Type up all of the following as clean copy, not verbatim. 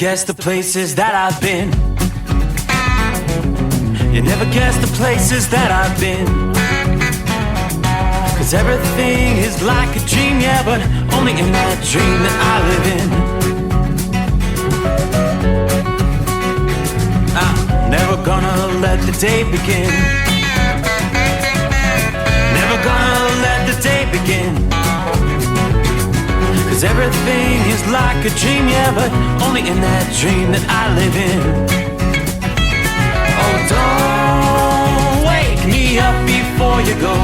guess the places that I've been. You never guess the places that I've been. 'Cause everything is like a dream, yeah, but only in that dream that I live in. I'm never gonna let the day begin. Never gonna let the day begin. 'Cause everything is like a dream, yeah, but only in that dream that I live in. Oh, don't wake me up before you go,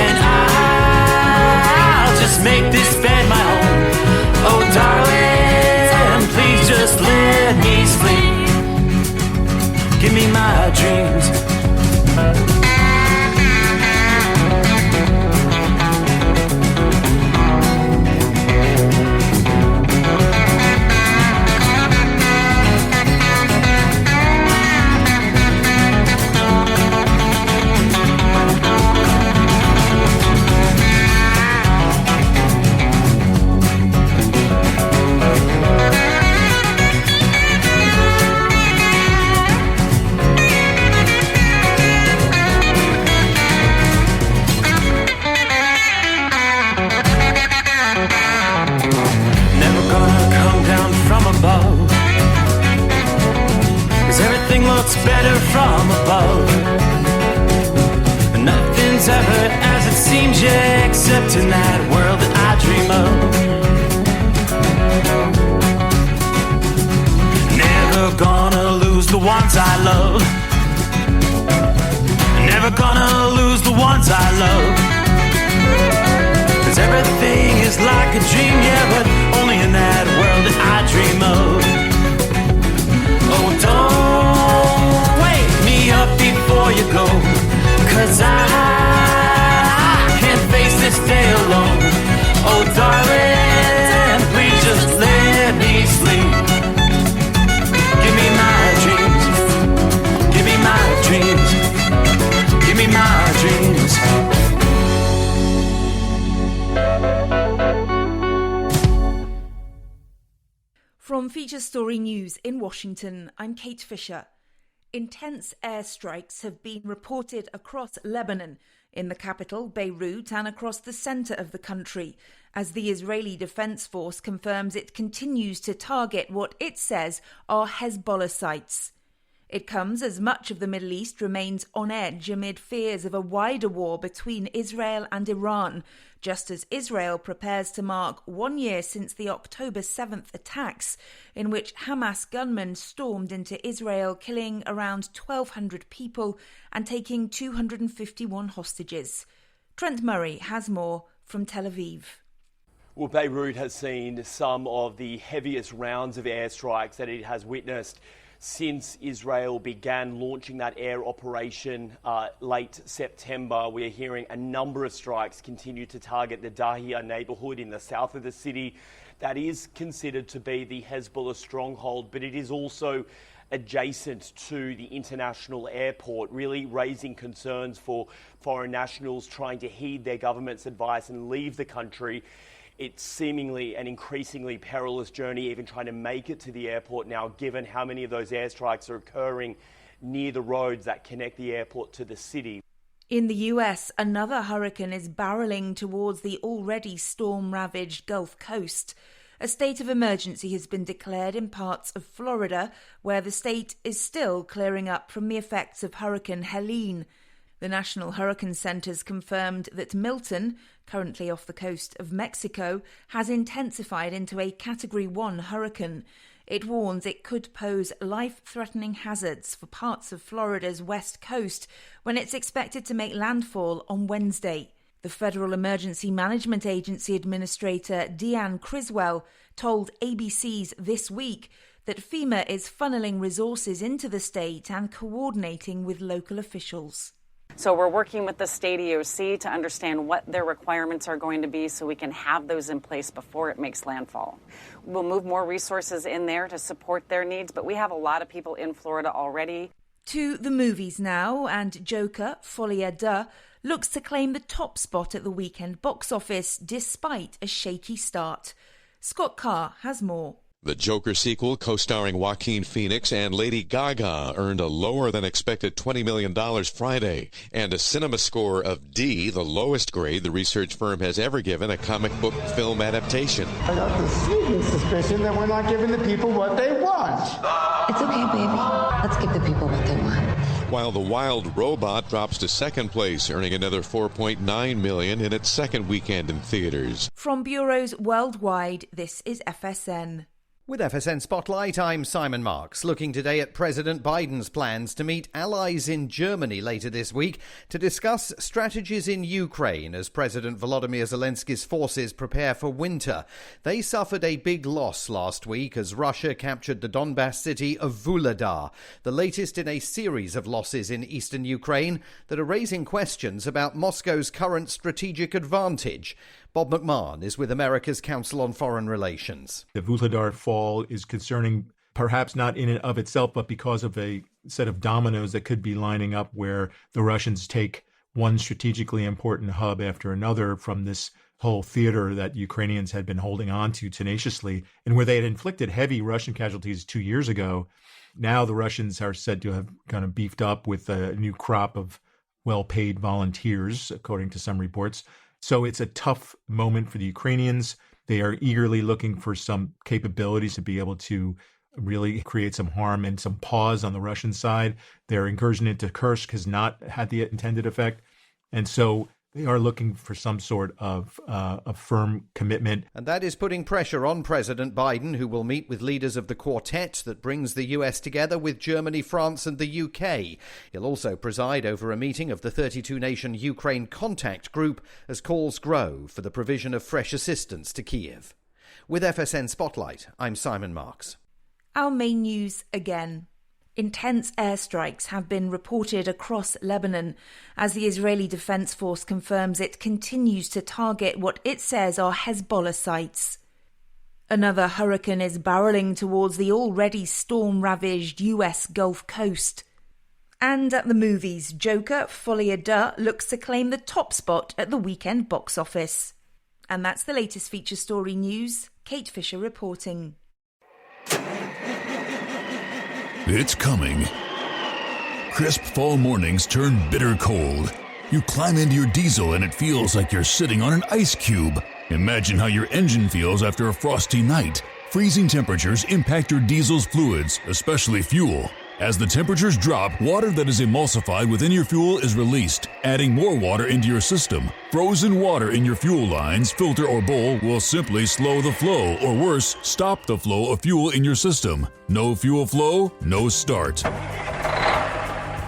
and I'll just make this bed my home. Oh, darling, please just let me sleep. Give me my dreams. Better from above. Nothing's ever as it seems, yeah, except in that world that I dream of. Never gonna lose the ones I love. Never gonna lose the ones I love. 'Cause everything is like a dream, yeah, but only in that world that I dream of. Oh, don't wake me up before you go, 'cause I can't face this day alone. Oh, darling, please just let me sleep. Give me my dreams. Give me my dreams. Give me my dreams. From Feature Story News in Washington, I'm Kate Fisher. Intense airstrikes have been reported across Lebanon, in the capital, Beirut, and across the centre of the country, as the Israeli Defence Force confirms it continues to target what it says are Hezbollah sites. It comes as much of the Middle East remains on edge amid fears of a wider war between Israel and Iran, just as Israel prepares to mark 1 year since the October 7th attacks, in which Hamas gunmen stormed into Israel, killing around 1,200 people and taking 251 hostages. Trent Murray has more from Tel Aviv. Well, Beirut has seen some of the heaviest rounds of airstrikes that it has witnessed since Israel began launching that air operation late September. We are hearing a number of strikes continue to target the Dahia neighbourhood in the south of the city. That is considered to be the Hezbollah stronghold, but it is also adjacent to the international airport, really raising concerns for foreign nationals trying to heed their government's advice and leave the country. It's seemingly an increasingly perilous journey, even trying to make it to the airport now, given how many of those airstrikes are occurring near the roads that connect the airport to the city. In the US, another hurricane is barreling towards the already storm-ravaged Gulf Coast. A state of emergency has been declared in parts of Florida, where the state is still clearing up from the effects of Hurricane Helene. The National Hurricane Centre's confirmed that Milton, currently off the coast of Mexico, has intensified into a Category 1 hurricane. It warns it could pose life-threatening hazards for parts of Florida's west coast when it's expected to make landfall on Wednesday. The Federal Emergency Management Agency Administrator Deanne Criswell told ABC's This Week that FEMA is funneling resources into the state and coordinating with local officials. So we're working with the state EOC to understand what their requirements are going to be so we can have those in place before it makes landfall. We'll move more resources in there to support their needs, but we have a lot of people in Florida already. To the movies now, and Joker, Folie à Deux, looks to claim the top spot at the weekend box office despite a shaky start. Scott Carr has more. The Joker sequel, co-starring Joaquin Phoenix and Lady Gaga, earned a lower-than-expected $20 million Friday, and a cinema score of D, the lowest grade the research firm has ever given a comic book film adaptation. I got the sneaking suspicion that we're not giving the people what they want. It's okay, baby. Let's give the people what they want. While The Wild Robot drops to second place, earning another $4.9 million in its second weekend in theaters. From bureaus worldwide, this is FSN. With FSN Spotlight, I'm Simon Marks, looking today at President Biden's plans to meet allies in Germany later this week to discuss strategies in Ukraine as President Volodymyr Zelensky's forces prepare for winter. They suffered a big loss last week as Russia captured the Donbas city of Vuhledar, the latest in a series of losses in eastern Ukraine that are raising questions about Moscow's current strategic advantage. Bob McMahon is with America's Council on Foreign Relations. The Vuhledar fall is concerning, perhaps not in and of itself, but because of a set of dominoes that could be lining up where the Russians take one strategically important hub after another from this whole theater that Ukrainians had been holding on to tenaciously, and where they had inflicted heavy Russian casualties 2 years ago. Now the Russians are said to have kind of beefed up with a new crop of well-paid volunteers, according to some reports. So it's a tough moment for the Ukrainians. They are eagerly looking for some capabilities to be able to really create some harm and some pause on the Russian side. Their incursion into Kursk has not had the intended effect. And so they are looking for some sort of a firm commitment. And that is putting pressure on President Biden, who will meet with leaders of the quartet that brings the US together with Germany, France and the UK. He'll also preside over a meeting of the 32-nation Ukraine Contact Group as calls grow for the provision of fresh assistance to Kyiv. With FSN Spotlight, I'm Simon Marks. Our main news again. Intense airstrikes have been reported across Lebanon as the Israeli Defense Force confirms it continues to target what it says are Hezbollah sites. Another hurricane is barreling towards the already storm-ravaged US Gulf Coast. And at the movies, Joker, Folie à Deux looks to claim the top spot at the weekend box office. And that's the latest feature story news. Kate Fisher reporting. It's coming. Crisp fall mornings turn bitter cold. You climb into your diesel and it feels like you're sitting on an ice cube. Imagine how your engine feels after a frosty night. Freezing temperatures impact your diesel's fluids, especially fuel. As the temperatures drop, water that is emulsified within your fuel is released, adding more water into your system. Frozen water in your fuel lines, filter, or bowl will simply slow the flow, or worse, stop the flow of fuel in your system. No fuel flow, no start.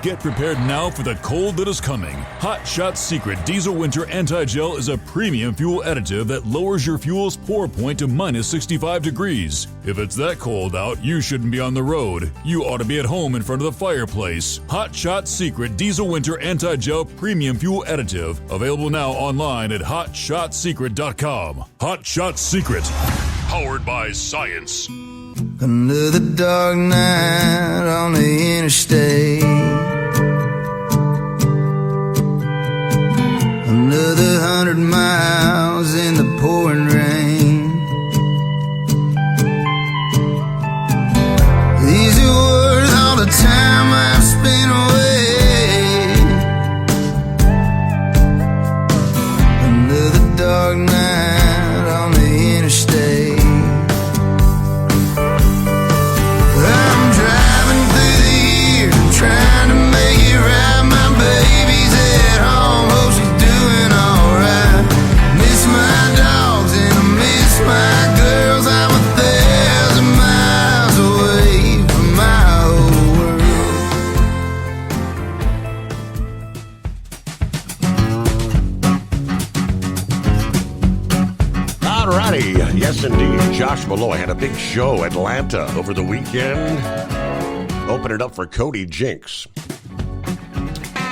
Get prepared now for the cold that is coming. Hot Shot Secret Diesel Winter Anti-Gel is a premium fuel additive that lowers your fuel's pour point to minus 65 degrees. If it's that cold out, you shouldn't be on the road. You ought to be at home in front of the fireplace. Hot Shot Secret Diesel Winter Anti-Gel Premium Fuel Additive. Available now online at hotshotsecret.com. Hot Shot Secret. Powered by science. Another dark night on the interstate. Another 100 miles in the pouring rain. These are worth all the time I've spent away. Another dark night on the interstate. I'm driving through the year, trying to make it right. My baby's at home, hope she's doing alright. Miss my dogs and I miss my girls. I'm 1,000 miles away from my old world. Alrighty, yes indeed. Josh Malloy had a big show at Atlanta over the weekend. Open it up for Cody Jinks.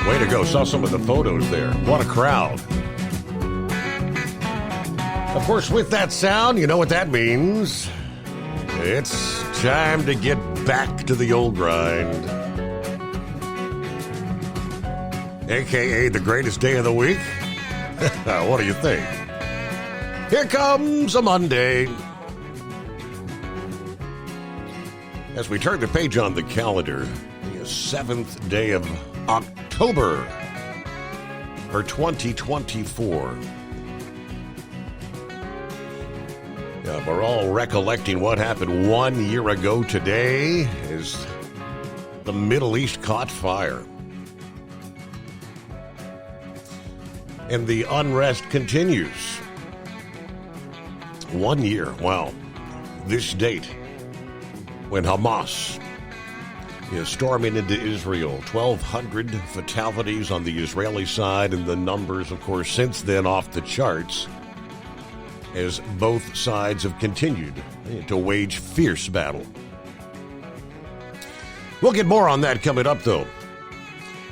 Way to go. Saw some of the photos there. What a crowd. Of course, with that sound, you know what that means. It's time to get back to the old grind. AKA the greatest day of the week. What do you think? Here comes a Monday. As we turn the page on the calendar, the 7th day of October for 2024. We're all recollecting what happened 1 year ago today as the Middle East caught fire. And the unrest continues. 1 year, wow. This date, when Hamas is storming into Israel. 1,200 fatalities on the Israeli side, and the numbers, of course, since then off the charts as both sides have continued to wage fierce battle. We'll get more on that coming up, though.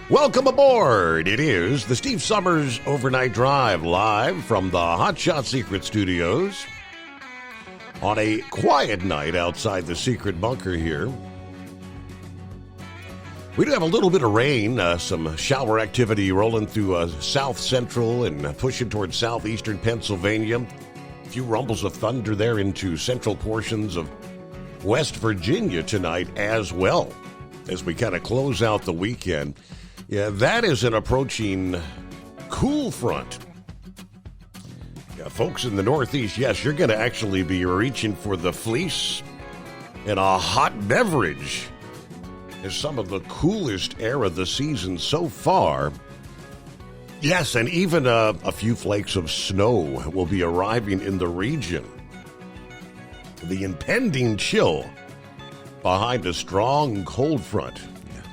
Welcome aboard. It is the Steve Summers Overnight Drive, live from the Hot Shot Secret Studios on a quiet night outside the secret bunker here. We do have a little bit of rain, some shower activity rolling through south central and pushing towards southeastern Pennsylvania. A few rumbles of thunder there into central portions of West Virginia tonight as well, as we kind of close out the weekend. Yeah, that is an approaching cool front. Yeah, folks in the Northeast, yes, you're going to actually be reaching for the fleece and a hot beverage as some of the coolest air of the season so far. Yes, and even a few flakes of snow will be arriving in the region. The impending chill behind a strong cold front.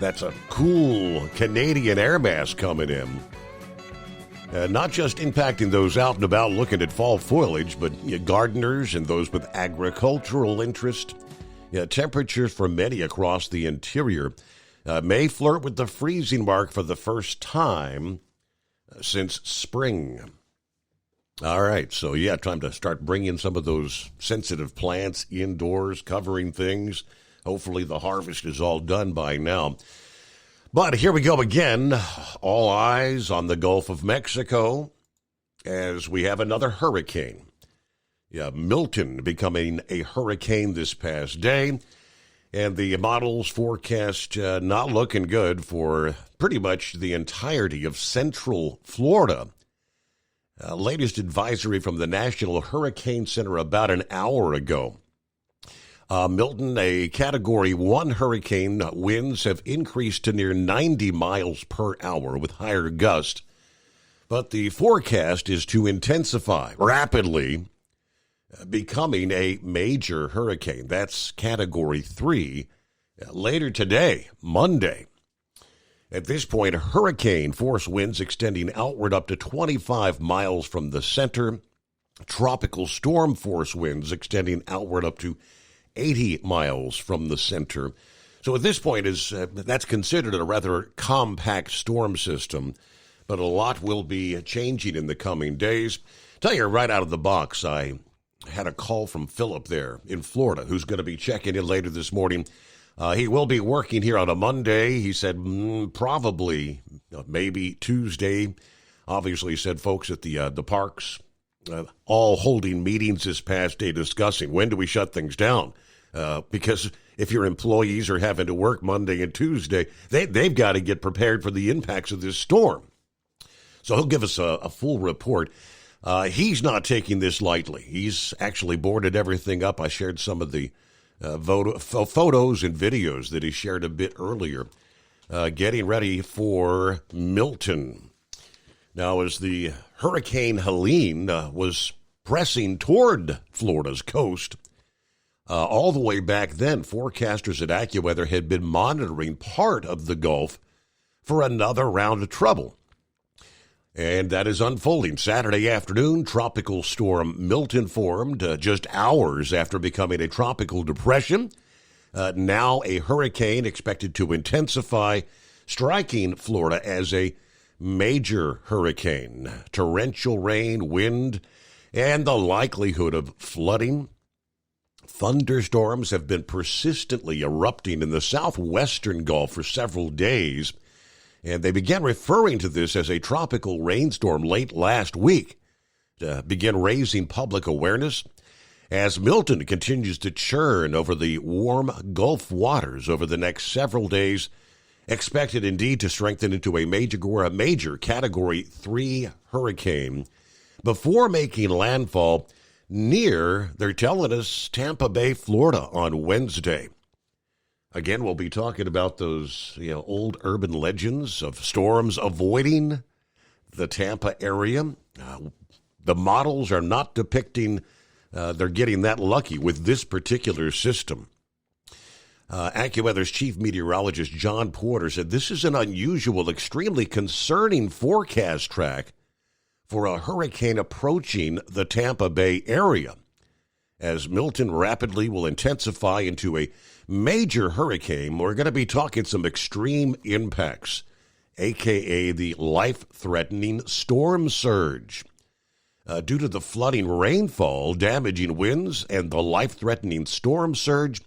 That's a cool Canadian air mass coming in. Not just impacting those out and about looking at fall foliage, but gardeners and those with agricultural interest. Temperatures for many across the interior may flirt with the freezing mark for the first time since spring. All right, so time to start bringing some of those sensitive plants indoors, covering things. Hopefully the harvest is all done by now. But here we go again. All eyes on the Gulf of Mexico as we have another hurricane. Milton becoming a hurricane this past day. And the models forecast not looking good for pretty much the entirety of central Florida. Latest advisory from the National Hurricane Center about an hour ago. Milton, a Category 1 hurricane, winds have increased to near 90 miles per hour with higher gusts. But the forecast is to intensify rapidly, becoming a major hurricane. That's Category 3 later today, Monday. At this point, hurricane force winds extending outward up to 25 miles from the center. Tropical storm force winds extending outward up to 80 miles from the center. So at this point, that's considered a rather compact storm system, but a lot will be changing in the coming days. Tell you right out of the box, I had a call from Philip there in Florida, who's going to be checking in later this morning. He will be working here on a Monday. He said probably, maybe Tuesday. Obviously, he said folks at the parks all holding meetings this past day discussing when do we shut things down. Because if your employees are having to work Monday and Tuesday, they've got to get prepared for the impacts of this storm. So he'll give us a full report. He's not taking this lightly. He's actually boarded everything up. I shared some of the photos and videos that he shared a bit earlier, getting ready for Milton. Now, as the Hurricane Helene was pressing toward Florida's coast, all the way back then, forecasters at AccuWeather had been monitoring part of the Gulf for another round of trouble. And that is unfolding. Saturday afternoon, Tropical Storm Milton formed just hours after becoming a tropical depression. Now a hurricane expected to intensify, striking Florida as a major hurricane. Torrential rain, wind, and the likelihood of flooding. Thunderstorms have been persistently erupting in the southwestern Gulf for several days, and they began referring to this as a tropical rainstorm late last week to begin raising public awareness. as Milton continues to churn over the warm Gulf waters over the next several days, expected indeed to strengthen into a major Category 3 hurricane before making landfall near, they're telling us, Tampa Bay, Florida on Wednesday. Again, we'll be talking about those old urban legends of storms avoiding the Tampa area. The models are not depicting they're getting that lucky with this particular system. AccuWeather's chief meteorologist John Porter said this is an unusual, extremely concerning forecast track for a hurricane approaching the Tampa Bay area, as Milton rapidly will intensify into a major hurricane. We're going to be talking some extreme impacts, a.k.a. the life-threatening storm surge. Due to the flooding rainfall, damaging winds, and the life-threatening storm surge,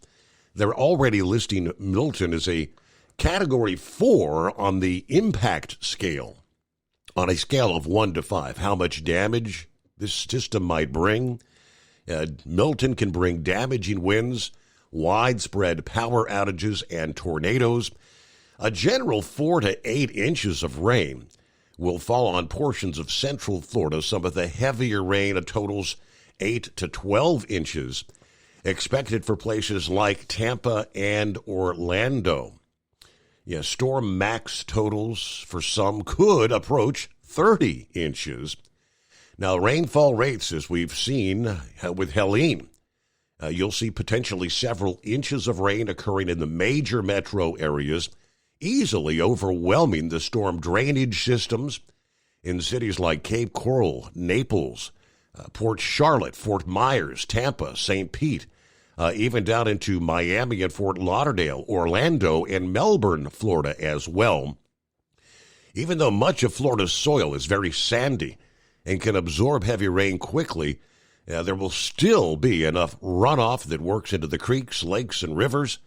they're already listing Milton as a Category 4 on the impact scale, on a scale of 1 to 5. How much damage this system might bring? Milton can bring damaging winds, widespread power outages, and tornadoes. A general 4 to 8 inches of rain will fall on portions of central Florida. Some of the heavier rain totals 8 to 12 inches, expected for places like Tampa and Orlando. Storm max totals for some could approach 30 inches. Now, rainfall rates, as we've seen with Helene, you'll see potentially several inches of rain occurring in the major metro areas, easily overwhelming the storm drainage systems in cities like Cape Coral, Naples, Port Charlotte, Fort Myers, Tampa, St. Pete, even down into Miami and Fort Lauderdale, Orlando, and Melbourne, Florida as well. Even though much of Florida's soil is very sandy and can absorb heavy rain quickly, there will still be enough runoff that works into the creeks, lakes, and rivers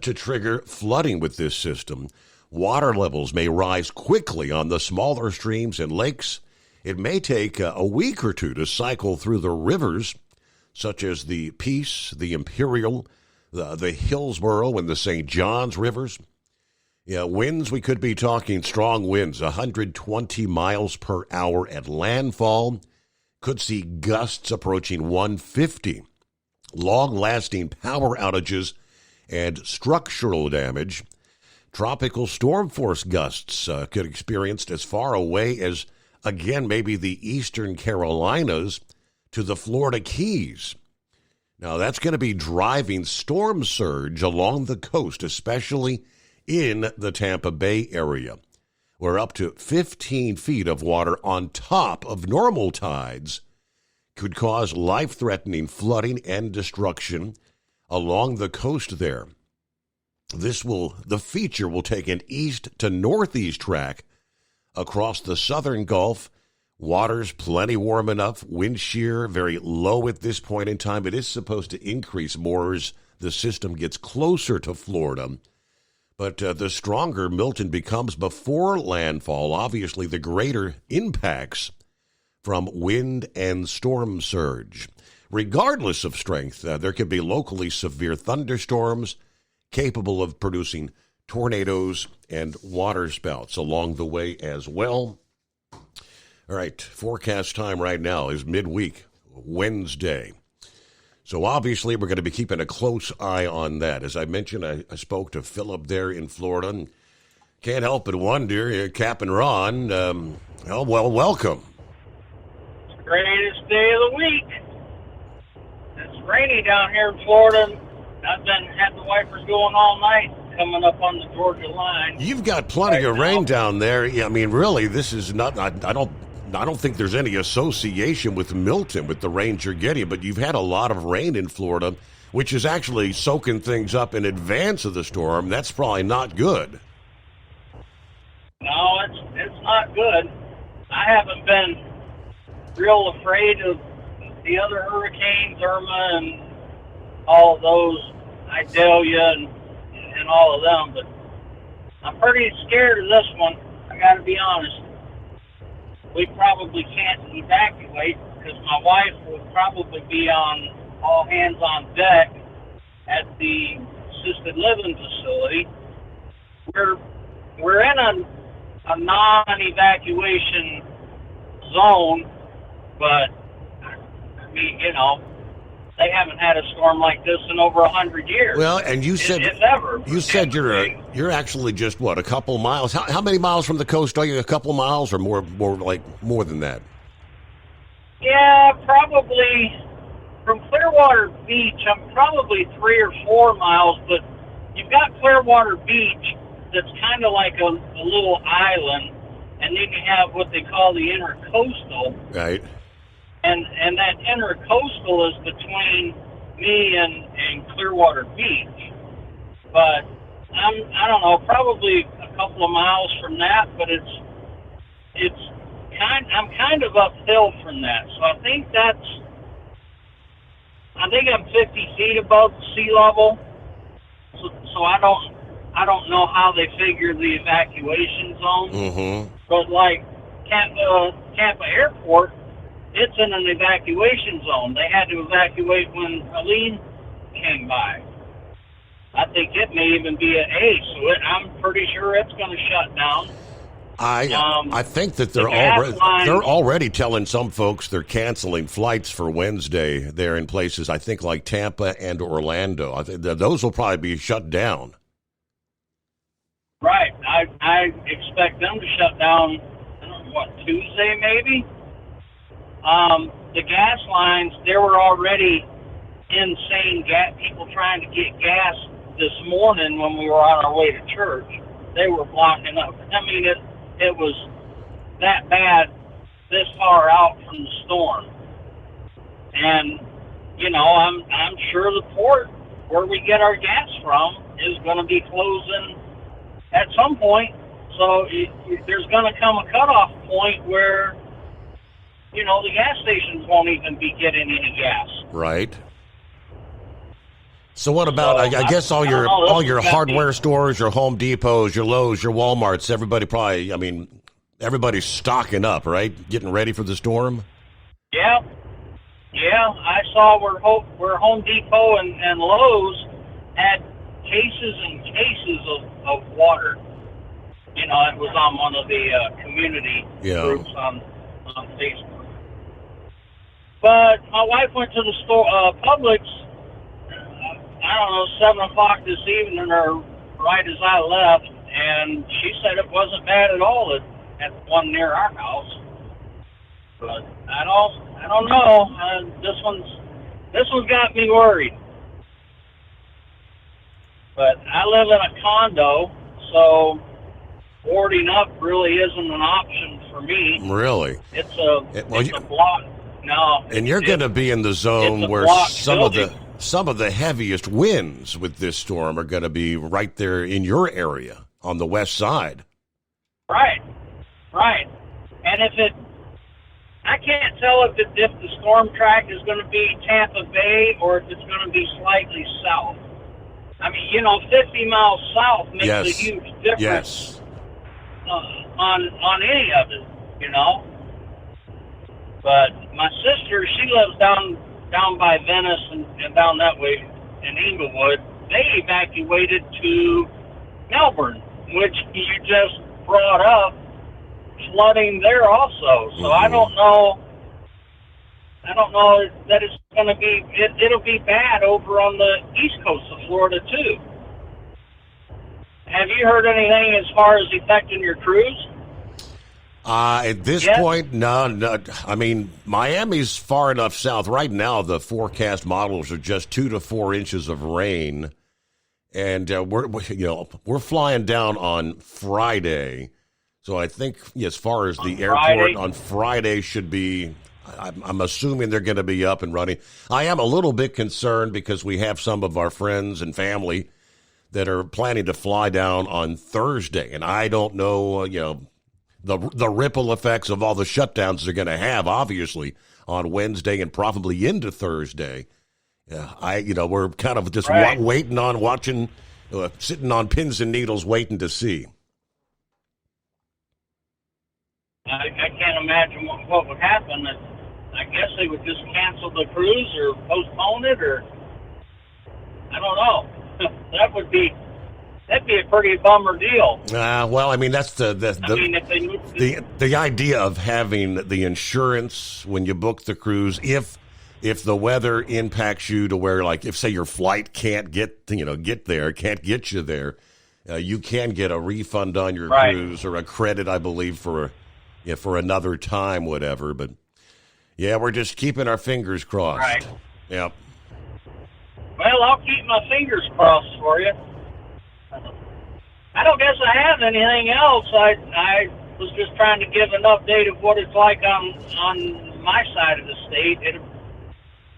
to trigger flooding with this system. Water levels may rise quickly on the smaller streams and lakes. It may take a week or two to cycle through the rivers, such as the Peace, the Imperial, the Hillsborough, and the St. Johns rivers. Winds, we could be talking strong winds, 120 miles per hour at landfall. Could see gusts approaching 150. Long-lasting power outages and structural damage. Tropical storm force gusts could be experienced as far away as, again, maybe the eastern Carolinas to the Florida Keys. Now, that's going to be driving storm surge along the coast, especially in the Tampa Bay area, where up to 15 feet of water on top of normal tides could cause life-threatening flooding and destruction along the coast there. The feature will take an east to northeast track across the southern Gulf. Water's plenty warm enough, wind shear very low at this point in time. It is supposed to increase more as the system gets closer to Florida. But the stronger Milton becomes before landfall, obviously the greater impacts from wind and storm surge. Regardless of strength, there could be locally severe thunderstorms capable of producing tornadoes and waterspouts along the way as well. All right, forecast time right now is midweek, Wednesday. So obviously we're going to be keeping a close eye on that. As I mentioned, I spoke to Philip there in Florida, and can't help but wonder, Cap and Ron, welcome. It's the greatest day of the week. It's rainy down here in Florida. I've had the wipers going all night coming up on the Georgia line. You've got plenty of rain down there. I mean, really, this is not, I don't think there's any association with Milton with the rain you're getting, but you've had a lot of rain in Florida, which is actually soaking things up in advance of the storm. That's probably not good. No, it's not good. I haven't been real afraid of the other hurricanes, Irma and all of those, Idalia and all of them, but I'm pretty scared of this one. I got to be honest. We probably can't evacuate because my wife will probably be on all hands on deck at the assisted living facility. We're in a non-evacuation zone, but I mean, you know, they haven't had a storm like this in over 100 years. Well, and you said if ever. You said you're actually just what, a couple miles? How many miles from the coast are you? A couple miles, or more than that? Yeah, probably from Clearwater Beach. I'm probably 3 or 4 miles, but you've got Clearwater Beach that's kind of like a little island, and then you have what they call the intercoastal. Right. And that intercoastal is between me and Clearwater Beach. But I don't know, probably a couple of miles from that, but I'm kind of uphill from that. So I think I'm 50 feet above sea level. So I don't know how they figure the evacuation zone. Mm-hmm. But like Tampa Airport, it's in an evacuation zone. They had to evacuate when Helene came by. I think it may even be an A, so I'm pretty sure it's going to shut down. I think that they're already telling some folks they're canceling flights for Wednesday there in places, I think, like Tampa and Orlando. I think those will probably be shut down. Right. I expect them to shut down, Tuesday maybe? The gas lines, there were already insane people trying to get gas this morning when we were on our way to church. They were blocking up. I mean, it was that bad this far out from the storm. And, you know, I'm sure the port where we get our gas from is going to be closing at some point. So there's going to come a cutoff point where, you know, the gas stations won't even be getting any gas. Right. So what about, I guess, all your hardware stores, your Home Depots, your Lowe's, your Walmarts, everybody's stocking up, right? Getting ready for the storm? Yeah. I saw where Home Depot and Lowe's had cases and cases of water. You know, it was on one of the community groups on Facebook. But my wife went to the store, Publix, I don't know, 7 o'clock this evening or right as I left, and she said it wasn't bad at all at the one near our house. But I don't know. This one's got me worried. But I live in a condo, so boarding up really isn't an option for me. Really? It's a block. No. And you're going to be in the zone where some of the heaviest winds with this storm are going to be right there in your area on the west side. Right. And I can't tell if the storm track is going to be Tampa Bay or if it's going to be slightly south. I mean, you know, 50 miles south makes a huge difference on any of it, you know. But my sister, she lives down by Venice and down that way in Inglewood. They evacuated to Melbourne, which you just brought up, flooding there also. So I don't know that it's going to be, it'll be bad over on the east coast of Florida too. Have you heard anything as far as affecting your cruise? At this point, no. I mean, Miami's far enough south. Right now, the forecast models are just 2 to 4 inches of rain, and we're flying down on Friday. So I think as far as the airport on Friday should be, I'm assuming they're going to be up and running. I am a little bit concerned because we have some of our friends and family that are planning to fly down on Thursday, and I don't know, the ripple effects of all the shutdowns they're going to have, obviously, on Wednesday and probably into Thursday. We're kind of just watching, sitting on pins and needles, waiting to see. I can't imagine what would happen I guess they would just cancel the cruise or postpone it, or I don't know. That'd be a pretty bummer deal. Well, I mean, that's I mean, if they moved the idea of having the insurance when you book the cruise, if the weather impacts you to where, like, if say your flight can't get you there, you can get a refund on your cruise or a credit, I believe, for another time, whatever. But yeah, we're just keeping our fingers crossed. Right. Yep. Well, I'll keep my fingers crossed for you. I don't guess I have anything else. I was just trying to give an update of what it's like on my side of the state.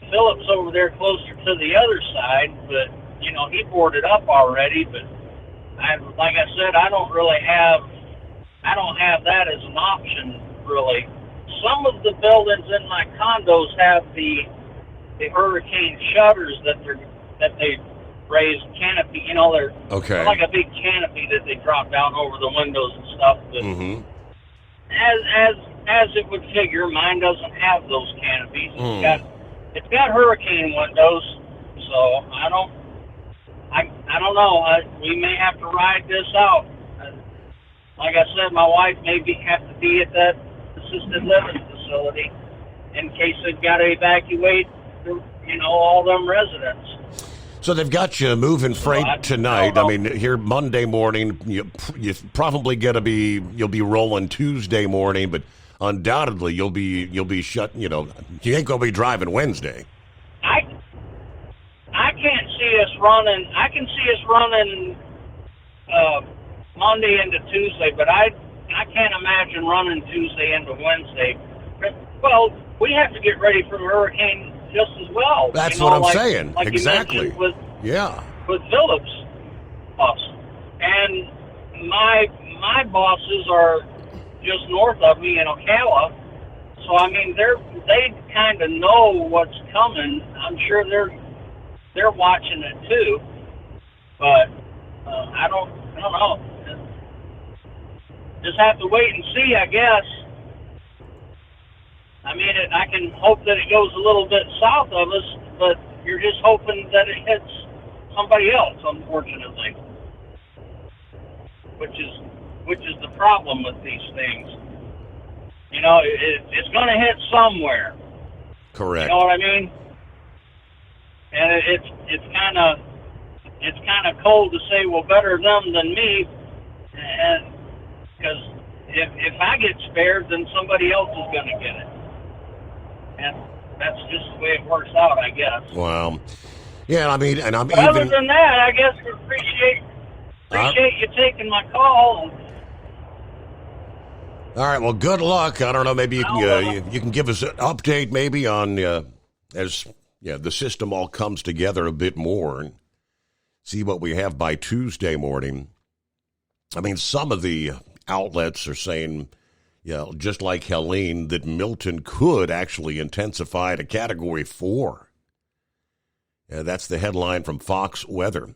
Philip's over there closer to the other side, but he boarded up already. But like I said, I don't have that as an option really. Some of the buildings in my condos have the hurricane shutters that they raised canopy. They're okay. Like a big canopy that they drop down over the windows and stuff. But as it would figure, mine doesn't have those canopies. It's got hurricane windows, so I don't know. We may have to ride this out. Like I said, my wife may have to be at that assisted living facility in case they've got to evacuate, all them residents. So they've got you moving freight tonight. I mean, here Monday morning, you're probably you'll be rolling Tuesday morning, but undoubtedly you'll be shut. You ain't gonna be driving Wednesday. I can't see us running. I can see us running Monday into Tuesday, but I can't imagine running Tuesday into Wednesday. Well, we have to get ready for the hurricane just as well. That's what I'm saying. Like exactly. You with Phillips' boss, and my bosses are just north of me in Ocala. So I mean, they kind of know what's coming. I'm sure they're watching it too. But I don't know. Just have to wait and see, I guess. I mean, I can hope that it goes a little bit south of us, but you're just hoping that it hits somebody else, unfortunately. Which is the problem with these things. It's going to hit somewhere. Correct. You know what I mean? And it's kind of cold to say, well, better them than me, and because if I get spared, then somebody else is going to get it. And that's just the way it works out, I guess. Wow. Yeah, I mean, and Other than that, I guess we appreciate you taking my call. All right. Well, good luck. I don't know. Maybe you can give us an update, maybe on as the system all comes together a bit more and see what we have by Tuesday morning. I mean, some of the outlets are saying, just like Helene, that Milton could actually intensify to Category 4. That's the headline from Fox Weather.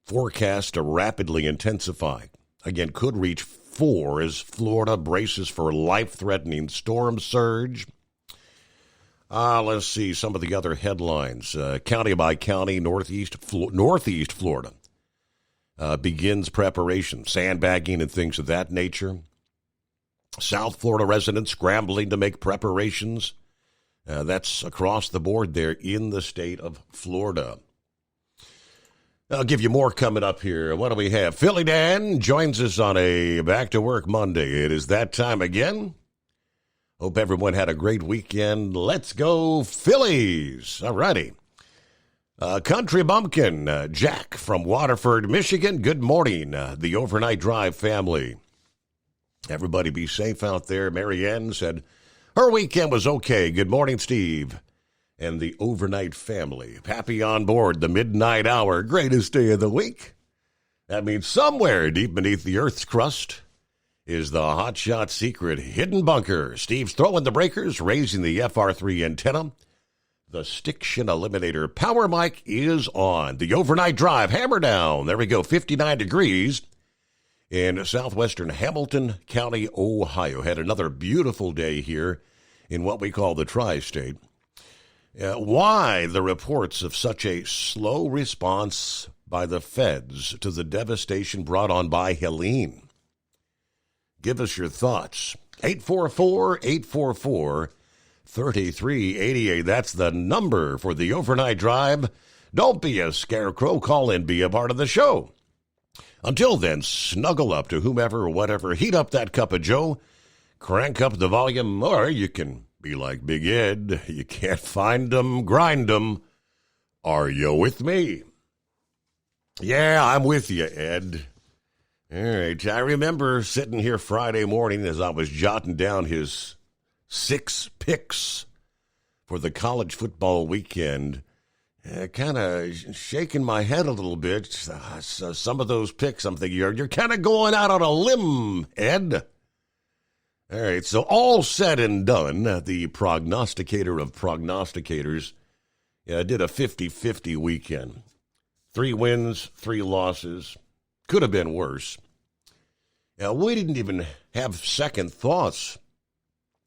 Forecast to rapidly intensify. Again, could reach 4 as Florida braces for life-threatening storm surge. Let's see some of the other headlines. County by county, Northeast Florida begins preparation, sandbagging and things of that nature. South Florida residents scrambling to make preparations. That's across the board there in the state of Florida. I'll give you more coming up here. What do we have? Philly Dan joins us on a Back to Work Monday. It is that time again. Hope everyone had a great weekend. Let's go Phillies. All righty. Country Bumpkin, Jack from Waterford, Michigan. Good morning, the Overnight Drive family. Everybody be safe out there. Mary Ann said her weekend was okay. Good morning, Steve. And the Overnight family. Happy on board the midnight hour. Greatest day of the week. That means somewhere deep beneath the Earth's crust is the hotshot secret hidden bunker. Steve's throwing the breakers, raising the FR3 antenna. The Stiction Eliminator power mic is on. The Overnight Drive, hammer down. There we go, 59 degrees in southwestern Hamilton County, Ohio. Had another beautiful day here in what we call the tri-state. Why the reports of such a slow response by the feds to the devastation brought on by Helene? Give us your thoughts. 844-844-3388. That's the number for the overnight drive. Don't be a scarecrow. Call in, be a part of the show. Until then, snuggle up to whomever or whatever. Heat up that cup of joe. Crank up the volume, or you can be like Big Ed. You can't find them, grind them. Are you with me? Yeah, I'm with you, Ed. All right, I remember sitting here Friday morning as I was jotting down his 6 picks for the college football weekend, kind of shaking my head a little bit. Some of those picks, I'm thinking, you're kind of going out on a limb, Ed. All right, so all said and done, the prognosticator of prognosticators did a 50-50 weekend. 3 wins, 3 losses. Could have been worse. We didn't even have second thoughts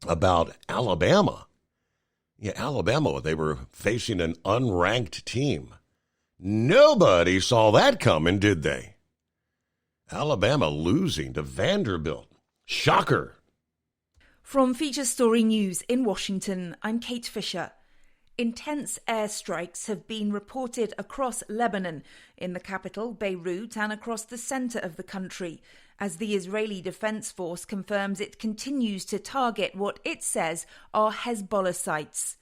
about Alabama. Yeah, Alabama, they were facing an unranked team. Nobody saw that coming, did they? Alabama losing to Vanderbilt. Shocker. From Feature Story News in Washington, I'm Kate Fisher. Intense airstrikes have been reported across Lebanon, in the capital, Beirut, and across the centre of the country, as the Israeli Defense Force confirms it continues to target what it says are Hezbollah sites.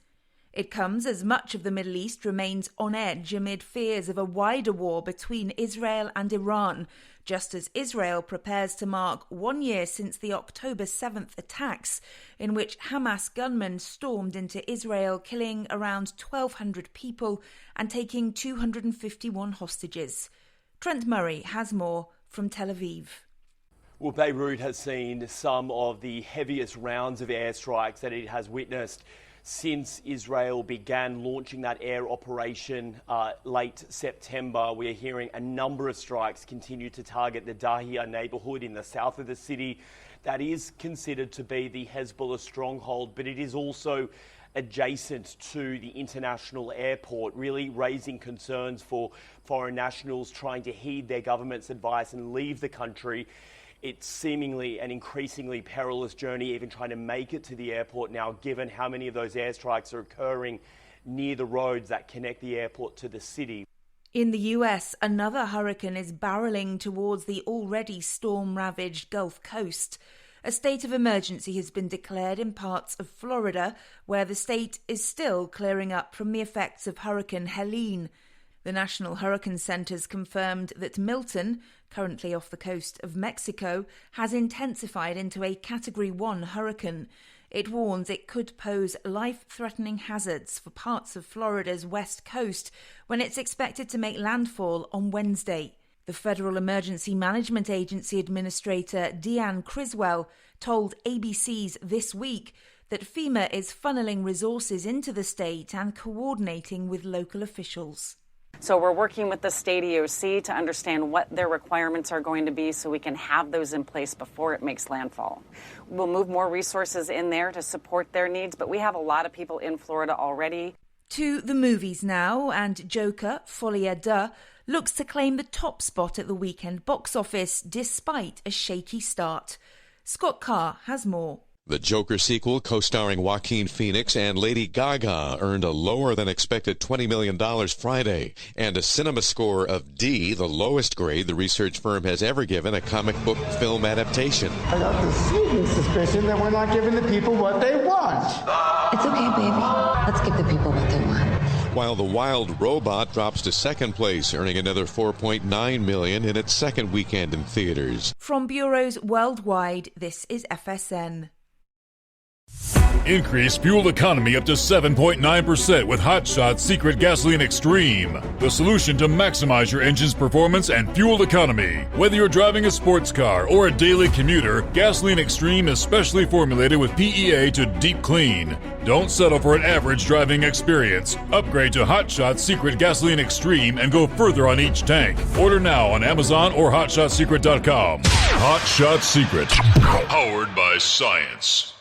It comes as much of the Middle East remains on edge amid fears of a wider war between Israel and Iran, just as Israel prepares to mark 1 year since the October 7th attacks, in which Hamas gunmen stormed into Israel, killing around 1,200 people and taking 251 hostages. Trent Murray has more from Tel Aviv. Well, Beirut has seen some of the heaviest rounds of airstrikes that it has witnessed since Israel began launching that air operation late September. We are hearing a number of strikes continue to target the Dahia neighborhood in the south of the city. That is considered to be the Hezbollah stronghold, but it is also adjacent to the international airport, really raising concerns for foreign nationals trying to heed their government's advice and leave the country. It's seemingly an increasingly perilous journey, even trying to make it to the airport now, given how many of those airstrikes are occurring near the roads that connect the airport to the city. In the US, another hurricane is barreling towards the already storm-ravaged Gulf Coast. A state of emergency has been declared in parts of Florida, where the state is still clearing up from the effects of Hurricane Helene. The National Hurricane Center's confirmed that Milton, currently off the coast of Mexico, has intensified into a Category 1 hurricane. It warns it could pose life-threatening hazards for parts of Florida's west coast when it's expected to make landfall on Wednesday. The Federal Emergency Management Agency Administrator Deanne Criswell told ABC's This Week that FEMA is funneling resources into the state and coordinating with local officials. So we're working with the state EOC to understand what their requirements are going to be so we can have those in place before it makes landfall. We'll move more resources in there to support their needs, but we have a lot of people in Florida already. To the movies now, and Joker, Folie à Deux, looks to claim the top spot at the weekend box office despite a shaky start. Scott Carr has more. The Joker sequel, co-starring Joaquin Phoenix and Lady Gaga, earned a lower-than-expected $20 million Friday, and a cinema score of D, the lowest grade the research firm has ever given a comic book film adaptation. I got the sneaking suspicion that we're not giving the people what they want. It's okay, baby. Let's give the people what they want. While The Wild Robot drops to second place, earning another $4.9 million in its second weekend in theaters. From bureaus worldwide, this is FSN. Increase fuel economy up to 7.9% with Hot Shot Secret Gasoline Extreme. The solution to maximize your engine's performance and fuel economy. Whether you're driving a sports car or a daily commuter, Gasoline Extreme is specially formulated with PEA to deep clean. Don't settle for an average driving experience. Upgrade to Hot Shot Secret Gasoline Extreme and go further on each tank. Order now on Amazon or HotShotSecret.com. Hot Shot Secret. Powered by science.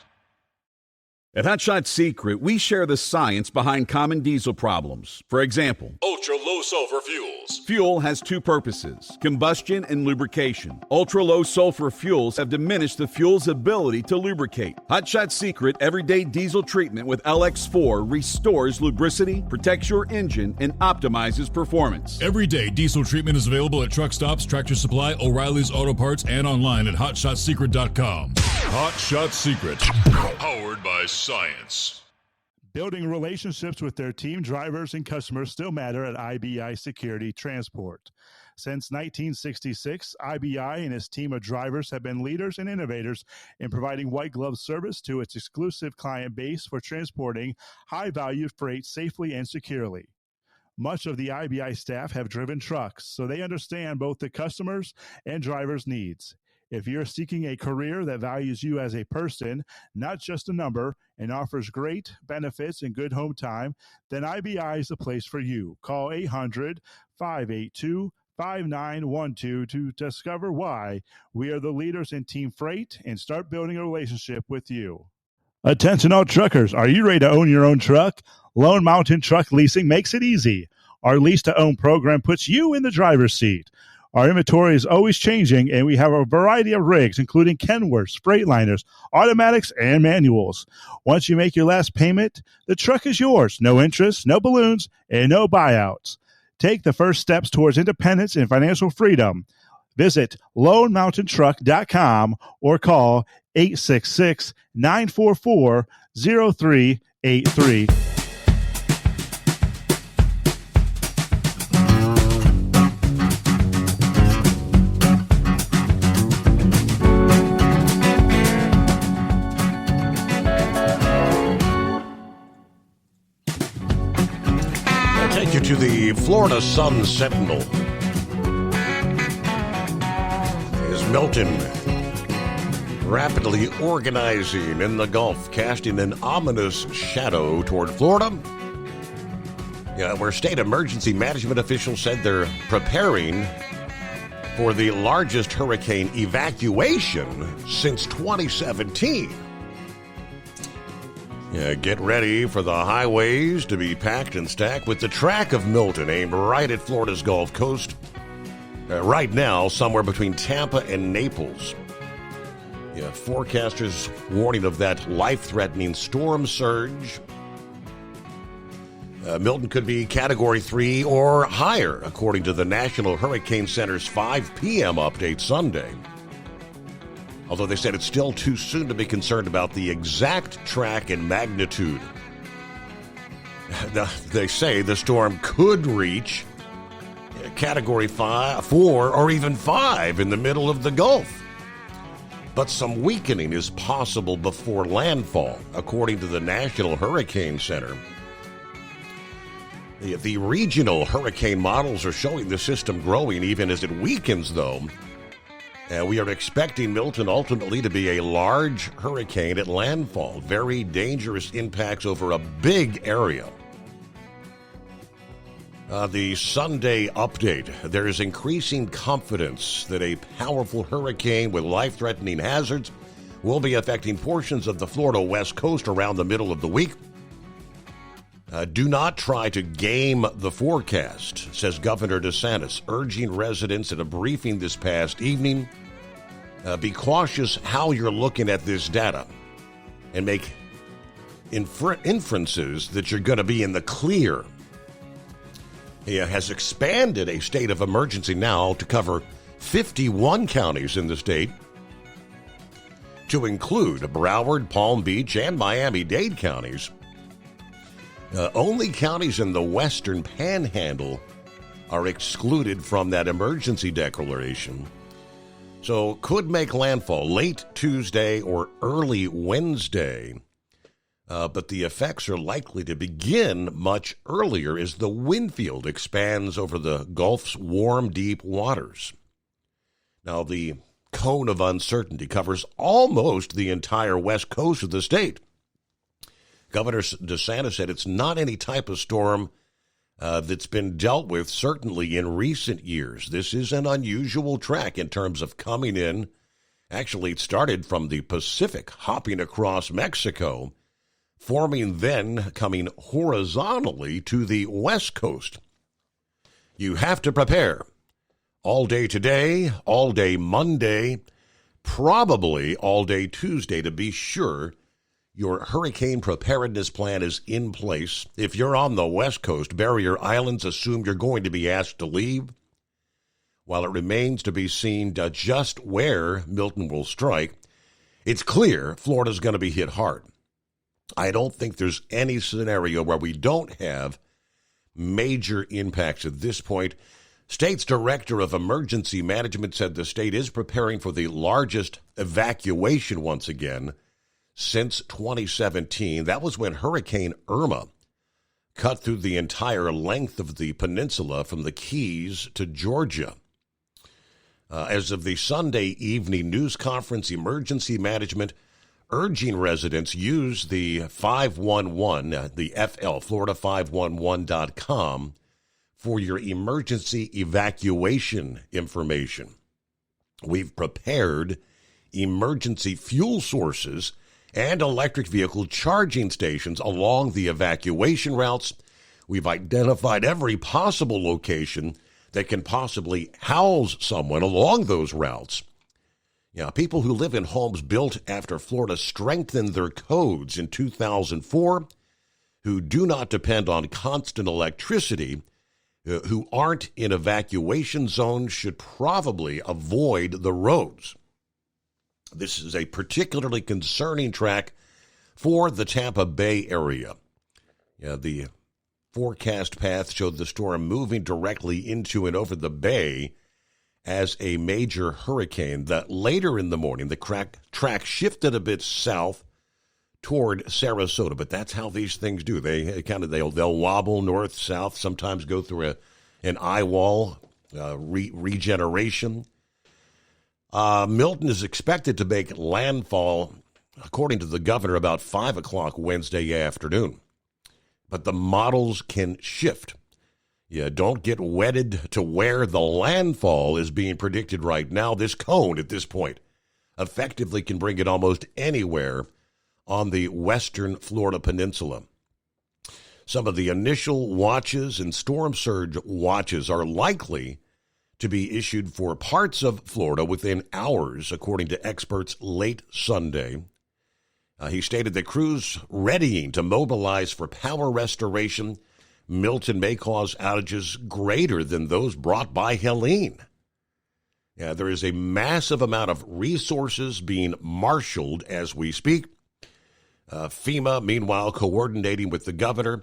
At Hot Shot Secret, we share the science behind common diesel problems. For example, ultra-low sulfur fuels. Fuel has two purposes, combustion and lubrication. Ultra-low sulfur fuels have diminished the fuel's ability to lubricate. Hot Shot Secret Everyday Diesel Treatment with LX4 restores lubricity, protects your engine, and optimizes performance. Everyday diesel treatment is available at truck stops, Tractor Supply, O'Reilly's Auto Parts, and online at HotShotSecret.com. Hot Shot Secret, powered by science. Building relationships with their team, drivers, and customers still matter at IBI Security Transport. Since 1966, IBI and its team of drivers have been leaders and innovators in providing white glove service to its exclusive client base for transporting high-value freight safely and securely. Much of the IBI staff have driven trucks, so they understand both the customers' and drivers' needs. If you're seeking a career that values you as a person, not just a number, and offers great benefits and good home time, then IBI is the place for you. Call 800-582-5912 to discover why we are the leaders in team freight and start building a relationship with you. Attention all truckers, are you ready to own your own truck? Lone Mountain Truck Leasing makes it easy. Our lease-to-own program puts you in the driver's seat. Our inventory is always changing, and we have a variety of rigs, including Kenworths, Freightliners, automatics, and manuals. Once you make your last payment, the truck is yours. No interest, no balloons, and no buyouts. Take the first steps towards independence and financial freedom. Visit LoneMountainTruck.com or call 866-944-0383. To the Florida Sun Sentinel. Is Milton rapidly organizing in the Gulf, casting an ominous shadow toward Florida? Yeah, where state emergency management officials said they're preparing for the largest hurricane evacuation since 2017. Yeah, get ready for the highways to be packed and stacked with the track of Milton aimed right at Florida's Gulf Coast. Right now, somewhere between Tampa and Naples. Yeah, forecasters warning of that life-threatening storm surge. Milton could be Category 3 or higher, according to the National Hurricane Center's 5 p.m. update Sunday. Although they said it's still too soon to be concerned about the exact track and magnitude. They say the storm could reach Category 4 or even 5 in the middle of the Gulf. But some weakening is possible before landfall, according to the National Hurricane Center. The regional hurricane models are showing the system growing even as it weakens, though. We are expecting Milton ultimately to be a large hurricane at landfall. Very dangerous impacts over a big area. The Sunday update. There is increasing confidence that a powerful hurricane with life-threatening hazards will be affecting portions of the Florida West Coast around the middle of the week. Do not try to game the forecast, says Governor DeSantis, urging residents at a briefing this past evening. Be cautious how you're looking at this data and make inferences that you're going to be in the clear. He has expanded a state of emergency now to cover 51 counties in the state, to include Broward, Palm Beach, and Miami-Dade counties. Only counties in the western panhandle are excluded from that emergency declaration. So could make landfall late Tuesday or early Wednesday. But the effects are likely to begin much earlier as the wind field expands over the Gulf's warm, deep waters. Now, the cone of uncertainty covers almost the entire west coast of the state. Governor DeSantis said it's not any type of storm that's been dealt with, certainly in recent years. This is an unusual track in terms of coming in. Actually, it started from the Pacific, hopping across Mexico, forming then coming horizontally to the west coast. You have to prepare all day today, all day Monday, probably all day Tuesday to be sure your hurricane preparedness plan is in place. If you're on the west coast, barrier islands, assume you're going to be asked to leave. While it remains to be seen just where Milton will strike, it's clear Florida's going to be hit hard. I don't think there's any scenario where we don't have major impacts at this point. State's Director of Emergency Management said the state is preparing for the largest evacuation once again since 2017. That was when Hurricane Irma cut through the entire length of the peninsula from the Keys to Georgia. As of the Sunday evening news conference, emergency management urging residents use the 511, the FL, Florida511.com, for your emergency evacuation information. We've prepared emergency fuel sources and electric vehicle charging stations along the evacuation routes. We've identified every possible location that can possibly house someone along those routes. People who live in homes built after Florida strengthened their codes in 2004, who do not depend on constant electricity, who aren't in evacuation zones, should probably avoid the roads. This is a particularly concerning track for the Tampa Bay area. The forecast path showed the storm moving directly into and over the bay as a major hurricane. That later in the morning, the track shifted a bit south toward Sarasota, but that's how these things do. They'll wobble north, south, sometimes go through an eye wall regeneration. Milton is expected to make landfall, according to the governor, about 5 o'clock Wednesday afternoon. But the models can shift. Don't get wedded to where the landfall is being predicted right now. This cone at this point effectively can bring it almost anywhere on the western Florida peninsula. Some of the initial watches and storm surge watches are likely to be issued for parts of Florida within hours, according to experts, late Sunday. He stated that crews readying to mobilize for power restoration. Milton may cause outages greater than those brought by Helene. There is a massive amount of resources being marshaled as we speak. FEMA, meanwhile, coordinating with the governor,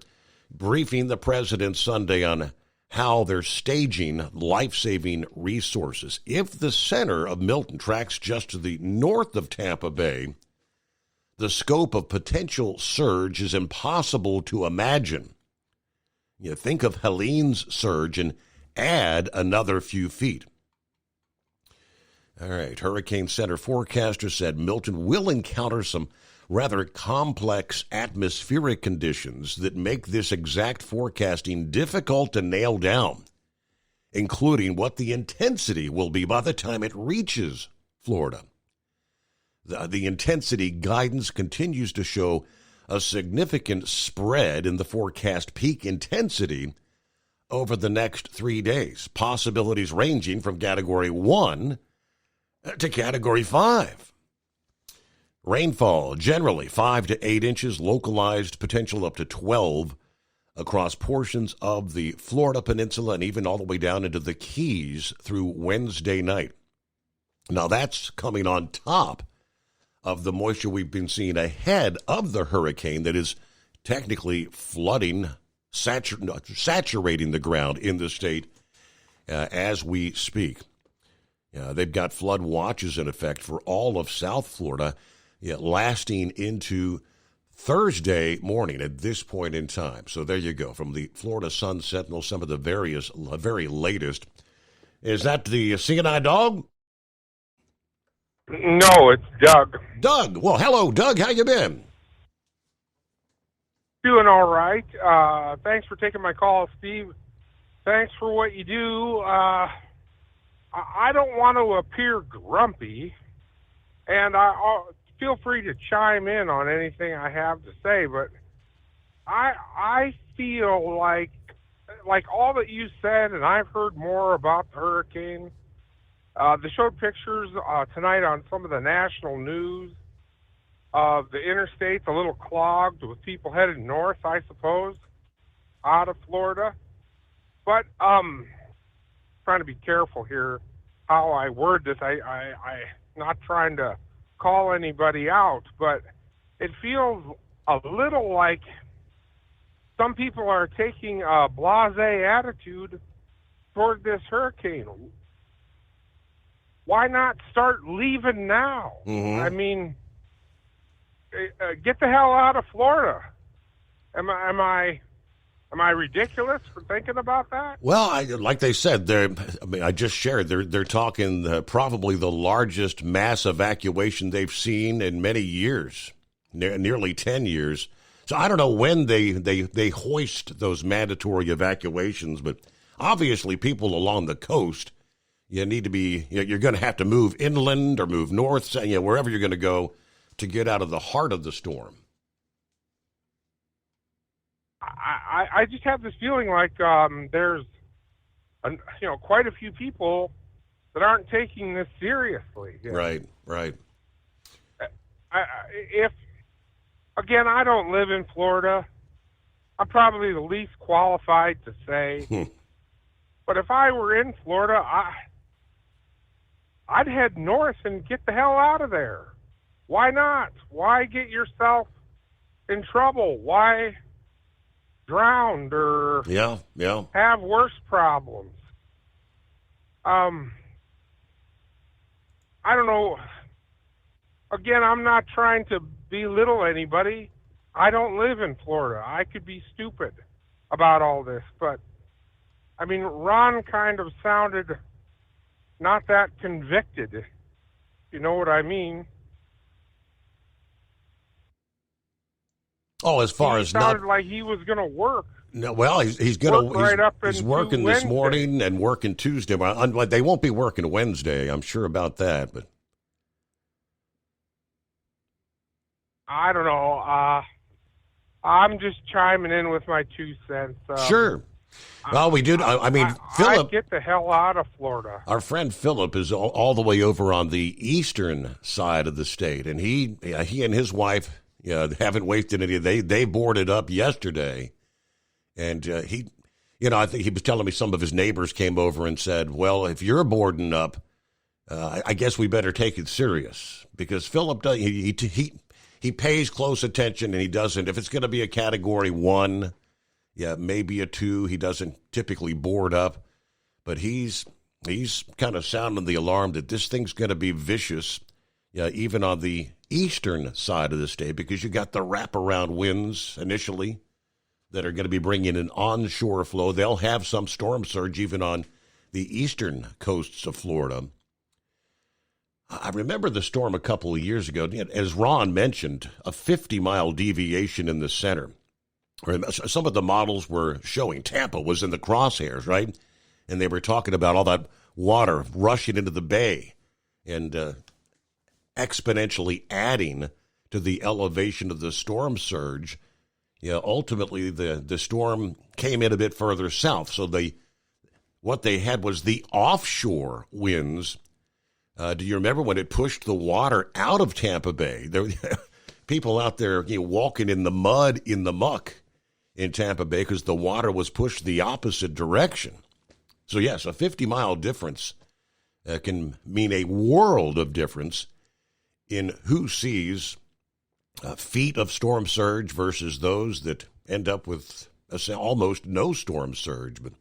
briefing the president Sunday on how they're staging life-saving resources. If the center of Milton tracks just to the north of Tampa Bay, the scope of potential surge is impossible to imagine. Think of Helene's surge and add another few feet. All right, Hurricane Center forecaster said Milton will encounter some rather complex atmospheric conditions that make this exact forecasting difficult to nail down, including what the intensity will be by the time it reaches Florida. The intensity guidance continues to show a significant spread in the forecast peak intensity over the next 3 days, possibilities ranging from Category 1 to Category 5. Rainfall, generally 5 to 8 inches, localized potential up to 12 across portions of the Florida Peninsula and even all the way down into the Keys through Wednesday night. Now that's coming on top of the moisture we've been seeing ahead of the hurricane that is technically flooding, saturating the ground in the state as we speak. They've got flood watches in effect for all of South Florida, lasting into Thursday morning at this point in time. So there you go, from the Florida Sun Sentinel, some of the very latest. Is that the CNI dog? No, it's Doug. Doug. Well, hello, Doug. How you been? Doing all right. Thanks for taking my call, Steve. Thanks for what you do. I don't want to appear grumpy, and feel free to chime in on anything I have to say, but I feel like all that you said, and I've heard more about the hurricane. They showed pictures tonight on some of the national news of the interstates a little clogged with people headed north, I suppose, out of Florida. But trying to be careful here how I word this. I not trying to call anybody out, but it feels a little like some people are taking a blasé attitude toward this hurricane. Why not start leaving now? Mm-hmm. I mean, get the hell out of Florida. Am I ridiculous for thinking about that? Well, like they said, I just shared, they're talking probably the largest mass evacuation they've seen in many years, nearly 10 years. So I don't know when they hoist those mandatory evacuations, but obviously people along the coast, you need to be, you're going to have to move inland or move north, wherever you're going to go to get out of the heart of the storm. I just have this feeling like there's quite a few people that aren't taking this seriously. Right. Again, I don't live in Florida. I'm probably the least qualified to say. But if I were in Florida, I'd head north and get the hell out of there. Why not? Why get yourself in trouble? Why drown or have worse problems? I don't know. Again, I'm not trying to belittle anybody. I don't live in Florida. I could be stupid about all this, but I mean, Ron kind of sounded not that convicted. You know what I mean? Oh, as far as sounded like he was going to work. No, well, he's going to. He's working this Wednesday. morning and working Tuesday. They won't be working Wednesday. I'm sure about that. But I don't know. I'm just chiming in with my 2 cents. Sure. Well, we did. I mean, Philip. Get the hell out of Florida. Our friend Philip is all the way over on the eastern side of the state, and he and his wife haven't wasted any. They boarded up yesterday, and I think he was telling me some of his neighbors came over and said, "Well, if you're boarding up, I guess we better take it serious," because Philip does. He pays close attention, and he doesn't. If it's going to be a Category 1. Yeah, maybe a 2. He doesn't typically board up, but he's kind of sounding the alarm that this thing's going to be vicious, even on the eastern side of the state, because you got the wraparound winds initially that are going to be bringing an onshore flow. They'll have some storm surge even on the eastern coasts of Florida. I remember the storm a couple of years ago. As Ron mentioned, a 50-mile deviation in the center. Some of the models were showing Tampa was in the crosshairs, right? And they were talking about all that water rushing into the bay and exponentially adding to the elevation of the storm surge. Ultimately, the storm came in a bit further south. So what they had was the offshore winds. Do you remember when it pushed the water out of Tampa Bay? There were people out there walking in the mud, in the muck in Tampa Bay because the water was pushed the opposite direction. So, yes, a 50-mile difference can mean a world of difference in who sees feet of storm surge versus those that end up with almost no storm surge. But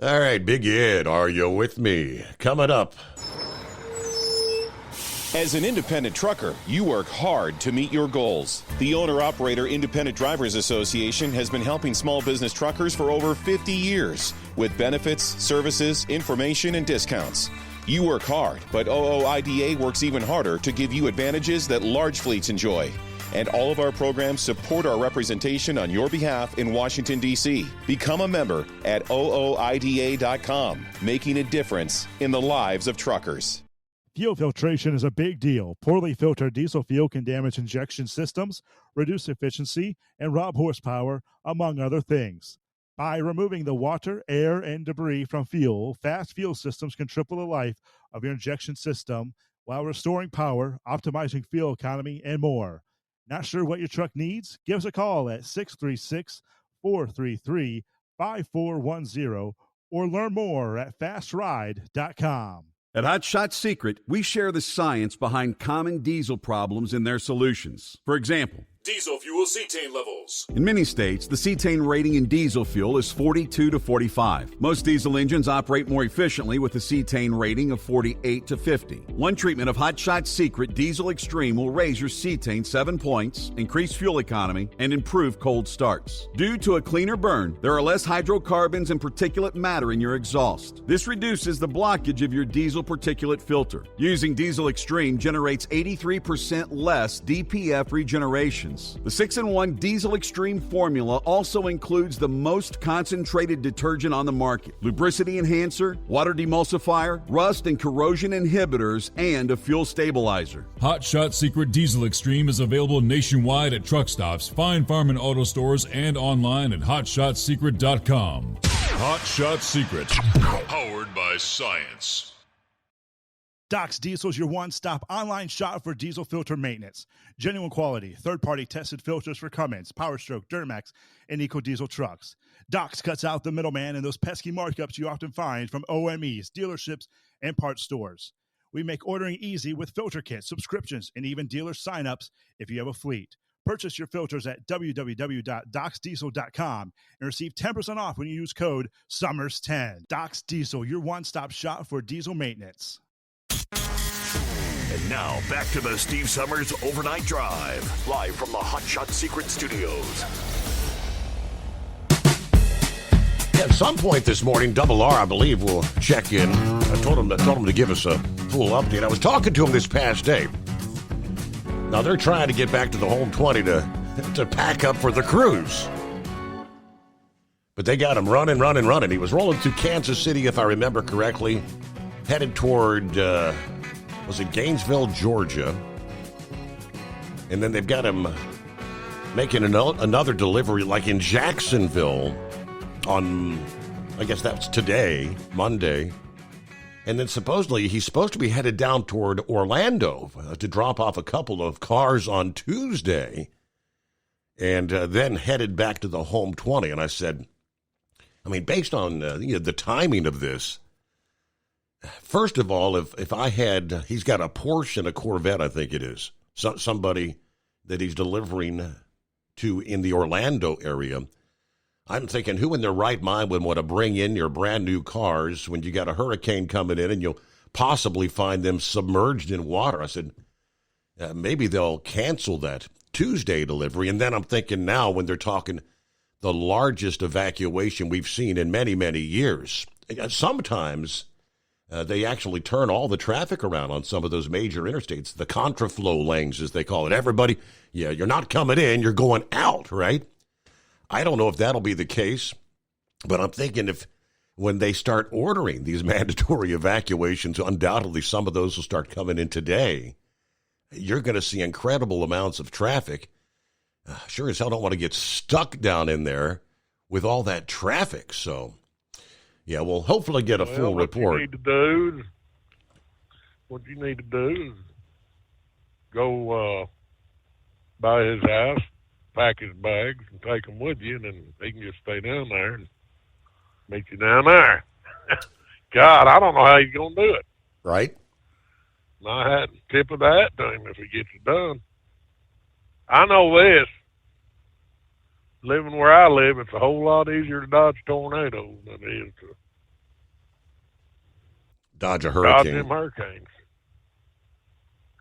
all right, Big Ed, are you with me? Coming up. As an independent trucker, you work hard to meet your goals. The Owner-Operator Independent Drivers Association has been helping small business truckers for over 50 years with benefits, services, information, and discounts. You work hard, but OOIDA works even harder to give you advantages that large fleets enjoy. And all of our programs support our representation on your behalf in Washington, D.C. Become a member at OOIDA.com, making a difference in the lives of truckers. Fuel filtration is a big deal. Poorly filtered diesel fuel can damage injection systems, reduce efficiency, and rob horsepower, among other things. By removing the water, air, and debris from fuel, fast fuel systems can triple the life of your injection system while restoring power, optimizing fuel economy, and more. Not sure what your truck needs? Give us a call at 636-433-5410 or learn more at fastride.com. At Hot Shot Secret, we share the science behind common diesel problems and their solutions. For example, diesel fuel cetane levels. in many states, the cetane rating in diesel fuel is 42 to 45. Most diesel engines operate more efficiently with a cetane rating of 48 to 50. One treatment of Hot Shot Secret Diesel Extreme will raise your cetane 7 points, increase fuel economy, and improve cold starts. Due to a cleaner burn, there are less hydrocarbons and particulate matter in your exhaust. This reduces the blockage of your diesel particulate filter. Using Diesel Extreme generates 83% less DPF regenerations. The 6-in-1 Diesel Extreme formula also includes the most concentrated detergent on the market, lubricity enhancer, water demulsifier, rust and corrosion inhibitors, and a fuel stabilizer. Hot Shot Secret Diesel Extreme is available nationwide at truck stops, fine farm and auto stores, and online at hotshotsecret.com. Hot Shot Secret. Powered by science. Doc's Diesel is your one-stop online shop for diesel filter maintenance. Genuine quality, third-party tested filters for Cummins, PowerStroke, Duramax, and EcoDiesel trucks. Doc's cuts out the middleman and those pesky markups you often find from OMEs, dealerships, and parts stores. We make ordering easy with filter kits, subscriptions, and even dealer sign-ups if you have a fleet. Purchase your filters at www.docsdiesel.com and receive 10% off when you use code SUMMERS10. Doc's Diesel, your one-stop shop for diesel maintenance. And now, back to the Steve Summers Overnight Drive, live from the Hot Shot Secret Studios. At some point this morning, Double R, I believe, will check in. I told him to give us a full update. I was talking to him this past day. Now, they're trying to get back to the home 20 to pack up for the cruise. But they got him running. He was rolling through Kansas City, if I remember correctly, headed toward... was it Gainesville, Georgia? And then they've got him making another delivery, like in Jacksonville on, I guess that's today, Monday. And then supposedly he's supposed to be headed down toward Orlando to drop off a couple of cars on Tuesday. And then headed back to the home 20. And I said, I mean, based on the timing of this, first of all, if I had, he's got a Porsche and a Corvette, I think it is, somebody that he's delivering to in the Orlando area. I'm thinking, who in their right mind would want to bring in your brand new cars when you got a hurricane coming in and you'll possibly find them submerged in water? I said, maybe they'll cancel that Tuesday delivery. And then I'm thinking now when they're talking the largest evacuation we've seen in many, many years, sometimes... they actually turn all the traffic around on some of those major interstates, the contraflow lanes, as they call it. Everybody, you're not coming in, you're going out, right? I don't know if that'll be the case, but I'm thinking when they start ordering these mandatory evacuations, undoubtedly some of those will start coming in today. You're going to see incredible amounts of traffic. Sure as hell don't want to get stuck down in there with all that traffic, so... yeah, we'll hopefully get a full report. What you need to do is go by his house, pack his bags, and take them with you, and then he can just stay down there and meet you down there. God, I don't know how he's going to do it. Right? My hat and tip of the hat to him if he gets it done. I know this. Living where I live, it's a whole lot easier to dodge tornadoes than it is to dodge a hurricane. Dodge them hurricanes.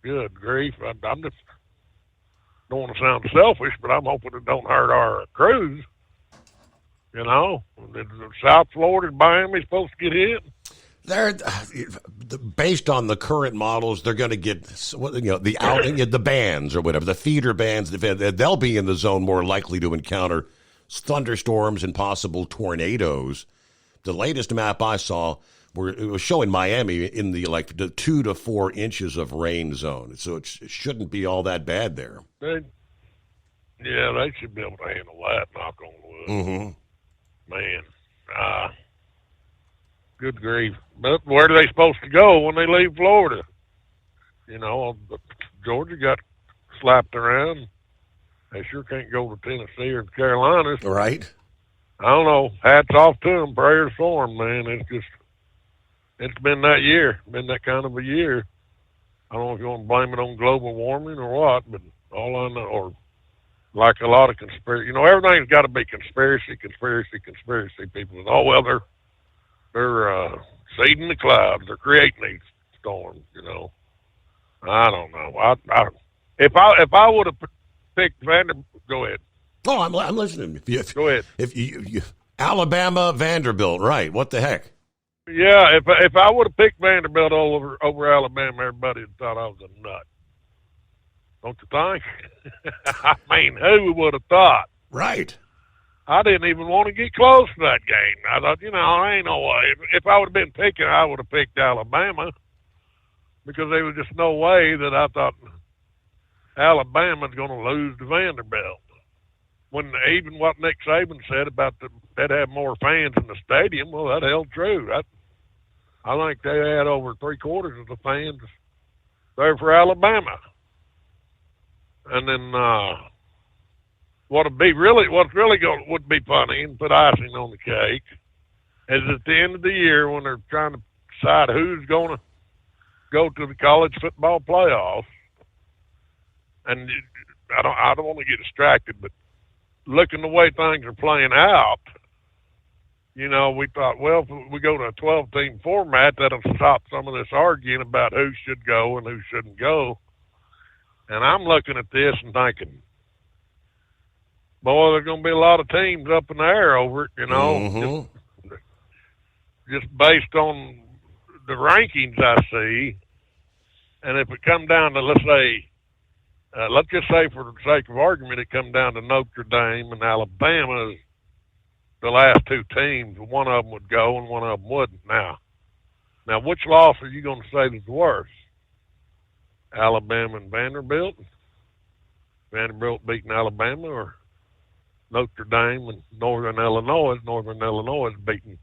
Good grief. I'm just, don't want to sound selfish, but I'm hoping it don't hurt our cruise. You know, South Florida, Miami supposed to get hit. They're based on the current models. They're going to get the bands or whatever, the feeder bands. They'll be in the zone more likely to encounter thunderstorms and possible tornadoes. The latest map I saw it was showing Miami in the 2 to 4 inches of rain zone, so it shouldn't be all that bad there. They should be able to handle that, knock on wood. Mm-hmm. Man, good grief. But where are they supposed to go when they leave Florida? Georgia got slapped around. They sure can't go to Tennessee or the Carolinas. Right. I don't know. Hats off to them. Prayers for them, man. It's been that year. Been that kind of a year. I don't know if you want to blame it on global warming or what, but all I know, or like a lot of conspiracy, everything's got to be conspiracy. People, they're seeding the clouds. They're creating these storms, I don't know. If I would have picked Vanderbilt, go ahead. Oh, I'm listening. Go ahead. If you Alabama, Vanderbilt, right? What the heck? Yeah, if I would have picked Vanderbilt over Alabama, everybody would have thought I was a nut. Don't you think? I mean, who would have thought? Right. I didn't even want to get close to that game. I thought, I ain't no way. If I would have been picking, I would have picked Alabama, because there was just no way that I thought Alabama's going to lose to Vanderbilt. When even what Nick Saban said about they'd have more fans in the stadium, well, that held true. I think they had over 3/4 of the fans there for Alabama. And then what's really would be funny and put icing on the cake is at the end of the year when they're trying to decide who's going to go to the college football playoffs. And I don't want to get distracted, but looking the way things are playing out, we thought, well, if we go to a 12-team format, that'll stop some of this arguing about who should go and who shouldn't go. And I'm looking at this and thinking, boy, there's going to be a lot of teams up in the air over it, Mm-hmm. just based on the rankings I see. And if it come down to, let's just say for the sake of argument, it come down to Notre Dame and Alabama, the last two teams, one of them would go and one of them wouldn't. Now, which loss are you going to say is worse? Alabama and Vanderbilt? Vanderbilt beating Alabama, or Notre Dame and Northern Illinois? Northern Illinois is beating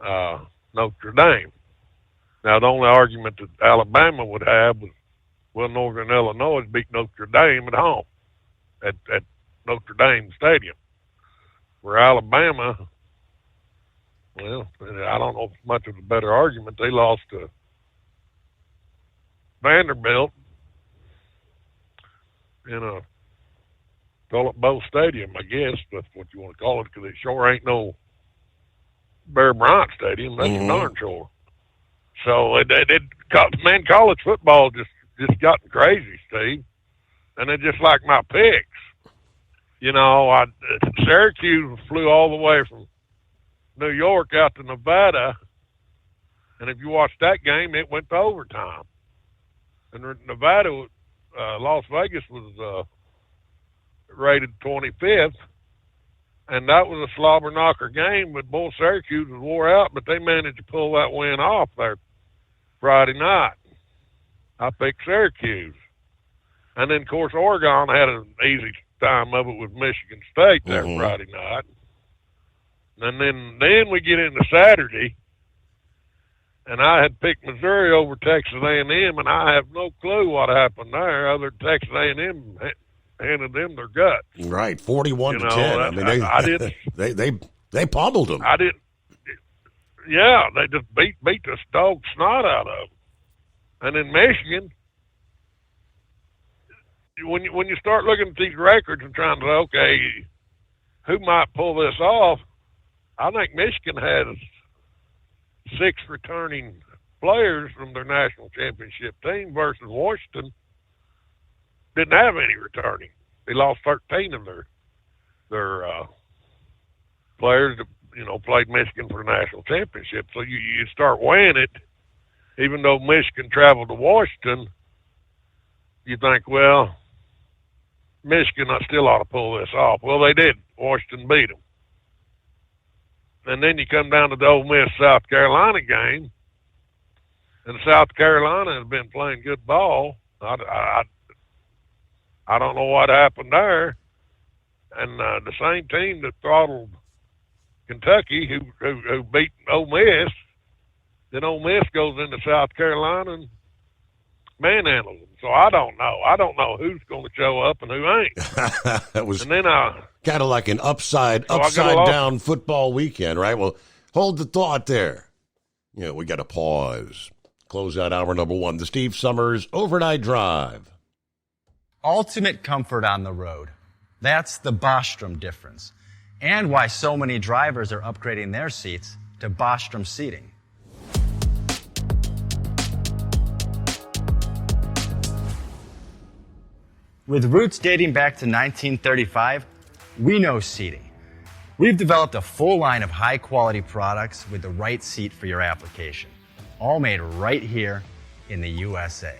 Notre Dame. Now, the only argument that Alabama would have was, well, Northern Illinois beat Notre Dame at home at Notre Dame Stadium. For Alabama, well, I don't know if it's much of a better argument. They lost to Vanderbilt in a Philip Bowe Stadium, I guess that's what you want to call it, because it sure ain't no Bear Bryant Stadium. That's Mm-hmm. darn sure. So man, college football just gotten crazy, Steve. And it's just like my picks. Syracuse flew all the way from New York out to Nevada, and if you watched that game, it went to overtime. And Nevada, Las Vegas was rated 25th, and that was a slobber knocker game. But boy, Syracuse was wore out, but they managed to pull that win off there Friday night. I picked Syracuse, and then of course Oregon had an easy time of it with Michigan State there Mm-hmm. Friday night. And then we get into Saturday, and I had picked Missouri over Texas A&M, and I have no clue what happened there other than Texas A&M handed them their guts. Right, 41-10. I mean, I didn't. they pummeled them. I didn't. Yeah, they just beat the dog snot out of them. And in Michigan, when you start looking at these records and trying to, okay, who might pull this off, I think Michigan has 6 returning players from their national championship team versus Washington didn't have any returning. They lost 13 of their players that, played Michigan for the national championship. So you start weighing it, even though Michigan traveled to Washington, you think, well, Michigan still ought to pull this off. Well, they did. Washington beat them. And then you come down to the Ole Miss South Carolina game, and South Carolina has been playing good ball. I don't know what happened there. And the same team that throttled Kentucky, who beat Ole Miss, then Ole Miss goes into South Carolina and manhandles them. So I don't know. I don't know who's going to show up and who ain't. That was and then kind of like an upside down football weekend, right? Well, hold the thought there. You know, we got to pause. Close out hour number one. The Steve Summers Overnight Drive. Ultimate comfort on the road. That's the Bostrom difference. And why so many drivers are upgrading their seats to Bostrom seating. With roots dating back to 1935, we know seating. We've developed a full line of high-quality products with the right seat for your application, all made right here in the USA.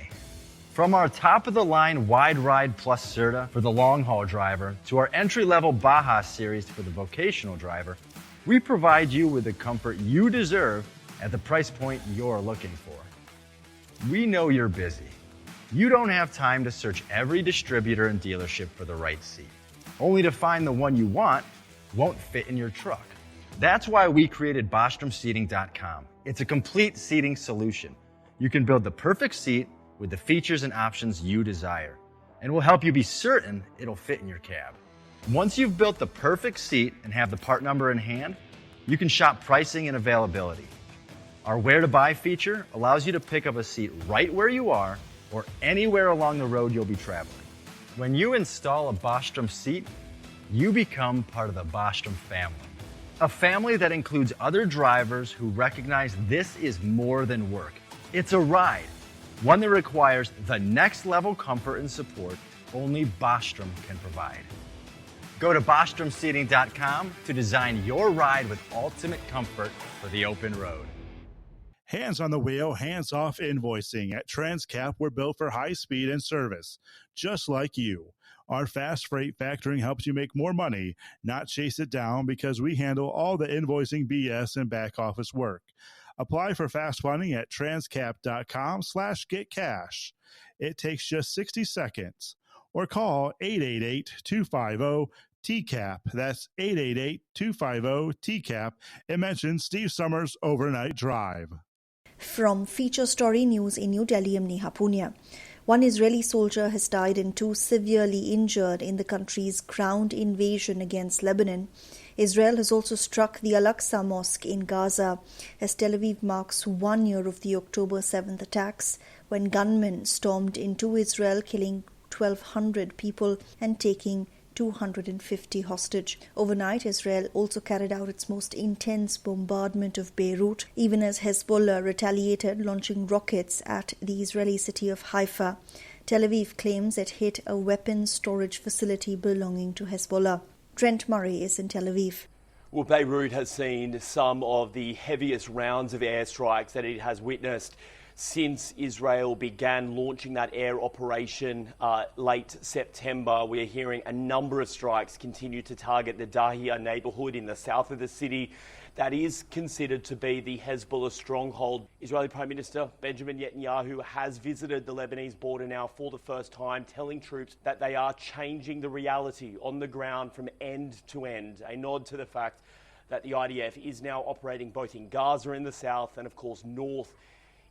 From our top-of-the-line Wide Ride Plus Certa for the long-haul driver to our entry-level Baja Series for the vocational driver, we provide you with the comfort you deserve at the price point you're looking for. We know you're busy. You don't have time to search every distributor and dealership for the right seat, only to find the one you want won't fit in your truck. That's why we created BostromSeating.com. It's a complete seating solution. You can build the perfect seat with the features and options you desire, and we'll help you be certain it'll fit in your cab. Once you've built the perfect seat and have the part number in hand, you can shop pricing and availability. Our Where to Buy feature allows you to pick up a seat right where you are or anywhere along the road you'll be traveling. When you install a Bostrom seat, you become part of the Bostrom family. A family that includes other drivers who recognize this is more than work. It's a ride, one that requires the next level comfort and support only Bostrom can provide. Go to BostromSeating.com to design your ride with ultimate comfort for the open road. Hands on the wheel, hands off invoicing. At Transcap, we're built for high speed and service, just like you. Our fast freight factoring helps you make more money, not chase it down, because we handle all the invoicing BS and back office work. Apply for fast funding at transcap.com/getcash. It takes just 60 seconds. Or call 888-250-TCAP. That's 888-250-TCAP and mention Steve Summers Overnight Drive. From Feature Story News in New Delhi, I'm Neha Punya. One Israeli soldier has died and 2 severely injured in the country's ground invasion against Lebanon. Israel has also struck the Al-Aqsa Mosque in Gaza as Tel Aviv marks 1 year of the October 7th attacks when gunmen stormed into Israel, killing 1,200 people and taking 250 hostage. Overnight, Israel also carried out its most intense bombardment of Beirut, even as Hezbollah retaliated, launching rockets at the Israeli city of Haifa. Tel Aviv claims it hit a weapons storage facility belonging to Hezbollah. Trent Murray is in Tel Aviv. Well, Beirut has seen some of the heaviest rounds of airstrikes that it has witnessed since Israel began launching that air operation late September. We are hearing a number of strikes continue to target the Dahia neighborhood in the south of the city. That is considered to be the Hezbollah stronghold. Israeli Prime Minister Benjamin Netanyahu has visited the Lebanese border now for the first time, telling troops that they are changing the reality on the ground from end to end. A nod to the fact that the IDF is now operating both in Gaza in the south and, of course, north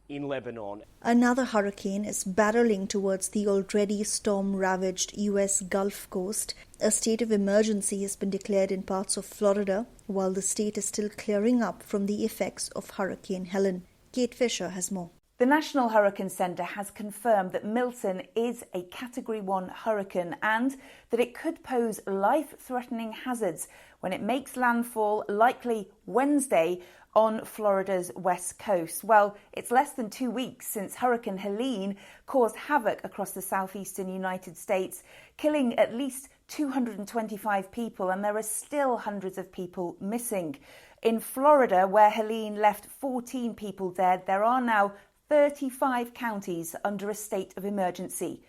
in Lebanon. Another hurricane is barreling towards the already storm-ravaged U.S. Gulf Coast. A state of emergency has been declared in parts of Florida, while the state is still clearing up from the effects of Hurricane Helen. Kate Fisher has more. The National Hurricane Centre has confirmed that Milton is a Category 1 hurricane and that it could pose life-threatening hazards when it makes landfall, likely Wednesday, on Florida's west coast. Well, it's less than 2 weeks since Hurricane Helene caused havoc across the southeastern United States, killing at least 225 people, and there are still hundreds of people missing. In Florida, where Helene left 14 people dead, there are now 35 counties under a state of emergency.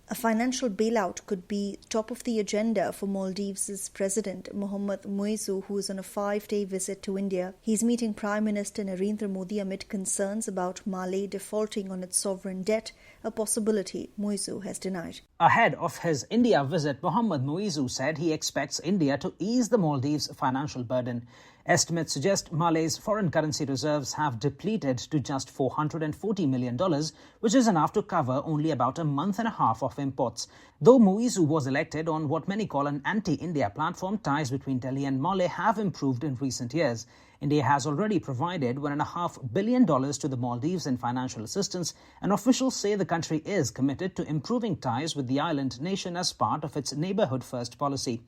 A financial bailout could be top of the agenda for Maldives' President Mohamed Muizzu, who is on a 5-day visit to India. He's meeting Prime Minister Narendra Modi amid concerns about Malé defaulting on its sovereign debt, a possibility Muizzu has denied. Ahead of his India visit, Mohamed Muizzu said he expects India to ease the Maldives' financial burden. Estimates suggest Malay's foreign currency reserves have depleted to just $440 million, which is enough to cover only about a month and a half of imports. Though Muizzu was elected on what many call an anti-India platform, ties between Delhi and Malé have improved in recent years. India has already provided $1.5 billion to the Maldives in financial assistance, and officials say the country is committed to improving ties with the island nation as part of its Neighbourhood First policy.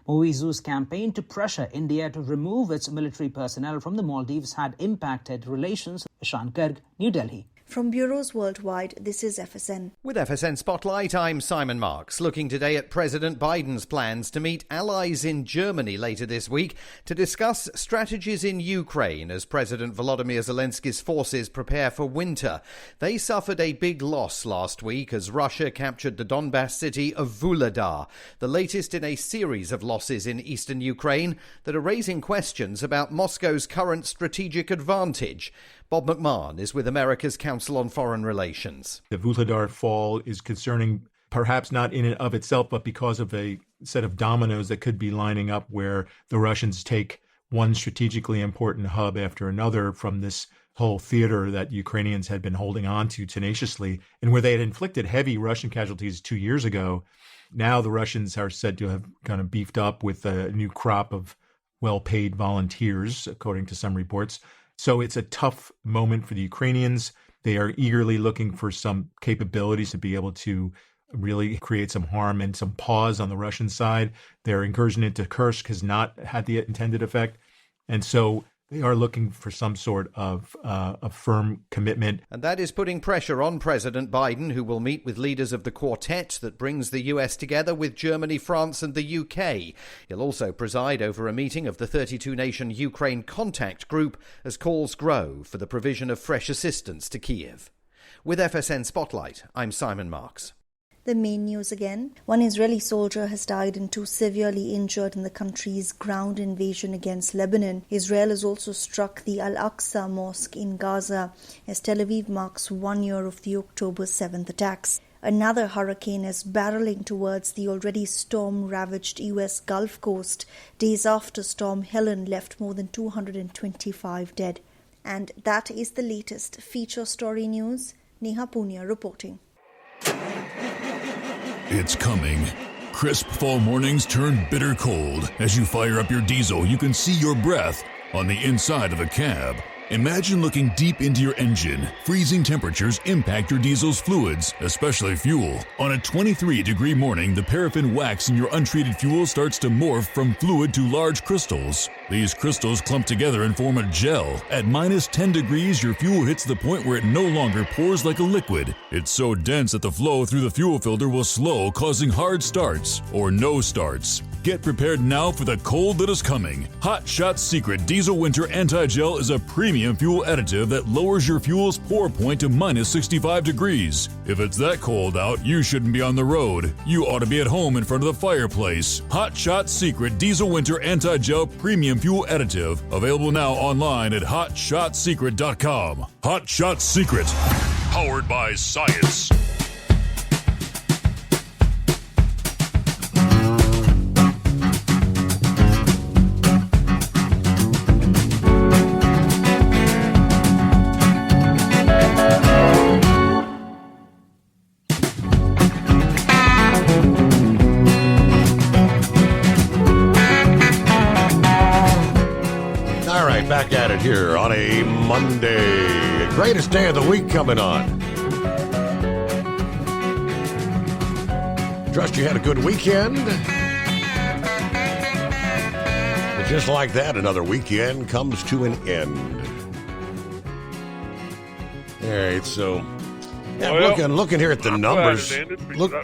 Muizzu's campaign to pressure India to remove its military personnel from the Maldives had impacted relations. Ishan Garg, New Delhi. From bureaus worldwide, this is FSN. With FSN Spotlight, I'm Simon Marks, looking today at President Biden's plans to meet allies in Germany later this week to discuss strategies in Ukraine as President Volodymyr Zelensky's forces prepare for winter. They suffered a big loss last week as Russia captured the Donbas city of Vuhledar, the latest in a series of losses in eastern Ukraine that are raising questions about Moscow's current strategic advantage. Bob McMahon is with America's Council on Foreign Relations. The Vuhledar fall is concerning, perhaps not in and of itself, but because of a set of dominoes that could be lining up where the Russians take one strategically important hub after another from this whole theater that Ukrainians had been holding on to tenaciously, and where they had inflicted heavy Russian casualties 2 years ago. Now the Russians are said to have kind of beefed up with a new crop of well-paid volunteers, according to some reports. So it's a tough moment for the Ukrainians. They are eagerly looking for some capabilities to be able to really create some harm and some pause on the Russian side. Their incursion into Kursk has not had the intended effect. And so they are looking for some sort of a firm commitment. And that is putting pressure on President Biden, who will meet with leaders of the quartet that brings the US together with Germany, France and the UK. He'll also preside over a meeting of the 32-nation Ukraine Contact Group as calls grow for the provision of fresh assistance to Kyiv. With FSN Spotlight, I'm Simon Marks. The main news again. One Israeli soldier has died and 2 severely injured in the country's ground invasion against Lebanon. Israel has also struck the Al-Aqsa Mosque in Gaza as Tel Aviv marks 1 year of the October 7th attacks. Another hurricane is barreling towards the already storm-ravaged U.S. Gulf Coast days after Storm Helen left more than 225 dead. And that is the latest feature story news. Neha Punia reporting. It's coming. Crisp fall mornings turn bitter cold. As you fire up your diesel, you can see your breath on the inside of a cab. Imagine looking deep into your engine. Freezing temperatures impact your diesel's fluids, especially fuel. On a 23-degree morning, the paraffin wax in your untreated fuel starts to morph from fluid to large crystals. These crystals clump together and form a gel. At minus 10 degrees, your fuel hits the point where it no longer pours like a liquid. It's so dense that the flow through the fuel filter will slow, causing hard starts or no starts. Get prepared now for the cold that is coming. Hot Shot Secret Diesel Winter Anti-Gel is a premium fuel additive that lowers your fuel's pour point to minus 65 degrees. If it's that cold out, you shouldn't be on the road. You ought to be at home in front of the fireplace. Hot Shot Secret Diesel Winter Anti-Gel Premium Fuel Additive. Available now online at HotShotSecret.com. Hot Shot Secret. Powered by science. Back at it here on a Monday. Greatest day of the week coming on. Trust you had a good weekend. And just like that, another weekend comes to an end. All right, so looking here at the numbers. Look,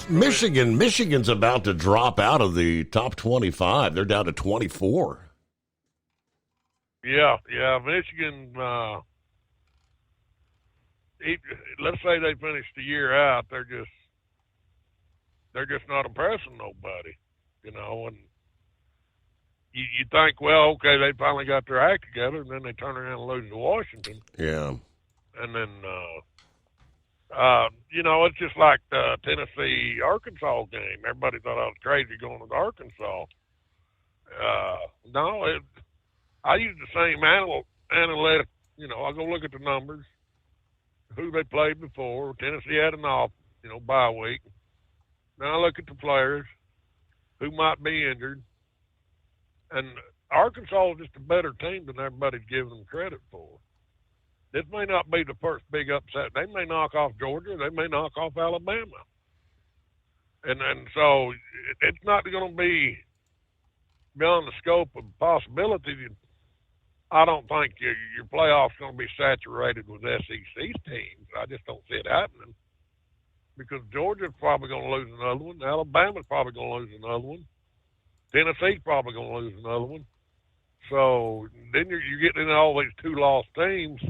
Michigan's about to drop out of the top 25. They're down to 24. Yeah, Michigan. let's say they finish the year out, they're just not impressing nobody, you know. And you think, well, okay, they finally got their act together, and then they turn around and lose to Washington. Yeah. And then, you know, it's just like the Tennessee-Arkansas game. Everybody thought I was crazy going to Arkansas. No, I use the same analytic. You know, I go look at the numbers, who they played before. Tennessee had an off, bye week. Now I look at the players, who might be injured. And Arkansas is just a better team than everybody's giving them credit for. This may not be the first big upset. They may knock off Georgia. They may knock off Alabama. And so it's not going to be beyond the scope of possibility. I don't think your playoff's going to be saturated with SEC teams. I just don't see it happening. Because Georgia's probably going to lose another one. Alabama's probably going to lose another one. Tennessee's probably going to lose another one. So then you're getting into all these two-loss teams.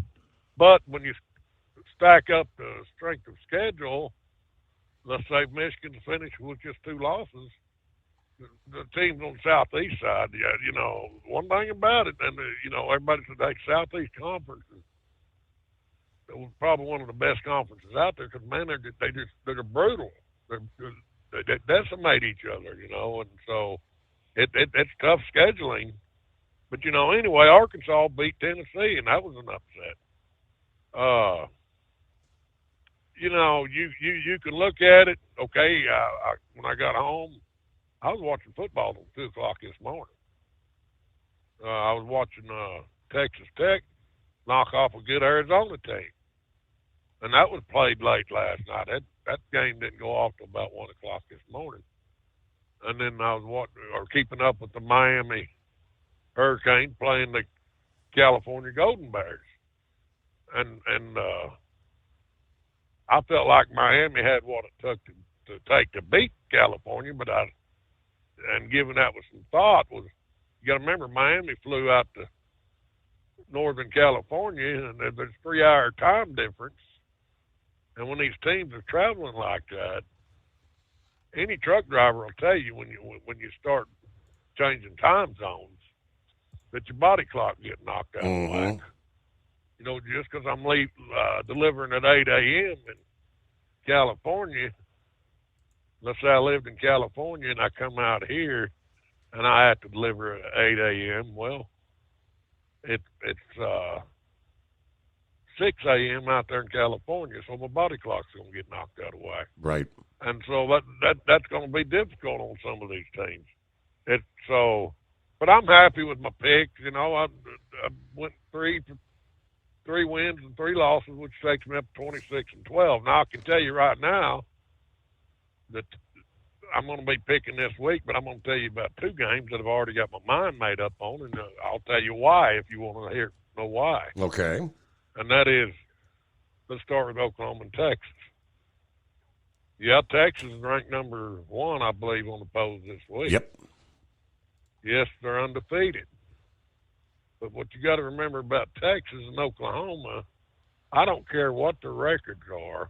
But when you stack up the strength of schedule, let's say Michigan's finished with just 2 losses, the teams on the Southeast side, one thing about it, and, everybody said, hey, Southeast Conference is probably one of the best conferences out there because, man, they're brutal. They decimate each other, and so it's tough scheduling. But, anyway, Arkansas beat Tennessee, and that was an upset. You can look at it. Okay, when I got home, I was watching football at 2 o'clock this morning. I was watching Texas Tech knock off a good Arizona team, and that was played late last night. That game didn't go off till about 1 o'clock this morning. And then I was keeping up with the Miami Hurricanes playing the California Golden Bears. And I felt like Miami had what it took to beat California, and given that with some thought, you got to remember Miami flew out to Northern California, and there's a 3-hour time difference. And when these teams are traveling like that, any truck driver will tell you when you start changing time zones that your body clock gets knocked out of whack. Just because I'm delivering at 8 a.m. in California, let's say I lived in California and I come out here and I have to deliver at 8 a.m., well, it's 6 a.m. out there in California, so my body clock's going to get knocked out of whack. Right. And so that's going to be difficult on some of these teams. But I'm happy with my picks. I went 3 wins and 3 losses, which takes me up to 26-12. Now, I can tell you right now that I'm going to be picking this week, but I'm going to tell you about 2 games that I've already got my mind made up on, and I'll tell you why if you want to know why. Okay. And that is, let's start with Oklahoma and Texas. Yeah, Texas is ranked number 1, I believe, on the polls this week. Yep. Yes, they're undefeated. But what you got to remember about Texas and Oklahoma, I don't care what their records are.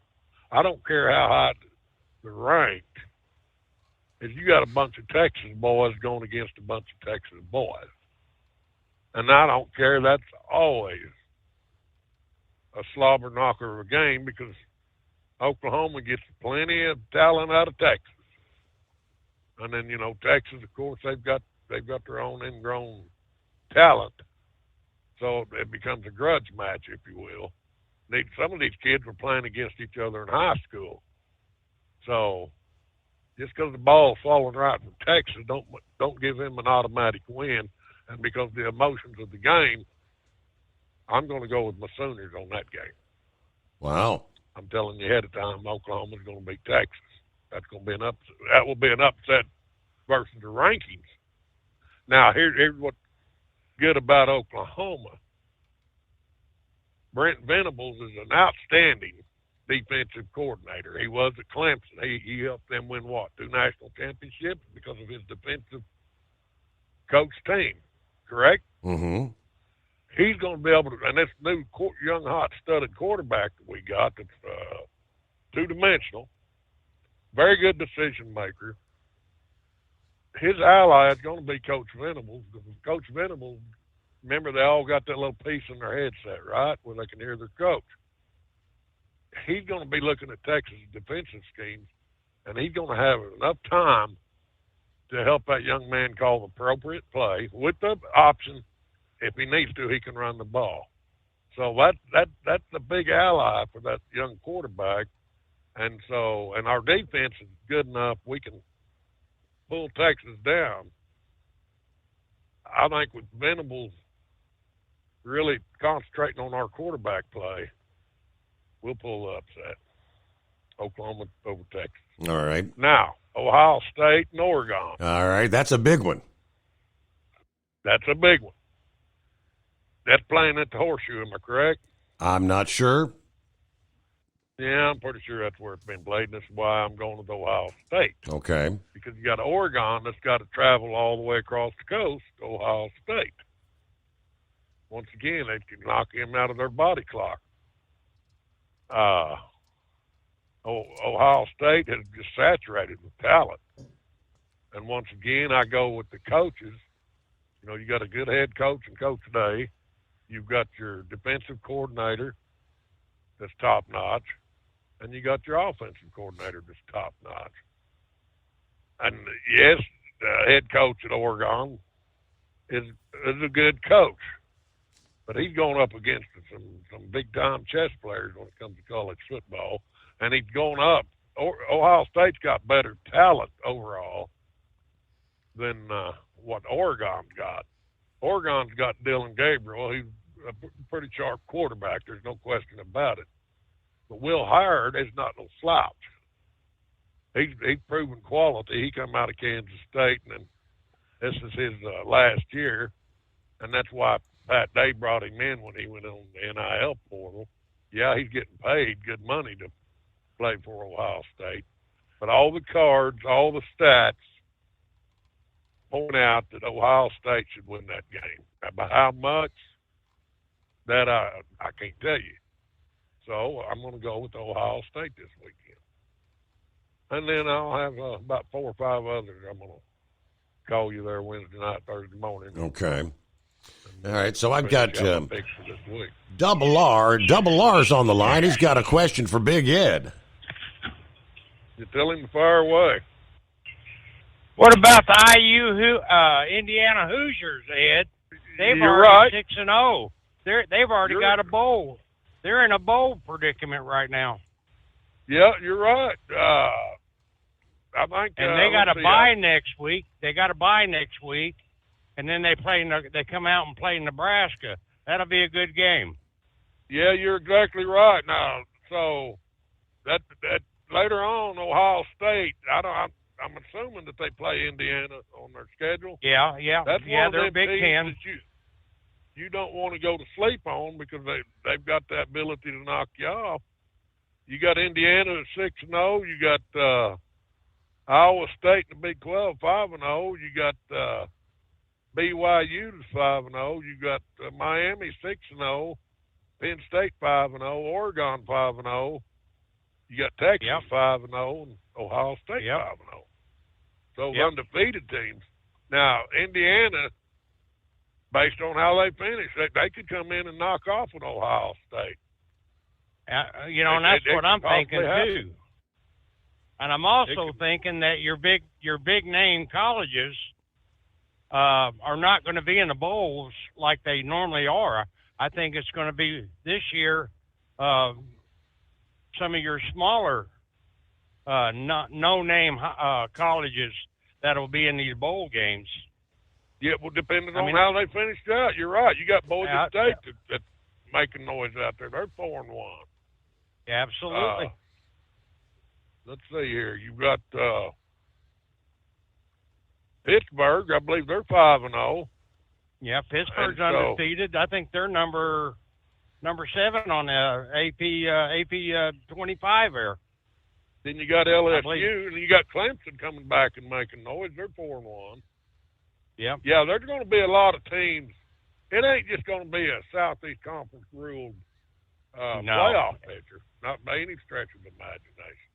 I don't care how high they're ranked. If you got a bunch of Texas boys going against a bunch of Texas boys. And I don't care. That's always a slobber knocker of a game because Oklahoma gets plenty of talent out of Texas. And then, Texas, of course, they've got their own ingrown talent. So it becomes a grudge match, if you will. Some of these kids were playing against each other in high school. So just because the ball's falling right from Texas, don't give them an automatic win. And because of the emotions of the game, I'm going to go with my Sooners on that game. Wow. I'm telling you ahead of time, Oklahoma's going to beat Texas. That's going to be an upset. That will be an upset versus the rankings. Now, here's what's good about Oklahoma. Brent Venables is an outstanding defensive coordinator. He was at Clemson. He helped them win, 2 national championships because of his defensive coach team, correct? Mm-hmm. he's going to be able to, and this new young, hot, studded quarterback that we got that's two-dimensional, very good decision maker. His ally is going to be Coach Venables. Coach Venables, remember, they all got that little piece in their headset, right, where they can hear their coach. He's going to be looking at Texas' defensive schemes, and he's going to have enough time to help that young man call the appropriate play with the option, if he needs to, he can run the ball. So that's a big ally for that young quarterback. And our defense is good enough, we can pull Texas down. I think with Venables really concentrating on our quarterback play, we'll pull the upset. Oklahoma over Texas. All right. Now, Ohio State and Oregon. All right. That's a big one. That's a big one. That's playing at the Horseshoe, am I correct? I'm not sure. Yeah, I'm pretty sure that's where it's been played, and that's why I'm going with Ohio State. Okay. Because you got Oregon that's got to travel all the way across the coast to Ohio State. Once again, they can knock him out of their body clock. Ohio State has just saturated with talent. And once again, I go with the coaches. You know, you got a good head coach and Coach Day. You've got your defensive coordinator that's top-notch. And you got your offensive coordinator that's top-notch. And, yes, the head coach at Oregon is a good coach. But he's going up against some big-time chess players when it comes to college football. And he's going up. Ohio State's got better talent overall than what Oregon's got. Oregon's got Dylan Gabriel. He's a pretty sharp quarterback. There's no question about it. But Will Howard is not no slouch. He's proven quality. He come out of Kansas State, and this is his last year. And that's why Pat Day brought him in when he went on the NIL portal. Yeah, he's getting paid good money to play for Ohio State. But all the cards, all the stats point out that Ohio State should win that game. By how much, that I can't tell you. So I'm going to go with Ohio State this weekend. And then I'll have about 4 or 5 others. I'm going to call you there Wednesday night, Thursday morning. Okay. All right, so I've got picks for this week. Double R. Double R's on the line. He's got a question for Big Ed. You tell him to fire away. What about the Indiana Hoosiers, Ed? They've already 6-0. They've already got a bowl. They're in a bowl predicament right now. Yeah, you're right. I think, and they got a bye next week. They got a bye next week, and then they come out and play Nebraska. That'll be a good game. Yeah, you're exactly right. Now, so that later on, Ohio State. I'm assuming that they play Indiana on their schedule. Yeah. That's they're Big Ten. You don't want to go to sleep on because they've got that ability to knock you off. You got Indiana at 6-0. You got Iowa State in the Big 12 5-0. You got BYU 5-0. You got Miami 6-0. Penn State 5-0. Oregon 5-0. You got Texas 5-0 and Ohio State 5-0. So undefeated teams. Now Indiana, based on how they finish, they could come in and knock off an Ohio State. And that's what I'm thinking too. And I'm also thinking that your big name colleges are not going to be in the bowls like they normally are. I think it's going to be this year. Some of your smaller, no-name colleges that'll be in these bowl games. Yeah, well, depending on how they finished out, you're right. You got Boise State that's making noise out there. They're 4-1. Yeah, absolutely. Let's see here. You've got Pittsburgh. I believe they're 5-0. Yeah, Pittsburgh's undefeated. I think they're number 7 on the AP 25 there. Then you got LSU, and you got Clemson coming back and making noise. They're 4-1. Yeah. Yeah, there's going to be a lot of teams it ain't just going to be a Southeast Conference ruled No. playoff picture, not by any stretch of the imagination.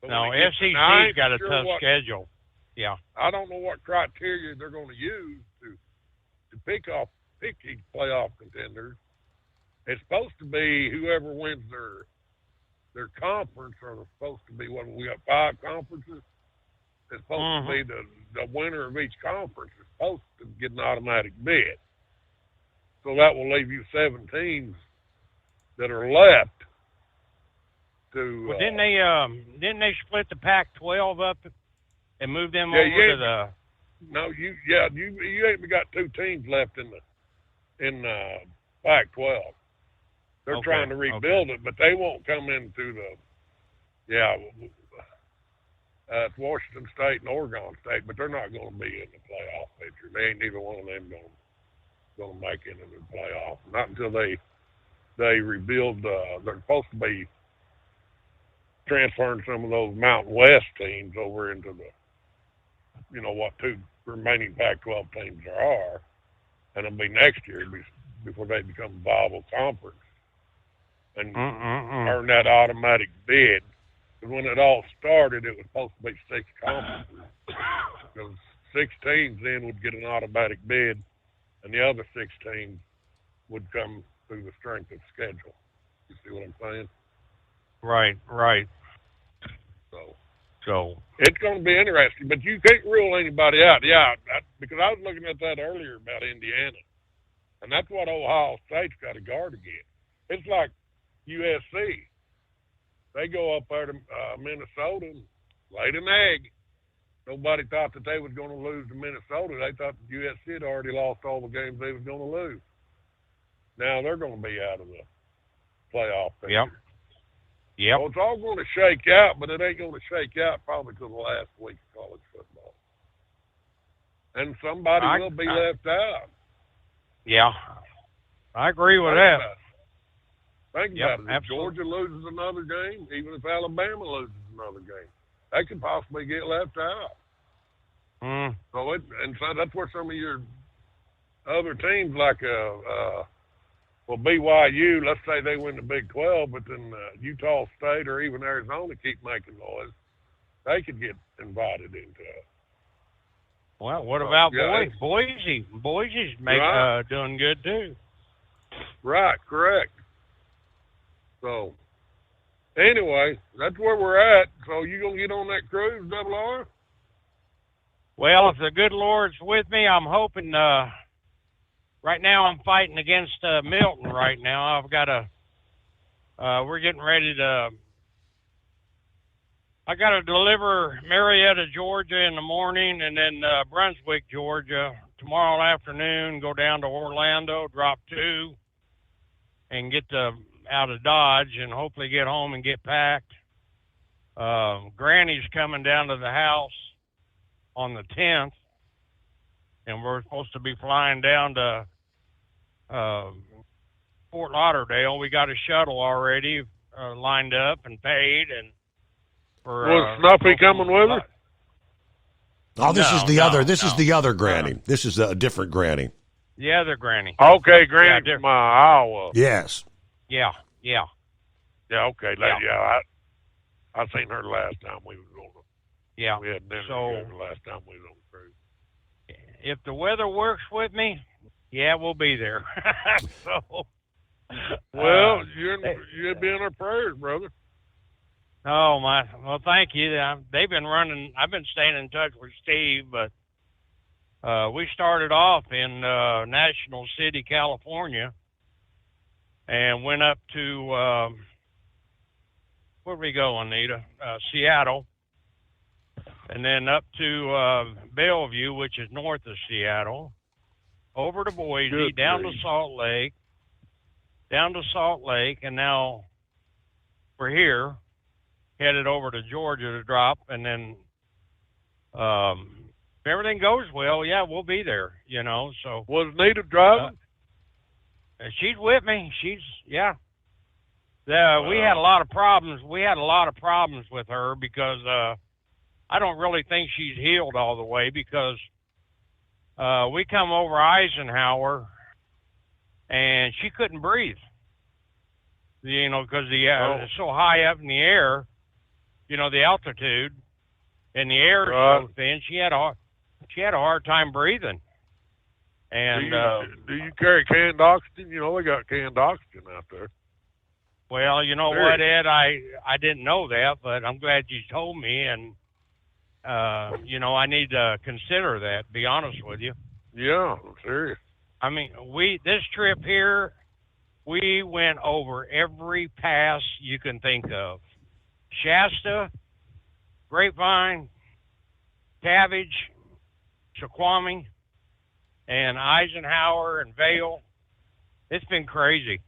But No, when it gets to SEC's nine, got a sure tough what- schedule. Yeah. I don't know what criteria they're going to use to pick these playoff contenders. It's supposed to be whoever wins their conference, or it's supposed to be what we got 5 conferences. It's supposed to be the winner of each conference is supposed to get an automatic bid. So that will leave you 7 teams that are left to. Well, didn't they split the Pac-12 up and move them Yeah, over to the? No, you ain't got 2 teams left in Pac-12. They're Okay, trying to rebuild it, but they won't come into the. It's Washington State and Oregon State, but they're not going to be in the playoff picture. They ain't neither one of them going to make it into the playoff. Not until they rebuild. They're supposed to be transferring some of those Mountain West teams over into the, what 2 remaining Pac-12 teams there are, and it'll be next year before they become a viable conference and earn that automatic bid. Because when it all started, it was supposed to be 6 conferences. Because 6 teams then would get an automatic bid, and the other 6 teams would come through the strength of schedule. You see what I'm saying? Right. So it's going to be interesting, but you can't rule anybody out. Yeah, because I was looking at that earlier about Indiana, and that's what Ohio State's got to guard against. It's like USC. They go up there to Minnesota and laid an egg. Nobody thought that they was going to lose to Minnesota. They thought that USC had already lost all the games they was going to lose. Now they're going to be out of the playoff picture. Yep. So it's all going to shake out, but it ain't going to shake out probably till the last week of college football. And somebody will be left out. Yeah. I agree with that. Think about it. If Absolutely. Georgia loses another game, even if Alabama loses another game, they could possibly get left out. So that's where some of your other teams like BYU, let's say they win the Big 12, but then Utah State or even Arizona keep making noise, they could get invited into it. Well, what about yeah, Boise? Boise's doing good too. Right, correct. So, anyway, that's where we're at. So, you going to get on that cruise, Double R? Well, if the good Lord's with me, I'm hoping. Right now, I'm fighting against Milton. Right now, I've got we're getting ready to. I got to deliver Marietta, Georgia, in the morning, and then Brunswick, Georgia, tomorrow afternoon. Go down to Orlando, drop 2, and get out of Dodge, and hopefully get home and get packed. Granny's coming down to the house on the 10th, and we're supposed to be flying down to Fort Lauderdale. We got a shuttle already lined up and paid, and was Snuffy coming with her? Oh, this is the other. This is the other Granny. This is a different Granny. The other Granny. Okay, Granny from Iowa. Yes. Yeah. Yeah, okay. I seen her last time we was on the. Yeah. We had dinner together the last time we was on the cruise. If the weather works with me, yeah, we'll be there. So. Well, you'll be in our prayers, brother. Oh my! Well, thank you. They've been running. I've been staying in touch with Steve, but we started off in National City, California, and went up to where'd we go, Anita? Seattle, and then up to Bellevue, which is north of Seattle, over to Boise, down to Salt Lake, and now we're here. Headed over to Georgia to drop, and then if everything goes well, yeah, we'll be there, So was Nita driving? She's with me. We had a lot of problems. We had a lot of problems with her because I don't really think she's healed all the way because we come over Eisenhower and she couldn't breathe. You know, because it's so high up in the air. You know, the altitude, and the air is so thin. She had a hard time breathing. And do you carry canned oxygen? You know, they got canned oxygen out there. Well, you know what, Ed? I didn't know that, but I'm glad you told me, and you know, I need to consider that. To be honest with you. Yeah, I'm serious. I mean, this trip here, we went over every pass you can think of: Shasta, Grapevine, Cabbage, Squamish, and Eisenhower and Vail. It's been crazy.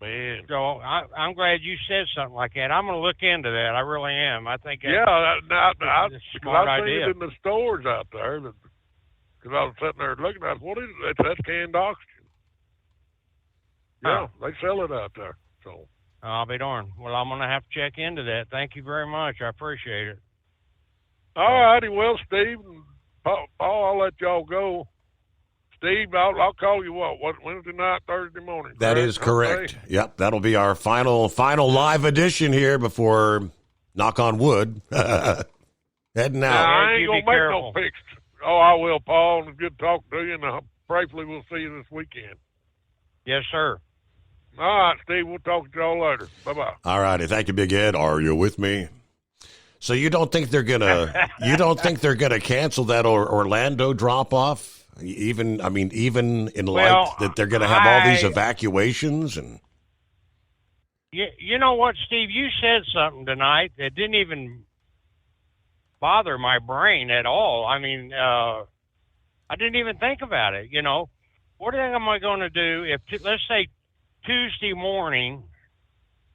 Man. So I'm glad you said something like that. I'm going to look into that. I really am. I think that's a smart I've idea. seen it in the stores out there. Because I was sitting there looking at it. What is it? That's canned oxygen. Yeah, they sell it out there. So I'll be darned. Well, I'm going to have to check into that. Thank you very much. I appreciate it. All righty. Well, Steve and Paul, I'll let y'all go. Steve, I'll call you Wednesday night, Thursday morning. That is correct. Okay. Yep, that'll be our final live edition here before, knock on wood, heading out. I ain't going to make no picks. Oh, I will, Paul. And it's good talking to you, and prayerfully we'll see you this weekend. Yes, sir. All right, Steve, we'll talk to y'all later. Bye-bye. All righty. Thank you, Big Ed. Are you with me? So you don't think they're going to cancel that Orlando drop-off? Even in light that they're going to have all these evacuations and. You know what, Steve? You said something tonight that didn't even bother my brain at all. I mean, I didn't even think about it. You know, what am I going to do if, let's say, Tuesday morning,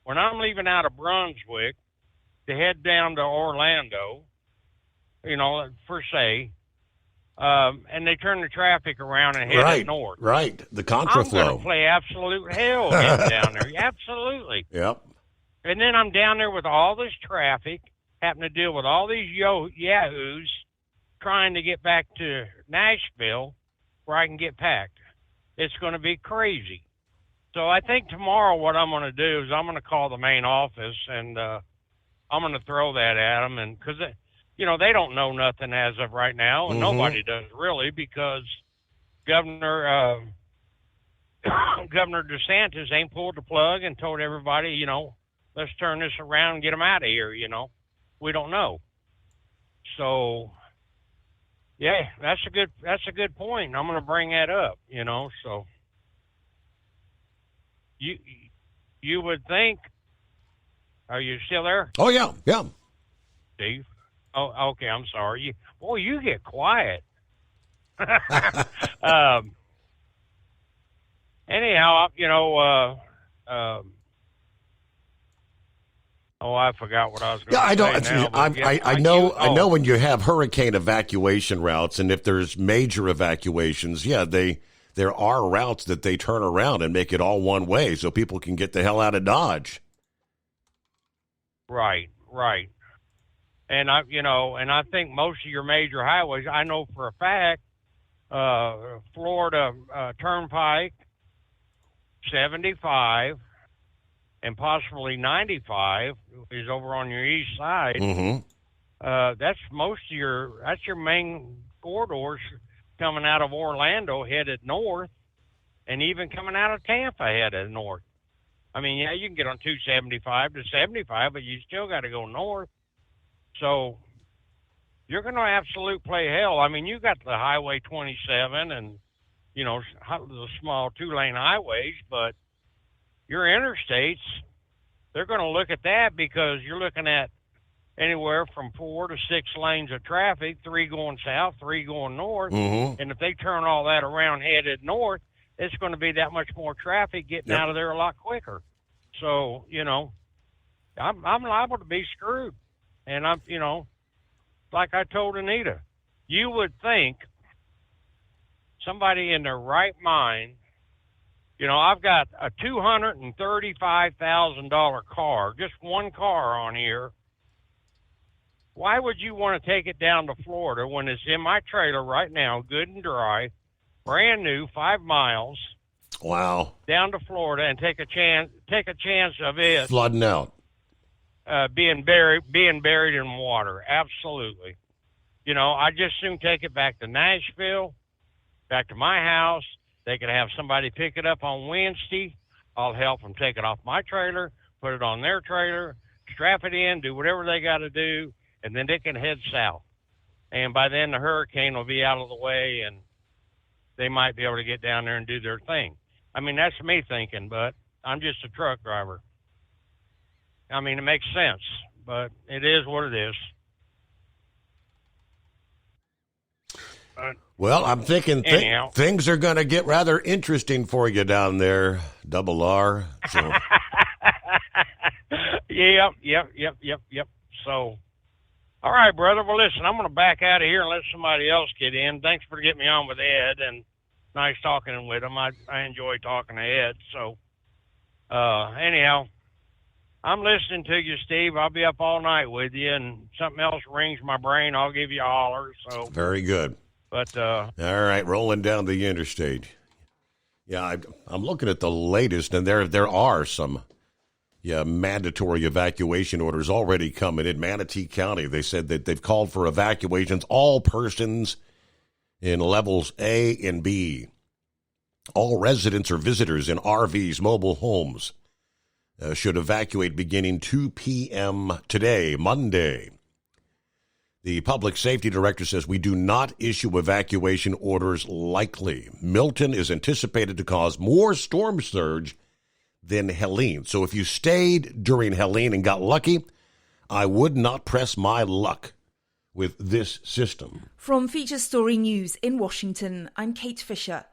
when I'm leaving out of Brunswick to head down to Orlando, you know, per se. And they turn the traffic around and head north. Right, the contraflow. I'm going to play absolute hell down there. Absolutely. Yep. And then I'm down there with all this traffic, having to deal with all these yahoos trying to get back to Nashville where I can get packed. It's going to be crazy. So I think tomorrow what I'm going to do is I'm going to call the main office, and I'm going to throw that at them, and because you know, they don't know nothing as of right now, and nobody does really, because Governor DeSantis ain't pulled the plug and told everybody, you know, let's turn this around and get them out of here. You know, we don't know. So, yeah, that's a good point. I'm going to bring that up. You know, so you would think. Are you still there? Oh yeah, yeah. Steve. Oh, okay. I'm sorry. You get quiet. Anyhow, you know. I forgot what I was going to say. I know when you have hurricane evacuation routes, and if there's major evacuations, there are routes that they turn around and make it all one way, so people can get the hell out of Dodge. Right. And I think most of your major highways, I know for a fact, Florida Turnpike, 75, and possibly 95 is over on your east side. Mm-hmm. That's your main corridors coming out of Orlando headed north, and even coming out of Tampa headed north. I mean, yeah, you can get on 275 to 75, but you still got to go north. So you're going to absolute play hell. I mean, you got the Highway 27 and, you know, the small 2-lane highways, but your interstates, they're going to look at that because you're looking at anywhere from 4 to 6 lanes of traffic, 3 going south, 3 going north. Mm-hmm. And if they turn all that around headed north, it's going to be that much more traffic getting out of there a lot quicker. So, you know, I'm liable to be screwed. And I'm, you know, like I told Anita, you would think somebody in their right mind, you know, I've got a $235,000 car, just one car on here. Why would you want to take it down to Florida when it's in my trailer right now, good and dry, brand new, 5 miles? Wow. Down to Florida and take a chance of it Flooding out. being buried in water. Absolutely. You know, I just soon take it back to Nashville, back to my house. They could have somebody pick it up on Wednesday. I'll help them take it off my trailer, put it on their trailer, strap it in, do whatever they got to do, and then they can head south. And by then the hurricane will be out of the way, and they might be able to get down there and do their thing. I mean, that's me thinking, but I'm just a truck driver. I mean, it makes sense, but it is what it is. Well, I'm thinking Anyhow. things are going to get rather interesting for you down there, Double R. So. Yep. So, all right, brother. Well, listen, I'm going to back out of here and let somebody else get in. Thanks for getting me on with Ed, and nice talking with him. I enjoy talking to Ed. So, anyhow, I'm listening to you, Steve. I'll be up all night with you, and something else rings my brain, I'll give you a holler. So Very good. But all right, rolling down the interstate. Yeah, I'm looking at the latest, and there are some mandatory evacuation orders already coming in Manatee County. They said that they've called for evacuations, all persons in levels A and B, all residents or visitors in RVs, mobile homes, should evacuate beginning 2 p.m. today, Monday. The public safety director says we do not issue evacuation orders likely. Milton is anticipated to cause more storm surge than Helene. So if you stayed during Helene and got lucky, I would not press my luck with this system. From Feature Story News in Washington, I'm Kate Fisher.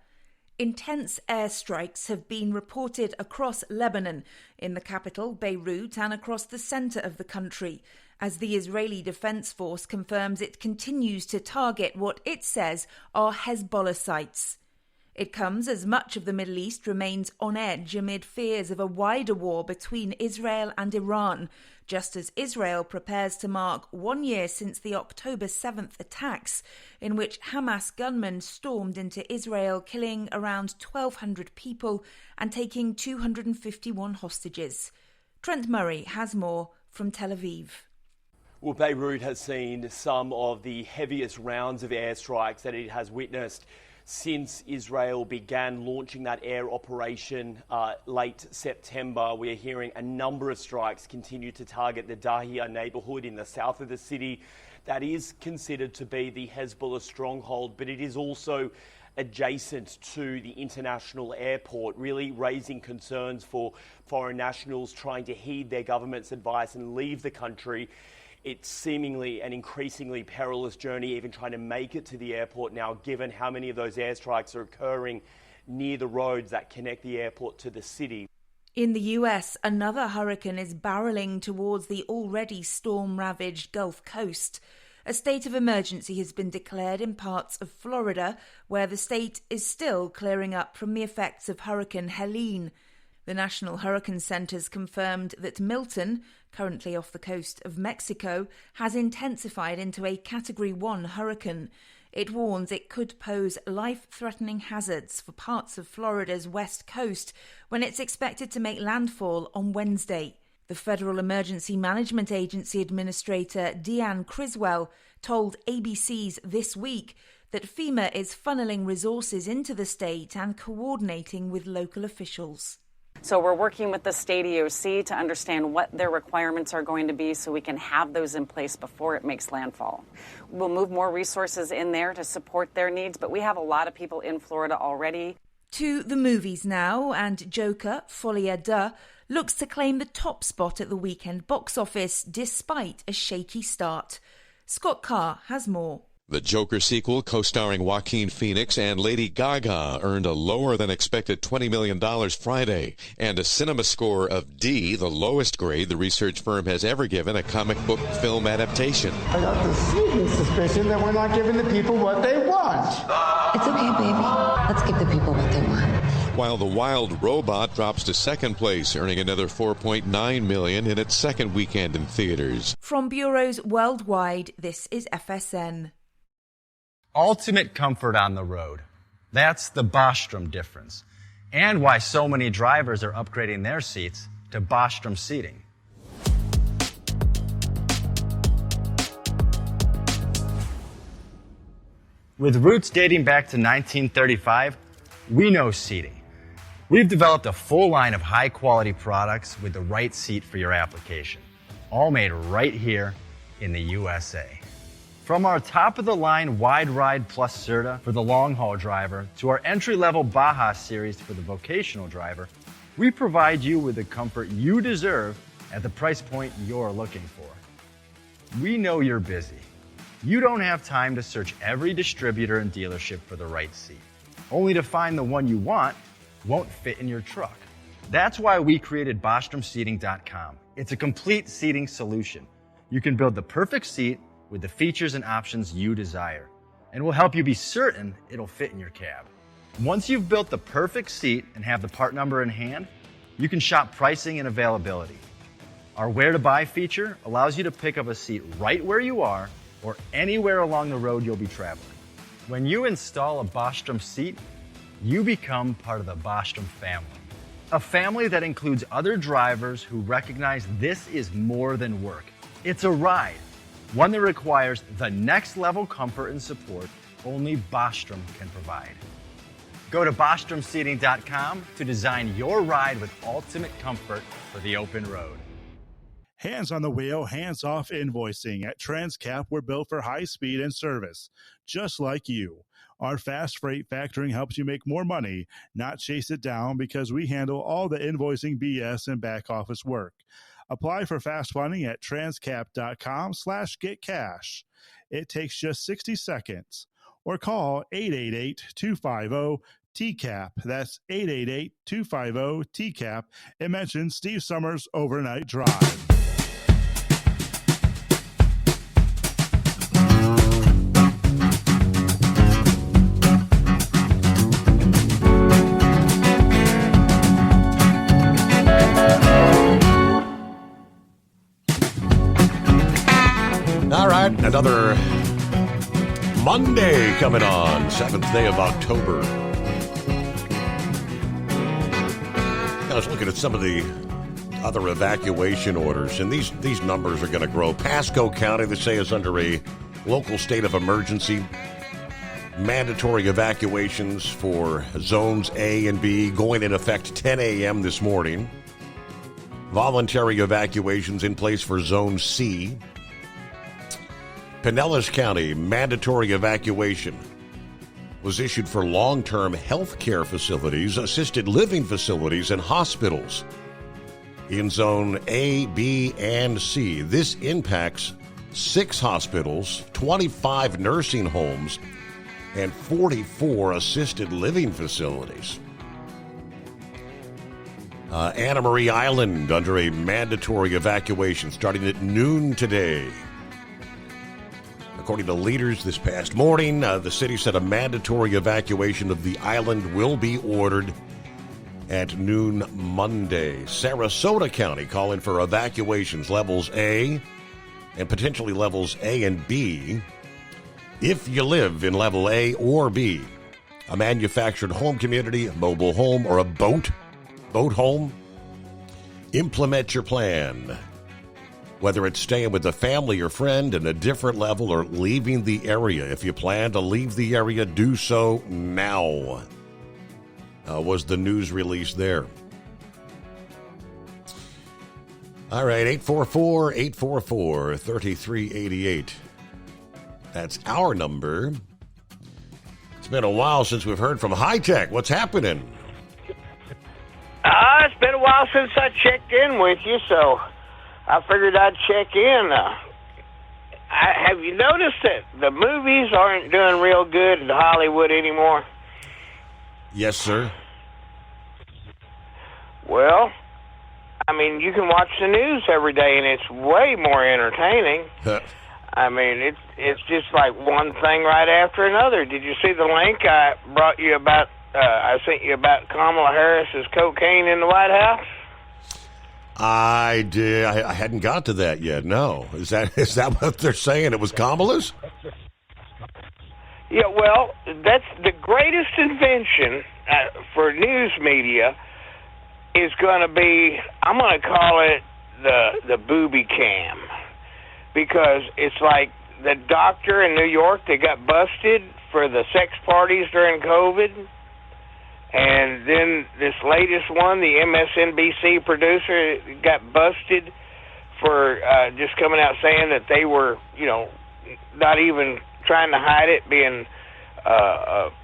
Intense airstrikes have been reported across Lebanon, in the capital, Beirut, and across the centre of the country, as the Israeli Defense Force confirms it continues to target what it says are Hezbollah sites. It comes as much of the Middle East remains on edge amid fears of a wider war between Israel and Iran, just as Israel prepares to mark 1 year since the October 7th attacks, in which Hamas gunmen stormed into Israel, killing around 1,200 people and taking 251 hostages. Trent Murray has more from Tel Aviv. Well, Beirut has seen some of the heaviest rounds of airstrikes that it has witnessed since Israel began launching that air operation late September. We are hearing a number of strikes continue to target the Dahia neighborhood in the south of the city. That is considered to be the Hezbollah stronghold, but it is also adjacent to the international airport, really raising concerns for foreign nationals trying to heed their government's advice and leave the country. It's seemingly an increasingly perilous journey, even trying to make it to the airport now, given how many of those airstrikes are occurring near the roads that connect the airport to the city. In the US, another hurricane is barreling towards the already storm-ravaged Gulf Coast. A state of emergency has been declared in parts of Florida, where the state is still clearing up from the effects of Hurricane Helene. The National Hurricane Center's confirmed that Milton, currently off the coast of Mexico, has intensified into a Category 1 hurricane. It warns it could pose life-threatening hazards for parts of Florida's west coast when it's expected to make landfall on Wednesday. The Federal Emergency Management Agency Administrator Deanne Criswell told ABC's This Week that FEMA is funneling resources into the state and coordinating with local officials. So we're working with the state EOC to understand what their requirements are going to be so we can have those in place before it makes landfall. We'll move more resources in there to support their needs, but we have a lot of people in Florida already. To the movies now, and Joker, Folie à Deux, looks to claim the top spot at the weekend box office despite a shaky start. Scott Carr has more. The Joker sequel, co-starring Joaquin Phoenix and Lady Gaga, earned a lower-than-expected $20 million Friday, and a cinema score of D, the lowest grade the research firm has ever given a comic book film adaptation. I got the sneaking suspicion that we're not giving the people what they want. It's okay, baby. Let's give the people what they want. While The Wild Robot drops to second place, earning another $4.9 million in its second weekend in theaters. From bureaus worldwide, this is FSN. Ultimate comfort on the road. That's the Bostrom difference. and why so many drivers are upgrading their seats to Bostrom seating. With roots dating back to 1935, we know seating. We've developed a full line of high-quality products with the right seat for your application, all made right here in the USA. From our top-of-the-line Wide Ride Plus Certa for the long-haul driver to our entry-level Baja series for the vocational driver, we provide you with the comfort you deserve at the price point you're looking for. We know you're busy. You don't have time to search every distributor and dealership for the right seat, only to find the one you want won't fit in your truck. That's why we created BostromSeating.com. It's a complete seating solution. You can build the perfect seat with the features and options you desire, and we'll help you be certain it'll fit in your cab. Once you've built the perfect seat and have the part number in hand, you can shop pricing and availability. Our Where to Buy feature allows you to pick up a seat right where you are or anywhere along the road you'll be traveling. When you install a Bostrom seat, you become part of the Bostrom family. A family that includes other drivers who recognize this is more than work. It's a ride, one that requires the next level comfort and support only Bostrom can provide. Go to BostromSeating.com to design your ride with ultimate comfort for the open road. Hands on the wheel, hands off invoicing. At Transcap, we're built for high speed and service, just like you. Our fast freight factoring helps you make more money, not chase it down, because we handle all the invoicing BS and back office work. Apply for fast funding at transcap.com/getcash. It takes just 60 seconds. Or call 888-250-TCAP. That's 888-250-TCAP. And mention Steve Summers Overnight Drive. All right, another Monday coming on, 7th day of October. I was looking at some of the other evacuation orders, and these numbers are going to grow. Pasco County, they say, is under a local state of emergency. Mandatory evacuations for zones A and B going in effect 10 a.m. this morning. Voluntary evacuations in place for Zone C. Pinellas County, mandatory evacuation was issued for long-term health care facilities, assisted living facilities, and hospitals in Zone A, B, and C. This impacts 6 hospitals, 25 nursing homes, and 44 assisted living facilities. Anna Marie Island under a mandatory evacuation starting at noon today. According to leaders this past morning, the city said a mandatory evacuation of the island will be ordered at noon Monday. Sarasota County calling for evacuations levels A and potentially levels A and B. If you live in level A or B, a manufactured home community, mobile home, or a boat home, implement your plan. Whether it's staying with a family or friend in a different level or leaving the area. If you plan to leave the area, do so now, was the news release there. All right, 844-844-3388. That's our number. It's been a while since we've heard from High Tech. What's happening? It's been a while since I checked in with you, so I figured I'd check in. Have you noticed that the movies aren't doing real good in Hollywood anymore? Yes, sir. Well, I mean, you can watch the news every day, and it's way more entertaining. I mean, it's just like one thing right after another. Did you see the link I brought you about? I sent you about Kamala Harris's cocaine in the White House? I did. I hadn't got to that yet. No, is that what they're saying? It was Kamala's? Yeah, well, that's the greatest invention for news media is going to be, I'm going to call it the booby cam, because it's like the doctor in New York that got busted for the sex parties during COVID, and then this latest one, the MSNBC producer, got busted for just coming out saying that they were, not even trying to hide it, being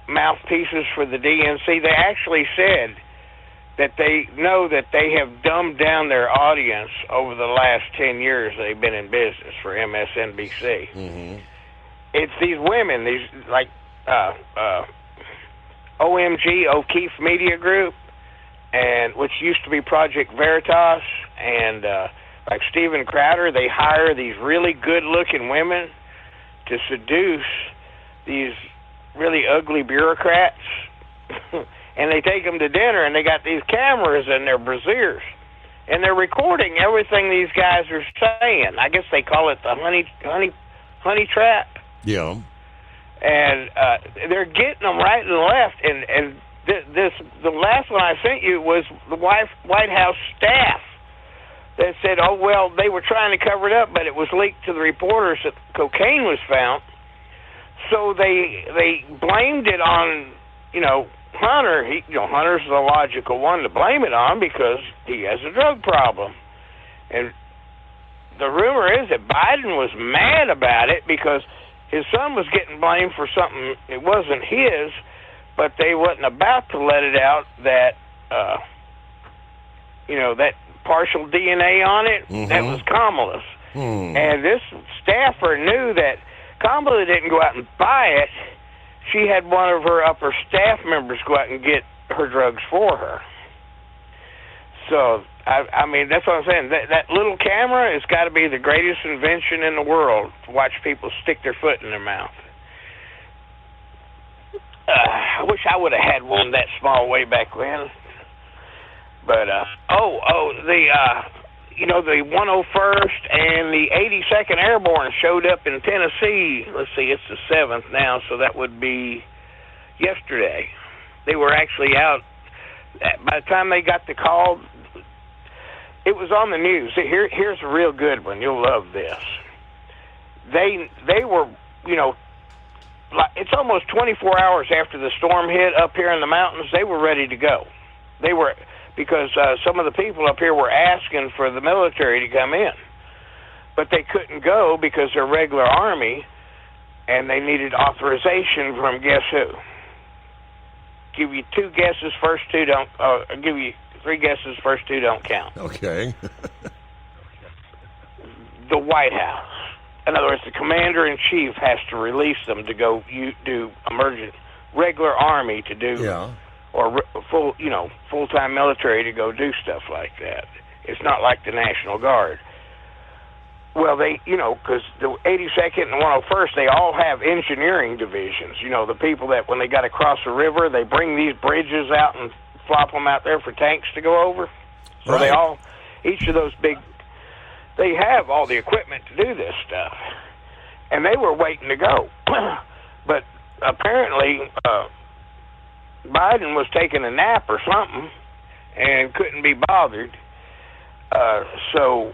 mouthpieces for the DNC. They actually said that they know that they have dumbed down their audience over the last 10 years they've been in business for MSNBC. Mm-hmm. It's these women, these like OMG, O'Keefe Media Group, and which used to be Project Veritas, and like Steven Crowder, they hire these really good-looking women to seduce these really ugly bureaucrats. And they take them to dinner, and they got these cameras in their brassieres, and they're recording everything these guys are saying. I guess they call it the honey trap. Yeah. And they're getting them right and left. And the last one I sent you was the White House staff that said, oh, well, they were trying to cover it up, but it was leaked to the reporters that cocaine was found. So they blamed it on, Hunter. Hunter's the logical one to blame it on because he has a drug problem. And the rumor is that Biden was mad about it because his son was getting blamed for something it wasn't his, but they wasn't about to let it out that, that partial DNA on it, that was Kamala's. And this staffer knew that Kamala didn't go out and buy it. She had one of her upper staff members go out and get her drugs for her. So, I mean, that's what I'm saying. That little camera has got to be the greatest invention in the world to watch people stick their foot in their mouth. I wish I would have had one that small way back when. But, the 101st and the 82nd Airborne showed up in Tennessee. Let's see, it's the 7th now, so that would be yesterday. They were actually out. By the time they got the call, it was on the news. Here's a real good one. You'll love this. They were, it's almost 24 hours after the storm hit up here in the mountains. They were ready to go. They were... because some of the people up here were asking for the military to come in. But they couldn't go because they're regular Army, and they needed authorization from guess who? Give you two guesses, first two don't... I'll give you three guesses, first two don't count. Okay. The White House. In other words, the commander-in-chief has to release them to go do regular Army to do... Yeah. Or full-time military to go do stuff like that. It's not like the National Guard. Well, because the 82nd and the 101st, they all have engineering divisions. The people that when they got to cross a river, they bring these bridges out and flop them out there for tanks to go over. So right. Each of those they have all the equipment to do this stuff. And they were waiting to go. But apparently... Biden was taking a nap or something and couldn't be bothered. So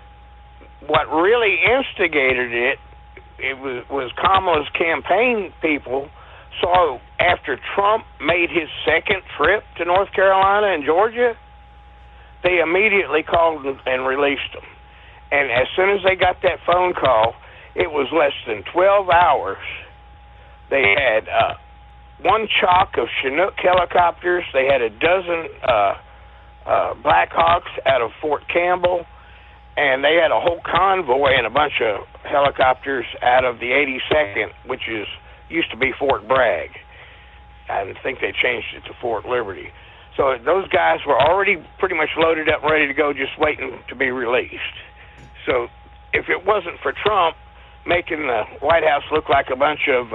what really instigated it was Kamala's campaign people saw after Trump made his second trip to North Carolina and Georgia, they immediately called and released them. And as soon as they got that phone call, it was less than 12 hours. They had... one chalk of Chinook helicopters. They had a dozen Blackhawks out of Fort Campbell, and they had a whole convoy and a bunch of helicopters out of the 82nd, which used to be Fort Bragg. I think they changed it to Fort Liberty. So those guys were already pretty much loaded up and ready to go, just waiting to be released. So if it wasn't for Trump making the White House look like a bunch of...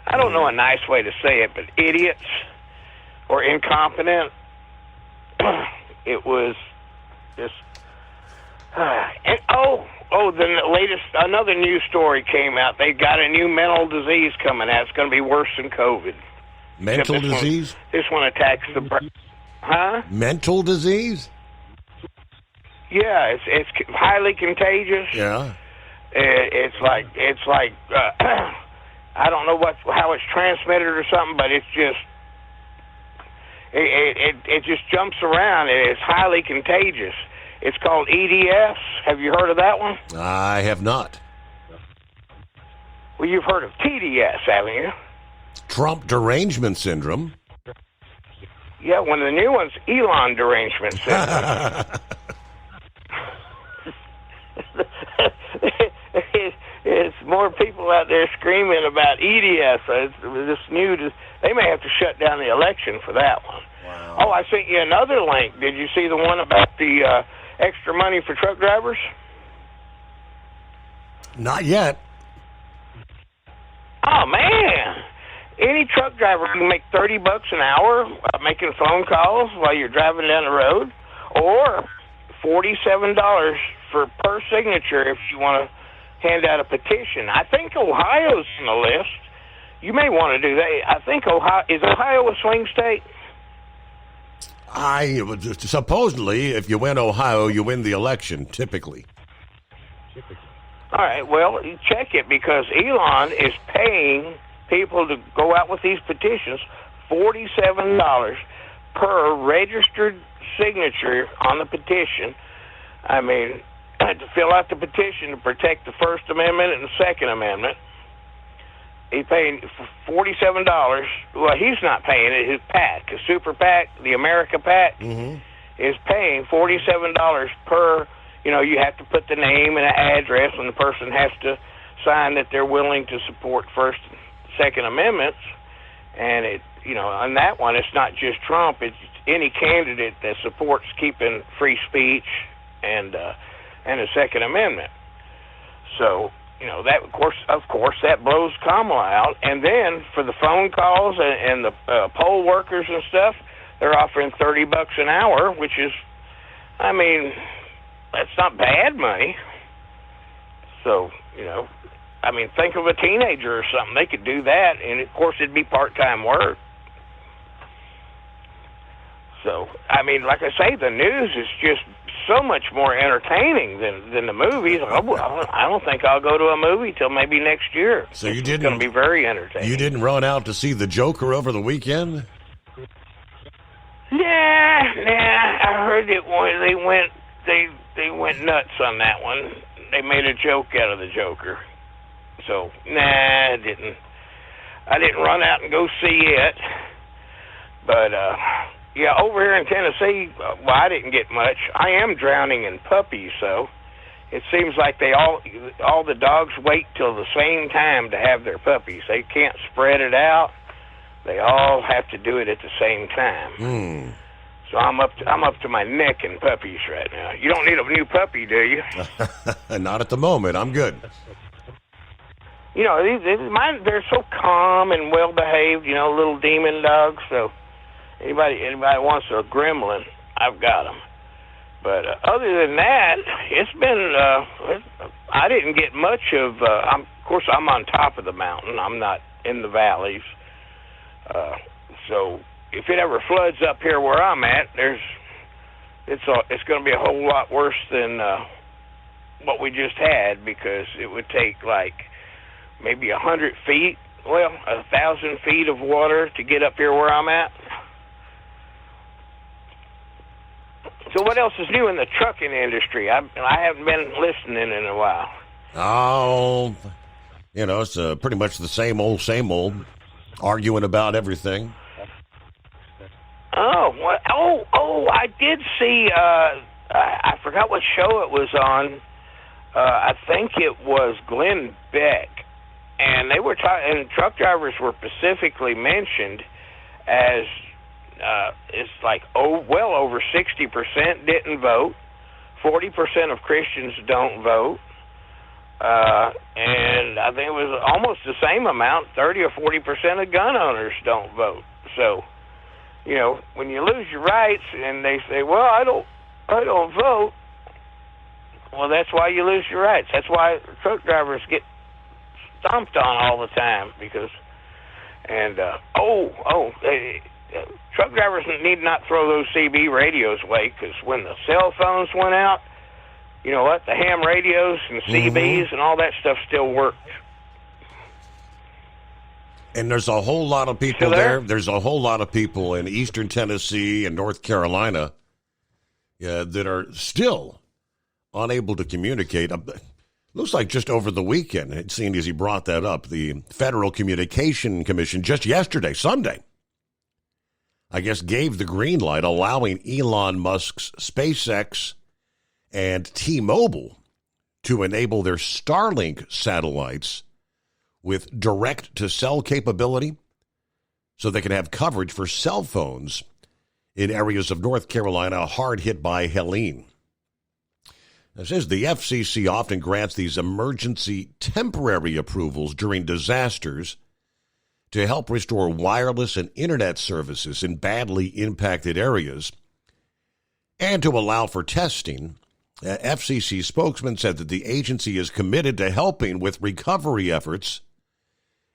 I don't know a nice way to say it, but idiots or incompetent. It was just The latest, another news story came out. They got a new mental disease coming out. It's going to be worse than COVID. Mental disease? This one attacks the brain. Huh? Mental disease? Yeah, it's highly contagious. Yeah. It's like I don't know how it's transmitted or something, but it's just it just jumps around. It's highly contagious. It's called EDS. Have you heard of that one? I have not. Well, you've heard of TDS, haven't you? Trump derangement syndrome. Yeah, one of the new ones, Elon derangement syndrome. It's more people out there screaming about EDS. They may have to shut down the election for that one. Wow. Oh, I sent you another link. Did you see the one about the extra money for truck drivers? Not yet. Oh, man. Any truck driver can make $30 an hour making phone calls while you're driving down the road, or $47 per signature if you want to hand out a petition. I think Ohio's on the list. You may want to do that. I think Ohio a swing state? Supposedly, if you win Ohio, you win the election, typically. All right, well, you check it, because Elon is paying people to go out with these petitions $47 per registered signature on the petition. I mean, to fill out the petition to protect the First Amendment and the Second Amendment. He's paying $47. Well, he's not paying it. His PAC, his super PAC, the America PAC, is paying $47 per. You have to put the name and an address, and the person has to sign that they're willing to support First and Second Amendments. And on that one, it's not just Trump. It's any candidate that supports keeping free speech and the Second Amendment. So, that of course, that blows Kamala out. And then for the phone calls and the poll workers and stuff, they're offering $30 an hour, which is, that's not bad money. So, think of a teenager or something. They could do that, and of course, it'd be part-time work. So, like I say, the news is just so much more entertaining than the movies. I don't think I'll go to a movie till maybe next year. So you didn't? It's going to be very entertaining. You didn't run out to see The Joker over the weekend? Nah. I heard they went nuts on that one. They made a joke out of the Joker. So, I didn't run out and go see it. But, over here in Tennessee, I didn't get much. I am drowning in puppies, so it seems like all the dogs wait till the same time to have their puppies. They can't spread it out. They all have to do it at the same time. So I'm up to my neck in puppies right now. You don't need a new puppy, do you? Not at the moment. I'm good. They're so calm and well behaved. Little demon dogs. So anybody wants a gremlin, I've got them. But other than that, it's been. I didn't get much of. Of course, I'm on top of the mountain. I'm not in the valleys. So if it ever floods up here where I'm at, it's going to be a whole lot worse than what we just had, because it would take like maybe 100 feet, 1,000 feet of water to get up here where I'm at. So what else is new in the trucking industry? I haven't been listening in a while. Oh, it's pretty much the same old, arguing about everything. I did see, I forgot what show it was on. I think it was Glenn Beck. And they were talking, and truck drivers were specifically mentioned as, it's like, well over 60% didn't vote. 40% of Christians don't vote. And I think it was almost the same amount, 30 or 40% of gun owners don't vote. So, when you lose your rights and they say, well, I don't vote, Well, that's why you lose your rights. That's why truck drivers get stomped on all the time because, truck drivers need not throw those CB radios away because when the cell phones went out, you know what? The ham radios and CBs and all that stuff still worked. And there's a whole lot of people there. There's a whole lot of people in eastern Tennessee and North Carolina that are still unable to communicate. Looks like just over the weekend, seeing as he brought that up, the Federal Communication Commission just yesterday, Sunday, I guess gave the green light allowing Elon Musk's SpaceX and T-Mobile to enable their Starlink satellites with direct-to-cell capability so they can have coverage for cell phones in areas of North Carolina hard hit by Helene. It says the FCC often grants these emergency temporary approvals during disasters to help restore wireless and internet services in badly impacted areas and to allow for testing. FCC spokesman said that the agency is committed to helping with recovery efforts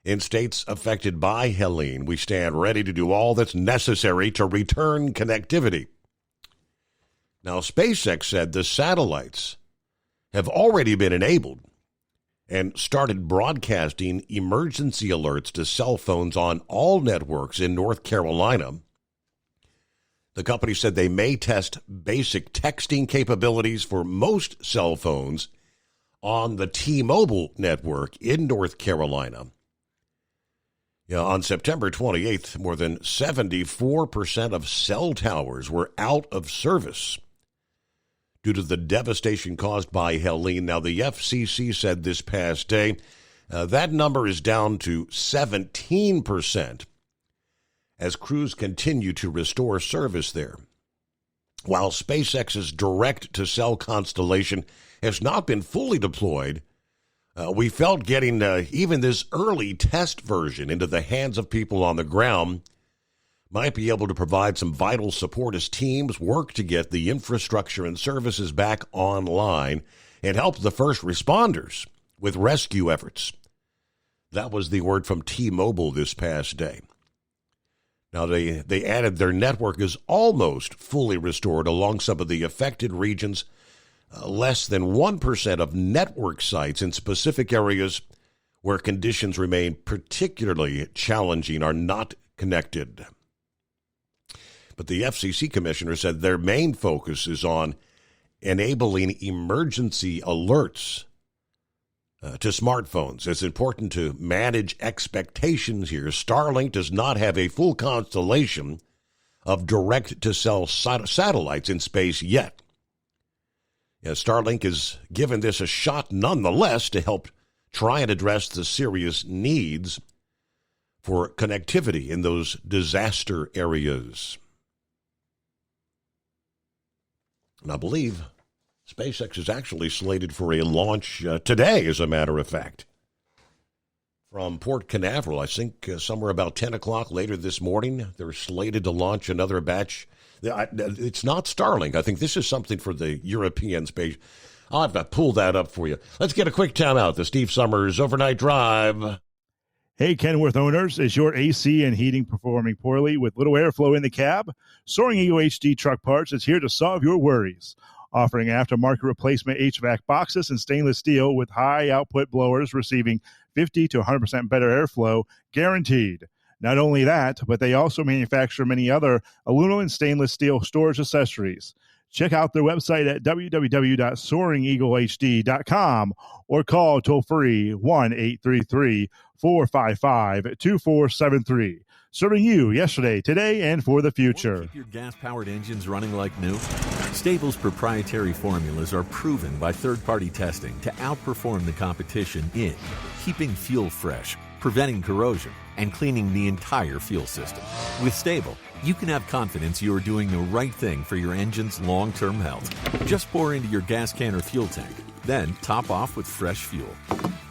in states affected by Helene. We stand ready to do all that's necessary to return connectivity. Now, SpaceX said the satellites have already been enabled and started broadcasting emergency alerts to cell phones on all networks in North Carolina. The company said they may test basic texting capabilities for most cell phones on the T-Mobile network in North Carolina. On September 28th, more than 74% of cell towers were out of service due to the devastation caused by Helene. Now, the FCC said this past day that number is down to 17% as crews continue to restore service there. While SpaceX's direct-to-cell constellation has not been fully deployed, we felt getting even this early test version into the hands of people on the ground might be able to provide some vital support as teams work to get the infrastructure and services back online and help the first responders with rescue efforts. That was the word from T-Mobile this past day. Now, they added their network is almost fully restored along some of the affected regions. Less than 1% of network sites in specific areas where conditions remain particularly challenging are not connected. But the FCC commissioner said their main focus is on enabling emergency alerts to smartphones. It's important to manage expectations here. Starlink does not have a full constellation of direct-to-cell satellites in space yet. Starlink is given this a shot nonetheless to help try and address the serious needs for connectivity in those disaster areas. And I believe SpaceX is actually slated for a launch today, as a matter of fact, from Port Canaveral. I think somewhere about 10 o'clock later this morning, they're slated to launch another batch. It's not Starlink. I think this is something for the European space. I'll have to pull that up for you. Let's get a quick time out. The Steve Summers Overnight Drive. Hey, Kenworth owners, is your AC and heating performing poorly with little airflow in the cab? Soaring Eagle HD Truck Parts is here to solve your worries. Offering aftermarket replacement HVAC boxes and stainless steel with high output blowers receiving 50 to 100% better airflow, guaranteed. Not only that, but they also manufacture many other aluminum and stainless steel storage accessories. Check out their website at www.soaringeaglehd.com or call toll-free 1-833-455-2473. Serving you yesterday, today, and for the future. Keep your gas-powered engines running like new? Stable's proprietary formulas are proven by third-party testing to outperform the competition in keeping fuel fresh, preventing corrosion, and cleaning the entire fuel system. With Stable, you can have confidence you are doing the right thing for your engine's long-term health. Just pour into your gas can or fuel tank, then top off with fresh fuel.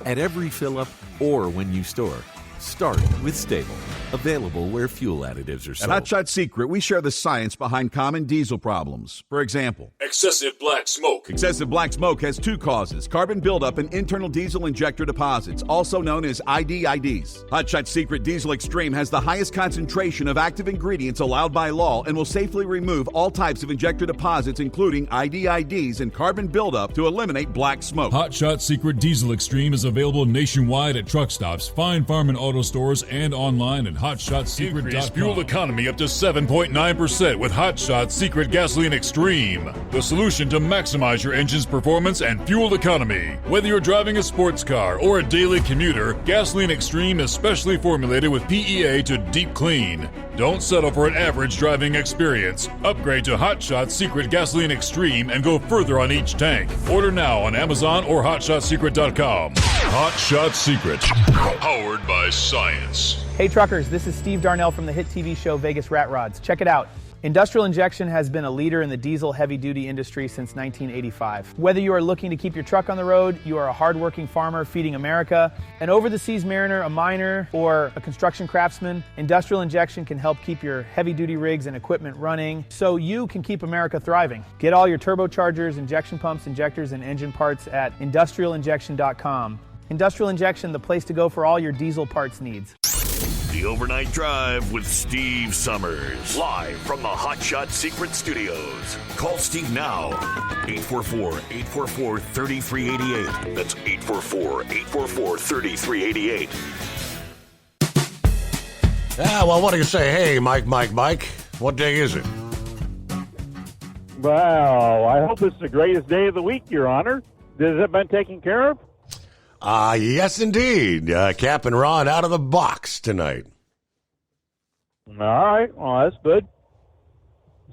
At every fill-up or when you store, start with Stable. Available where fuel additives are At sold. Hot Shot Secret, we share the science behind common diesel problems. For example, Excessive black smoke. excessive black smoke has two causes: carbon buildup and internal diesel injector deposits, also known as IDIDs. Hot Shot Secret Diesel Extreme has the highest concentration of active ingredients allowed by law and will safely remove all types of injector deposits, including IDIDs and carbon buildup, to eliminate black smoke. Hot Shot Secret Diesel Extreme is available nationwide at truck stops, fine farm and auto stores, and online at hotshotsecret.com. Increase fuel economy up to 7.9% with Hot Shot Secret Gasoline Extreme. The solution to maximize your engine's performance and fuel economy. Whether you're driving a sports car or a daily commuter, Gasoline Extreme is specially formulated with PEA to deep clean. Don't settle for an average driving experience. Upgrade to Hot Shot Secret Gasoline Extreme and go further on each tank. Order now on Amazon or hotshotsecret.com. Hot Shot Secret. Powered by science. Hey truckers, this is Steve Darnell from the hit TV show Vegas Rat Rods. Check it out. Industrial Injection has been a leader in the diesel heavy-duty industry since 1985. Whether you are looking to keep your truck on the road, you are a hard-working farmer feeding America, an over-the-seas mariner, a miner, or a construction craftsman, Industrial Injection can help keep your heavy-duty rigs and equipment running so you can keep America thriving. Get all your turbochargers, injection pumps, injectors, and engine parts at industrialinjection.com. Industrial Injection, the place to go for all your diesel parts needs. The Overnight Drive with Steve Summers. Live from the Hot Shot Secret Studios. Call Steve now. 844-844-3388. That's 844-844-3388. Well, what do you say? Hey, Mike, what day is it? Well, I hope it's the greatest day of the week, Your Honor. Has it been taken care of? Yes, indeed. Cap and Ron out of the box tonight. All right. Well, that's good.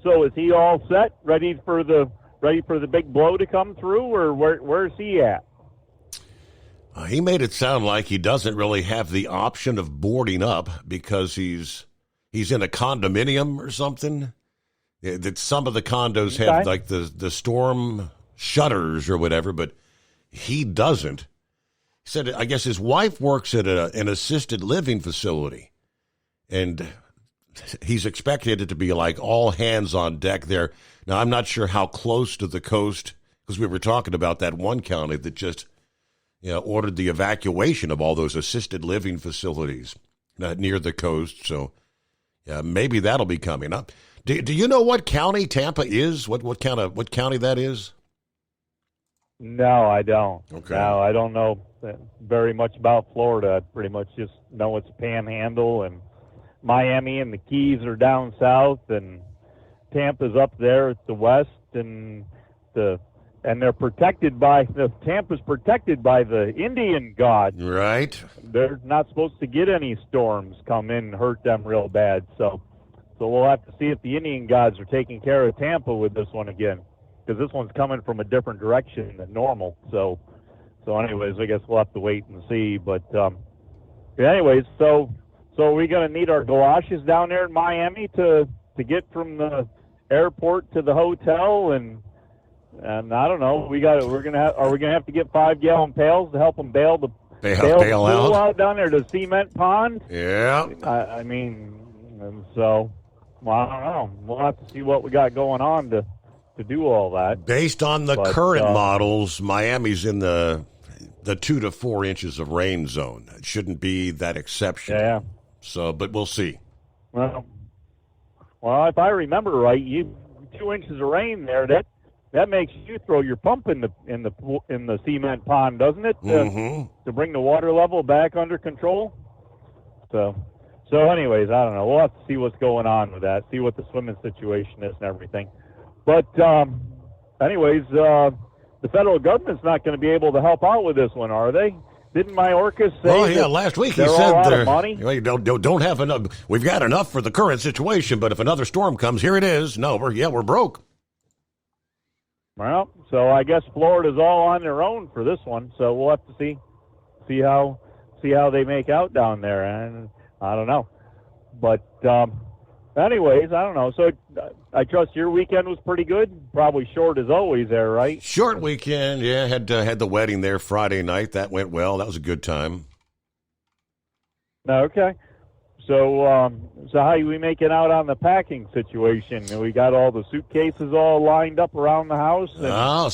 So is he all set, ready for the big blow to come through, or where's he at? He made it sound like he doesn't really have the option of boarding up because he's in a condominium or something. That some of the condos have like the storm shutters or whatever, but he doesn't. He said, I guess his wife works at an assisted living facility, and he's expected it to be like all hands on deck there. Now, I'm not sure how close to the coast, because we were talking about that one county that just ordered the evacuation of all those assisted living facilities near the coast. So maybe that'll be coming up. Do you know what county Tampa is? What county that is? No, I don't. Okay. No, I don't know very much about Florida. I pretty much just know it's Panhandle, and Miami and the Keys are down south, and Tampa's up there at the west, and they're protected by Tampa's protected by the Indian gods. Right. They're not supposed to get any storms come in and hurt them real bad. So we'll have to see if the Indian gods are taking care of Tampa with this one again, because this one's coming from a different direction than normal. So anyways, I guess we'll have to wait and see. But anyways, so are we going to need our galoshes down there in Miami to get from the airport to the hotel? And I don't know. Are we going to have to get 5-gallon pails to help them bail the pool out down there to Cement Pond? Yeah. I mean, and so well, I don't know. We'll have to see what we got going on to do all that. Based on the current models, Miami's in the 2 to 4 inches of rain zone. It shouldn't be that exceptional. Yeah. So, but we'll see. Well, if I remember right, 2 inches of rain there, that makes you throw your pump in the cement pond, doesn't it? To bring the water level back under control. So anyways, I don't know. We'll have to see what's going on with that. See what the swimming situation is and everything. But anyways, the federal government's not going to be able to help out with this one, are they? Didn't Mayorkas say? Last week he said out of money? Don't have enough. We've got enough for the current situation, but if another storm comes, here it is. No, we're broke. Well, so I guess Florida's all on their own for this one. So we'll have to see how they make out down there, and I don't know. But anyways, I don't know. So I trust your weekend was pretty good. Probably short as always there, right? Short weekend, yeah. Had the wedding there Friday night. That went well. That was a good time. Okay. So how are we making out on the packing situation? We got all the suitcases all lined up around the house.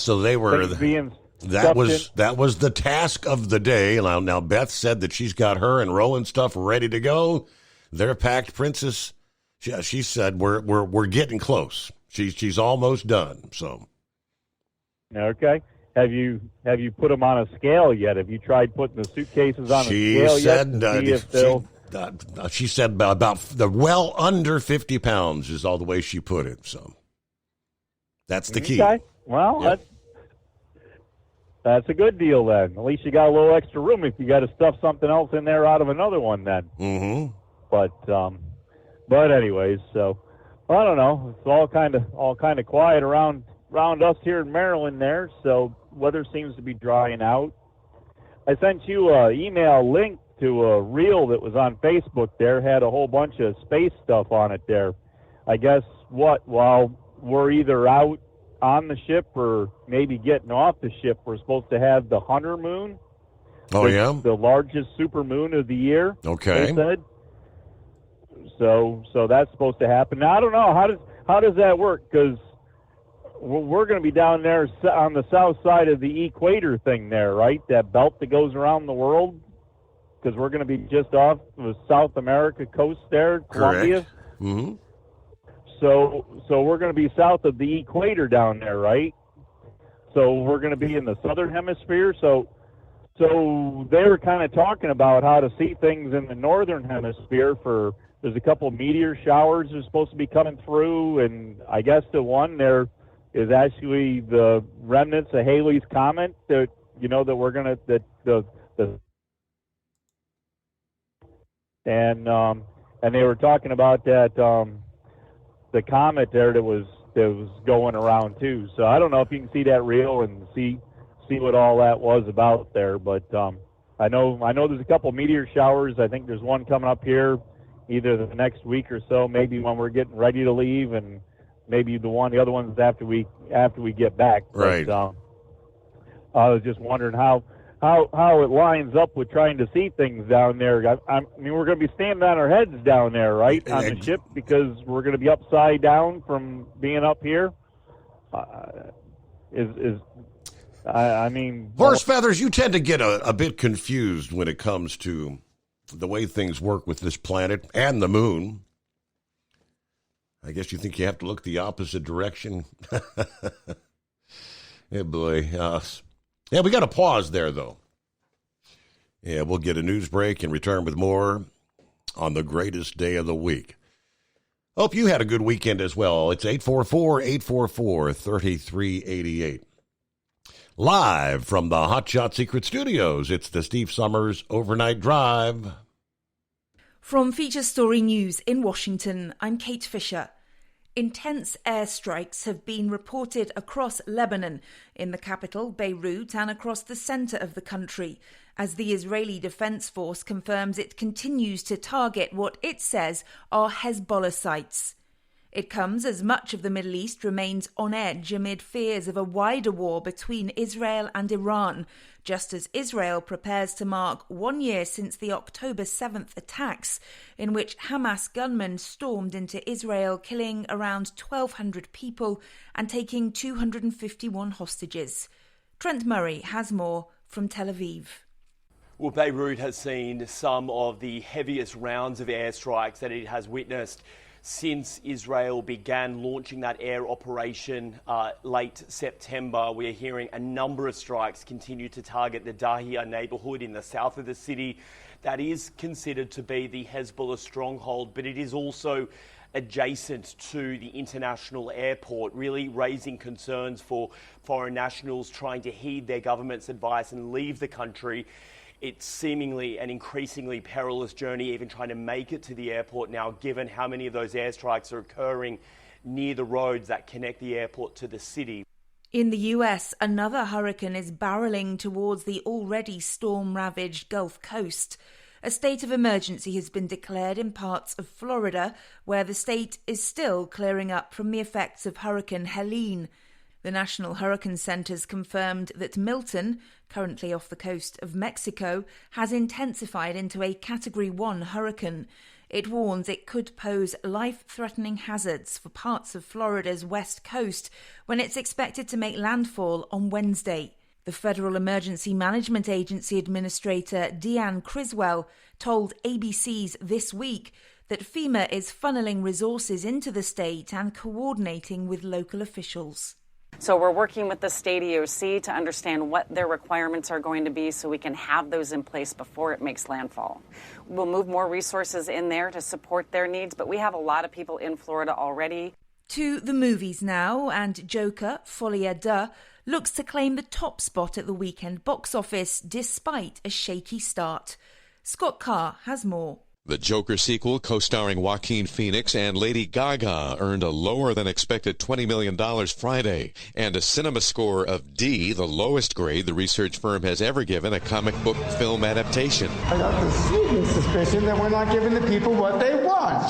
So they were that was the task of the day. Now Beth said that she's got her and Rowan's stuff ready to go. They're packed, Princess. She said we're getting close. She's almost done. So okay. Have you put them on a scale yet? Have you tried putting the suitcases on a scale yet? She said about the under 50 pounds is all the way she put it. So that's the key. Okay. Well, that's a good deal then. At least you got a little extra room if you got to stuff something else in there out of another one then. Mm-hmm. But anyways, so I don't know. It's all kind of quiet around us here in Maryland there. So weather seems to be drying out. I sent you an email link to a reel that was on Facebook there, had a whole bunch of space stuff on it there. I guess while we're either out on the ship or maybe getting off the ship, we're supposed to have the Hunter moon. Oh, yeah? The largest supermoon of the year. Okay. They said. So that's supposed to happen. Now, I don't know. How does that work? Because we're going to be down there on the south side of the equator thing there, right? That belt that goes around the world. Because we're going to be just off the South America coast there, Colombia. Correct. Mm-hmm. So we're going to be south of the equator down there, right? So we're going to be in the southern hemisphere. So they were kind of talking about how to see things in the northern hemisphere. There's a couple of meteor showers that are supposed to be coming through, and I guess the one there is actually the remnants of Halley's Comet that we're going to and they were talking about that the comet there that was going around too. So I don't know if you can see that reel and see what all that was about there, but I know there's a couple meteor showers. I think there's one coming up here either the next week or so, maybe when we're getting ready to leave, and maybe the other ones after we get back. Right. But, I was just wondering how it lines up with trying to see things down there. I mean, we're going to be standing on our heads down there, right, on the ship, because we're going to be upside down from being up here. I mean... Horse feathers, you tend to get a bit confused when it comes to the way things work with this planet and the moon. I guess you think you have to look the opposite direction. Yeah, boy. Yeah, we got to pause there, though. Yeah, we'll get a news break and return with more on the greatest day of the week. Hope you had a good weekend as well. It's 844-844-3388. Live from the Hot Shot Secret Studios, it's the Steve Summers Overnight Drive. From Feature Story News in Washington, I'm Kate Fisher. Intense airstrikes have been reported across Lebanon, in the capital, Beirut, and across the centre of the country, as the Israeli Defense Force confirms it continues to target what it says are Hezbollah sites. It comes as much of the Middle East remains on edge amid fears of a wider war between Israel and Iran, just as Israel prepares to mark 1 year since the October 7th attacks, in which Hamas gunmen stormed into Israel, killing around 1,200 people and taking 251 hostages. Trent Murray has more from Tel Aviv. Well, Beirut has seen some of the heaviest rounds of airstrikes that it has witnessed since Israel began launching that air operation late September. We are hearing a number of strikes continue to target the Dahia neighborhood in the south of the city. That is considered to be the Hezbollah stronghold, but it is also adjacent to the international airport, really raising concerns for foreign nationals trying to heed their government's advice and leave the country. It's seemingly an increasingly perilous journey, even trying to make it to the airport now, given how many of those airstrikes are occurring near the roads that connect the airport to the city. In the US, another hurricane is barreling towards the already storm-ravaged Gulf Coast. A state of emergency has been declared in parts of Florida, where the state is still clearing up from the effects of Hurricane Helene. The National Hurricane Center's confirmed that Milton, currently off the coast of Mexico, has intensified into a Category 1 hurricane. It warns it could pose life-threatening hazards for parts of Florida's west coast when it's expected to make landfall on Wednesday. The Federal Emergency Management Agency Administrator Deanne Criswell told ABC's This Week that FEMA is funneling resources into the state and coordinating with local officials. So we're working with the state EOC to understand what their requirements are going to be so we can have those in place before it makes landfall. We'll move more resources in there to support their needs, but we have a lot of people in Florida already. To the movies now, and Joker, Folie à Deux, looks to claim the top spot at the weekend box office despite a shaky start. Scott Carr has more. The Joker sequel, co-starring Joaquin Phoenix and Lady Gaga, earned a lower-than-expected $20 million Friday, and a cinema score of D, the lowest grade the research firm has ever given a comic book film adaptation. I got the sneaking suspicion that we're not giving the people what they want.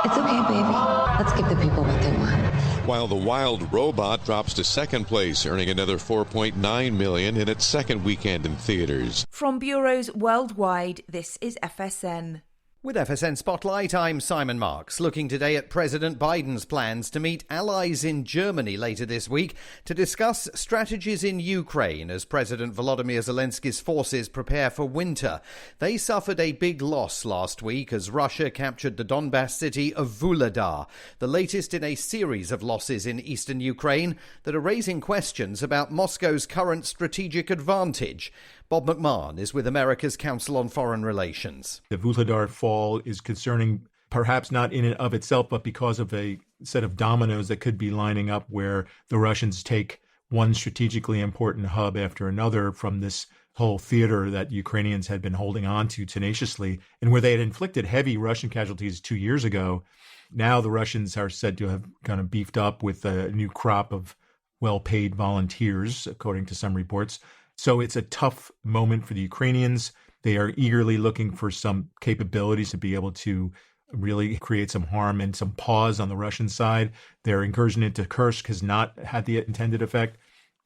It's okay, baby. Let's give the people what they want. While The Wild Robot drops to second place, earning another $4.9 million in its second weekend in theaters. From bureaus worldwide, this is FSN. With FSN Spotlight, I'm Simon Marks, looking today at President Biden's plans to meet allies in Germany later this week to discuss strategies in Ukraine as President Volodymyr Zelensky's forces prepare for winter. They suffered a big loss last week as Russia captured the Donbas city of Vuhledar, the latest in a series of losses in eastern Ukraine that are raising questions about Moscow's current strategic advantage. Bob McMahon is with America's Council on Foreign Relations. The Vuhledar fall is concerning, perhaps not in and of itself, but because of a set of dominoes that could be lining up where the Russians take one strategically important hub after another from this whole theater that Ukrainians had been holding on to tenaciously, and where they had inflicted heavy Russian casualties 2 years ago. Now the Russians are said to have kind of beefed up with a new crop of well-paid volunteers, according to some reports. So it's a tough moment for the Ukrainians. They are eagerly looking for some capabilities to be able to really create some harm and some pause on the Russian side. Their incursion into Kursk has not had the intended effect.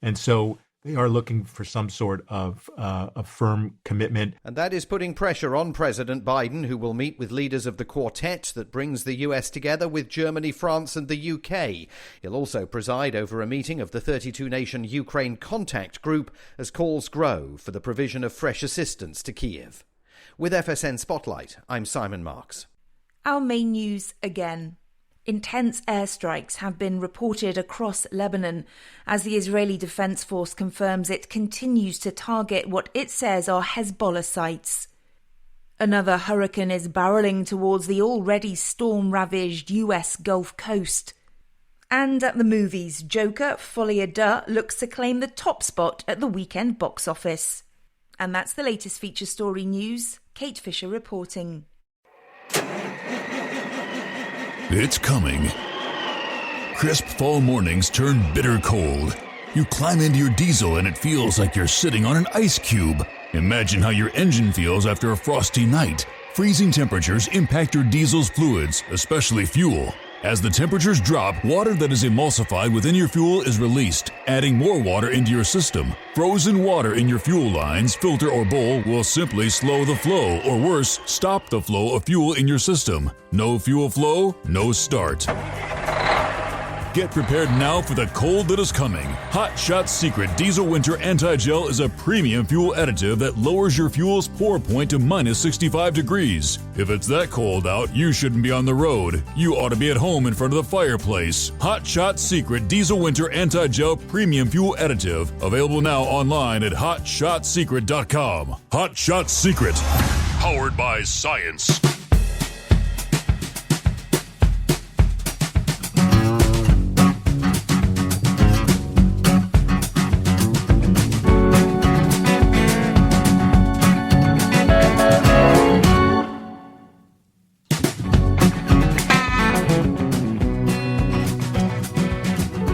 And so they are looking for some sort of a firm commitment. And that is putting pressure on President Biden, who will meet with leaders of the quartet that brings the US together with Germany, France and the UK. He'll also preside over a meeting of the 32-nation Ukraine Contact Group as calls grow for the provision of fresh assistance to Kyiv. With FSN Spotlight, I'm Simon Marks. Our main news again. Intense airstrikes have been reported across Lebanon as the Israeli Defense Force confirms it continues to target what it says are Hezbollah sites. Another hurricane is barreling towards the already storm-ravaged US Gulf Coast. And at the movies, Joker, Folie à Deux looks to claim the top spot at the weekend box office. And that's the latest feature story news. Kate Fisher reporting. It's coming. Crisp fall mornings turn bitter cold. You climb into your diesel and it feels like you're sitting on an ice cube. Imagine how your engine feels after a frosty night. Freezing temperatures impact your diesel's fluids, especially fuel. As the temperatures drop, water that is emulsified within your fuel is released, adding more water into your system. Frozen water in your fuel lines, filter, or bowl will simply slow the flow, or worse, stop the flow of fuel in your system. No fuel flow, no start. Get prepared now for the cold that is coming. Hot Shot Secret Diesel Winter Anti-Gel is a premium fuel additive that lowers your fuel's pour point to minus 65 degrees. If it's that cold out, you shouldn't be on the road. You ought to be at home in front of the fireplace. Hot Shot Secret Diesel Winter Anti-Gel Premium Fuel Additive. Available now online at HotShotSecret.com. Hot Shot Secret. Powered by science.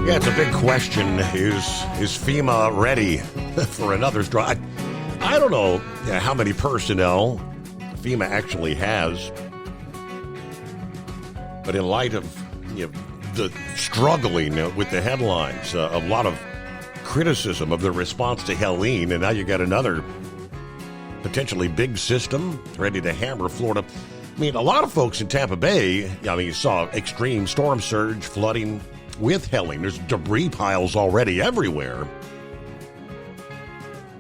Yeah, it's a big question. Is FEMA ready for another strike? I don't know how many personnel FEMA actually has, but in light of the struggling with the headlines, a lot of criticism of the response to Helene, and now you got another potentially big system ready to hammer Florida. I mean, a lot of folks in Tampa Bay, I mean, you saw extreme storm surge, flooding with helling. There's debris piles already everywhere.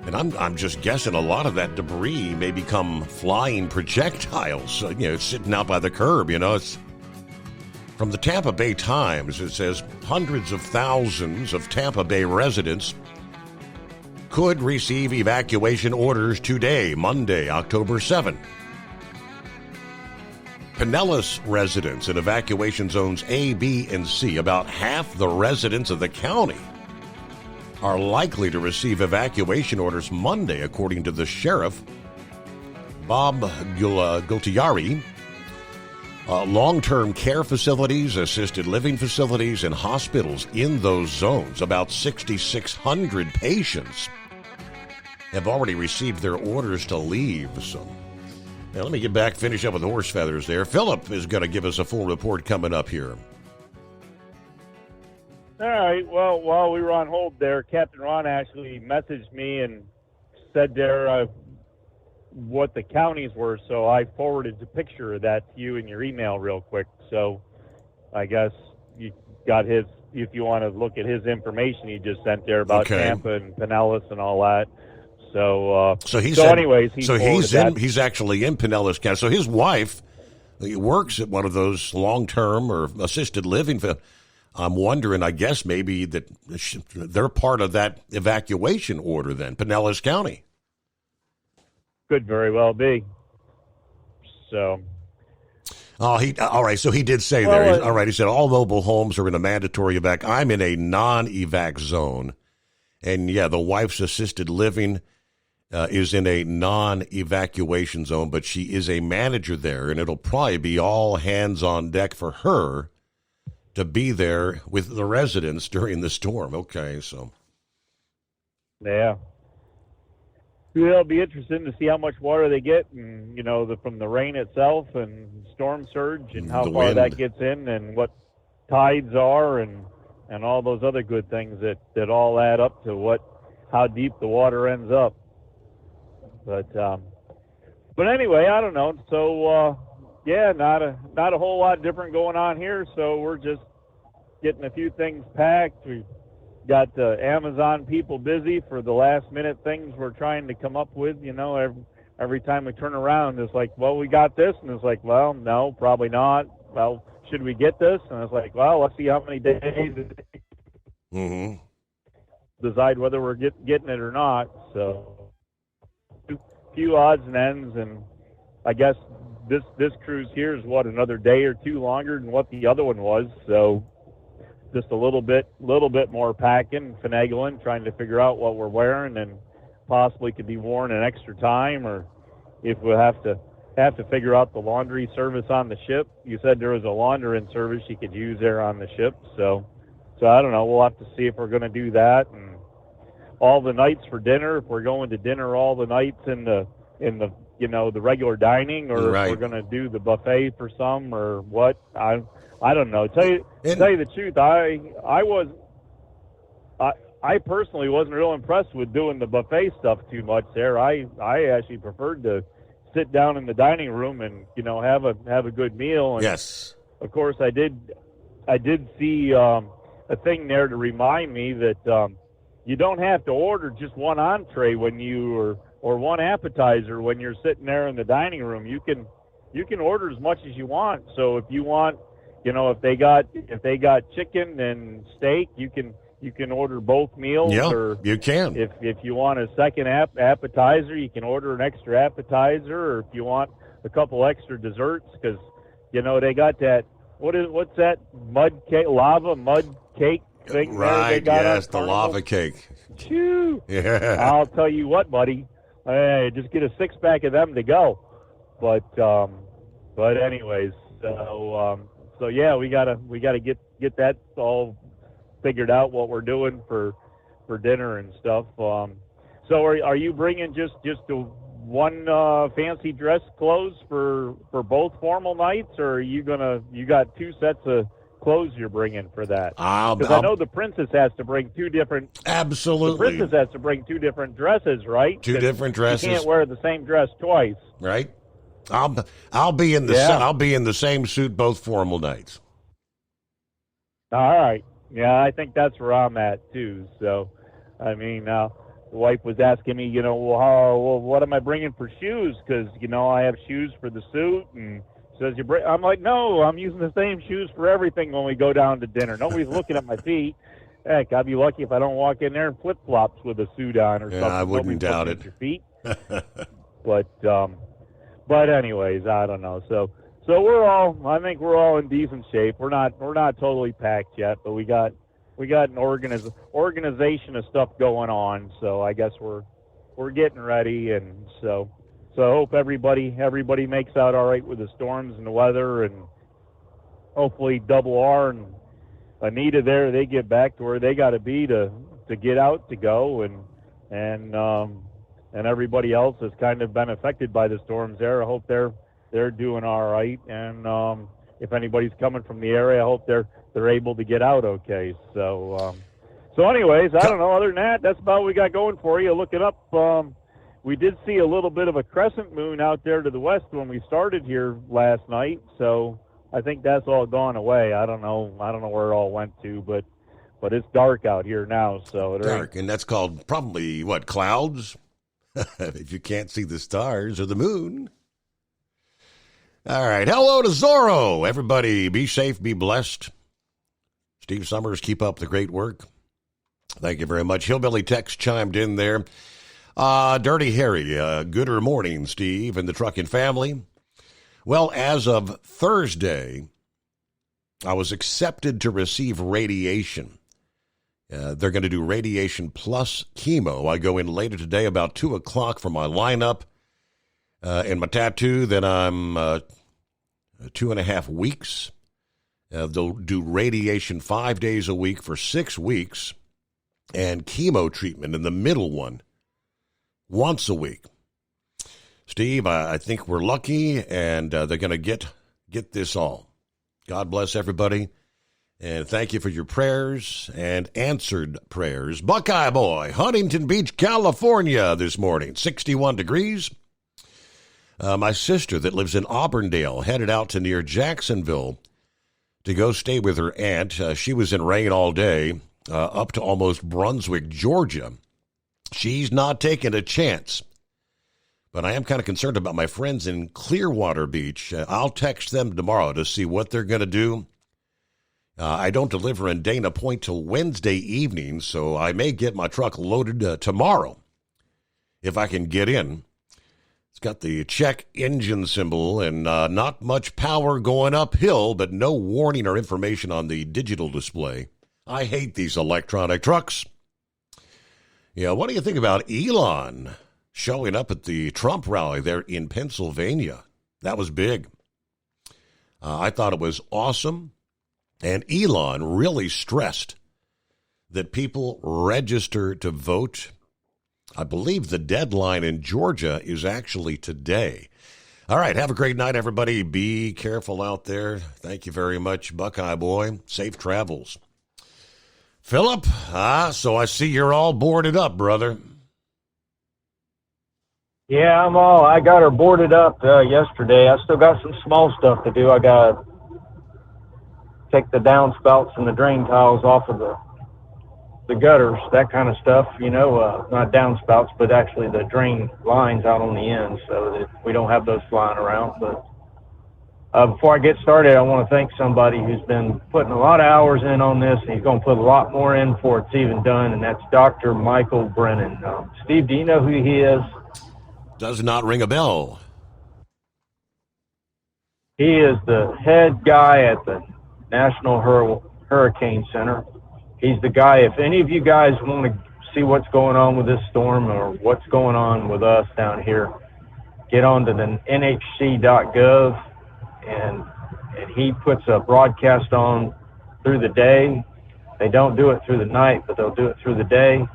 And I'm just guessing a lot of that debris may become flying projectiles, sitting out by the curb, It's from the Tampa Bay Times. It says hundreds of thousands of Tampa Bay residents could receive evacuation orders today, Monday, October 7th. Pinellas residents in evacuation zones A, B, and C, about half the residents of the county, are likely to receive evacuation orders Monday, according to the sheriff, Bob Gultiari. Long-term care facilities, assisted living facilities, and hospitals in those zones, about 6,600 patients, have already received their orders to leave. So, now let me get back, finish up with horse feathers there. Philip is going to give us a full report coming up here. All right. Well, while we were on hold there, Captain Ron actually messaged me and said there what the counties were, so I forwarded the picture of that to you in your email real quick. So I guess you got his, if you want to look at his information he just sent there about Tampa and Pinellas and all that. So he's actually in Pinellas County. So his wife works at one of those long-term or assisted living. I'm wondering, I guess maybe that they're part of that evacuation order then, Pinellas County. Could very well be. So. All right. So he did say there. All right. He said all mobile homes are in a mandatory evac. I'm in a non-evac zone, and yeah, the wife's assisted living is in a non-evacuation zone, but she is a manager there, and it'll probably be all hands on deck for her to be there with the residents during the storm. Okay, so. Yeah. It'll be interesting to see how much water they get, and from the rain itself and storm surge, and how far that gets in, and what tides are, and all those other good things that all add up to how deep the water ends up. But anyway, I don't know. So not a whole lot different going on here. So we're just getting a few things packed. We've got Amazon people busy for the last minute things we're trying to come up with. Every time we turn around, it's like, well, we got this, and it's like, well, no, probably not. Well, should we get this? And it's like, well, let's see how many days it takes. Mm-hmm. Decide whether we're getting it or not. So few odds and ends, and I guess this cruise here is another day or two longer than what the other one was. So just a little bit more packing, finagling, trying to figure out what we're wearing, and possibly could be worn an extra time, or if we have to figure out the laundry service on the ship. You said there was a laundering service you could use there on the ship, so I don't know. We'll have to see if we're going to do that. And all the nights for dinner, if we're going to dinner all the nights in the the regular dining, or if we're going to do the buffet for some, or what. I don't know. Tell you the truth, I personally wasn't real impressed with doing the buffet stuff too much there. I actually preferred to sit down in the dining room and have a good meal. And yes, of course I did see a thing there to remind me that you don't have to order just one entree or one appetizer when you're sitting there in the dining room. You can order as much as you want. So if you want, if they got chicken and steak, you can order both meals. Yeah, or you can. If you want a second appetizer, you can order an extra appetizer, or if you want a couple extra desserts, because they got that. What's that lava mud cake thing? Right. They got yes, the lava cake. Phew. Yeah. I'll tell you what, buddy. Just get a 6-pack of them to go. But anyways, so yeah, we gotta get that all figured out, what we're doing for dinner and stuff. So are you bringing just the one fancy dress clothes for both formal nights, or are you got two sets of clothes you're bringing for that? Because I know the princess has to bring two different. Absolutely. The princess has to bring two different dresses, right? Two different dresses. You can't wear the same dress twice. Right. I'll be in the same suit both formal nights. All right. Yeah, I think that's where I'm at too. So, I mean, the wife was asking me, what am I bringing for shoes? Because I have shoes for the suit, and says I'm like, no, I'm using the same shoes for everything when we go down to dinner. Nobody's looking at my feet. Heck, I'd be lucky if I don't walk in there in flip flops with a suit on or something. I wouldn't doubt it. Your feet. But anyways, I don't know. So I think we're all in decent shape. We're not totally packed yet, but we got an organization of stuff going on. So I guess we're getting ready, and so I hope everybody makes out all right with the storms and the weather, and hopefully Double R and Anita there, they get back to where they got to be to get out to go, and everybody else has kind of been affected by the storms there. I hope they're doing all right, and if anybody's coming from the area, I hope they're able to get out okay. So anyways, I don't know. Other than that, that's about what we got going for you. Looking up, we did see a little bit of a crescent moon out there to the west when we started here last night, so I think that's all gone away. I don't know where it all went to, but it's dark out here now. So dark, and that's called probably clouds. If you can't see the stars or the moon. All right, hello to Zorro. Everybody, be safe, be blessed. Steve Summers, keep up the great work. Thank you very much. Hillbilly Tex chimed in there. Dirty Harry, gooder morning, Steve, and the trucking family. Well, as of Thursday, I was accepted to receive radiation. They're going to do radiation plus chemo. I go in later today about 2 o'clock for my lineup and my tattoo. Then I'm 2.5 weeks. They'll do radiation 5 days a week for 6 weeks and chemo treatment in the middle one once a week. Steve, I think we're lucky, and they're going to get this all. God bless everybody, and thank you for your prayers and answered prayers. Buckeye Boy, Huntington Beach, California this morning, 61 degrees. My sister that lives in Auburndale headed out to near Jacksonville to go stay with her aunt. She was in rain all day, up to almost Brunswick, Georgia. She's not taking a chance. But I am kind of concerned about my friends in Clearwater Beach. I'll text them tomorrow to see what they're going to do. I don't deliver in Dana Point till Wednesday evening, so I may get my truck loaded tomorrow if I can get in. It's got the check engine symbol and not much power going uphill, but no warning or information on the digital display. I hate these electronic trucks. Yeah, what do you think about Elon showing up at the Trump rally there in Pennsylvania? That was big. I thought it was awesome. And Elon really stressed that people register to vote. I believe the deadline in Georgia is actually today. All right, have a great night, everybody. Be careful out there. Thank you very much, Buckeye Boy. Safe travels. Philip, so I see you're all boarded up, brother. Yeah, I got her boarded up yesterday. I still got some small stuff to do. I got to take the downspouts and the drain tiles off of the gutters, that kind of stuff, not downspouts, but actually the drain lines out on the end so that we don't have those flying around. But before I get started, I want to thank somebody who's been putting a lot of hours in on this, and he's going to put a lot more in before it's even done, and that's Dr. Michael Brennan. Steve, do you know who he is? Does not ring a bell. He is the head guy at the National Hurricane Center. He's the guy, if any of you guys want to see what's going on with this storm or what's going on with us down here, get on to the nhc.gov, and he puts a broadcast on through the day. They don't do it through the night, but they'll do it through the day.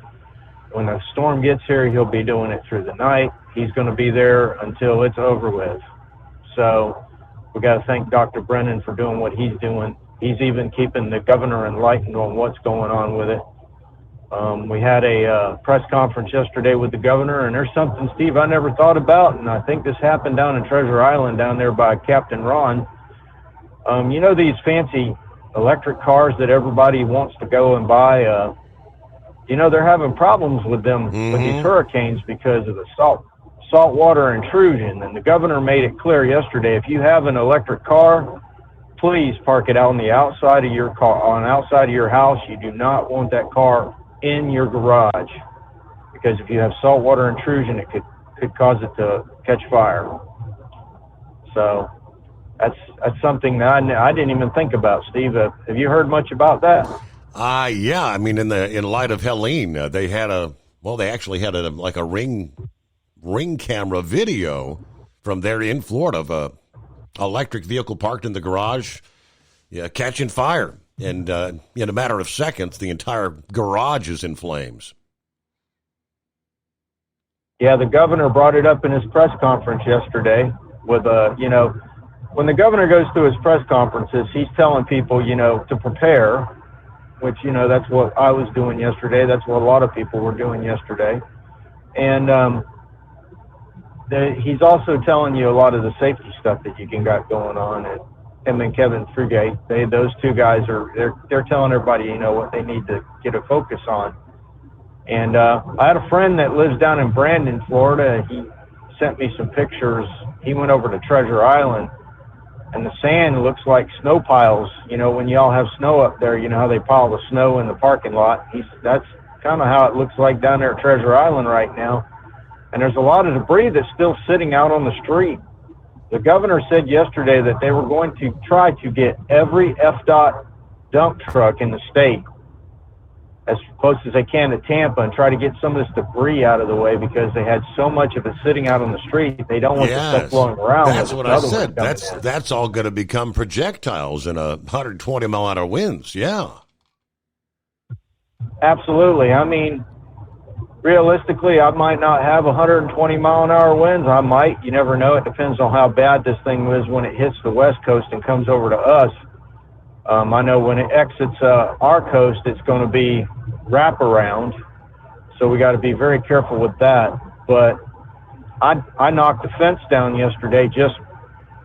When the storm gets here, he'll be doing it through the night. He's going to be there until it's over with. So we got to thank Dr. Brennan for doing what he's doing. He's even keeping the governor enlightened on what's going on with it. We had a press conference yesterday with the governor, and there's something, Steve, I never thought about, and I think this happened down in Treasure Island down there by Captain Ron. You know these fancy electric cars that everybody wants to go and buy? You know, they're having problems with them with these hurricanes because of the saltwater intrusion. And the governor made it clear yesterday, if you have an electric car, please park it out on the outside of your car, on outside of your house. You do not want that car in your garage, because if you have saltwater intrusion, it could cause it to catch fire. So that's something that I didn't even think about. Steve, have you heard much about that? Yeah. I mean, in light of Helene, they actually had a ring camera video from there in Florida of a electric vehicle parked in the garage, catching fire. And in a matter of seconds, the entire garage is in flames. Yeah, the governor brought it up in his press conference yesterday with, when the governor goes to his press conferences, he's telling people, to prepare, which, that's what I was doing yesterday. That's what a lot of people were doing yesterday. And he's also telling you a lot of the safety stuff that you can got going on. And him and Kevin Frugate, those two guys they're telling everybody, what they need to get a focus on. And I had a friend that lives down in Brandon, Florida. He sent me some pictures. He went over to Treasure Island, and the sand looks like snow piles. When y'all have snow up there, how they pile the snow in the parking lot. That's kind of how it looks like down there at Treasure Island right now. And there's a lot of debris that's still sitting out on the street. The governor said yesterday that they were going to try to get every FDOT dump truck in the state as close as they can to Tampa and try to get some of this debris out of the way, because they had so much of it sitting out on the street. They don't want the stuff flowing around. That's what I said. That's all going to become projectiles in 120 mile an hour winds. Yeah. Absolutely. I mean, realistically, I might not have 120 mile an hour winds. I might. You never know. It depends on how bad this thing is when it hits the West Coast and comes over to us. I know when it exits our coast, it's going to be wraparound, so we got to be very careful with that. But I knocked the fence down yesterday, just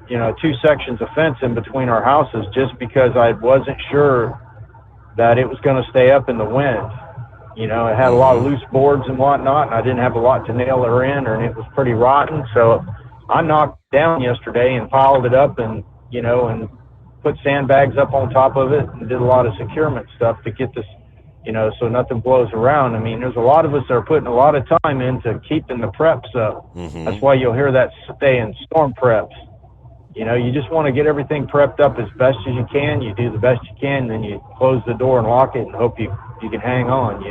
2 sections of fence in between our houses, just because I wasn't sure that it was going to stay up in the wind. It had a lot of loose boards and whatnot, and I didn't have a lot to nail her in, and it was pretty rotten. So I knocked it down yesterday and piled it up, and and put sandbags up on top of it, and did a lot of securement stuff to get this, so nothing blows around. I mean, there's a lot of us that are putting a lot of time into keeping the preps up. That's why you'll hear that saying, storm preps. You just want to get everything prepped up as best as you can. You do the best you can, then you close the door and lock it and hope you can hang on,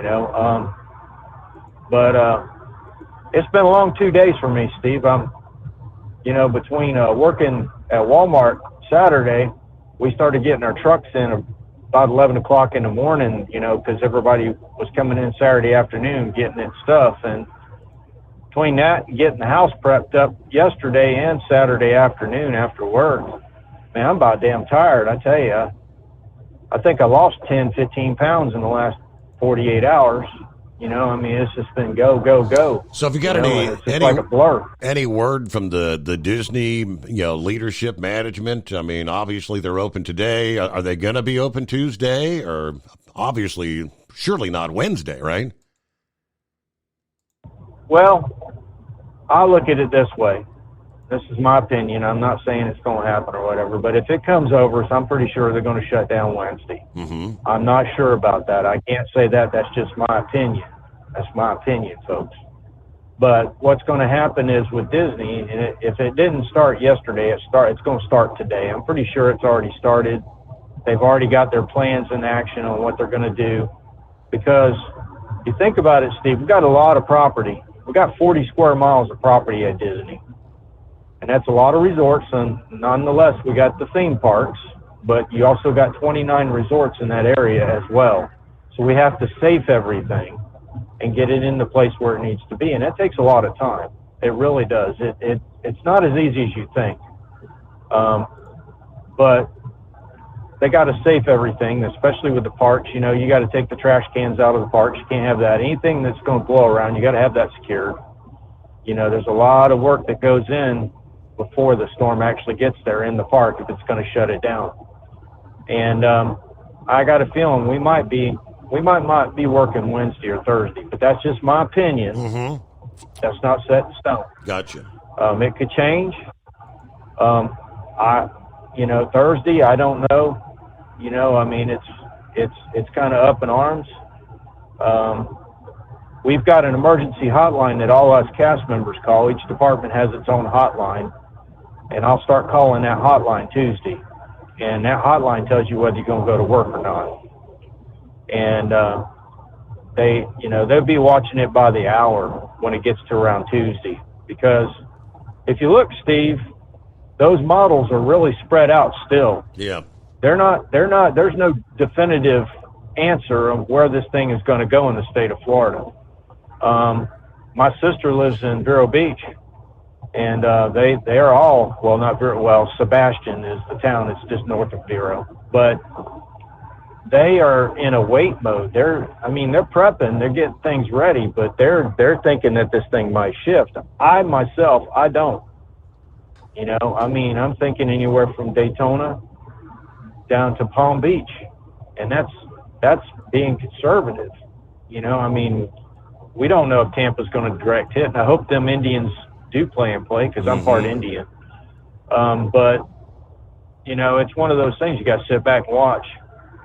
But it's been a long 2 days for me, Steve. I'm, between working at Walmart Saturday, we started getting our trucks in about 11 o'clock in the morning, because everybody was coming in Saturday afternoon getting its stuff. And between that and getting the house prepped up yesterday and Saturday afternoon after work, man, I'm about damn tired. I tell you, I think I lost 10, 15 pounds in the last 48 hours. I mean, it's just been go, go, go. So if you got like a blur. Any word from the Disney, leadership management? I mean, obviously they're open today. Are they going to be open Tuesday, or obviously, surely not Wednesday, right? Well, I look at it this way. This is my opinion. I'm not saying it's going to happen or whatever, but if it comes over, so I'm pretty sure they're going to shut down Wednesday. I'm not sure about that. I can't say that. That's just my opinion. That's my opinion, folks. But what's going to happen is with Disney, if it didn't start yesterday, it's going to start today. I'm pretty sure it's already started. They've already got their plans in action on what they're going to do. Because you think about it, Steve, we've got a lot of property. We've got 40 square miles of property at Disney. And that's a lot of resorts, and nonetheless, we got the theme parks, but you also got 29 resorts in that area as well. So we have to safe everything and get it in the place where it needs to be, and that takes a lot of time. It really does. It's not as easy as you think. But they got to safe everything, especially with the parks. You know, you got to take the trash cans out of the parks. You can't have that. Anything that's going to blow around, you got to have that secured. You know, there's a lot of work that goes in before the storm actually gets there in the park if it's going to shut it down. And I got a feeling we might not be working Wednesday or Thursday, but that's just my opinion. Mm-hmm. That's not set in stone. Gotcha. It could change. Thursday, I don't know. You know, I mean, it's kind of up in arms. We've got an emergency hotline that all us cast members call. Each department has its own hotline, and I'll start calling that hotline Tuesday. And that hotline tells you whether you're going to go to work or not. And they'll be watching it by the hour when it gets to around Tuesday. Because if you look, Steve, those models are really spread out still. Yeah. They're not, there's no definitive answer of where this thing is going to go in the state of Florida. My sister lives in Vero Beach, and they are all, well, not Vero, well, Sebastian is the town that's just north of Vero, but they are in a wait mode. They're prepping, they're getting things ready, but they're thinking that this thing might shift. I don't. You know, I mean, I'm thinking anywhere from Daytona down to Palm Beach, and that's being conservative. You know, I mean, we don't know if Tampa's going to direct hit, and I hope them Indians do play because I'm part Indian. But, you know, it's one of those things you got to sit back and watch.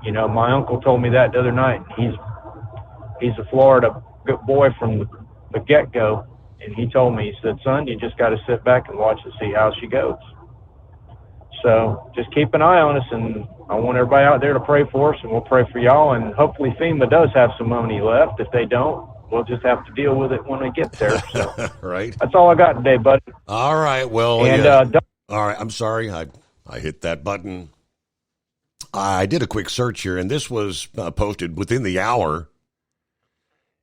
You know, my uncle told me that the other night. He's a Florida boy from the get-go, and he told me, he said, son, you just got to sit back and watch and see how she goes. So just keep an eye on us, and I want everybody out there to pray for us, and we'll pray for y'all, and hopefully FEMA does have some money left. If they don't, we'll just have to deal with it when we get there. So right. That's all I got today, buddy. All right. Well, and, all right. I'm sorry. I hit that button. I did a quick search here, and this was posted within the hour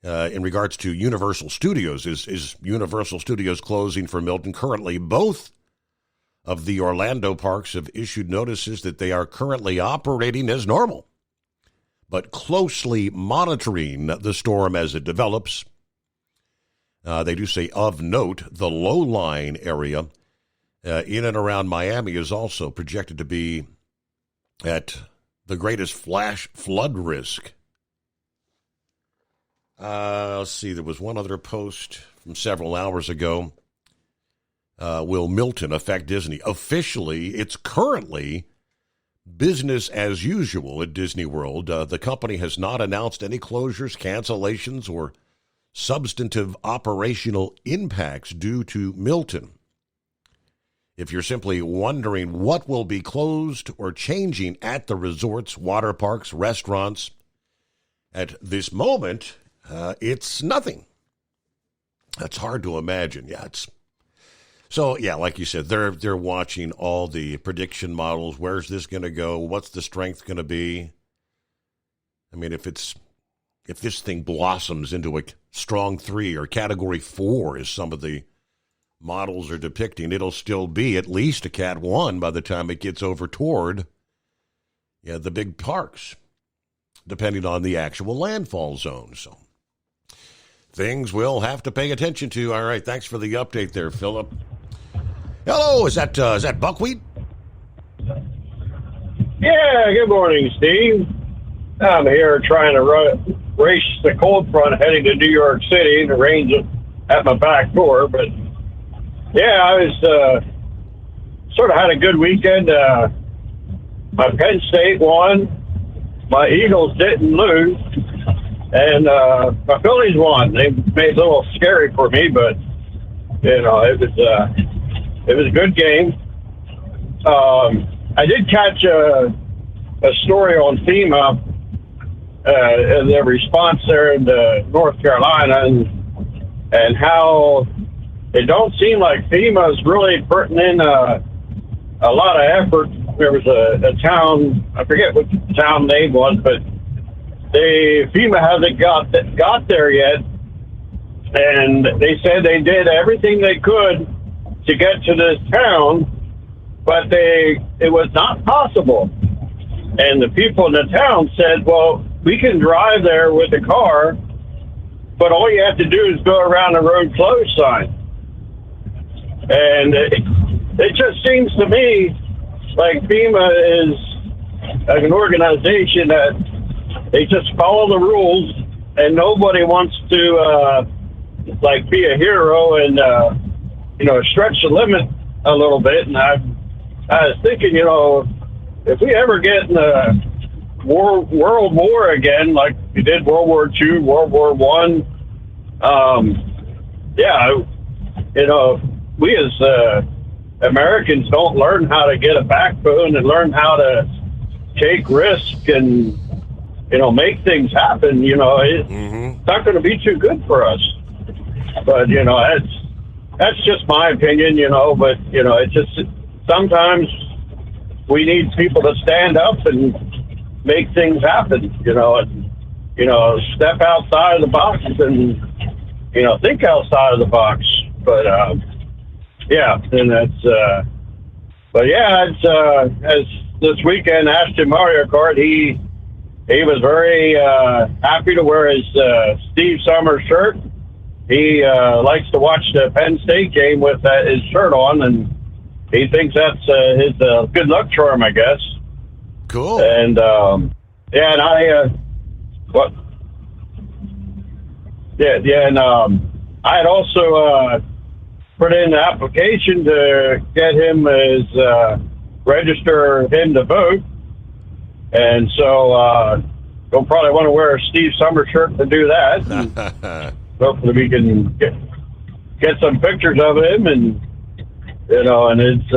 in regards to Universal Studios. Is Universal Studios closing for Milton currently? Both of the Orlando parks have issued notices that they are currently operating as normal, but closely monitoring the storm as it develops. They do say, of note, the low-lying area in and around Miami is also projected to be at the greatest flash flood risk. Let's see, there was one other post from several hours ago. Will Milton affect Disney? Officially, it's currently business as usual at Disney World. The company has not announced any closures, cancellations, or substantive operational impacts due to Milton. If you're simply wondering what will be closed or changing at the resorts, water parks, restaurants, at this moment, it's nothing. That's hard to imagine. Yeah, like you said, they're watching all the prediction models. Where's this going to go? What's the strength going to be? I mean, if this thing blossoms into a strong 3 or category 4, as some of the models are depicting, it'll still be at least a Cat 1 by the time it gets over toward the big parks, depending on the actual landfall zone. So things we'll have to pay attention to. All right, thanks for the update there, Philip. Hello, is that Buckwheat? Yeah, good morning, Steve. I'm here trying to race the cold front heading to New York City. The rain's at my back door, but yeah, I was sort of had a good weekend. My Penn State won, my Eagles didn't lose, and my Phillies won. They made it a little scary for me, but you know, it was a good game. I did catch a story on FEMA, their response there in North Carolina, and how it don't seem like FEMA's really putting in a lot of effort. There was a town, I forget what the town name was, but FEMA hasn't got there yet, and they said they did everything they could to get to this town, but it was not possible. And the people in the town said, well, we can drive there with a car, but all you have to do is go around the road closed sign. And it just seems to me like FEMA is an organization that they just follow the rules, and nobody wants to be a hero and stretch the limit a little bit. And I was thinking, if we ever get in a world war again, like we did World War II, World War I, we as Americans don't learn how to get a backbone and learn how to take risk and make things happen. It's not going to be too good for us. But that's just my opinion. But it's just sometimes we need people to stand up and make things happen. Step outside of the box and think outside of the box. But as this weekend, Aston Mario Kart, he was very happy to wear his Steve Summers shirt. He likes to watch the Penn State game with his shirt on, and he thinks that's his good luck charm, I guess. Cool. And I had also put in the application to get him register him to vote. And so you'll probably want to wear a Steve Summers shirt to do that. Hopefully we can get some pictures of him, and and it's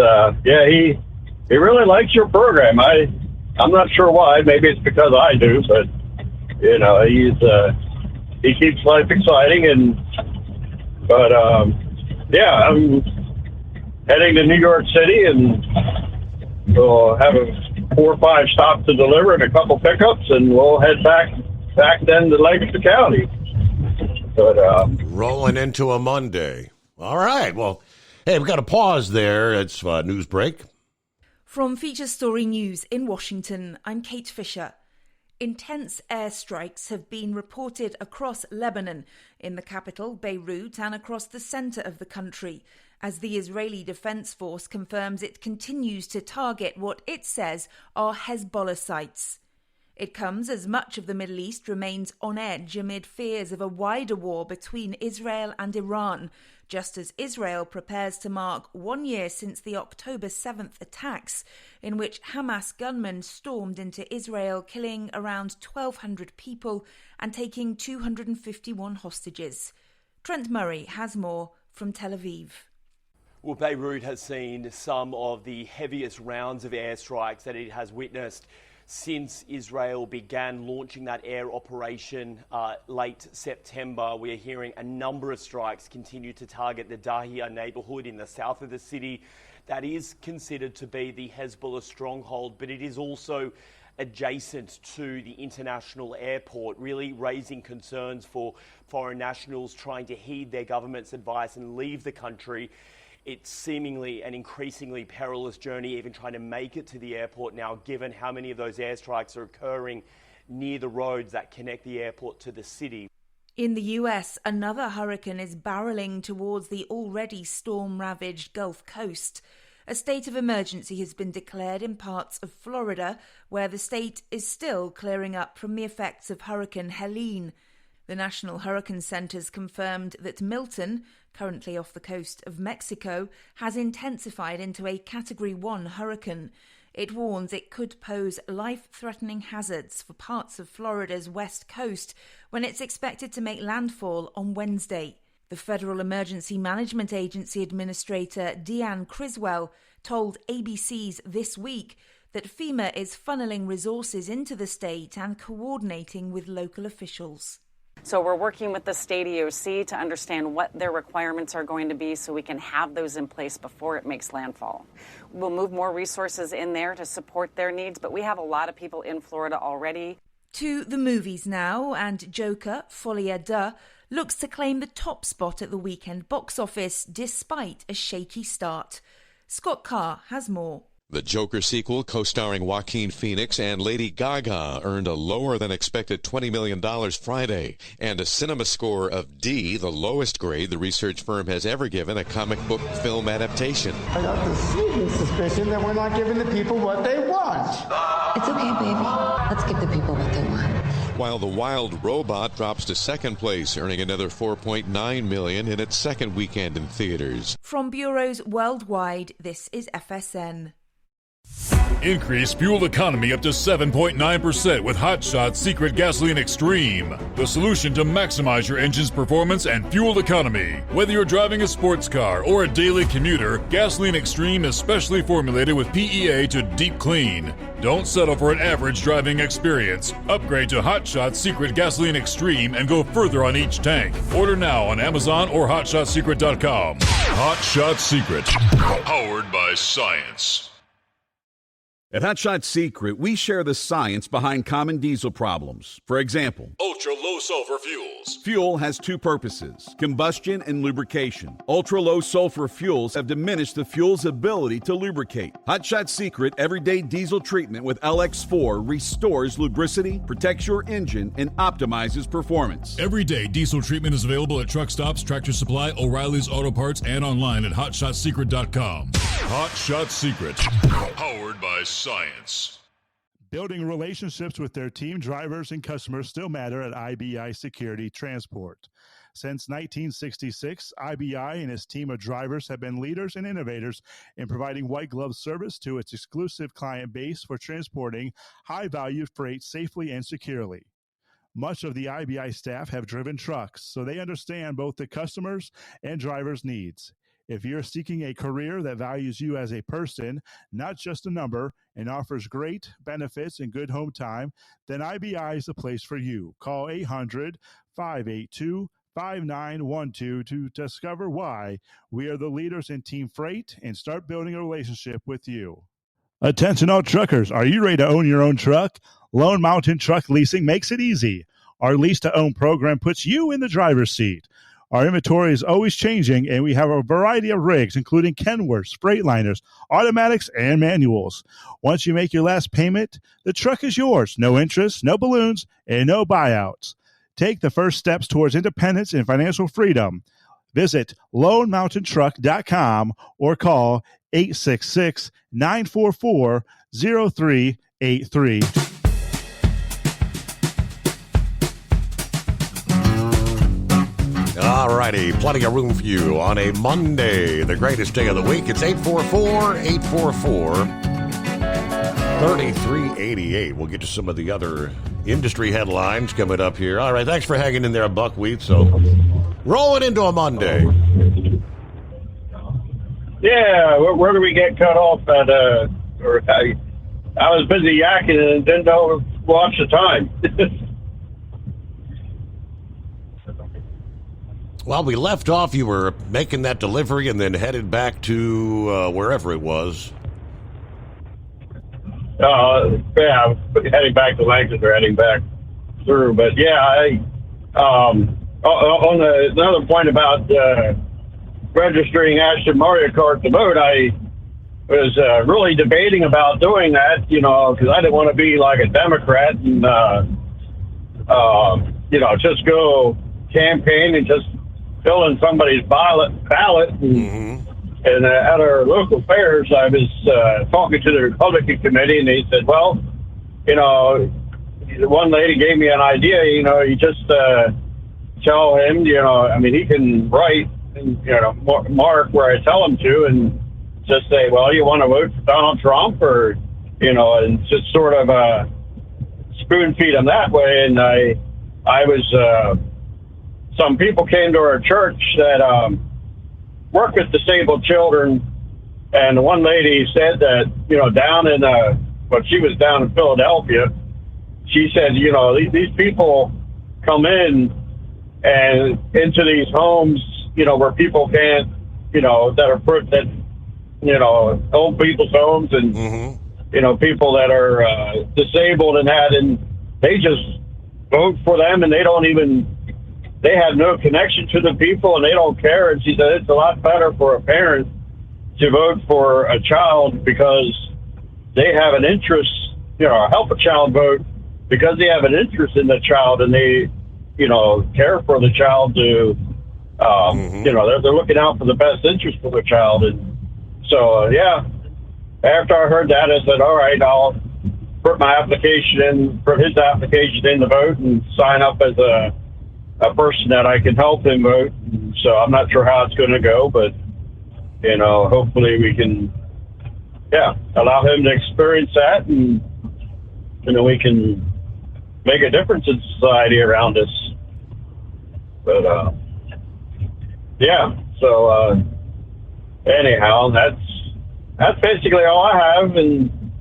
he really likes your program. I'm not sure why. Maybe it's because I do, but he keeps life exciting. I'm heading to New York City, and we'll have 4 or 5 stops to deliver and a couple pickups, and we'll head back then to Lancaster County. But rolling into a Monday. All right. Well, hey, we've got to pause there. It's news break. From Feature Story News in Washington, I'm Kate Fisher. Intense airstrikes have been reported across Lebanon, in the capital, Beirut, and across the centre of the country, as the Israeli Defense Force confirms it continues to target what it says are Hezbollah sites. It comes as much of the Middle East remains on edge amid fears of a wider war between Israel and Iran, just as Israel prepares to mark 1 year since the October 7th attacks, in which Hamas gunmen stormed into Israel, killing around 1,200 people and taking 251 hostages. Trent Murray has more from Tel Aviv. Well, Beirut has seen some of the heaviest rounds of airstrikes that it has witnessed since Israel began launching that air operation late September. We are hearing a number of strikes continue to target the Dahia neighbourhood in the south of the city. That is considered to be the Hezbollah stronghold, but it is also adjacent to the international airport, really raising concerns for foreign nationals trying to heed their government's advice and leave the country. It's seemingly an increasingly perilous journey, even trying to make it to the airport now, given how many of those airstrikes are occurring near the roads that connect the airport to the city. In the US, another hurricane is barreling towards the already storm-ravaged Gulf Coast. A state of emergency has been declared in parts of Florida, where the state is still clearing up from the effects of Hurricane Helene. The National Hurricane Center's confirmed that Milton, currently off the coast of Mexico, has intensified into a Category 1 hurricane. It warns it could pose life-threatening hazards for parts of Florida's west coast when it's expected to make landfall on Wednesday. The Federal Emergency Management Agency Administrator Deanne Criswell told ABC's This Week that FEMA is funneling resources into the state and coordinating with local officials. So we're working with the state EOC to understand what their requirements are going to be so we can have those in place before it makes landfall. We'll move more resources in there to support their needs, but we have a lot of people in Florida already. To the movies now, and Joker, Folie à Deux, looks to claim the top spot at the weekend box office despite a shaky start. Scott Carr has more. The Joker sequel, co-starring Joaquin Phoenix and Lady Gaga, earned a lower-than-expected $20 million Friday, and a cinema score of D, the lowest grade the research firm has ever given a comic book film adaptation. I got the sneaking suspicion that we're not giving the people what they want. It's okay, baby. Let's give the people what they want. While The Wild Robot drops to second place, earning another $4.9 million in its second weekend in theaters. From bureaus worldwide, this is FSN. Increase fuel economy up to 7.9% with Hot Shot Secret Gasoline Extreme. The solution to maximize your engine's performance and fuel economy. Whether you're driving a sports car or a daily commuter, Gasoline Extreme is specially formulated with PEA to deep clean. Don't settle for an average driving experience. Upgrade to Hot Shot Secret Gasoline Extreme and go further on each tank. Order now on Amazon or HotShotSecret.com. Hot Shot Secret. Powered by science. At Hot Shot Secret, we share the science behind common diesel problems. For example, ultra-low sulfur fuels. Fuel has two purposes, combustion and lubrication. Ultra-low sulfur fuels have diminished the fuel's ability to lubricate. Hot Shot Secret Everyday Diesel Treatment with LX4 restores lubricity, protects your engine, and optimizes performance. Everyday diesel treatment is available at truck stops, Tractor Supply, O'Reilly's Auto Parts, and online at HotShotSecret.com. Hot Shot Secret. Powered by science. Building relationships with their team drivers and customers still matter at IBI Security Transport. Since 1966, IBI and its team of drivers have been leaders and innovators in providing white glove service to its exclusive client base for transporting high-value freight safely and securely. Much of the IBI staff have driven trucks, so they understand both the customers' and drivers' needs. If you're seeking a career that values you as a person, not just a number, and offers great benefits and good home time, then IBI is the place for you. Call 800-582-5912 to discover why we are the leaders in team freight and start building a relationship with you. Attention all truckers, are you ready to own your own truck? Lone Mountain Truck Leasing makes it easy. Our lease-to-own program puts you in the driver's seat. Our inventory is always changing, and we have a variety of rigs, including Kenworths, Freightliners, automatics, and manuals. Once you make your last payment, the truck is yours. No interest, no balloons, and no buyouts. Take the first steps towards independence and financial freedom. Visit LoneMountainTruck.com or call 866-944-0383. All righty, plenty of room for you on a Monday, the greatest day of the week. It's 844-844-3388. We'll get to some of the other industry headlines coming up here. All right, thanks for hanging in there, Buckwheat. So, rolling into a Monday. Yeah, where do we get cut off at? I was busy yakking and didn't know watch the time. Well, we left off. You were making that delivery and then headed back to wherever it was. Yeah, heading back to Lancaster, heading back through. But yeah, another point about registering Aston Mario Kart to vote, I was really debating about doing that, because I didn't want to be like a Democrat and, just go campaign and just fill in somebody's ballot. And at our local fairs, I was talking to the Republican committee, and they said, well, one lady gave me an idea, you just tell him, he can write, and, mark where I tell him to, and just say, well, you want to vote for Donald Trump, or, and just sort of spoon feed him that way. And I was, some people came to our church that work with disabled children, and one lady said that, down in, she was down in Philadelphia, she said, these people come in and into these homes, where people can't, old people's homes and, people that are disabled and that, and they just vote for them, and they have no connection to the people, and they don't care. And she said it's a lot better for a parent to vote for a child because they have an interest, a help a child vote because they have an interest in the child and they, care for the child to, they're looking out for the best interest for the child. And so, after I heard that, I said, all right, I'll put my application in, put his application in the vote and sign up as a person that I can help him vote. So I'm not sure how it's going to go, but, hopefully we can, allow him to experience that and, we can make a difference in society around us. But, so, anyhow, that's basically all I have, and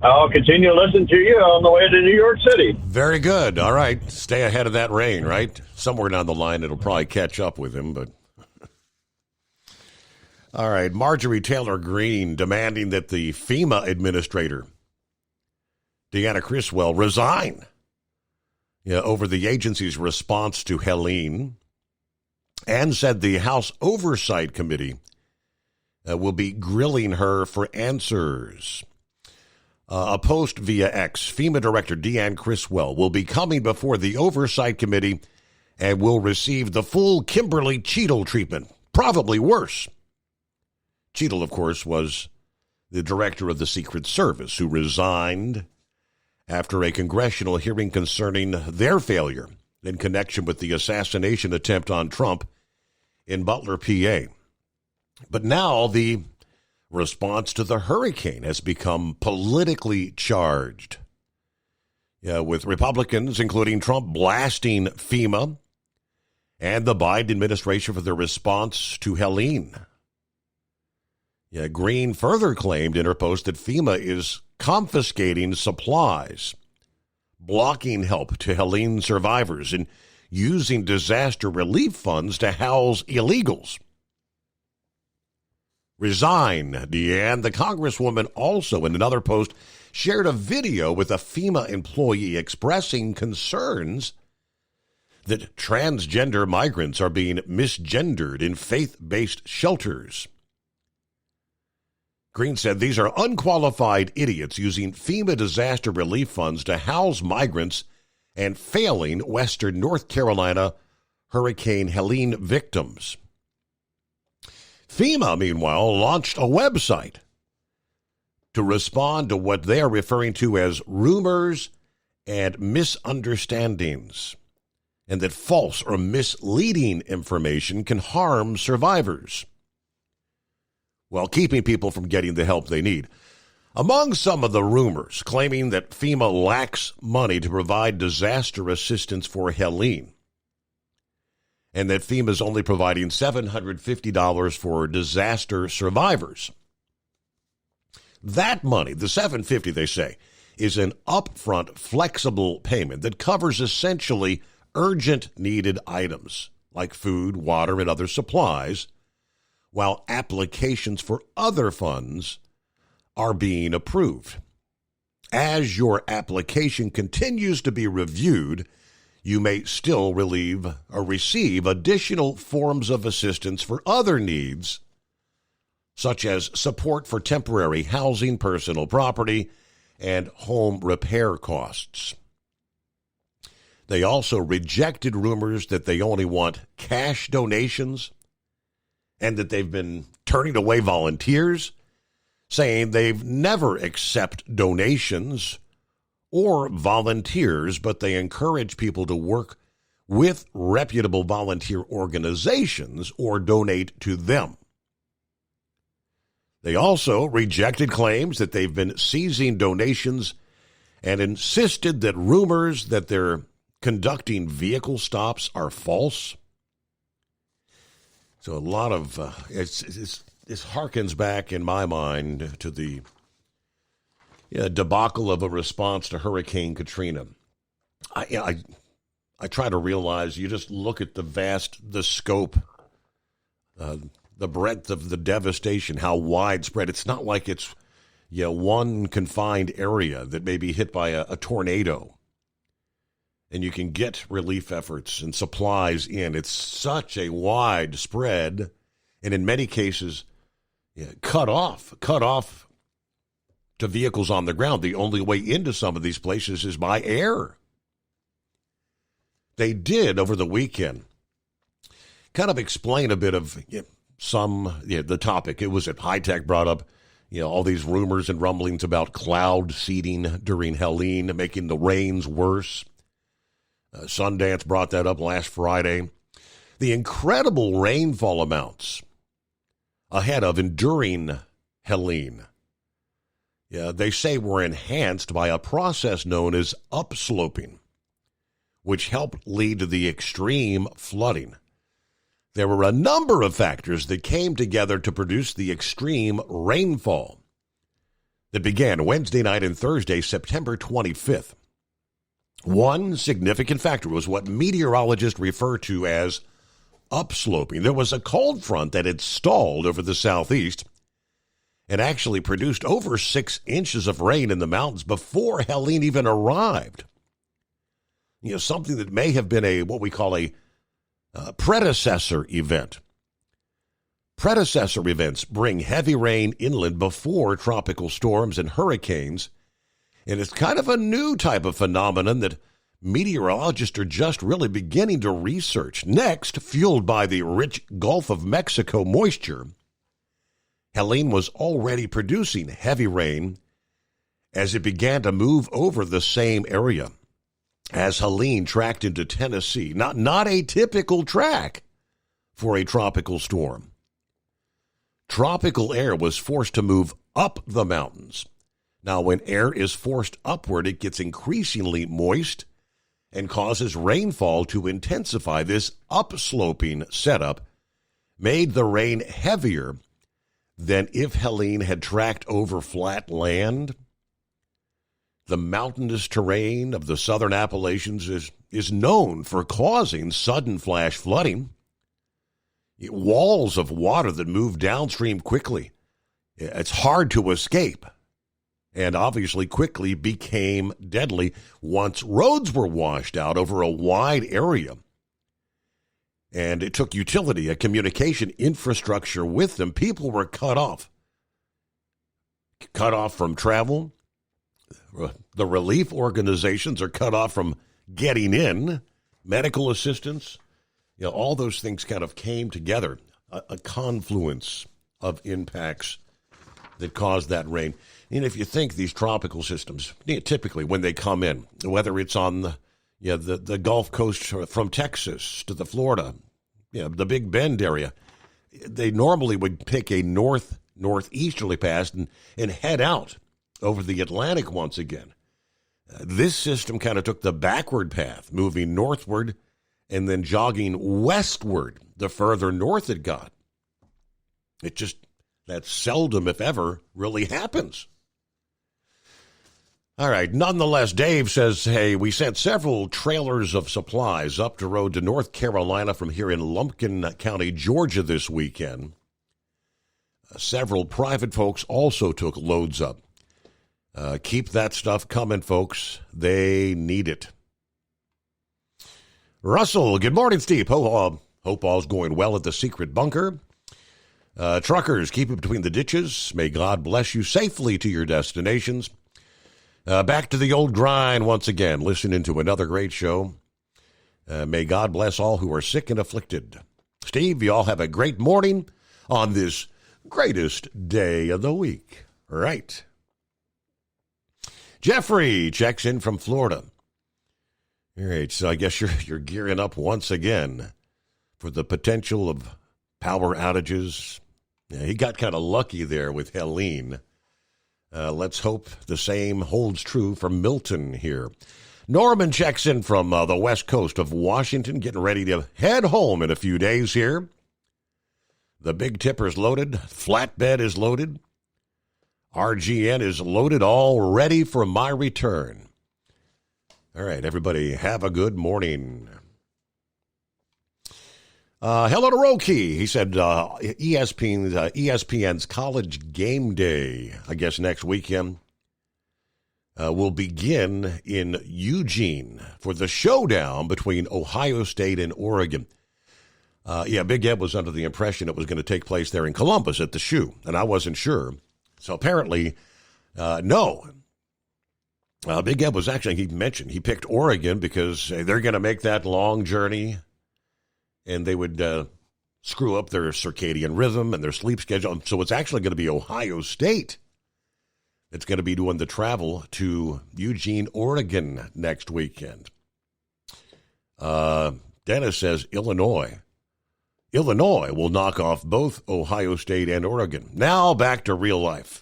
I'll continue to listen to you on the way to New York City. Very good. All right. Stay ahead of that rain, right? Somewhere down the line, it'll probably catch up with him, but... All right. Marjorie Taylor Greene demanding that the FEMA administrator, Deanna Criswell, resign over the agency's response to Helene, and said the House Oversight Committee will be grilling her for answers. A post via X, FEMA Director Deanna Criswell will be coming before the Oversight Committee and will receive the full Kimberly Cheadle treatment, probably worse. Cheadle, of course, was the director of the Secret Service who resigned after a congressional hearing concerning their failure in connection with the assassination attempt on Trump in Butler, PA. But now the response to the hurricane has become politically charged, with Republicans, including Trump, blasting FEMA and the Biden administration for their response to Helene. Greene further claimed in her post that FEMA is confiscating supplies, blocking help to Helene survivors, and using disaster relief funds to house illegals. Resign, Deanne. The Congresswoman also, in another post, shared a video with a FEMA employee expressing concerns that transgender migrants are being misgendered in faith-based shelters. Greene said these are unqualified idiots using FEMA disaster relief funds to house migrants and failing Western North Carolina Hurricane Helene victims. FEMA, meanwhile, launched a website to respond to what they are referring to as rumors and misunderstandings, and that false or misleading information can harm survivors, while keeping people from getting the help they need. Among some of the rumors claiming that FEMA lacks money to provide disaster assistance for Helene, and that FEMA is only providing $750 for disaster survivors. That money, the $750, they say, is an upfront flexible payment that covers essentially urgent needed items like food, water, and other supplies, while applications for other funds are being approved. As your application continues to be reviewed, you may still receive additional forms of assistance for other needs, such as support for temporary housing, personal property, and home repair costs. They also rejected rumors that they only want cash donations and that they've been turning away volunteers, saying they've never accept donations or volunteers, but they encourage people to work with reputable volunteer organizations or donate to them. They also rejected claims that they've been seizing donations and insisted that rumors that they're conducting vehicle stops are false. So a lot of this harkens back in my mind to the debacle of a response to Hurricane Katrina. I try to realize, you just look at the scope, the breadth of the devastation, how widespread. It's not like it's one confined area that may be hit by a tornado and you can get relief efforts and supplies in. It's such a wide spread, and in many cases, cut off to vehicles on the ground. The only way into some of these places is by air. They did over the weekend kind of explain a bit of the topic. It was at High Tech brought up, all these rumors and rumblings about cloud seeding during Helene, making the rains worse. Sundance brought that up last Friday. The incredible rainfall amounts ahead of and during Helene. They say were enhanced by a process known as upsloping, which helped lead to the extreme flooding. There were a number of factors that came together to produce the extreme rainfall that began Wednesday night and Thursday, September 25th. One significant factor was what meteorologists refer to as upsloping. There was a cold front that had stalled over the southeast and actually produced over 6 inches of rain in the mountains before Helene even arrived. Something that may have been what we call a predecessor event. Predecessor events bring heavy rain inland before tropical storms and hurricanes, and it's kind of a new type of phenomenon that meteorologists are just really beginning to research. Next, fueled by the rich Gulf of Mexico moisture, Helene was already producing heavy rain as it began to move over the same area. As Helene tracked into Tennessee, not a typical track for a tropical storm. Tropical air was forced to move up the mountains. Now, when air is forced upward, it gets increasingly moist and causes rainfall to intensify. This upsloping setup made the rain heavier than if Helene had tracked over flat land. The mountainous terrain of the southern Appalachians is known for causing sudden flash flooding. Walls of water that move downstream quickly. It's hard to escape, and obviously quickly became deadly once roads were washed out over a wide area. And it took utility, a communication infrastructure with them. People were cut off from travel. The relief organizations are cut off from getting in, medical assistance. All those things kind of came together, a confluence of impacts that caused that rain. And if you think these tropical systems, typically when they come in, whether it's on the Gulf Coast from Texas to the Florida, the Big Bend area, they normally would pick a northeasterly path and head out over the Atlantic once again. This system kind of took the backward path, moving northward and then jogging westward the further north it got. That seldom, if ever, really happens. All right, nonetheless, Dave says, hey, we sent several trailers of supplies up the road to North Carolina from here in Lumpkin County, Georgia this weekend. Several private folks also took loads up. Keep that stuff coming, folks. They need it. Russell, good morning, Steve. Hope all's going well at the secret bunker. Truckers, keep it between the ditches. May God bless you safely to your destinations. Back to the old grind once again, listening to another great show. May God bless all who are sick and afflicted. Steve, you all have a great morning on this greatest day of the week. Right. Jeffrey checks in from Florida. All right, so I guess you're gearing up once again for the potential of power outages. Yeah, he got kind of lucky there with Helene. Let's hope the same holds true for Milton here. Norman checks in from the west coast of Washington, getting ready to head home in a few days here. The Big Tipper's loaded. Flatbed is loaded. RGN is loaded, all ready for my return. All right, everybody, have a good morning. Hello to Roki. He said ESPN's College Game Day, I guess next weekend, will begin in Eugene for the showdown between Ohio State and Oregon. Big Ed was under the impression it was going to take place there in Columbus at the Shoe, and I wasn't sure. So apparently No. Big Ed was actually, he picked Oregon because they're going to make that long journey, and they would screw up their circadian rhythm and their sleep schedule. So it's actually going to be Ohio State that's going to be doing the travel to Eugene, Oregon next weekend. Dennis says Illinois will knock off both Ohio State and Oregon. Now back to real life.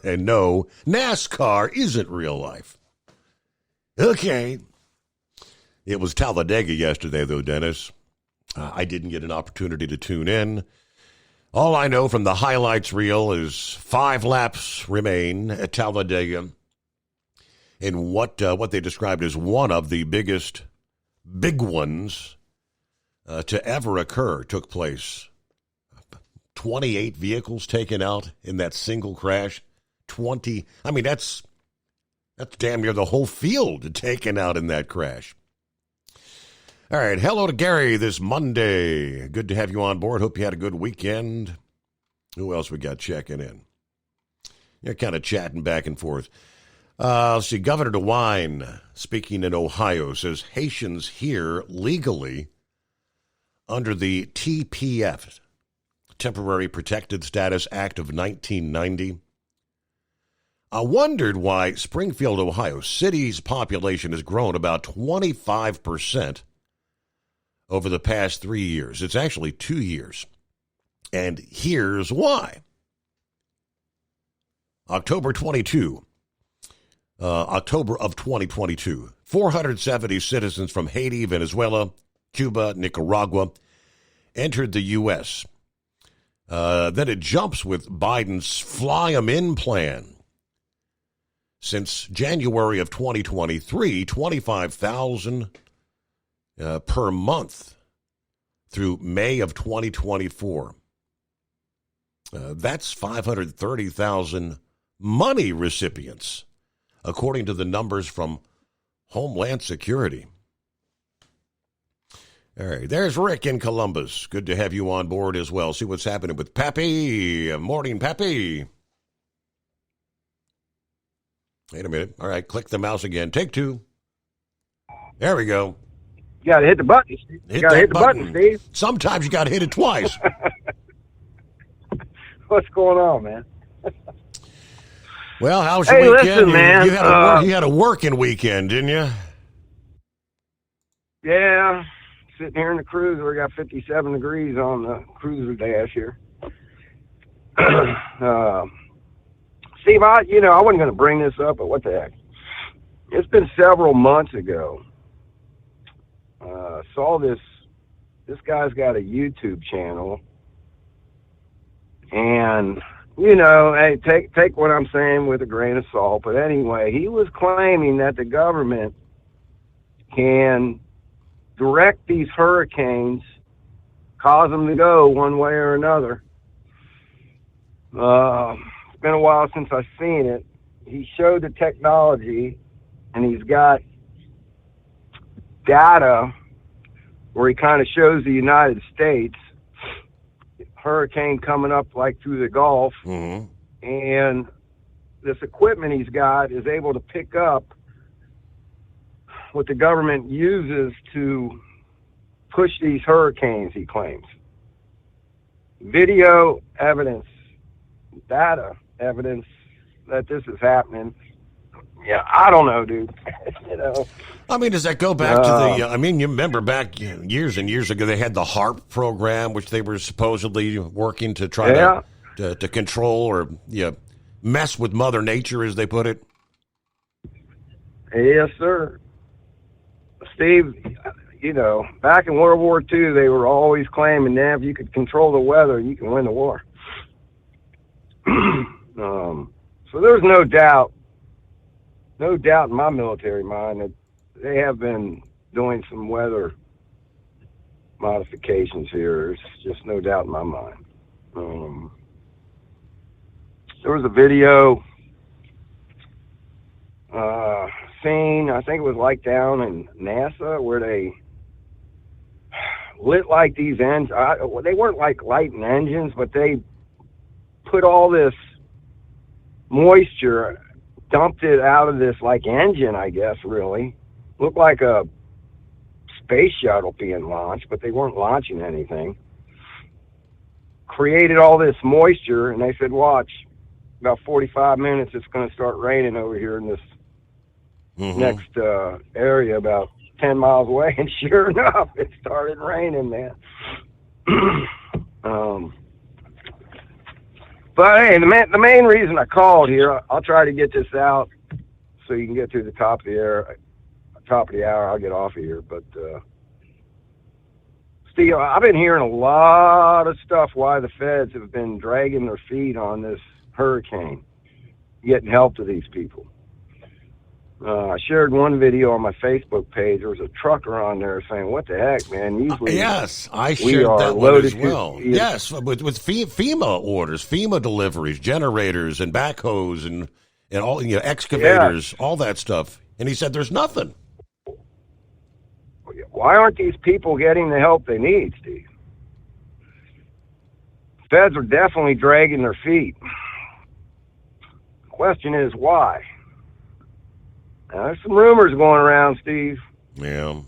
And no, NASCAR isn't real life. Okay. It was Talladega yesterday, though, Dennis. I didn't get an opportunity to tune in. All I know from the highlights reel is 5 laps remain at Talladega in what they described as one of the biggest big ones to ever occur took place. 28 vehicles taken out in that single crash. 20. I mean, that's damn near the whole field taken out in that crash. All right, hello to Gary this Monday. Good to have you on board. Hope you had a good weekend. Who else we got checking in? You're kind of chatting back and forth. Let's see, Governor DeWine, speaking in Ohio, says Haitians here legally under the TPF, Temporary Protected Status Act of 1990. I wondered why Springfield, Ohio, city's population has grown about 25% over the past 3 years. It's actually 2 years. And here's why. October of 2022, 470 citizens from Haiti, Venezuela, Cuba, Nicaragua entered the U.S. Then it jumps with Biden's Fly 'em In plan. Since January of 2023, 25,000 per month through May of 2024. That's 530,000 money recipients, according to the numbers from Homeland Security. All right, there's Rick in Columbus. Good to have you on board as well. See what's happening with Pappy. Morning, Pappy. Wait a minute. All right, click the mouse again. Take 2. There we go. You got to hit the button, Steve. You got to hit the button, Steve. Sometimes you got to hit it twice. What's going on, man? Well, how's your weekend? Listen, man. You had a working weekend, didn't you? Yeah. Sitting here in the cruiser. We got 57 degrees on the cruiser dash here. Steve, I wasn't going to bring this up, but what the heck? It's been several months ago. Saw this guy's got a YouTube channel, and hey, take what I'm saying with a grain of salt. But anyway, he was claiming that the government can direct these hurricanes, cause them to go one way or another. It's been a while since I've seen it. He showed the technology, and he's got data where he kind of shows the United States hurricane coming up like through the Gulf, and this equipment he's got is able to pick up what the government uses to push these hurricanes, he claims. Video evidence, data evidence that this is happening. Yeah, I don't know, dude. I mean, does that go back to the, you remember back years and years ago, they had the HARP program, which they were supposedly working to try to control or mess with Mother Nature, as they put it? Yes, sir. Steve, back in World War II, they were always claiming that if you could control the weather, you can win the war. So there's no doubt in my military mind that they have been doing some weather modifications here. There's just no doubt in my mind. There was a video scene, I think it was like down in NASA, where they lit like these engines. They weren't like lighting engines, but they put all this moisture, dumped it out of this like engine, I guess, really. Looked like a space shuttle being launched, but they weren't launching anything. Created all this moisture, and they said, watch, about 45 minutes it's going to start raining over here in this next area about 10 miles away. And sure enough, it started raining, man. But hey, the main reason I called here, I'll try to get this out so you can get to the top of the hour. I'll get off of here. But Steve, I've been hearing a lot of stuff why the feds have been dragging their feet on this hurricane, getting help to these people. I shared one video on my Facebook page. There was a trucker on there saying, what the heck, man? Usually yes, I shared that one as well. Yes, with FEMA orders, FEMA deliveries, generators and backhoes and all, excavators, all that stuff. And he said there's nothing. Why aren't these people getting the help they need, Steve? Feds are definitely dragging their feet. The question is why? Now, there's some rumors going around, Steve. Yeah.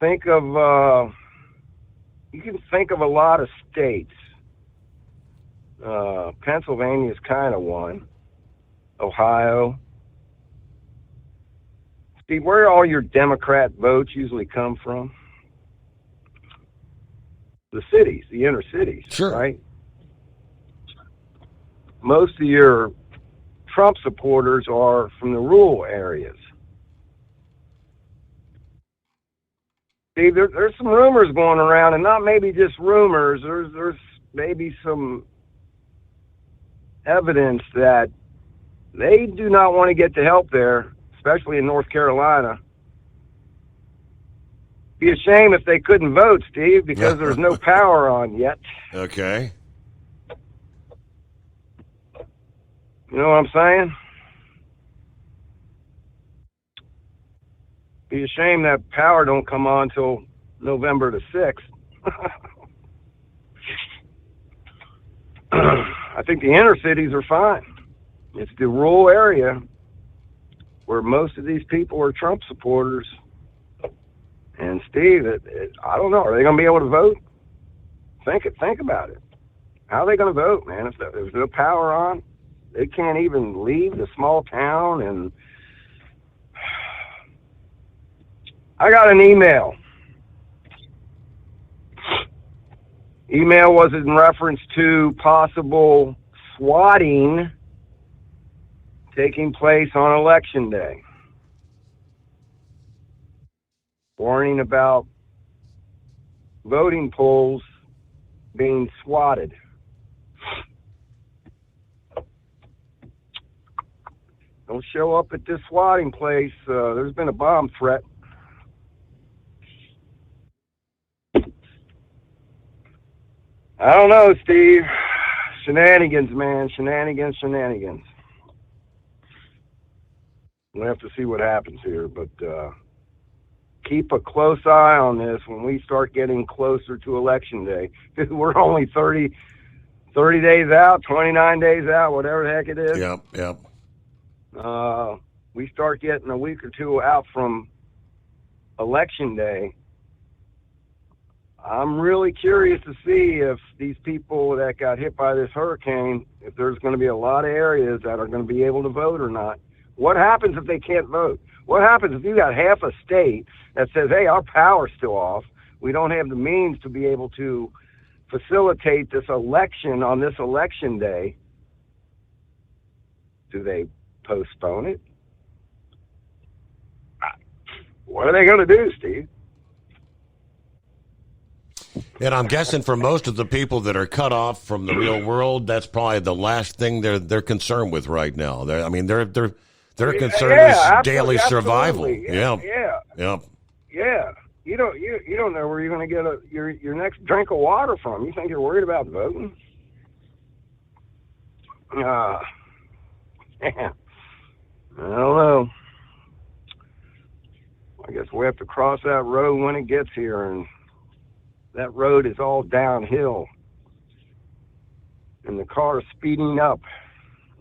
You can think of a lot of states. Pennsylvania's kind of one. Ohio. Steve, where all your Democrat votes usually come from? The cities, the inner cities, right? Most of your Trump supporters are from the rural areas. See, there's some rumors going around, and not maybe just rumors. There's maybe some evidence that they do not want to get the help there, especially in North Carolina. Be a shame if they couldn't vote, Steve, because there's no power on yet. Okay. You know what I'm saying? Be a shame that power don't come on till November the 6th. I think the inner cities are fine. It's the rural area where most of these people are Trump supporters. And Steve, I don't know. Are they going to be able to vote? Think about it. How are they going to vote, man? If there's no power on, they can't even leave the small town. And I got an email. Email was in reference to possible swatting taking place on Election Day. Warning about voting polls being swatted. Don't show up at this swatting place. There's been a bomb threat. I don't know, Steve. Shenanigans, man. Shenanigans. We'll have to see what happens here, but keep a close eye on this when we start getting closer to Election Day. We're only 30 days out, 29 days out, whatever the heck it is. Yep. We start getting a week or two out from Election Day. I'm really curious to see if these people that got hit by this hurricane, if there's going to be a lot of areas that are going to be able to vote or not. What happens if they can't vote? What happens if you got half a state that says, hey, our power's still off. We don't have the means to be able to facilitate this election on this Election Day. Do they postpone it? What are they going to do, Steve? And I'm guessing for most of the people that are cut off from the real world, that's probably the last thing they're concerned with right now. Their concern is daily survival. Yeah. You don't know where you're going to get your next drink of water from. You think you're worried about voting? I don't know. I guess we have to cross that road when it gets here, and that road is all downhill, and the car is speeding up.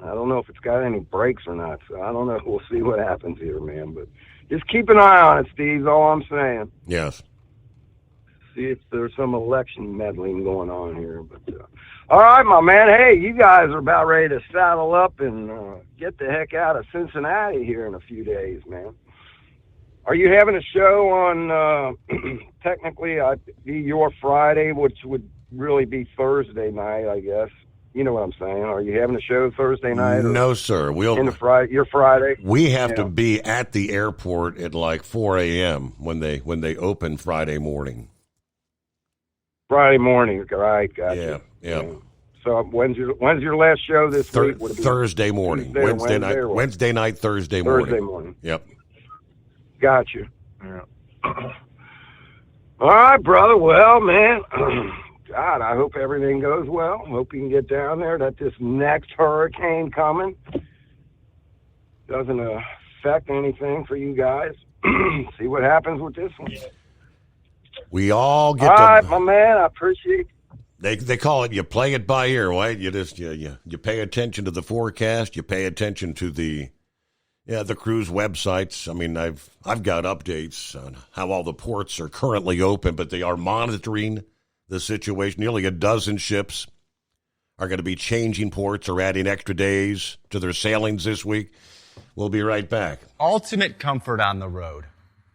I don't know if it's got any brakes or not, so I don't know. We'll see what happens here, man. But just keep an eye on it, Steve, is all I'm saying. Yes. See if there's some election meddling going on here. But all right, my man. Hey, you guys are about ready to saddle up and get the heck out of Cincinnati here in a few days, man. Are you having a show on, technically, be your Friday, which would really be Thursday night, I guess. You know what I'm saying. Are you having a show Thursday night? No, sir. Your Friday? We have to be at the airport at like 4 a.m. when they open Friday morning. Friday morning, right? Gotcha. Yeah. So when's your last show this week? Thursday morning. Wednesday night. Wednesday night. Thursday morning. Thursday morning. Yep. Gotcha. Yeah. All right, brother. Well, man, God, I hope everything goes well. Hope you can get down there. That this next hurricane coming doesn't affect anything for you guys. See what happens with this one. We all get all right, my man. I appreciate it. They call it, you play it by ear, right? You just you pay attention to the forecast. You pay attention to the cruise websites. I mean, I've got updates on how all the ports are currently open, but they are monitoring the situation. Nearly a dozen ships are going to be changing ports or adding extra days to their sailings this week. We'll be right back. Ultimate comfort on the road.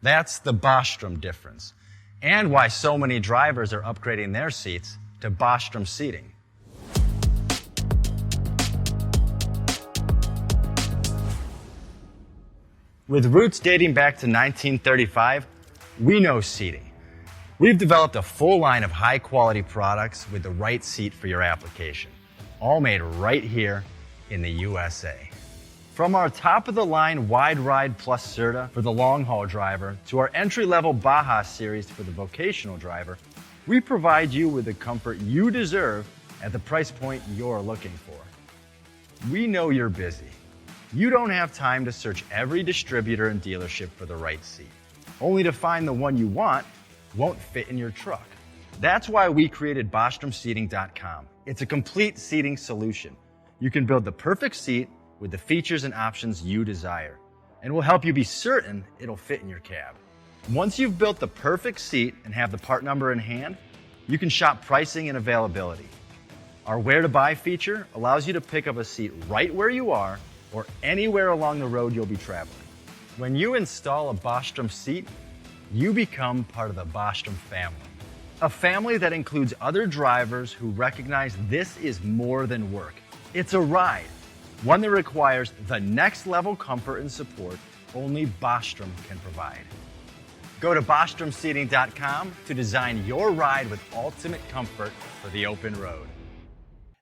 That's the Bostrom difference. And why so many drivers are upgrading their seats to Bostrom seating. With roots dating back to 1935, we know seating. We've developed a full line of high-quality products with the right seat for your application, all made right here in the USA. From our top-of-the-line Wide Ride Plus Certa for the long-haul driver to our entry-level Baja series for the vocational driver, we provide you with the comfort you deserve at the price point you're looking for. We know you're busy. You don't have time to search every distributor and dealership for the right seat, only to find the one you want won't fit in your truck. That's why we created BostromSeating.com. It's a complete seating solution. You can build the perfect seat with the features and options you desire, and we'll help you be certain it'll fit in your cab. Once you've built the perfect seat and have the part number in hand, you can shop pricing and availability. Our Where to Buy feature allows you to pick up a seat right where you are or anywhere along the road you'll be traveling. When you install a Bostrom seat, you become part of the Bostrom family. A family that includes other drivers who recognize this is more than work. It's a ride, one that requires the next level comfort and support only Bostrom can provide. Go to BostromSeating.com to design your ride with ultimate comfort for the open road.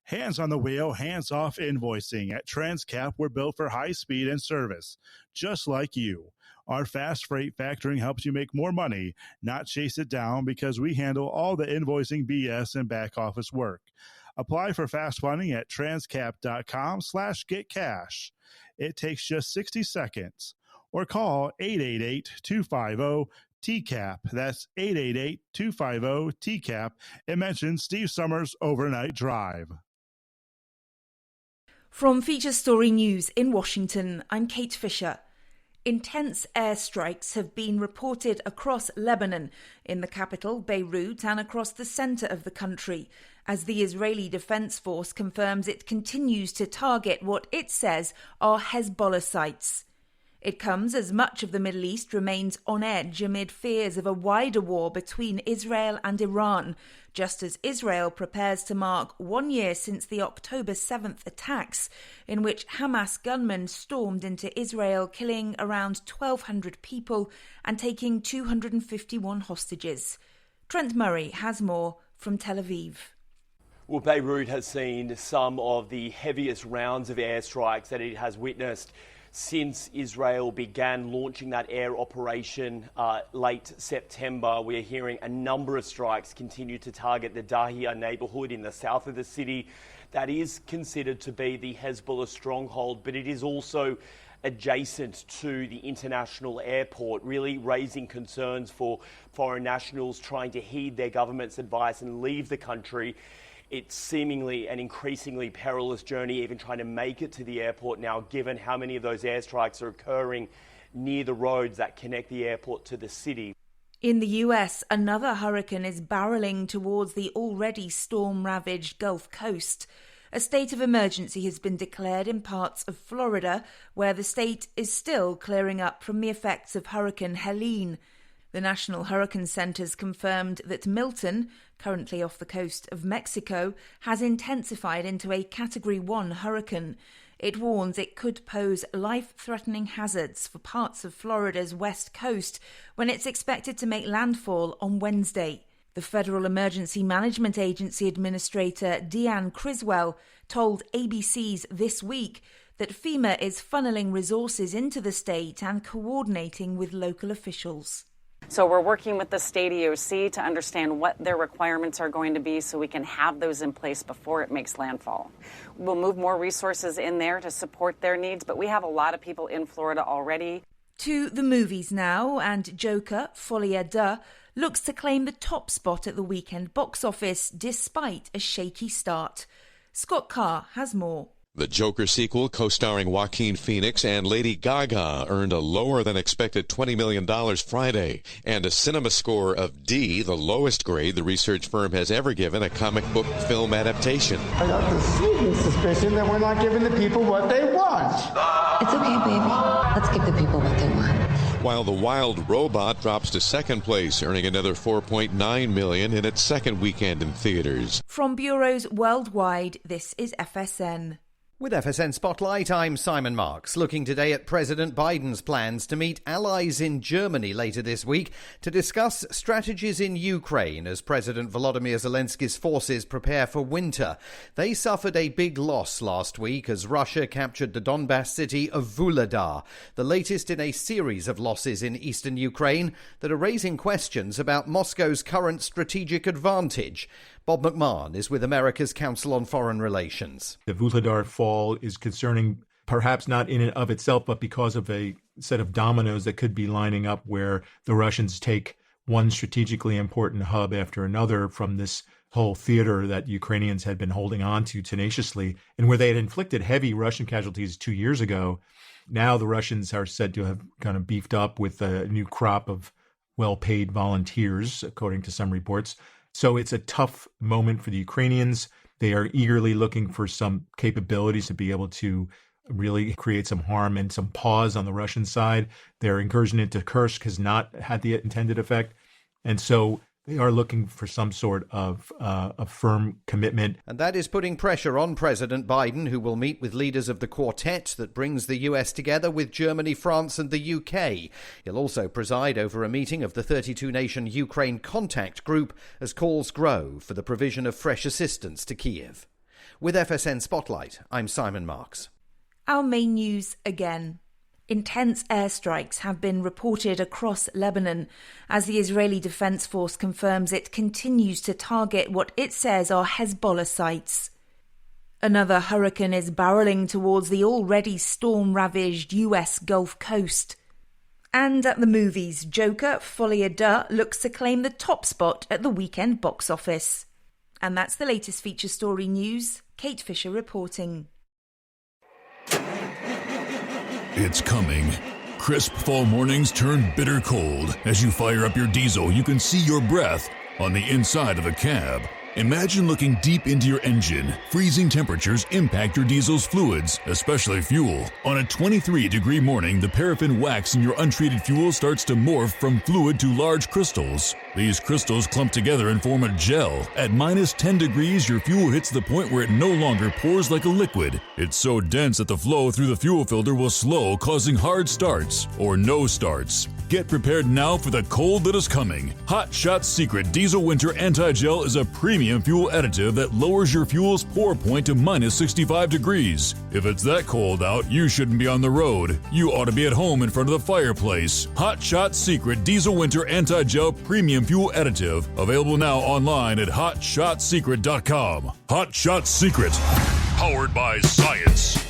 Hands on the wheel, hands off invoicing. At Transcap, we're built for high speed and service, just like you. Our fast freight factoring helps you make more money, not chase it down, because we handle all the invoicing BS and back office work. Apply for fast funding at transcap.com/getcash. It takes just 60 seconds. Or call 888-250-TCAP. That's 888-250-TCAP. And mention Steve Summers Overnight Drive. From Feature Story News in Washington, I'm Kate Fisher. Intense airstrikes have been reported across Lebanon, in the capital, Beirut, and across the centre of the country, as the Israeli Defense Force confirms it continues to target what it says are Hezbollah sites. It comes as much of the Middle East remains on edge amid fears of a wider war between Israel and Iran, just as Israel prepares to mark 1 year since the October 7th attacks, in which Hamas gunmen stormed into Israel, killing around 1,200 people and taking 251 hostages. Trent Murray has more from Tel Aviv. Well, Beirut has seen some of the heaviest rounds of airstrikes that it has witnessed since Israel began launching that air operation late September. We are hearing a number of strikes continue to target the Dahia neighborhood in the south of the city. That is considered to be the Hezbollah stronghold, but it is also adjacent to the international airport, really raising concerns for foreign nationals trying to heed their government's advice and leave the country. it's seemingly an increasingly perilous journey, even trying to make it to the airport now, given how many of those airstrikes are occurring near the roads that connect the airport to the city. In the US, another hurricane is barreling towards the already storm-ravaged Gulf Coast. A state of emergency has been declared in parts of Florida, where the state is still clearing up from the effects of Hurricane Helene. The National Hurricane Center's confirmed that Milton, currently off the coast of Mexico, has intensified into a Category 1 hurricane. It warns it could pose life-threatening hazards for parts of Florida's west coast when it's expected to make landfall on Wednesday. The Federal Emergency Management Agency Administrator Deanne Criswell told ABC's This Week that FEMA is funneling resources into the state and coordinating with local officials. So we're working with the state EOC to understand what their requirements are going to be so we can have those in place before it makes landfall. We'll move more resources in there to support their needs, but we have a lot of people in Florida already. To the movies now, and Joker, Folie à Deux, looks to claim the top spot at the weekend box office despite a shaky start. Scott Carr has more. The Joker sequel, co-starring Joaquin Phoenix and Lady Gaga, earned a lower-than-expected $20 million Friday, and a cinema score of D, the lowest grade the research firm has ever given a comic book film adaptation. I got the sneaking suspicion that we're not giving the people what they want. It's okay, baby. Let's give the people what they want. While The Wild Robot drops to second place, earning another $4.9 million in its second weekend in theaters. From bureaus worldwide, this is FSN. With FSN Spotlight, I'm Simon Marks, looking today at President Biden's plans to meet allies in Germany later this week to discuss strategies in Ukraine as President Volodymyr Zelensky's forces prepare for winter. They suffered a big loss last week as Russia captured the Donbas city of Vuhledar, the latest in a series of losses in eastern Ukraine that are raising questions about Moscow's current strategic advantage. Bob McMahon is with America's Council on Foreign Relations. The Vuhledar fall is concerning, perhaps not in and of itself, but because of a set of dominoes that could be lining up where the Russians take one strategically important hub after another from this whole theater that Ukrainians had been holding on to tenaciously, and where they had inflicted heavy Russian casualties 2 years ago. Now the Russians are said to have kind of beefed up with a new crop of well-paid volunteers, according to some reports. So it's a tough moment for the Ukrainians. They are eagerly looking for some capabilities to be able to really create some harm and some pause on the Russian side. Their incursion into Kursk has not had the intended effect. And so they are looking for some sort of a firm commitment. And that is putting pressure on President Biden, who will meet with leaders of the quartet that brings the US together with Germany, France and the UK. He'll also preside over a meeting of the 32-nation Ukraine Contact Group as calls grow for the provision of fresh assistance to Kiev. With FSN Spotlight, I'm Simon Marks. Our main news again. Intense airstrikes have been reported across Lebanon as the Israeli Defense Force confirms it continues to target what it says are Hezbollah sites. Another hurricane is barreling towards the already storm-ravaged US Gulf Coast. And at the movies, Joker, Folie à Deux looks to claim the top spot at the weekend box office. And that's the latest feature story news. Kate Fisher reporting. It's coming. Crisp fall mornings turn bitter cold. As you fire up your diesel, you can see your breath on the inside of a cab. Imagine looking deep into your engine. Freezing temperatures impact your diesel's fluids, especially fuel. On a 23-degree morning, the paraffin wax in your untreated fuel starts to morph from fluid to large crystals. These crystals clump together and form a gel. At minus 10 degrees, your fuel hits the point where it no longer pours like a liquid. It's so dense that the flow through the fuel filter will slow, causing hard starts or no starts. Get prepared now for the cold that is coming. Hot Shot Secret Diesel Winter Anti-Gel is a premium fuel additive that lowers your fuel's pour point to minus 65 degrees. If it's that cold out, you shouldn't be on the road. You ought to be at home in front of the fireplace. Hot Shot Secret Diesel Winter Anti-Gel Premium Fuel Additive. Available now online at hotshotsecret.com. Hot Shot Secret. Powered by science.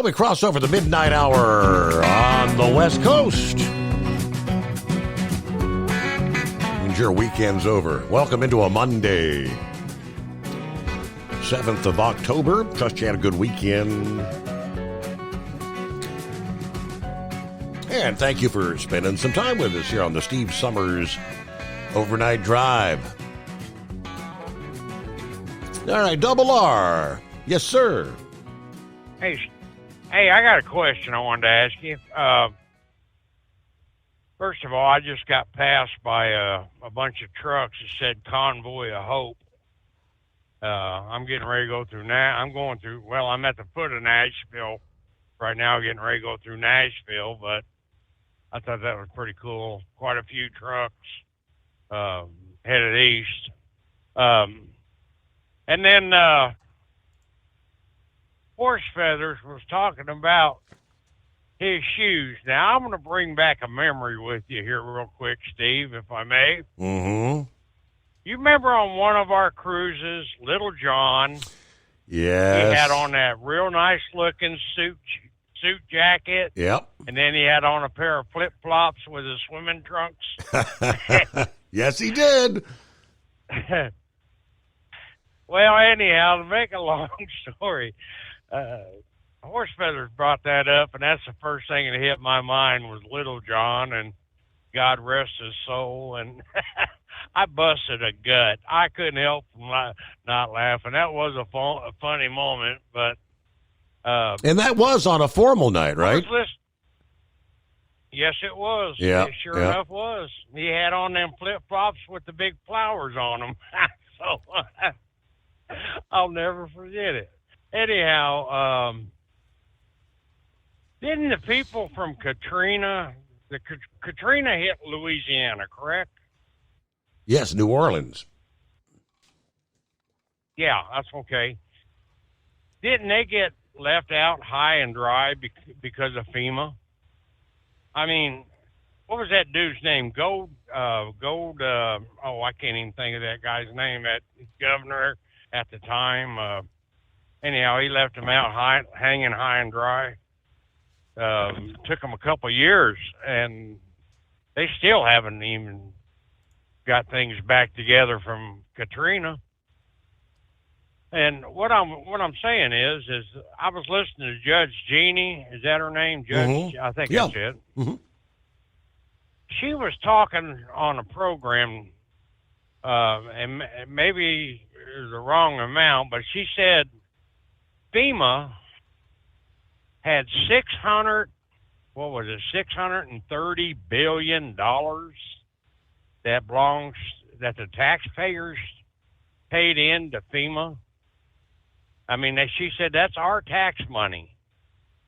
Well, we cross over the midnight hour on the West Coast. And your weekend's over. Welcome into a Monday, 7th of October. Trust you had a good weekend. And thank you for spending some time with us here on the Steve Summers Overnight Drive. All right, Double R. Yes, sir. Hey, I got a question I wanted to ask you. First of all, I just got passed by a bunch of trucks that said Convoy of Hope. I'm getting ready to go through now. I'm at the foot of Nashville right now, getting ready to go through Nashville, but I thought that was pretty cool. Quite a few trucks headed east. And then Horse Feathers was talking about his shoes. Now, I'm going to bring back a memory with you here real quick, Steve, if I may. Mm-hmm. You remember on one of our cruises, Little John? Yes. He had on that real nice-looking suit jacket. Yep. And then he had on a pair of flip-flops with his swimming trunks. Yes, he did. Well, anyhow, to make a long story, Horse Feathers brought that up, and that's the first thing that hit my mind was Little John, and God rest his soul. And I busted a gut. I couldn't help from not laughing. That was a funny moment, but and that was on a formal night, right? Yes, it was. Yeah, It sure enough was. He had on them flip-flops with the big flowers on them. So I'll never forget it. Anyhow, didn't the people from Katrina hit Louisiana, correct? Yes, New Orleans. Yeah, that's okay. Didn't they get left out high and dry because of FEMA? I mean, what was that dude's name? I can't even think of that guy's name. That governor at the time. Anyhow, he left them out hanging high and dry. Took them a couple of years, and they still haven't even got things back together from Katrina. And what I'm saying is I was listening to Judge Jeannie. Is that her name? Judge, Mm-hmm. I think Yeah. that's it. Mm-hmm. She was talking on a program, and maybe it was the wrong amount, but she said FEMA had $630 billion that the taxpayers paid into FEMA. I mean, she said that's our tax money,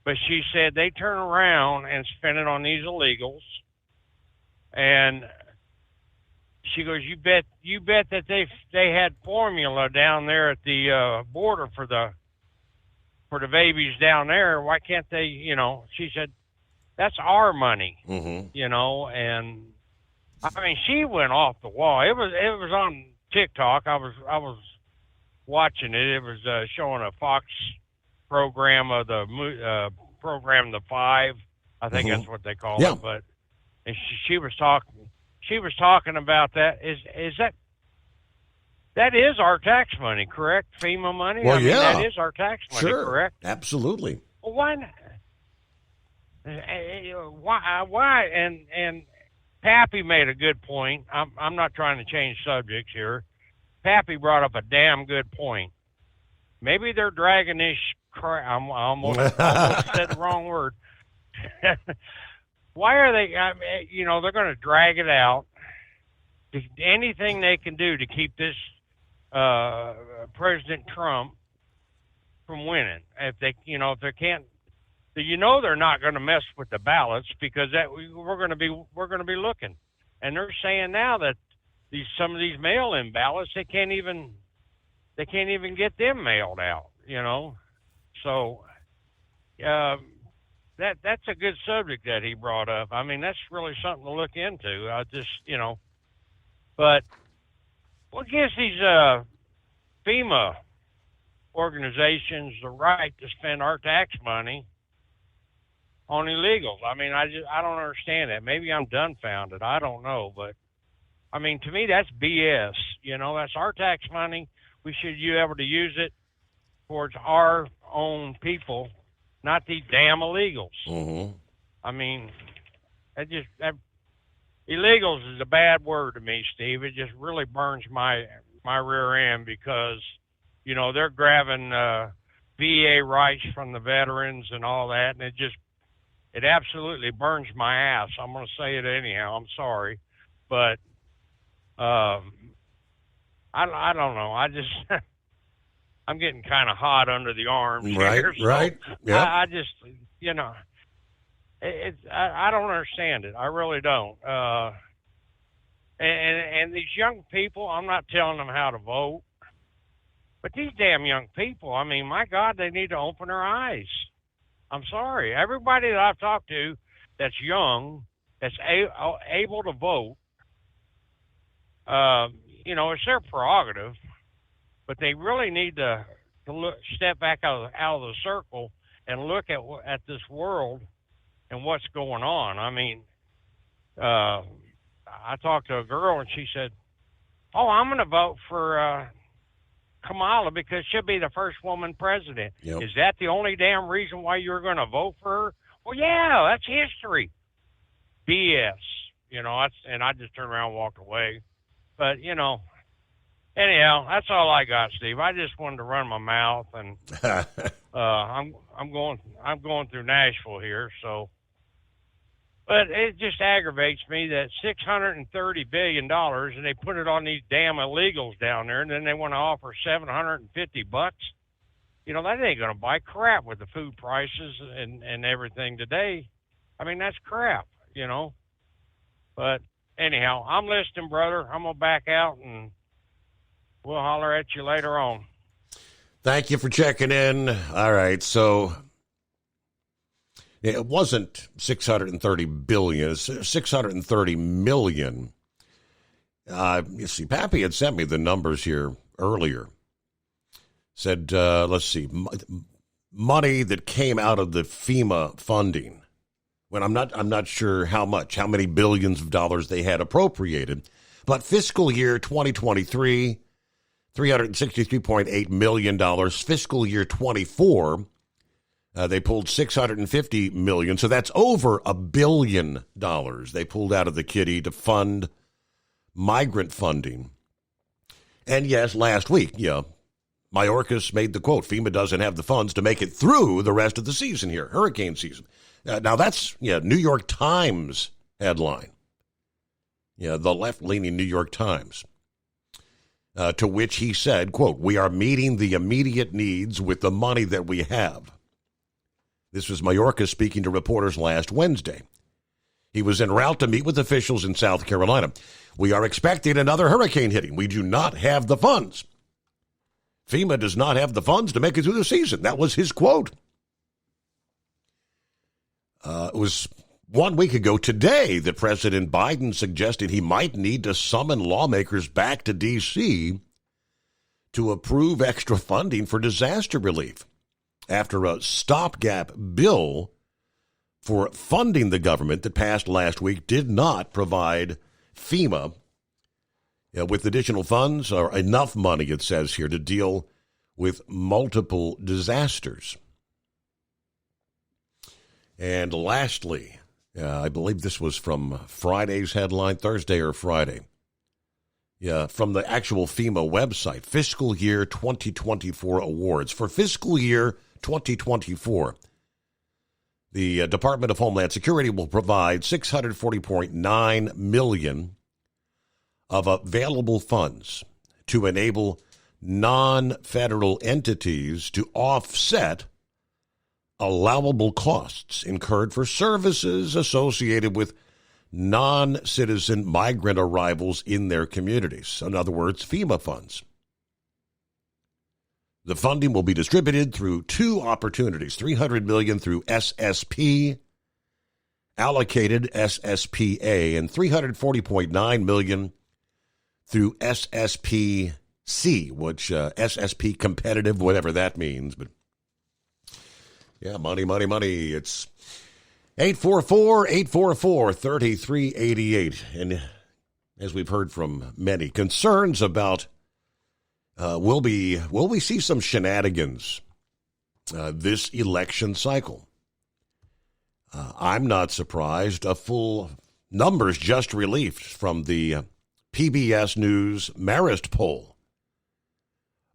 but she said they turn around and spend it on these illegals. And she goes, you bet that they had formula down there at the border for the babies down there. Why can't they? She said that's our money. Mm-hmm. And I mean, she went off the wall. It was on TikTok. I was watching it. It was showing a Fox program of the program The Five. I think that's what they call it. But and she was talking. She was talking about that. Is that is our tax money, correct? FEMA money. Well, that is our tax money, sure. correct? Absolutely. Well, why not? Why? And Pappy made a good point. I'm not trying to change subjects here. Pappy brought up a damn good point. Maybe they're dragging this crap. I almost said the wrong word. Why are they? They're going to drag it out. Anything they can do to keep this President Trump from winning. If they can't, they're not going to mess with the ballots because we're going to be looking. And they're saying now that some of these mail-in ballots they can't even get them mailed out. So that's a good subject that he brought up. I mean, that's really something to look into. But what gives these FEMA organizations the right to spend our tax money on illegals. I mean, I don't understand that. Maybe I'm dumbfounded. I don't know, but I mean, to me, that's BS. You know, that's our tax money. We should be able to use it towards our own people, not these damn illegals. Mm-hmm. I mean, illegals is a bad word to me, Steve. It just really burns my rear end because, you know, they're grabbing VA rights from the veterans and all that, and it absolutely burns my ass. I'm going to say it anyhow. I'm sorry, but I don't know. I just I'm getting kind of hot under the arms. Right, here, so right. Yeah. I just, you know, I don't understand it. I really don't. And these young people, I'm not telling them how to vote, but these damn young people, I mean, my God, they need to open their eyes. I'm sorry. Everybody that I've talked to that's young, that's able to vote, you know, it's their prerogative, but they really need to step back out of the circle and look at this world and what's going on. I mean, I talked to a girl and she said, "Oh, I'm going to vote for Kamala because she'll be the first woman president." Yep. Is that the only damn reason why you're going to vote for her? Well, yeah, that's history. BS. You know, and I just turned around and walked away. But, you know, anyhow, that's all I got, Steve. I just wanted to run my mouth, and I'm going through Nashville here, so. But it just aggravates me that $630 billion, and they put it on these damn illegals down there, and then they want to offer $750. You know, that ain't going to buy crap with the food prices and everything today. I mean, that's crap, you know. But anyhow, I'm listening, brother. I'm going to back out, and we'll holler at you later on. Thank you for checking in. All right, so it wasn't $630 billion. It's $630 million. You see, Pappy had sent me the numbers here earlier. Said, let's see, money that came out of the FEMA funding. When I'm not sure how many billions of dollars they had appropriated, but fiscal year 2023, $363.8 million. Fiscal year 24. They pulled $650 million, so that's over $1 billion they pulled out of the kitty to fund migrant funding. And yes, last week, Mayorkas made the quote, FEMA doesn't have the funds to make it through the rest of the season here, hurricane season. Now that's, New York Times headline. The left-leaning New York Times. To which he said, quote, "We are meeting the immediate needs with the money that we have." This was Mayorkas speaking to reporters last Wednesday. He was en route to meet with officials in South Carolina. "We are expecting another hurricane hitting. We do not have the funds. FEMA does not have the funds to make it through the season." That was his quote. It was 1 week ago today that President Biden suggested he might need to summon lawmakers back to D.C. to approve extra funding for disaster relief after a stopgap bill for funding the government that passed last week did not provide FEMA with additional funds or enough money, it says here, to deal with multiple disasters. And lastly, I believe this was from Friday's headline, Thursday or Friday. From the actual FEMA website, Fiscal Year 2024 awards. For fiscal year 2024, the Department of Homeland Security will provide $640.9 million of available funds to enable non-federal entities to offset allowable costs incurred for services associated with non-citizen migrant arrivals in their communities. In other words, FEMA funds. The funding will be distributed through two opportunities, $300 million through SSP, allocated SSPA, and $340.9 million through SSPC, which SSP competitive, whatever that means. But yeah, money. It's 844-844-3388. And as we've heard from many, concerns about will we see some shenanigans this election cycle? I'm not surprised. A full numbers just released from the PBS News Marist poll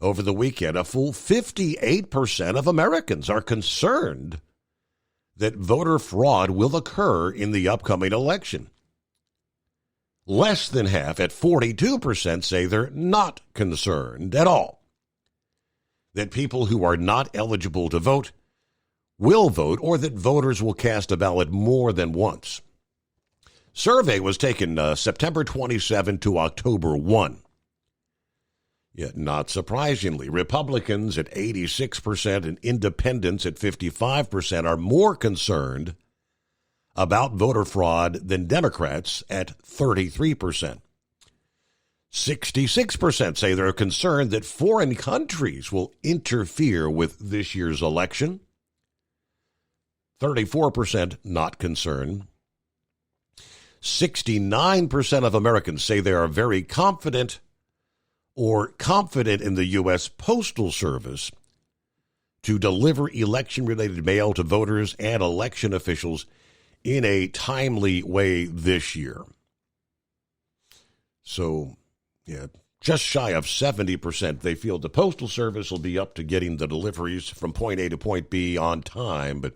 over the weekend. A full 58% of Americans are concerned that voter fraud will occur in the upcoming election. Less than half, at 42%, say they're not concerned at all that people who are not eligible to vote will vote, or that voters will cast a ballot more than once. Survey was taken September 27 to October 1. Yet, not surprisingly, Republicans at 86% and independents at 55% are more concerned about voter fraud than Democrats at 33%. 66% say they're concerned that foreign countries will interfere with this year's election. 34% not concerned. 69% of Americans say they are very confident in the U.S. Postal Service to deliver election-related mail to voters and election officials in a timely way this year. So, just shy of 70%, they feel the Postal Service will be up to getting the deliveries from point A to point B on time, but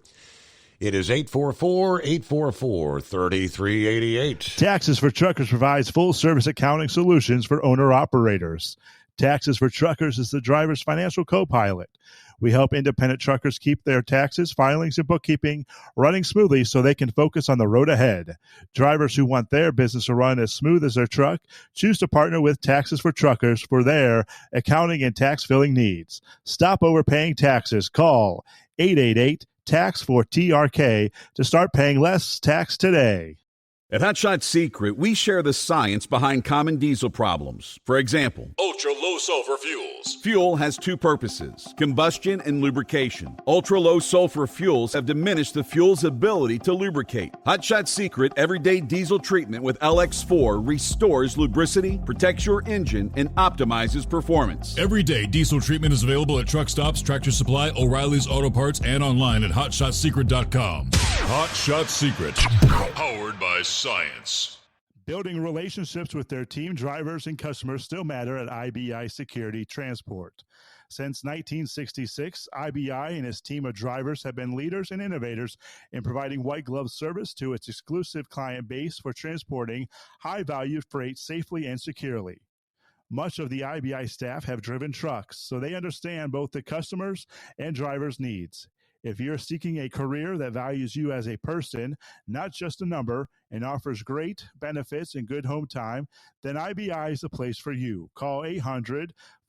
it is 844-844-3388. Taxes for Truckers provides full-service accounting solutions for owner-operators. Taxes for Truckers is the driver's financial co-pilot. We help independent truckers keep their taxes, filings, and bookkeeping running smoothly so they can focus on the road ahead. Drivers who want their business to run as smooth as their truck choose to partner with Taxes for Truckers for their accounting and tax filing needs. Stop overpaying taxes. Call 888-TAX-4TRK to start paying less tax today. At Hot Shot Secret, we share the science behind common diesel problems. For example, ultra-low sulfur fuels. Fuel has two purposes, combustion and lubrication. Ultra-low sulfur fuels have diminished the fuel's ability to lubricate. Hot Shot Secret Everyday Diesel Treatment with LX4 restores lubricity, protects your engine, and optimizes performance. Everyday diesel treatment is available at truck stops, Tractor Supply, O'Reilly's Auto Parts, and online at HotShotSecret.com. Hot Shot Secret, powered by science. Building relationships with their team drivers and customers still matter at IBI Security Transport. Since 1966, IBI and its team of drivers have been leaders and innovators in providing white glove service to its exclusive client base for transporting high-value freight safely and securely. Much of the IBI staff have driven trucks, so they understand both the customers' and drivers' needs. If you're seeking a career that values you as a person, not just a number, and offers great benefits and good home time, then IBI is the place for you. Call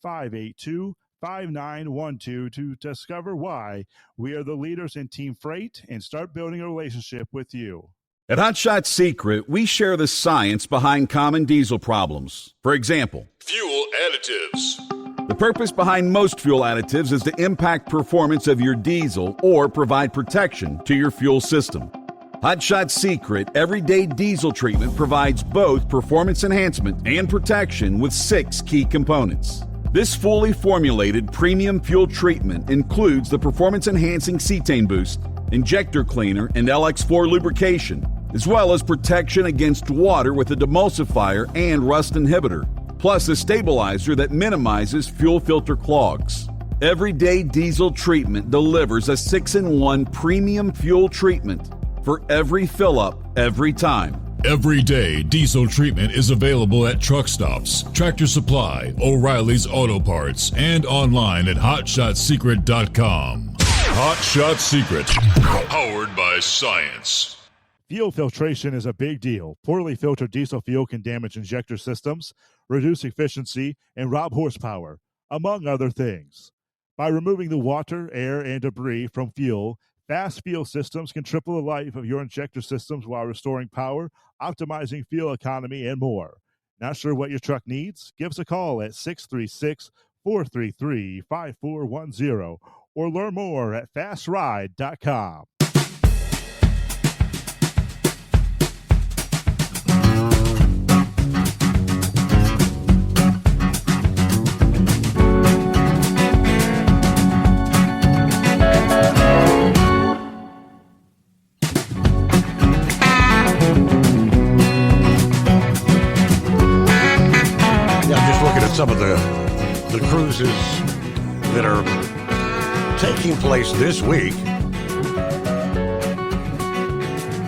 800-582-5912 to discover why we are the leaders in team freight and start building a relationship with you. At Hot Shot Secret, we share the science behind common diesel problems. For example, fuel additives. The purpose behind most fuel additives is to impact performance of your diesel or provide protection to your fuel system. Hot Shot Secret Everyday Diesel Treatment provides both performance enhancement and protection with 6 key components. This fully formulated premium fuel treatment includes the performance-enhancing cetane boost, injector cleaner, and LX4 lubrication, as well as protection against water with a demulsifier and rust inhibitor, plus a stabilizer that minimizes fuel filter clogs. Everyday Diesel Treatment delivers a 6-in-1 premium fuel treatment for every fill-up, every time. Everyday Diesel Treatment is available at truck stops, Tractor Supply, O'Reilly's Auto Parts, and online at HotShotSecret.com. Hot Shot Secret, powered by science. Fuel filtration is a big deal. Poorly filtered diesel fuel can damage injector systems, reduce efficiency, and rob horsepower, among other things. By removing the water, air, and debris from fuel, fast fuel systems can triple the life of your injector systems while restoring power, optimizing fuel economy, and more. Not sure what your truck needs? Give us a call at 636-433-5410 or learn more at fastride.com. some of the cruises that are taking place this week.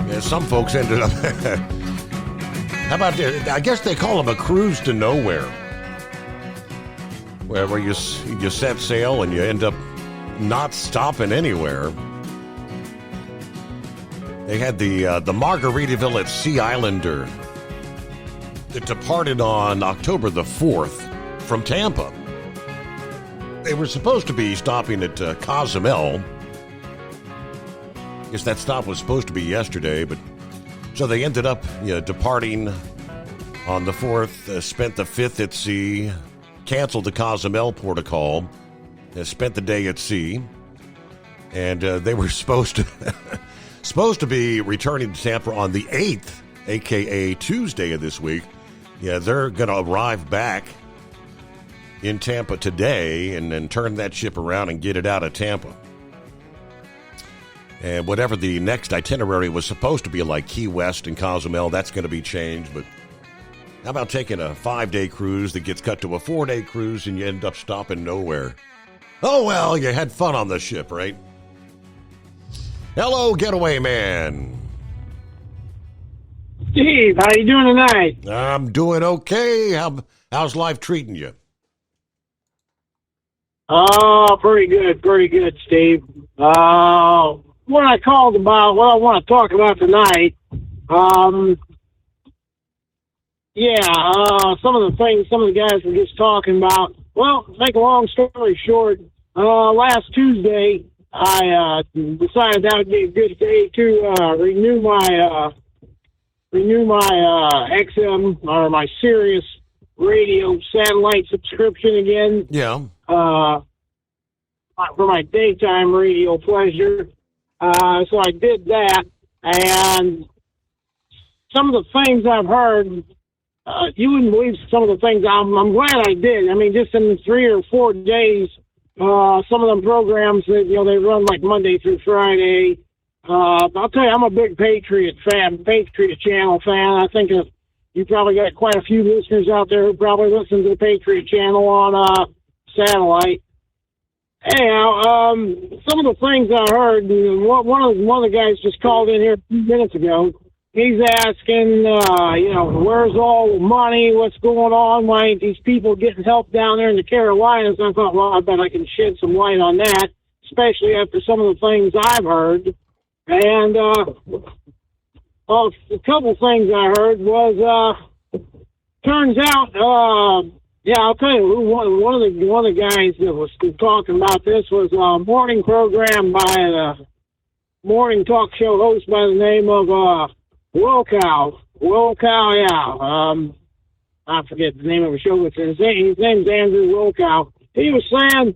Yeah, some folks ended up. How about this? I guess they call them a cruise to nowhere, where you set sail and you end up not stopping anywhere. They had the Margaritaville at Sea Islander that departed on October the 4th from Tampa. They were supposed to be stopping at Cozumel. I guess that stop was supposed to be yesterday, but so they ended up departing on the 4th, spent the 5th at sea, canceled the Cozumel protocol, spent the day at sea, and they were supposed to be returning to Tampa on the 8th, a.k.a. Tuesday of this week. Yeah, they're going to arrive back in Tampa today and then turn that ship around and get it out of Tampa. And whatever the next itinerary was supposed to be, like Key West and Cozumel, that's going to be changed. But how about taking a 5-day cruise that gets cut to a 4-day cruise and you end up stopping nowhere? Oh, well, you had fun on the ship, right? Hello, Getaway Man. Steve, how you doing tonight? I'm doing okay. How's life treating you? Oh, pretty good, Steve. What I called about, what I want to talk about tonight, some of the guys were just talking about. Well, to make a long story short, last Tuesday, I decided that would be a good day to renew my XM or my Sirius radio satellite subscription again. Yeah. For my daytime radio pleasure. So I did that, and some of the things I've heard, you wouldn't believe some of the things. I'm glad I did. I mean, just in 3 or 4 days, some of them programs that, they run like Monday through Friday. I'll tell you, I'm a big Patriot Channel fan. I think you probably got quite a few listeners out there who probably listen to the Patriot Channel on satellite. Anyhow, some of the things I heard, one of the guys just called in here a few minutes ago. He's asking, where's all the money? What's going on? Why ain't these people getting help down there in the Carolinas? And I thought, well, I bet I can shed some light on that, especially after some of the things I've heard. And a couple things I heard was, turns out, I'll tell you, one of the guys that was talking about this was a morning program by a morning talk show host by the name of Wilkow. I forget the name of the show, but his name's Andrew Wilkow. He was saying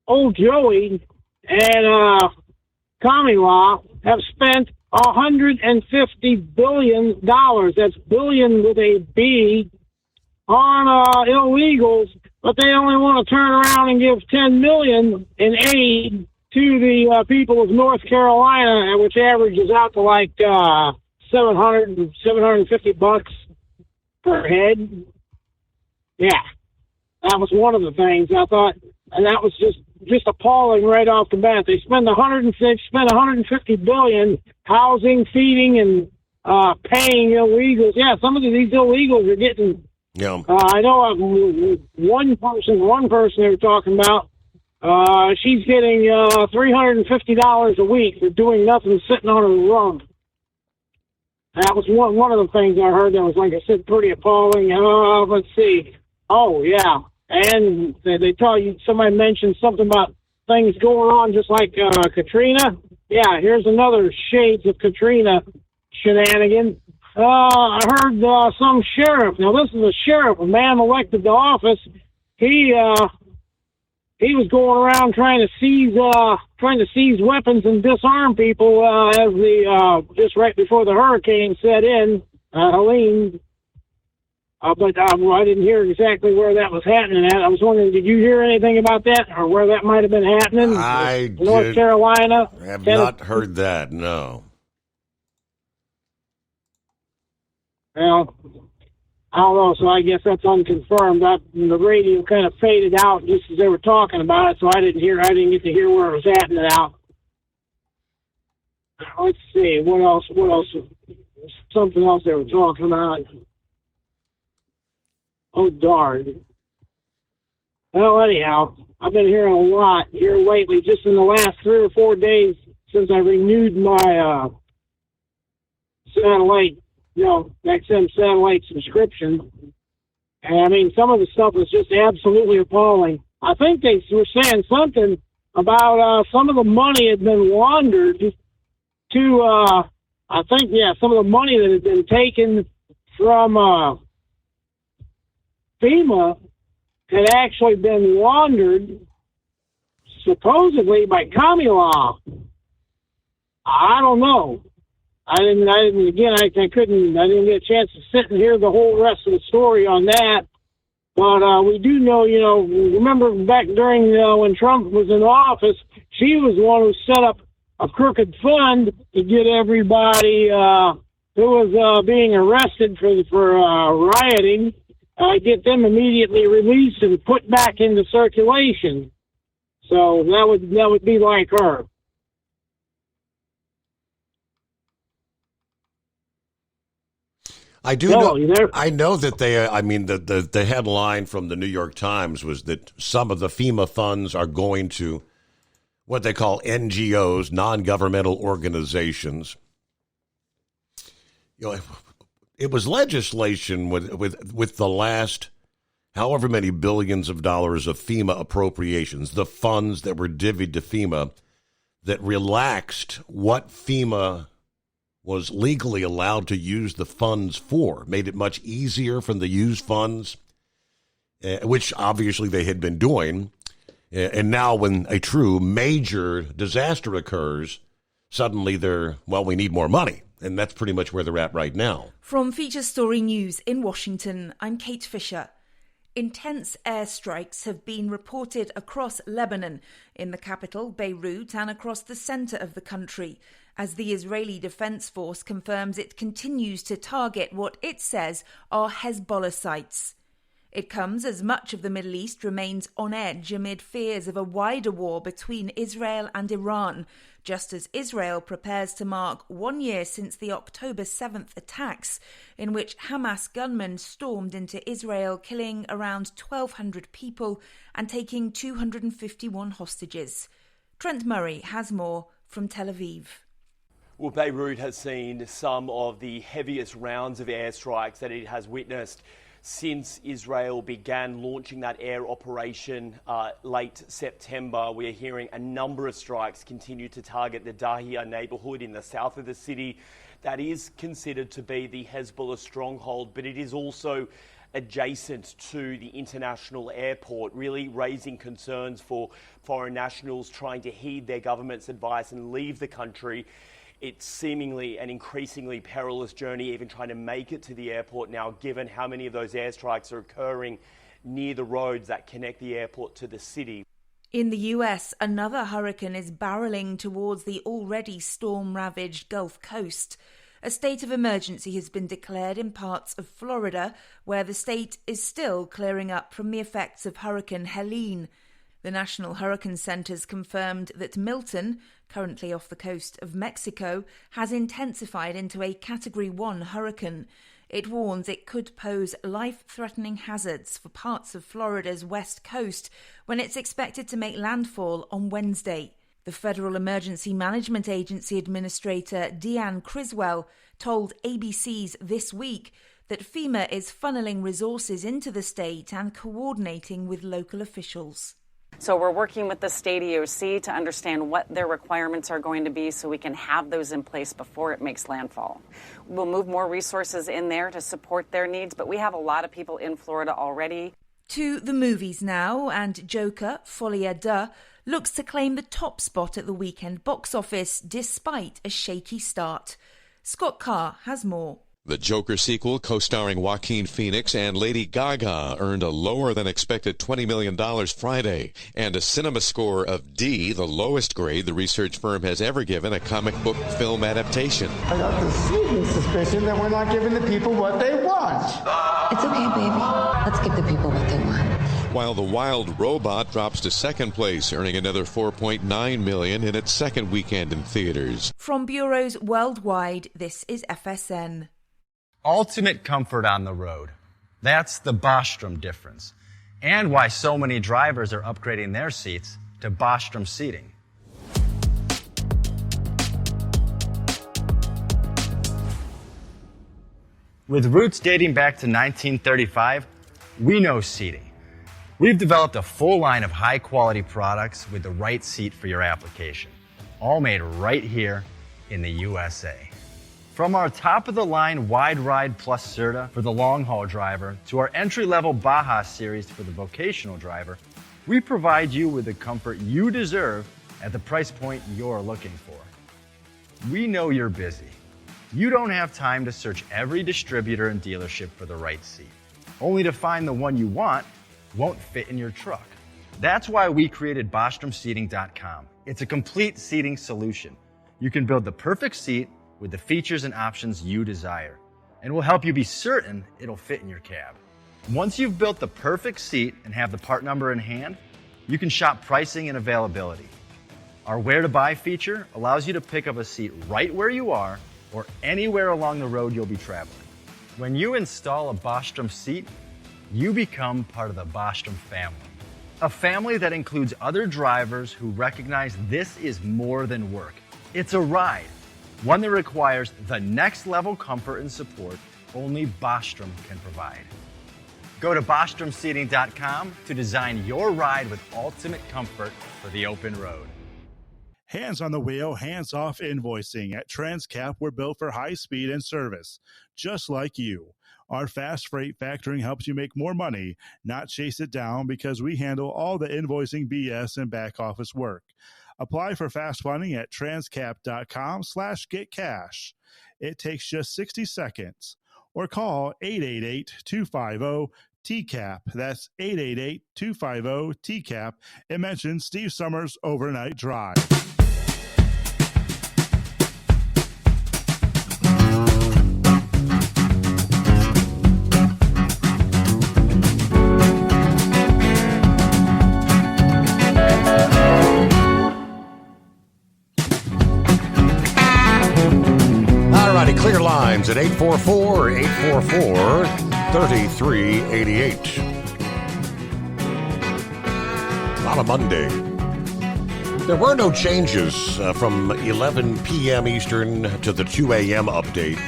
old Joey and Tommy Law have spent $150 billion. That's billion with a B. On illegals, but they only want to turn around and give $10 million in aid to the people of North Carolina, which averages out to like $750 per head. Yeah, that was one of the things I thought, and that was just appalling right off the bat. They spend $150 billion housing, feeding, and paying illegals. Yeah, some of these illegals are getting. Yeah. I know one person they were talking about, she's getting $350 a week for doing nothing, sitting on her room. That was one of the things I heard that was, like I said, pretty appalling. Let's see. Oh, yeah. And they tell you, somebody mentioned something about things going on just like Katrina. Yeah, here's another shades of Katrina shenanigan. I heard some sheriff. Now, this is a sheriff, a man elected to office. He was going around trying to seize weapons and disarm people as just right before the hurricane set in, Helene. But I didn't hear exactly where that was happening at. I was wondering, did you hear anything about that, or where that might have been happening? North Carolina. I have not heard that. No. Well, I don't know, so I guess that's unconfirmed. The radio kind of faded out just as they were talking about it, so I didn't get to hear where it was at now. Let's see, what else? Something else they were talking about. Oh, darn. Well, anyhow, I've been hearing a lot here lately, just in the last 3 or 4 days since I renewed my satellite, XM satellite subscription. And I mean, some of the stuff was just absolutely appalling. I think they were saying something about some of the money had been laundered to, some of the money that had been taken from FEMA had actually been laundered supposedly by Comulaw. I don't know. I didn't get a chance to sit and hear the whole rest of the story on that. But we do know, remember back during when Trump was in office, she was the one who set up a crooked fund to get everybody who was being arrested for rioting, get them immediately released and put back into circulation. So that would be like her. I know that the headline from the New York Times was that some of the FEMA funds are going to what they call NGOs, non-governmental organizations. It was legislation with the last however many billions of dollars of FEMA appropriations, the funds that were divvied to FEMA, that relaxed what FEMA was legally allowed to use the funds for, made it much easier for them to use funds, which obviously they had been doing. And now when a true major disaster occurs, suddenly we need more money. And that's pretty much where they're at right now. From Feature Story News in Washington, I'm Kate Fisher. Intense airstrikes have been reported across Lebanon, in the capital, Beirut, and across the centre of the country, as the Israeli Defense Force confirms it continues to target what it says are Hezbollah sites. It comes as much of the Middle East remains on edge amid fears of a wider war between Israel and Iran, just as Israel prepares to mark 1 year since the October 7th attacks, in which Hamas gunmen stormed into Israel, killing around 1,200 people and taking 251 hostages. Trent Murray has more from Tel Aviv. Well, Beirut has seen some of the heaviest rounds of airstrikes that it has witnessed since Israel began launching that air operation late September. We are hearing a number of strikes continue to target the Dahia neighbourhood in the south of the city. That is considered to be the Hezbollah stronghold, but it is also adjacent to the international airport, really raising concerns for foreign nationals trying to heed their government's advice and leave the country. It's seemingly an increasingly perilous journey, even trying to make it to the airport now, given how many of those airstrikes are occurring near the roads that connect the airport to the city. In the US, another hurricane is barreling towards the already storm-ravaged Gulf Coast. A state of emergency has been declared in parts of Florida, where the state is still clearing up from the effects of Hurricane Helene. The National Hurricane Center's confirmed that Milton, currently off the coast of Mexico, has intensified into a Category 1 hurricane. It warns it could pose life-threatening hazards for parts of Florida's west coast when it's expected to make landfall on Wednesday. The Federal Emergency Management Agency Administrator Deanne Criswell told ABC's This Week that FEMA is funneling resources into the state and coordinating with local officials. So we're working with the state EOC to understand what their requirements are going to be so we can have those in place before it makes landfall. We'll move more resources in there to support their needs, but we have a lot of people in Florida already. To the movies now, and Joker, Folie à Deux, looks to claim the top spot at the weekend box office despite a shaky start. Scott Carr has more. The Joker sequel, co-starring Joaquin Phoenix and Lady Gaga, earned a lower than expected $20 million Friday, and a cinema score of D, the lowest grade the research firm has ever given a comic book film adaptation. I got the sneaking suspicion that we're not giving the people what they want. It's okay, baby. Let's give the people what they want. While The Wild Robot drops to second place, earning another $4.9 million in its second weekend in theaters. From bureaus worldwide, this is FSN. Ultimate comfort on the road. That's the Bostrom difference. And why so many drivers are upgrading their seats to Bostrom seating. With roots dating back to 1935, we know seating. We've developed a full line of high-quality products with the right seat for your application, all made right here in the USA. From our top-of-the-line Wide Ride Plus Certa for the long-haul driver to our entry-level Baja series for the vocational driver, we provide you with the comfort you deserve at the price point you're looking for. We know you're busy. You don't have time to search every distributor and dealership for the right seat, only to find the one you want won't fit in your truck. That's why we created BostromSeating.com. It's a complete seating solution. You can build the perfect seat with the features and options you desire, and we'll help you be certain it'll fit in your cab. Once you've built the perfect seat and have the part number in hand, you can shop pricing and availability. Our Where to Buy feature allows you to pick up a seat right where you are or anywhere along the road you'll be traveling. When you install a Bostrom seat, you become part of the Bostrom family. A family that includes other drivers who recognize this is more than work. It's a ride. One that requires the next level comfort and support only Bostrom can provide. Go to BostromSeating.com to design your ride with ultimate comfort for the open road. Hands on the wheel, hands off invoicing. At Transcap, we're built for high speed and service, just like you. Our fast freight factoring helps you make more money, not chase it down, because we handle all the invoicing BS and back office work. Apply for fast funding at transcap.com/getcash. It takes just 60 seconds. Or call 888-250-TCAP. That's 888-250-TCAP. And mention Steve Summers Overnight Drive. Clear lines at 844-844-3388. On a Monday. There were no changes from 11 p.m. Eastern to the 2 a.m. update.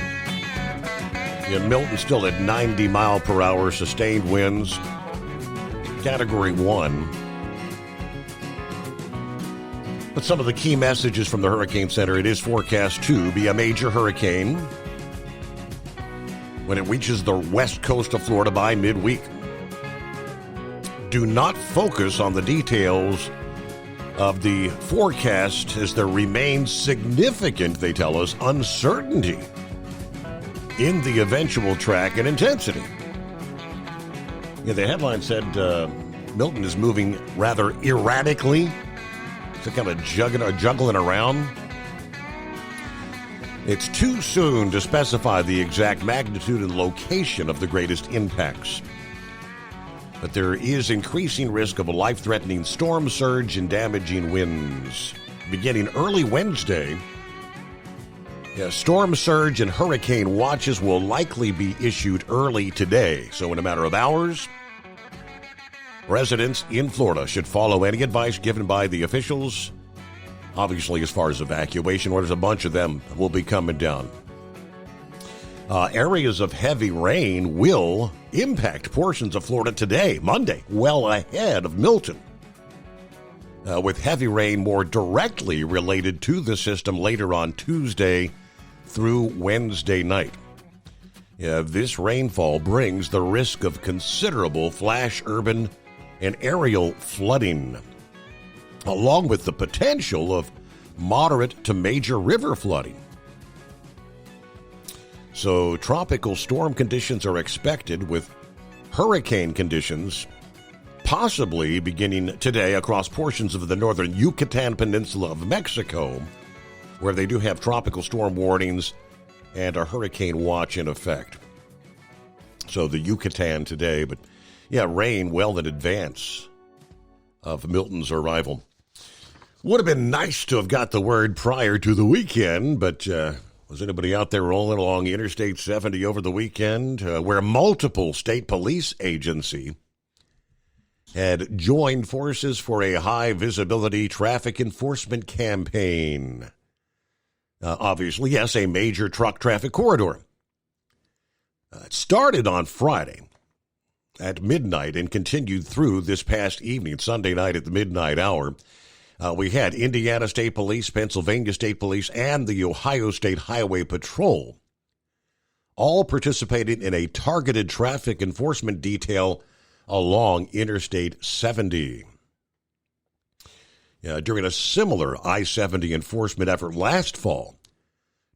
In Milton, still at 90 mile per hour sustained winds. Category 1. But some of the key messages from the Hurricane Center: it is forecast to be a major hurricane when it reaches the west coast of Florida by midweek. Do not focus on the details of the forecast, as there remains significant, they tell us, uncertainty in the eventual track and intensity. Yeah, the headline said Milton is moving rather erratically. It's kind of juggling around. It's too soon to specify the exact magnitude and location of the greatest impacts. But there is increasing risk of a life-threatening storm surge and damaging winds. Beginning early Wednesday, storm surge and hurricane watches will likely be issued early today. So in a matter of hours, residents in Florida should follow any advice given by the officials. Obviously, as far as evacuation orders, a bunch of them will be coming down. Areas of heavy rain will impact portions of Florida today, Monday, well ahead of Milton, with heavy rain more directly related to the system later on Tuesday through Wednesday night. This rainfall brings the risk of considerable flash urban and aerial flooding, along with the potential of moderate to major river flooding. So tropical storm conditions are expected with hurricane conditions possibly beginning today across portions of the northern Yucatan Peninsula of Mexico, where they do have tropical storm warnings and a hurricane watch in effect. So the Yucatan today, but yeah, rain well in advance of Milton's arrival. Would have been nice to have got the word prior to the weekend, but was anybody out there rolling along Interstate 70 over the weekend, where multiple state police agencies had joined forces for a high-visibility traffic enforcement campaign? Obviously, yes, a major truck traffic corridor. It started on Friday at midnight and continued through this past evening, Sunday night at the midnight hour. We had Indiana State Police, Pennsylvania State Police, and the Ohio State Highway Patrol all participated in a targeted traffic enforcement detail along Interstate 70. During a similar I-70 enforcement effort last fall,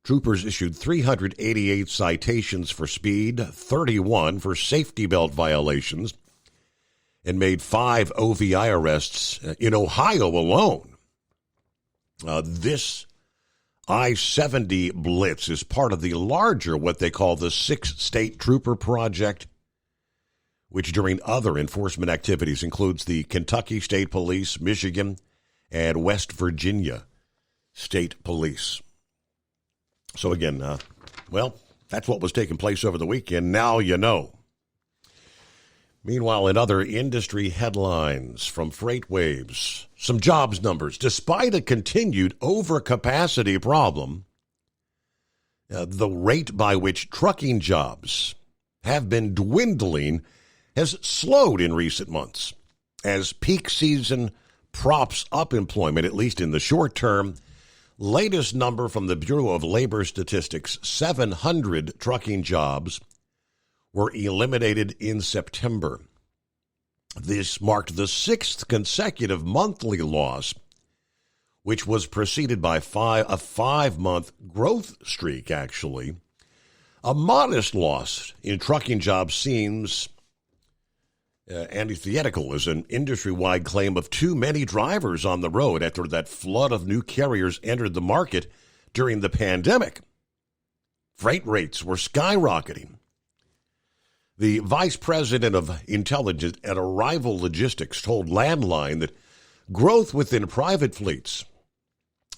troopers issued 388 citations for speed, 31 for safety belt violations, and made 5 OVI arrests in Ohio alone. This I-70 blitz is part of the larger, what they call the Six State Trooper Project, which during other enforcement activities includes the Kentucky State Police, Michigan, and West Virginia State Police. So again, that's what was taking place over the weekend. Now you know. Meanwhile, in other industry headlines from FreightWaves, some jobs numbers. Despite a continued overcapacity problem, the rate by which trucking jobs have been dwindling has slowed in recent months as peak season props up employment, at least in the short term. Latest number from the Bureau of Labor Statistics, 700 trucking jobs were eliminated in September. This marked the 6th consecutive monthly loss, which was preceded by a 5-month growth streak, actually. A modest loss in trucking jobs seems antithetical as an industry-wide claim of too many drivers on the road after that flood of new carriers entered the market during the pandemic. Freight rates were skyrocketing. The vice president of intelligence at Arrival Logistics told Landline that growth within private fleets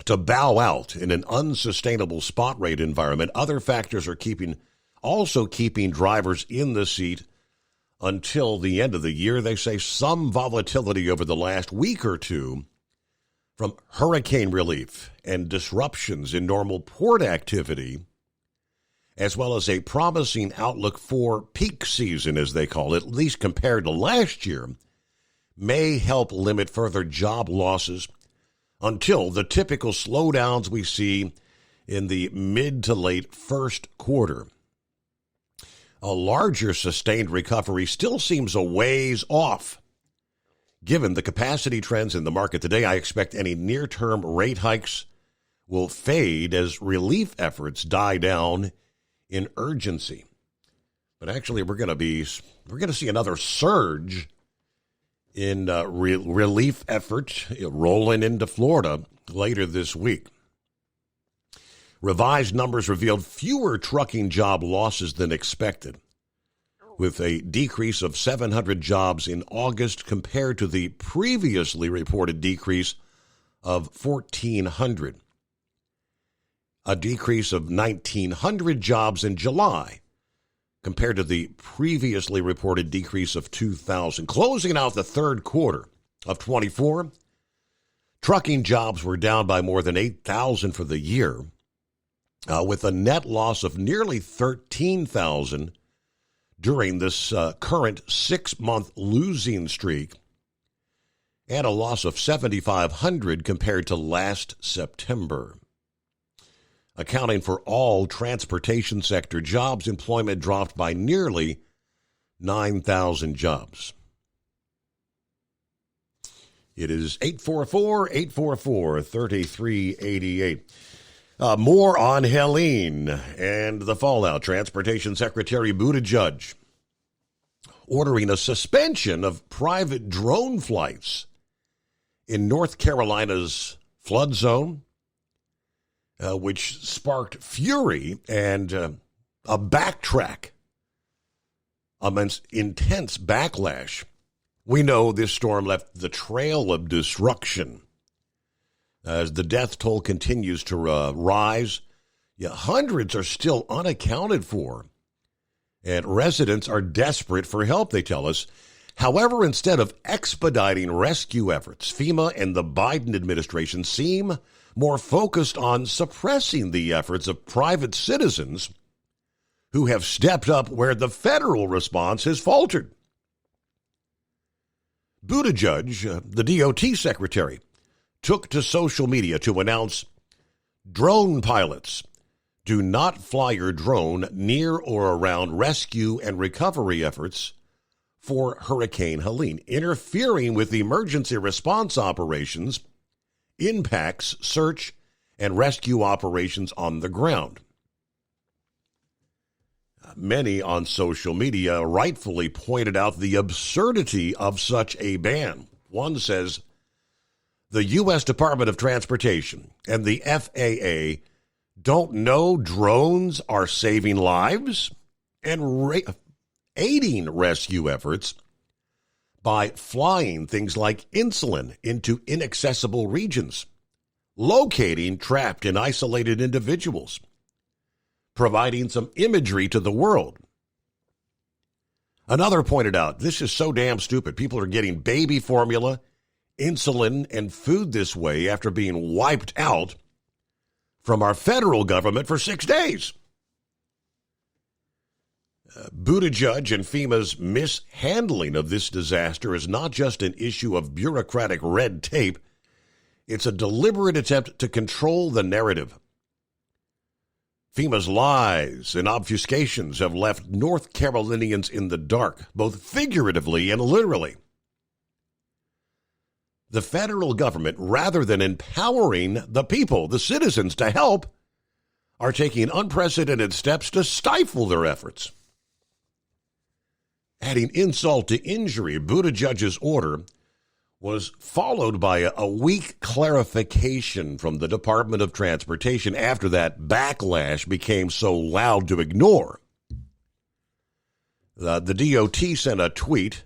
to bow out in an unsustainable spot rate environment. Other factors are also keeping drivers in the seat until the end of the year. They say some volatility over the last week or two from hurricane relief and disruptions in normal port activity, as well as a promising outlook for peak season, as they call it, at least compared to last year, may help limit further job losses until the typical slowdowns we see in the mid to late first quarter. A larger sustained recovery still seems a ways off. Given the capacity trends in the market today, I expect any near-term rate hikes will fade as relief efforts die down in urgency. But actually, we're going to see another surge in relief effort rolling into Florida later this week. Revised numbers revealed fewer trucking job losses than expected, with a decrease of 700 jobs in August compared to the previously reported decrease of 1,400. A decrease of 1,900 jobs in July compared to the previously reported decrease of 2,000. Closing out the third quarter of 24, trucking jobs were down by more than 8,000 for the year, with a net loss of nearly 13,000 during this current 6-month losing streak, and a loss of 7,500 compared to last September. Accounting for all transportation sector jobs, employment dropped by nearly 9,000 jobs. It is 844-844-3388. More on Helene and the fallout. Transportation Secretary Buttigieg ordering a suspension of private drone flights in North Carolina's flood zone, which sparked fury and a backtrack amidst intense backlash. We know this storm left the trail of destruction. As the death toll continues to rise, hundreds are still unaccounted for, and residents are desperate for help, they tell us. However, instead of expediting rescue efforts, FEMA and the Biden administration seem more focused on suppressing the efforts of private citizens who have stepped up where the federal response has faltered. Buttigieg, the DOT secretary, took to social media to announce drone pilots do not fly your drone near or around rescue and recovery efforts for Hurricane Helene. Interfering with emergency response operations impacts search and rescue operations on the ground. Many on social media rightfully pointed out the absurdity of such a ban. One says, the U.S. Department of Transportation and the FAA don't know drones are saving lives and aiding rescue efforts by flying things like insulin into inaccessible regions, locating trapped and isolated individuals, providing some imagery to the world. Another pointed out, this is so damn stupid. People are getting baby formula, insulin, and food this way after being wiped out from our federal government for 6 days. Buttigieg and FEMA's mishandling of this disaster is not just an issue of bureaucratic red tape. It's a deliberate attempt to control the narrative. FEMA's lies and obfuscations have left North Carolinians in the dark, both figuratively and literally. The federal government, rather than empowering the people, the citizens, to help, are taking unprecedented steps to stifle their efforts. Adding insult to injury, Buttigieg's order was followed by a weak clarification from the Department of Transportation after that backlash became so loud to ignore. The DOT sent a tweet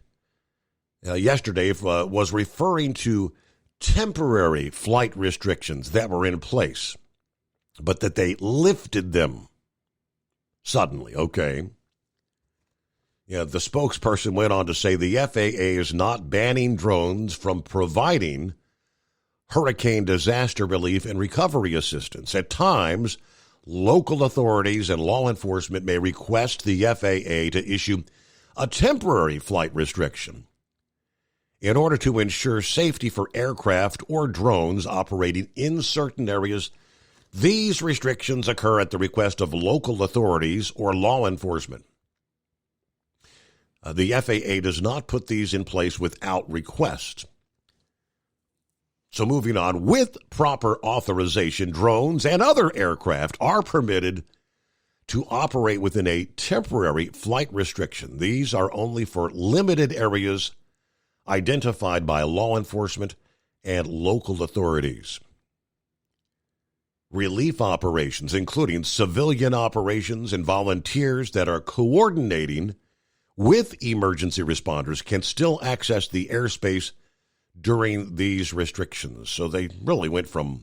yesterday was referring to temporary flight restrictions that were in place, but that they lifted them suddenly. Okay. Yeah, the spokesperson went on to say the FAA is not banning drones from providing hurricane disaster relief and recovery assistance. At times, local authorities and law enforcement may request the FAA to issue a temporary flight restriction in order to ensure safety for aircraft or drones operating in certain areas. These restrictions occur at the request of local authorities or law enforcement. The FAA does not put these in place without request. So moving on, with proper authorization, drones and other aircraft are permitted to operate within a temporary flight restriction. These are only for limited areas identified by law enforcement and local authorities. Relief operations, including civilian operations and volunteers that are coordinating with emergency responders, can still access the airspace during these restrictions. So they really went from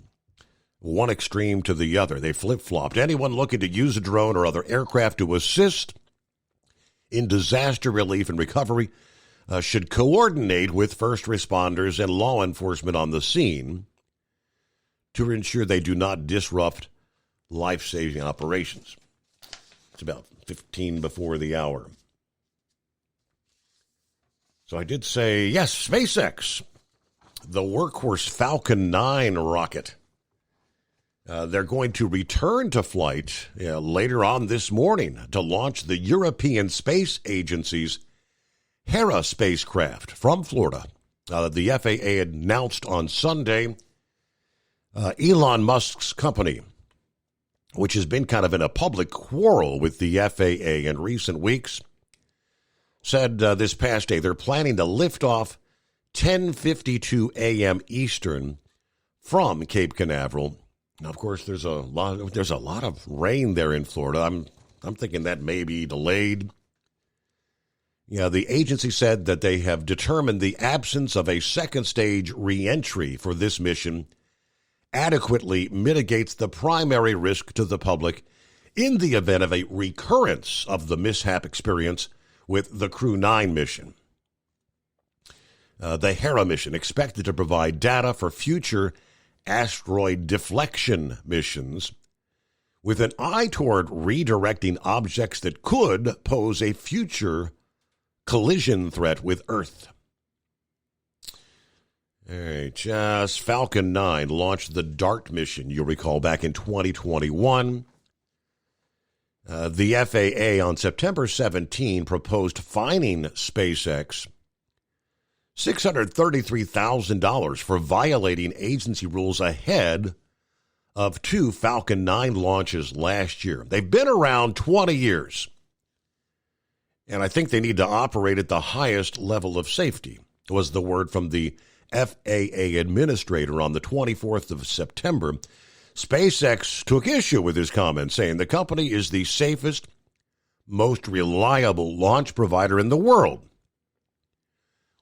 one extreme to the other. They flip-flopped. Anyone looking to use a drone or other aircraft to assist in disaster relief and recovery should coordinate with first responders and law enforcement on the scene to ensure they do not disrupt life-saving operations. It's about 15 before the hour. So I did say, yes, SpaceX, the workhorse Falcon 9 rocket. They're going to return to flight later on this morning to launch the European Space Agency's Hera spacecraft from Florida. The FAA announced on Sunday Elon Musk's company which has been kind of in a public quarrel with the FAA in recent weeks, said this past day they're planning to lift off 10:52 a.m. Eastern from Cape Canaveral. Now, of course, there's a lot of rain there in Florida. I'm thinking that may be delayed. Yeah, the agency said that they have determined the absence of a second stage reentry for this mission adequately mitigates the primary risk to the public in the event of a recurrence of the mishap experience with the Crew 9 mission. The Hera mission expected to provide data for future asteroid deflection missions with an eye toward redirecting objects that could pose a future collision threat with Earth. All right, just Falcon 9 launched the DART mission, you'll recall, back in 2021. The FAA on September 17 proposed fining SpaceX $633,000 for violating agency rules ahead of 2 Falcon 9 launches last year. They've been around 20 years, and I think they need to operate at the highest level of safety, was the word from the FAA administrator on the 24th of September. SpaceX took issue with his comments, saying the company is the safest, most reliable launch provider in the world.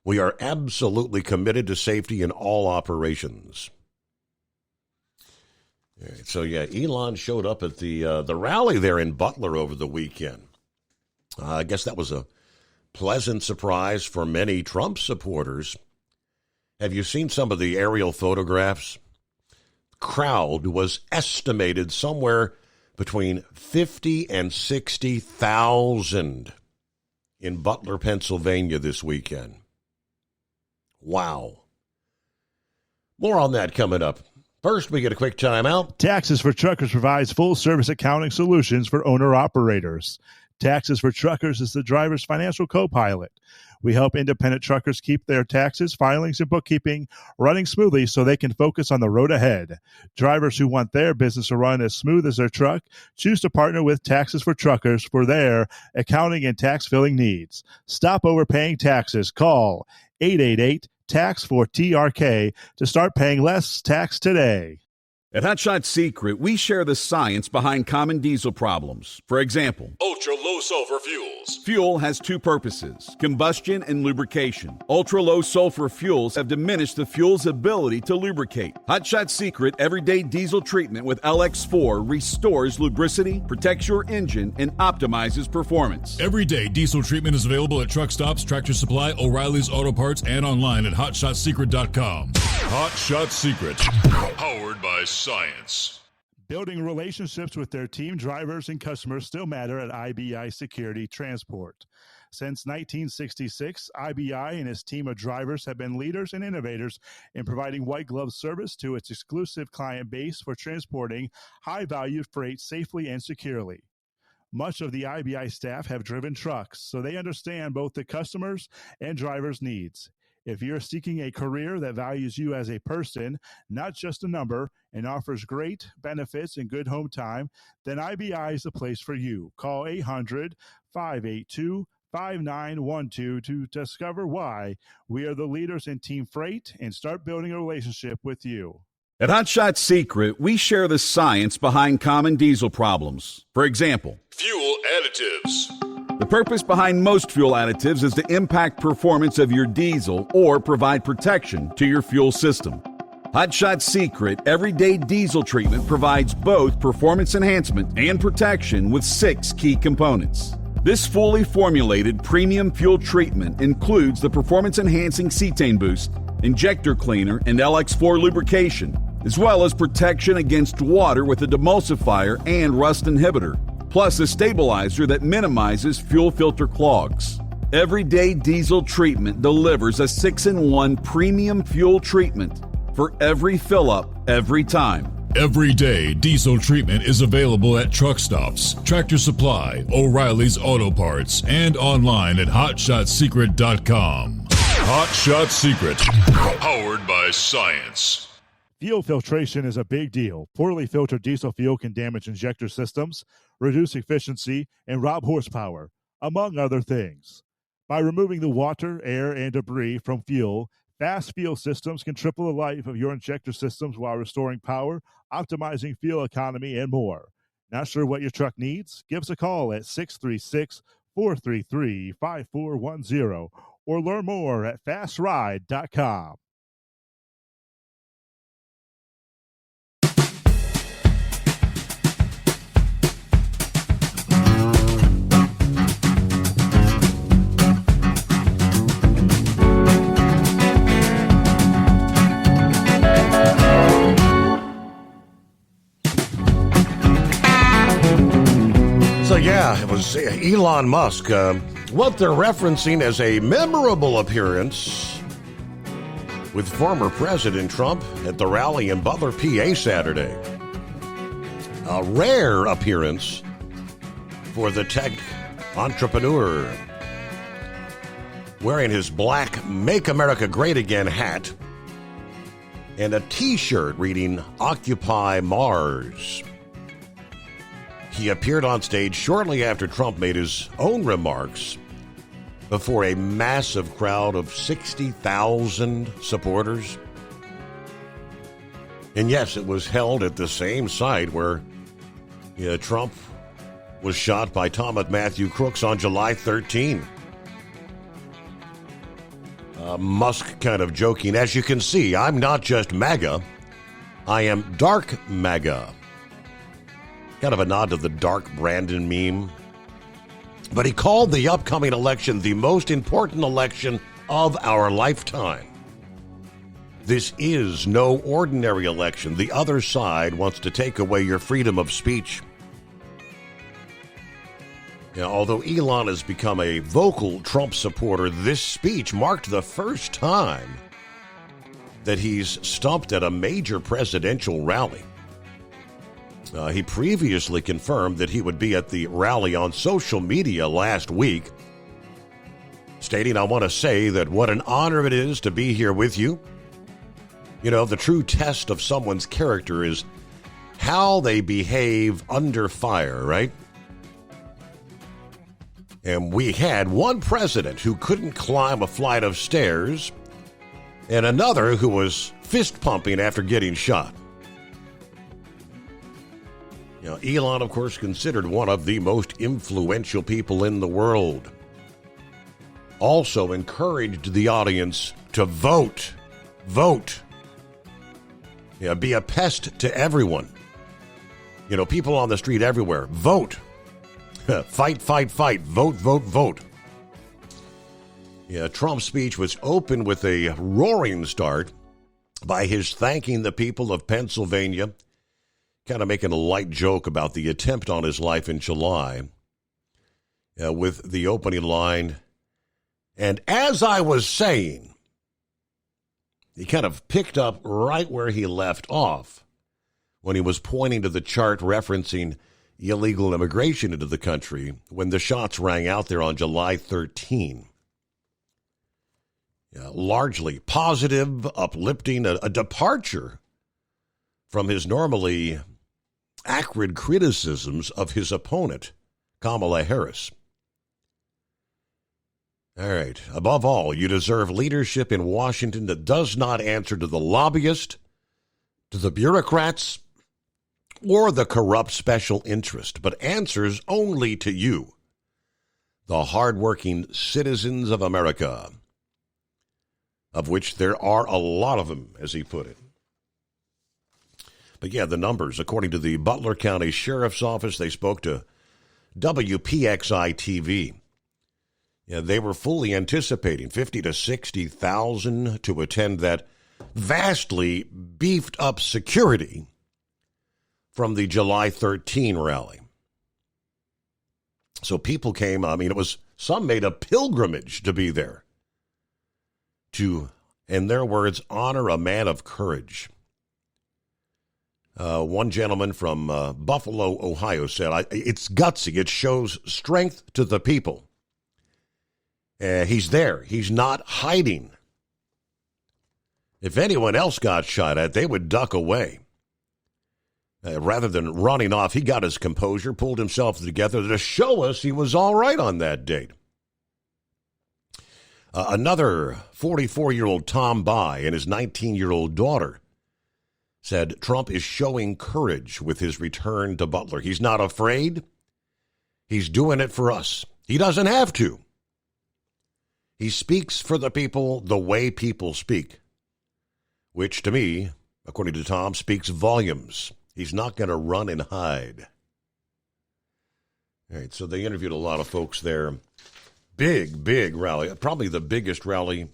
We are absolutely committed to safety in all operations. All right, so, yeah, Elon showed up at the rally there in Butler over the weekend. I guess that was a pleasant surprise for many Trump supporters. Have you seen some of the aerial photographs? Crowd was estimated somewhere between 50 and 60,000 in Butler, Pennsylvania this weekend. Wow. More on that coming up. First, we get a quick timeout. Taxes for Truckers provides full-service accounting solutions for owner-operators. Taxes for Truckers is the driver's financial co-pilot. We help independent truckers keep their taxes, filings, and bookkeeping running smoothly so they can focus on the road ahead. Drivers who want their business to run as smooth as their truck choose to partner with Taxes for Truckers for their accounting and tax filing needs. Stop overpaying taxes. Call 888-TAX-4TRK to start paying less tax today. At Hot Shot Secret, we share the science behind common diesel problems. For example, ultra-low sulfur fuels. Fuel has 2 purposes, combustion and lubrication. Ultra-low sulfur fuels have diminished the fuel's ability to lubricate. Hot Shot Secret Everyday Diesel Treatment with LX4 restores lubricity, protects your engine, and optimizes performance. Everyday Diesel Treatment is available at truck stops, Tractor Supply, O'Reilly's Auto Parts, and online at hotshotsecret.com. Hot Shot Secret, powered by science. Building relationships with their team drivers and customers still matter at IBI Security Transport. Since 1966, IBI and its team of drivers have been leaders and innovators in providing white glove service to its exclusive client base for transporting high-value freight safely and securely. Much of the IBI staff have driven trucks, so they understand both the customers' and drivers' needs. If you're seeking a career that values you as a person, not just a number, and offers great benefits and good home time, then IBI is the place for you. Call 800-582-5912 to discover why we are the leaders in team freight and start building a relationship with you. At Hot Shot Secret, we share the science behind common diesel problems. For example, fuel additives. The purpose behind most fuel additives is to impact performance of your diesel or provide protection to your fuel system. Hot Shot Secret Everyday Diesel Treatment provides both performance enhancement and protection with 6 key components. This fully formulated premium fuel treatment includes the performance-enhancing cetane boost, injector cleaner, and LX4 lubrication, as well as protection against water with a demulsifier and rust inhibitor, plus a stabilizer that minimizes fuel filter clogs. Everyday Diesel Treatment delivers a 6-in-1 premium fuel treatment for every fill-up, every time. Everyday Diesel Treatment is available at truck stops, Tractor Supply, O'Reilly's Auto Parts, and online at hotshotsecret.com. Hot Shot Secret, powered by science. Fuel filtration is a big deal. Poorly filtered diesel fuel can damage injector systems, reduce efficiency, and rob horsepower, among other things. By removing the water, air, and debris from fuel, Fast Fuel Systems can triple the life of your injector systems while restoring power, optimizing fuel economy, and more. Not sure what your truck needs? Give us a call at 636-433-5410 or learn more at fastride.com. So, yeah, it was Elon Musk. What they're referencing as a memorable appearance with former President Trump at the rally in Butler, PA Saturday. A rare appearance for the tech entrepreneur. Wearing his black Make America Great Again hat and a T-shirt reading Occupy Mars. He appeared on stage shortly after Trump made his own remarks before a massive crowd of 60,000 supporters. And yes, it was held at the same site where Trump was shot by Thomas Matthew Crooks on July 13. Musk kind of joking, as you can see, I'm not just MAGA, I am dark MAGA. Kind of a nod to the Dark Brandon meme. But he called the upcoming election the most important election of our lifetime. This is no ordinary election. The other side wants to take away your freedom of speech. Although Elon has become a vocal Trump supporter, this speech marked the first time that he's stumped at a major presidential rally. He previously confirmed that he would be at the rally on social media last week, stating, I want to say that what an honor it is to be here with you. The true test of someone's character is how they behave under fire, right? And we had one president who couldn't climb a flight of stairs and another who was fist pumping after getting shot. Elon, of course, considered one of the most influential people in the world. Also encouraged the audience to vote. Vote. Be a pest to everyone. People on the street everywhere. Vote. Fight, fight, fight. Vote, vote, vote. Trump's speech was opened with a roaring start by his thanking the people of Pennsylvania, kind of making a light joke about the attempt on his life in July, with the opening line, and as I was saying, he kind of picked up right where he left off when he was pointing to the chart referencing illegal immigration into the country when the shots rang out there on July 13. Largely positive, uplifting, a departure from his normally acrid criticisms of his opponent, Kamala Harris. All right. Above all, you deserve leadership in Washington that does not answer to the lobbyist, to the bureaucrats, or the corrupt special interest, but answers only to you, the hardworking citizens of America, of which there are a lot of them, as he put it. But yeah, the numbers, according to the Butler County Sheriff's Office, they spoke to WPXI TV. They were fully anticipating 50 to 60,000 to attend that vastly beefed up security from the July 13 rally. So people came, some made a pilgrimage to be there to, in their words, honor a man of courage. One gentleman from Buffalo, Ohio said, it's gutsy. It shows strength to the people. He's there. He's not hiding. If anyone else got shot at, they would duck away. Rather than running off, he got his composure, pulled himself together to show us he was all right on that date. Another 44-year-old Tom Bai and his 19-year-old daughter said Trump is showing courage with his return to Butler. He's not afraid. He's doing it for us. He doesn't have to. He speaks for the people the way people speak, which to me, according to Tom, speaks volumes. He's not going to run and hide. All right, so they interviewed a lot of folks there. Big rally, probably the biggest rally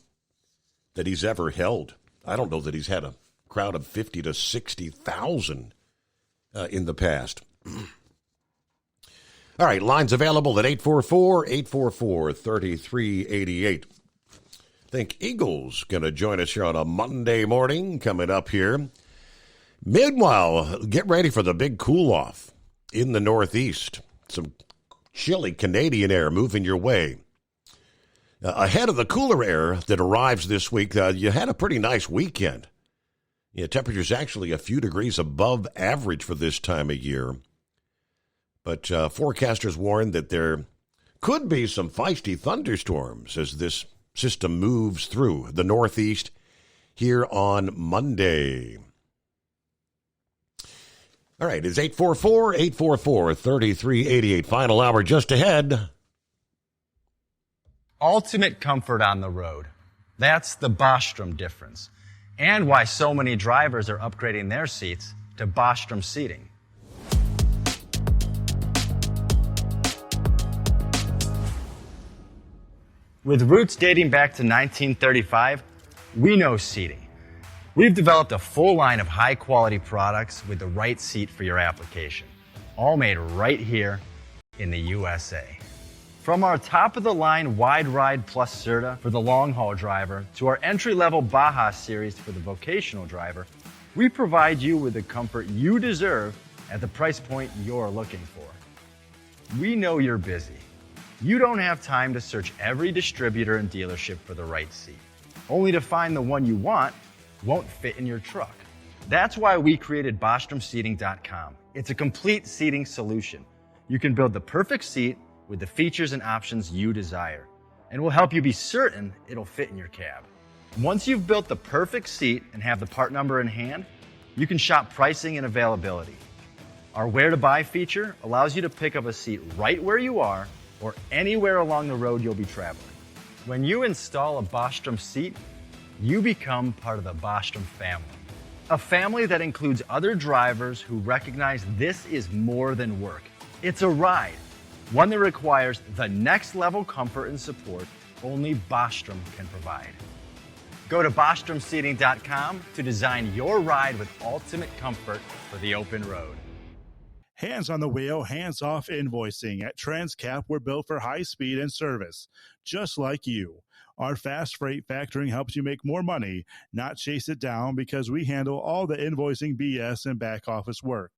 that he's ever held. I don't know that he's had a crowd of 50 to 60,000 in the past. All right, lines available at 844-844-3388. I think Eagles going to join us here on a Monday morning coming up here. Meanwhile, get ready for the big cool-off in the Northeast. Some chilly Canadian air moving your way. Ahead of the cooler air that arrives this week, you had a pretty nice weekend. Yeah, temperatures actually a few degrees above average for this time of year. But forecasters warn that there could be some feisty thunderstorms as this system moves through the Northeast here on Monday. All right, it's 844-844-3388. Final hour just ahead. Ultimate comfort on the road. That's the Bostrom difference. And why so many drivers are upgrading their seats to Bostrom seating. With roots dating back to 1935, we know seating. We've developed a full line of high-quality products with the right seat for your application, all made right here in the USA. From our top-of-the-line Wide Ride Plus Certa for the long-haul driver to our entry-level Baja series for the vocational driver, we provide you with the comfort you deserve at the price point you're looking for. We know you're busy. You don't have time to search every distributor and dealership for the right seat, only to find the one you want won't fit in your truck. That's why we created BostromSeating.com. It's a complete seating solution. You can build the perfect seat with the features and options you desire, and we'll help you be certain it'll fit in your cab. Once you've built the perfect seat and have the part number in hand, you can shop pricing and availability. Our Where to Buy feature allows you to pick up a seat right where you are or anywhere along the road you'll be traveling. When you install a Bostrom seat, you become part of the Bostrom family. A family that includes other drivers who recognize this is more than work. It's a ride, one that requires the next level comfort and support only Bostrom can provide. Go to BostromSeating.com to design your ride with ultimate comfort for the open road. Hands on the wheel, hands off invoicing. At Transcap, we're built for high speed and service, just like you. Our fast freight factoring helps you make more money, not chase it down, because we handle all the invoicing BS and back office work.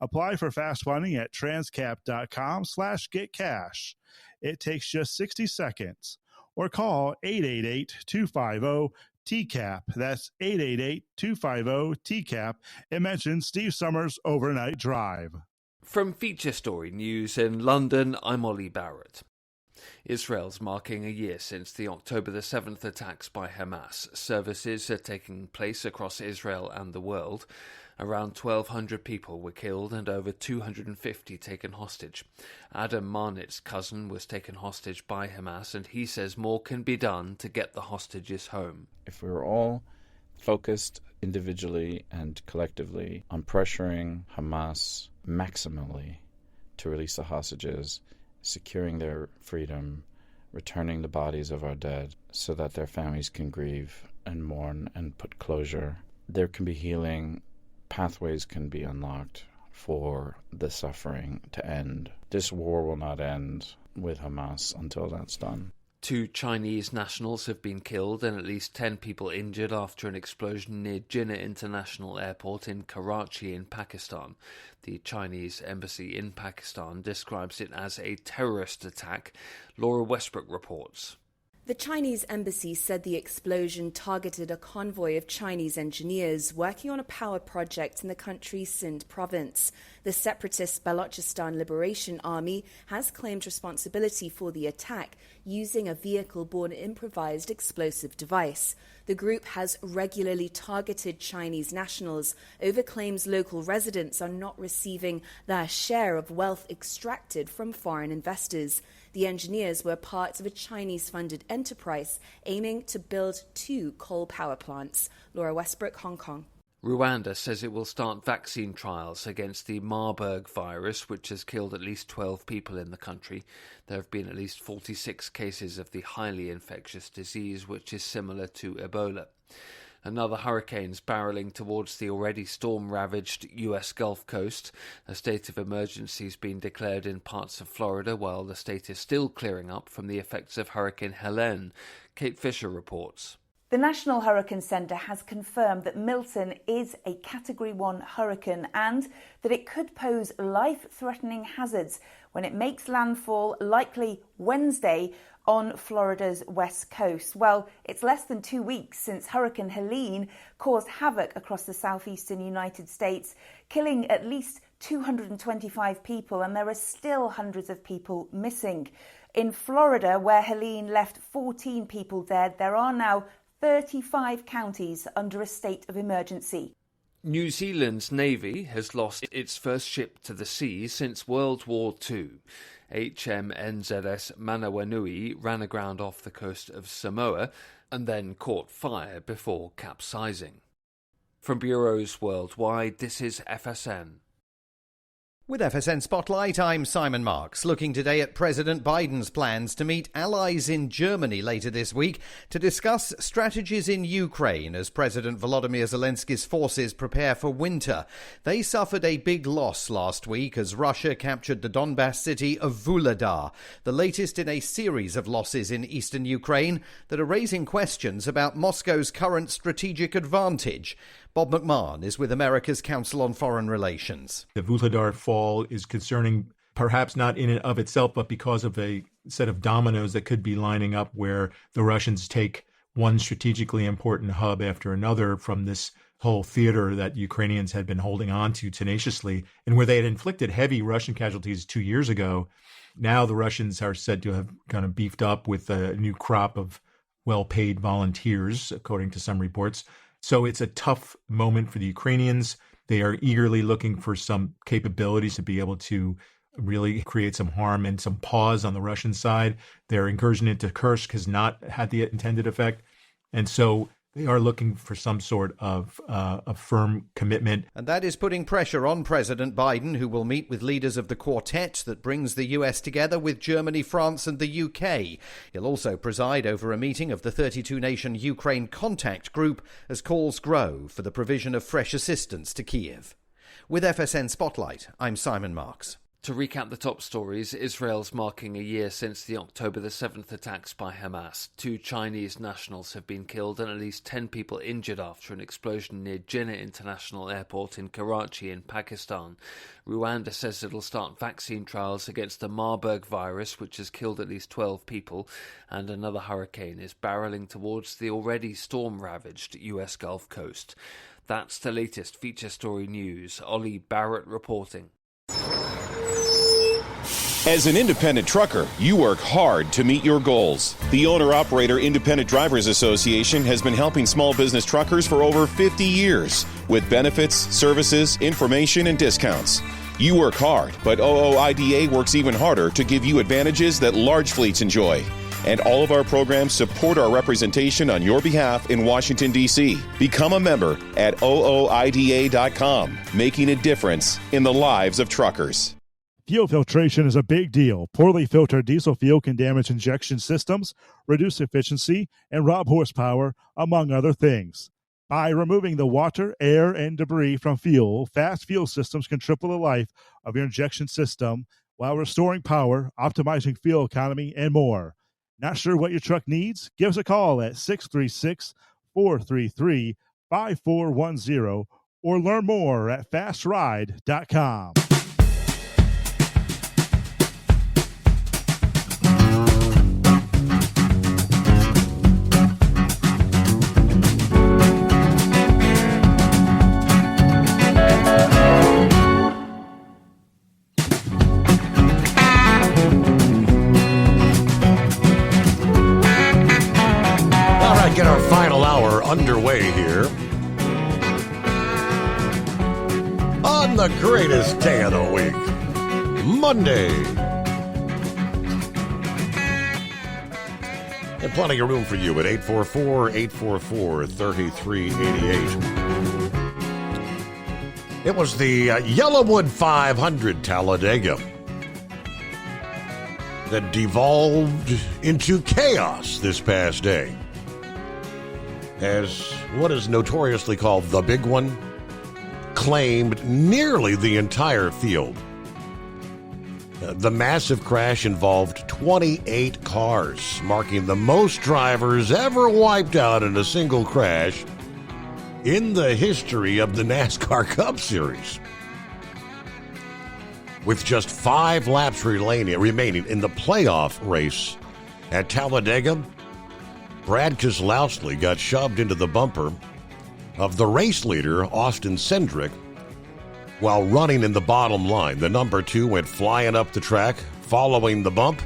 Apply for fast funding at transcap.com/getcash. It takes just 60 seconds. Or call 888-250-TCAP. That's 888-250-TCAP. And mention Steve Summers' Overnight Drive. From Feature Story News in London, I'm Ollie Barrett. Israel's marking a year since the October the 7th attacks by Hamas. Services are taking place across Israel and the world. Around 1,200 people were killed and over 250 taken hostage. Adam Marnitz's cousin was taken hostage by Hamas, and he says more can be done to get the hostages home. If we were all focused individually and collectively on pressuring Hamas maximally to release the hostages, securing their freedom, returning the bodies of our dead so that their families can grieve and mourn and put closure, there can be healing. Pathways can be unlocked for the suffering to end. This war will not end with Hamas until that's done. 2 Chinese nationals have been killed and at least 10 people injured after an explosion near Jinnah International Airport in Karachi in Pakistan. The Chinese embassy in Pakistan describes it as a terrorist attack. Laura Westbrook reports. The Chinese embassy said the explosion targeted a convoy of Chinese engineers working on a power project in the country's Sindh province. The separatist Balochistan Liberation Army has claimed responsibility for the attack using a vehicle-borne improvised explosive device. The group has regularly targeted Chinese nationals over claims local residents are not receiving their share of wealth extracted from foreign investors. The engineers were part of a Chinese-funded enterprise aiming to build 2 coal power plants. Laura Westbrook, Hong Kong. Rwanda says it will start vaccine trials against the Marburg virus, which has killed at least 12 people in the country. There have been at least 46 cases of the highly infectious disease, which is similar to Ebola. Another hurricane's barreling towards the already storm-ravaged U.S. Gulf Coast. A state of emergency has been declared in parts of Florida while the state is still clearing up from the effects of Hurricane Helene. Kate Fisher reports. The National Hurricane Centre has confirmed that Milton is a Category 1 hurricane and that it could pose life-threatening hazards when it makes landfall, likely Wednesday, on Florida's west coast. Well, it's less than 2 weeks since Hurricane Helene caused havoc across the southeastern United States, killing at least 225 people, and there are still hundreds of people missing. In Florida, where Helene left 14 people dead, there are now 35 counties under a state of emergency. New Zealand's Navy has lost its first ship to the sea since World War II. HMNZS Manawanui ran aground off the coast of Samoa and then caught fire before capsizing. From bureaus worldwide, this is FSN. With FSN Spotlight, I'm Simon Marks, looking today at President Biden's plans to meet allies in Germany later this week to discuss strategies in Ukraine as President Volodymyr Zelensky's forces prepare for winter. They suffered a big loss last week as Russia captured the Donbas city of Vuhledar, the latest in a series of losses in eastern Ukraine that are raising questions about Moscow's current strategic advantage. Bob McMahon is with America's Council on Foreign Relations. The Vuhledar fall is concerning, perhaps not in and of itself, but because of a set of dominoes that could be lining up where the Russians take one strategically important hub after another from this whole theater that Ukrainians had been holding on to tenaciously, and where they had inflicted heavy Russian casualties 2 years ago. Now the Russians are said to have kind of beefed up with a new crop of well-paid volunteers, according to some reports. So it's a tough moment for the Ukrainians. They are eagerly looking for some capabilities to be able to really create some harm and some pause on the Russian side. Their incursion into Kursk has not had the intended effect. And so they are looking for some sort of a firm commitment. And that is putting pressure on President Biden, who will meet with leaders of the quartet that brings the US together with Germany, France and the UK. He'll also preside over a meeting of the 32-nation Ukraine Contact Group as calls grow for the provision of fresh assistance to Kyiv. With FSN Spotlight, I'm Simon Marks. To recap the top stories, Israel's marking a year since the October the 7th attacks by Hamas. 2 Chinese nationals have been killed and at least 10 people injured after an explosion near Jinnah International Airport in Karachi in Pakistan. Rwanda says it'll start vaccine trials against the Marburg virus, which has killed at least 12 people, and another hurricane is barreling towards the already storm-ravaged US Gulf Coast. That's the latest feature story news. Ollie Barrett reporting. As an independent trucker, you work hard to meet your goals. The Owner-Operator Independent Drivers Association has been helping small business truckers for over 50 years with benefits, services, information, and discounts. You work hard, but OOIDA works even harder to give you advantages that large fleets enjoy. And all of our programs support our representation on your behalf in Washington, D.C. Become a member at OOIDA.com, making a difference in the lives of truckers. Fuel filtration is a big deal. Poorly filtered diesel fuel can damage injection systems, reduce efficiency, and rob horsepower, among other things. By removing the water, air, and debris from fuel, fast fuel systems can triple the life of your injection system while restoring power, optimizing fuel economy, and more. Not sure what your truck needs? Give us a call at 636-433-5410 or learn more at fastride.com. underway here on the greatest day of the week, Monday. And plenty of room for you at 844-844-3388. It was the Yellowwood 500 Talladega that devolved into chaos this past day, as what is notoriously called the Big One claimed nearly the entire field. The massive crash involved 28 cars, marking the most drivers ever wiped out in a single crash in the history of the NASCAR Cup Series. With just 5 laps remaining in the playoff race at Talladega, Brad Keselowski got shoved into the bumper of the race leader, Austin Cindric, while running in the bottom line. The number 2 went flying up the track, following the bump,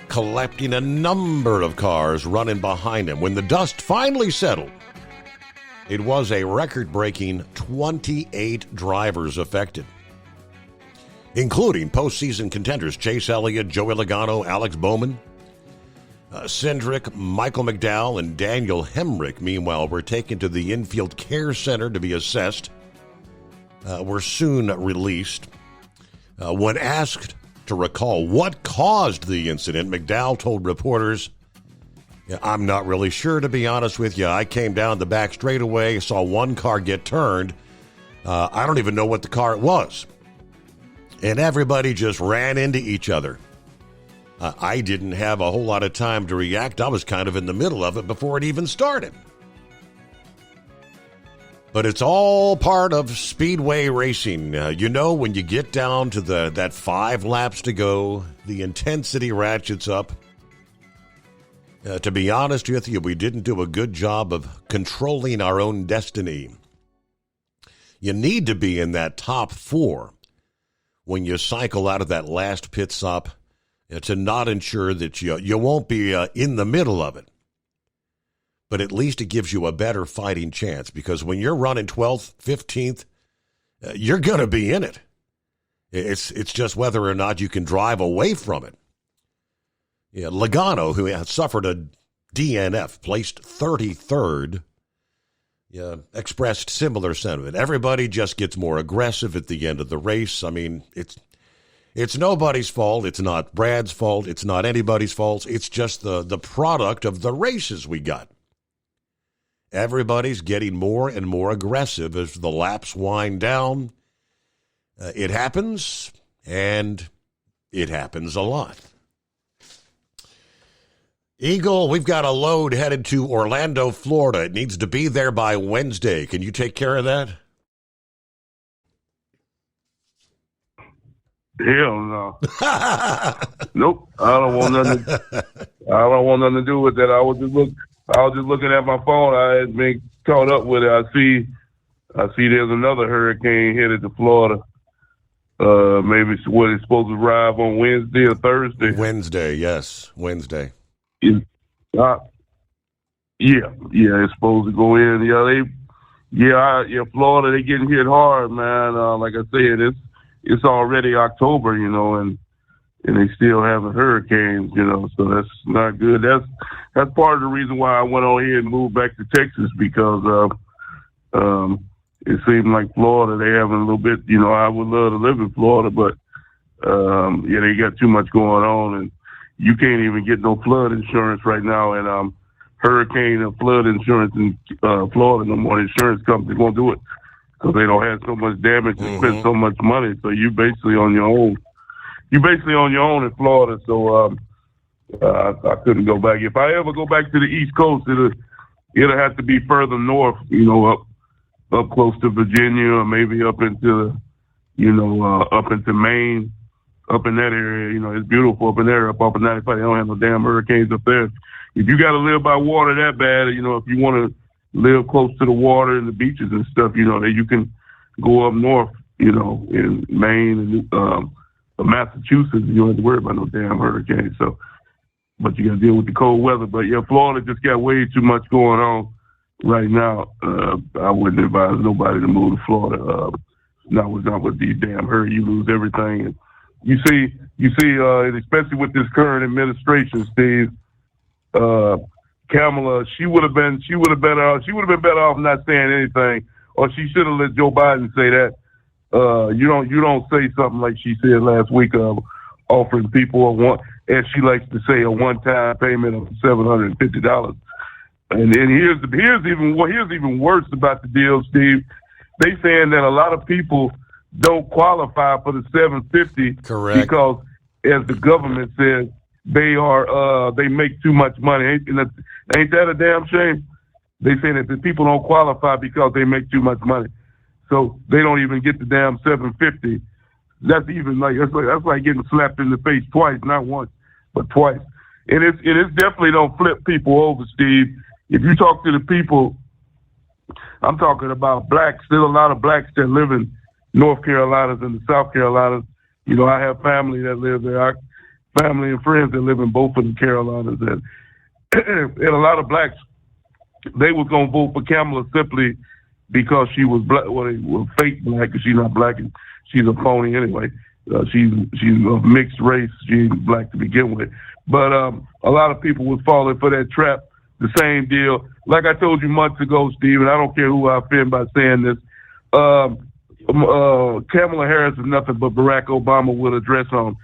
collecting a number of cars running behind him. When the dust finally settled, it was a record-breaking 28 drivers affected, including postseason contenders Chase Elliott, Joey Logano, Alex Bowman. Cindric, Michael McDowell, and Daniel Hemrick, meanwhile, were taken to the infield care center to be assessed. Were soon released. When asked to recall what caused the incident, McDowell told reporters, "I'm not really sure, to be honest with you. I came down the back straightaway, saw one car get turned. I don't even know what the car it was. And everybody just ran into each other. I didn't have a whole lot of time to react. I was kind of in the middle of it before it even started." But it's all part of speedway racing. When you get down to that 5 laps to go, the intensity ratchets up. To be honest with you, we didn't do a good job of controlling our own destiny. You need to be in that top 4 when you cycle out of that last pit stop to not ensure that you won't be in the middle of it. But at least it gives you a better fighting chance, because when you're running 12th, 15th, you're going to be in it. It's just whether or not you can drive away from it. Logano, who had suffered a DNF, placed 33rd, expressed similar sentiment. Everybody just gets more aggressive at the end of the race. I mean, it's nobody's fault. It's not Brad's fault. It's not anybody's fault. It's just the product of the races we got. Everybody's getting more and more aggressive as the laps wind down. It happens, and it happens a lot. Eagle, we've got a load headed to Orlando, Florida. It needs to be there by Wednesday. Can you take care of that? Hell no. Nope. I don't want nothing to do with that. I was just looking at my phone. I had been caught up with it. I see there's another hurricane headed to Florida. Maybe it's supposed to arrive on Wednesday or Thursday. Wednesday, yes. Wednesday. Yeah, it's supposed to go in. Florida, they getting hit hard, man. Like I said, it's already October, and they still having hurricanes, so that's not good. That's part of the reason why I went on here and moved back to Texas, because it seemed like Florida, they having a little bit, I would love to live in Florida, but they got too much going on, and you can't even get no flood insurance right now, and hurricane and flood insurance in Florida no more. Insurance companies won't do it because they don't have so much damage and spend so much money. So you basically on your own. You basically on your own in Florida. So I couldn't go back. If I ever go back to the East Coast, it'll have to be further north. Up close to Virginia, or maybe up into up into Maine. Up in that area, it's beautiful up in there, up off of 95. They don't have no damn hurricanes up there. If you got to live by water that bad, if you want to live close to the water and the beaches and stuff, that you can go up north, in Maine and Massachusetts. You don't have to worry about no damn hurricanes. So, but you got to deal with the cold weather. But yeah, Florida just got way too much going on. right now, I wouldn't advise nobody to move to Florida. Not with these damn hurry. You lose everything. And you see, especially with this current administration, Steve, Kamala, she would have been better off not saying anything, or she should have let Joe Biden say that. You don't say something like she said last week of offering people as she likes to say, a one-time payment of $750. And here's even worse about the deal, Steve. They saying that a lot of people don't qualify for the $750. Correct. Because, as the government says, they make too much money. Ain't that a damn shame? They say that the people don't qualify because they make too much money, so they don't even get the damn $750. That's like getting slapped in the face twice, not once, but twice. And it definitely don't flip people over, Steve. If you talk to the people, I'm talking about blacks. There's a lot of blacks that live in North Carolinas and the South Carolinas. You know, I have family that live there. Family and friends that live in both of the Carolinas. And a lot of blacks, they was going to vote for Kamala simply because she was black. Well, they were fake black, because she's not black, and she's a phony anyway. She's of mixed race. She ain't black to begin with. But a lot of people was falling for that trap. The same deal. Like I told you months ago, Steve, and I don't care who I offend by saying this, Kamala Harris is nothing but Barack Obama with a dress on.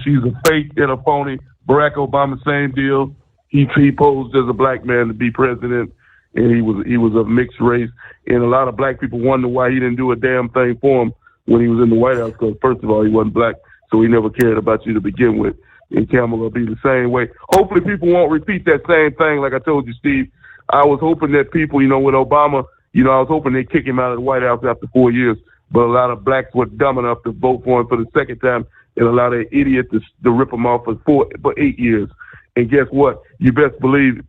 She's a fake and a phony. Barack Obama, same deal. He posed as a black man to be president, and he was of mixed race. And a lot of black people wonder why he didn't do a damn thing for him when he was in the White House, because first of all, he wasn't black, so he never cared about you to begin with. And Kamala will be the same way. Hopefully people won't repeat that same thing. Like I told you, Steve, I was hoping that people, with Obama, I was hoping they'd kick him out of the White House after 4 years. But a lot of blacks were dumb enough to vote for him for the second time, and a lot of idiots to rip him off for 8 years. And guess what? You best believe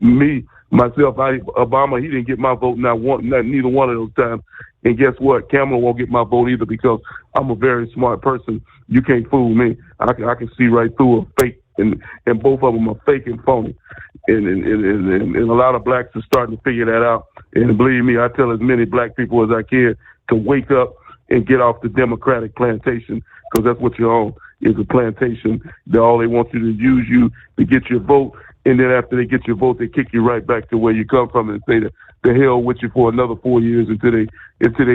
Obama, he didn't get my vote neither one of those times. And guess what? Kamala won't get my vote either, because I'm a very smart person. You can't fool me. I can see right through a fake, and both of them are fake and phony. And a lot of blacks are starting to figure that out. And believe me, I tell as many black people as I can to wake up and get off the Democratic plantation, because that's what you're on, is a plantation. All they want you to use you to get your vote. And then after they get your vote, they kick you right back to where you come from and say the hell with you for another 4 years until they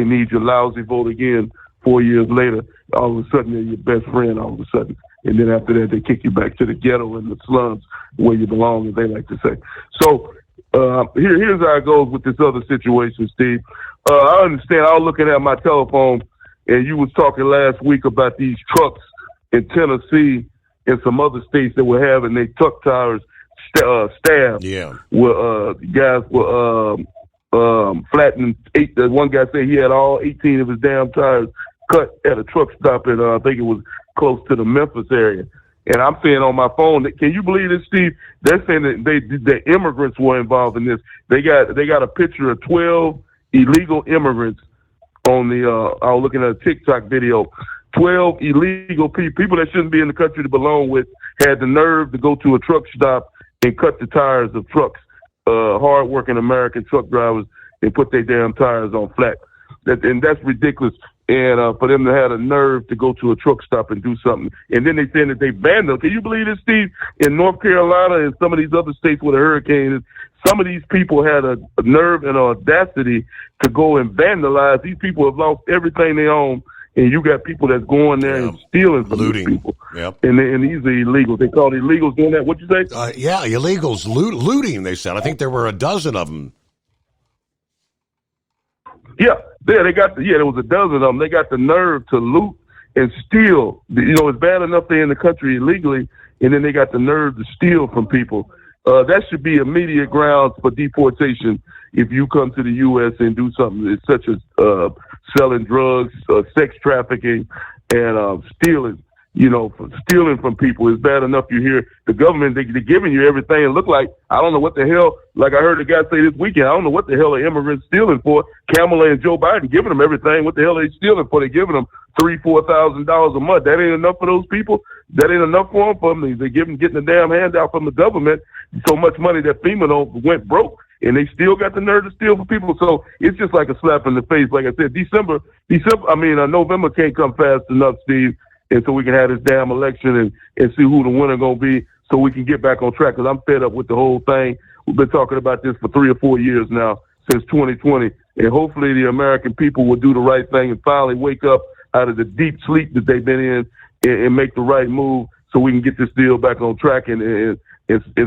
need your lousy vote again 4 years later. All of a sudden, they're your best friend all of a sudden. And then after that, they kick you back to the ghetto and the slums where you belong, as they like to say. So here's how it goes with this other situation, Steve. I understand. I was looking at my telephone, and you was talking last week about these trucks in Tennessee and some other states that were having their truck tires stabbed. Yeah. Where guys were flattening. One guy said he had all 18 of his damn tires cut at a truck stop in I think it was close to the Memphis area. And I'm saying on my phone, can you believe this, Steve? They're saying that the immigrants were involved in this. They got a picture of 12 illegal immigrants on the. I was looking at a TikTok video. 12 illegal people that shouldn't be in the country to belong with had the nerve to go to a truck stop and cut the tires of trucks. Hard-working American truck drivers, and put their damn tires on flat. And that's ridiculous. And for them to have the nerve to go to a truck stop and do something. And then they saying that they banned them. Can you believe this, Steve? In North Carolina and some of these other states where the hurricane is, some of these people had a nerve and audacity to go and vandalize. These people have lost everything they own. And you got people that's going there and stealing from these people. Yep. And these are illegals. They call it illegals doing that. What'd you say? Yeah, illegals looting, they said. I think there were a dozen of them. Yeah, there was a dozen of them. They got the nerve to loot and steal. It's bad enough they're in the country illegally, and then they got the nerve to steal from people. That should be immediate grounds for deportation if you come to the U.S. and do something such as selling drugs, sex trafficking, and stealing. Stealing from people is bad enough. You hear the government, they're giving you everything. It look like, I don't know what the hell, like I heard the guy say this weekend, I don't know what the hell are immigrants stealing for. Kamala and Joe Biden giving them everything. What the hell are they stealing for? They're giving them $3,000-$4,000 a month. That ain't enough for those people. That ain't enough for them. They're getting the damn handout from the government. So much money that FEMA went broke. and they still got the nerve to steal from people. So it's just like a slap in the face. Like I said, November can't come fast enough, Steve, and so we can have this damn election and see who the winner going to be so we can get back on track, because I'm fed up with the whole thing. We've been talking about this for 3 or 4 years now, since 2020, and hopefully the American people will do the right thing and finally wake up out of the deep sleep that they've been in and make the right move so we can get this deal back on track and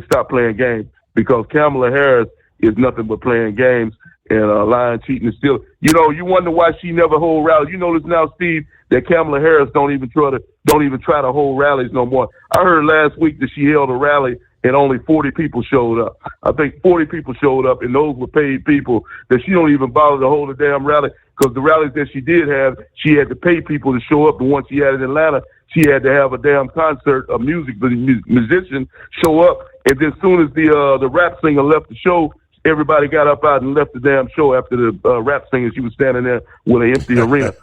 stop playing games, because Kamala Harris is nothing but playing games and lying, cheating, and stealing. You wonder why she never hold rallies. You notice now, Steve, that Kamala Harris don't even try to hold rallies no more. I heard last week that she held a rally and only 40 people showed up. I think 40 people showed up, and those were paid people that she don't even bother to hold a damn rally, because the rallies that she did have, she had to pay people to show up. The one she had in Atlanta, she had to have a damn concert of music, the musician show up, and then as soon as the rap singer left the show, everybody got up out and left the damn show after the rap singer. She was standing there with an empty arena.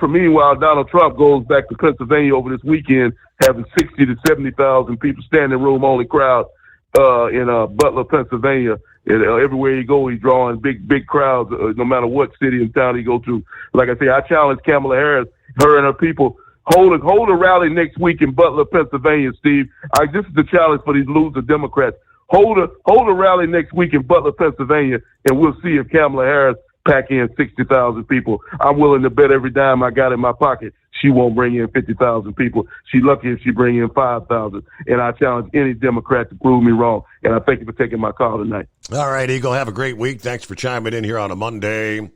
Meanwhile, Donald Trump goes back to Pennsylvania over this weekend, having 60 to 70,000 people, standing room only crowd in Butler, Pennsylvania. And, everywhere he go, he's drawing big crowds, no matter what city and town he go to. Like I say, I challenge Kamala Harris, her and her people, hold a rally next week in Butler, Pennsylvania, Steve. This is the challenge for these loser Democrats. Hold a rally next week in Butler, Pennsylvania, and we'll see if Kamala Harris pack in 60,000 people. I'm willing to bet every dime I got in my pocket she won't bring in 50,000 people. She's lucky if she bring in 5,000. And I challenge any Democrat to prove me wrong. And I thank you for taking my call tonight. All right, Eagle, have a great week. Thanks for chiming in here on a Monday.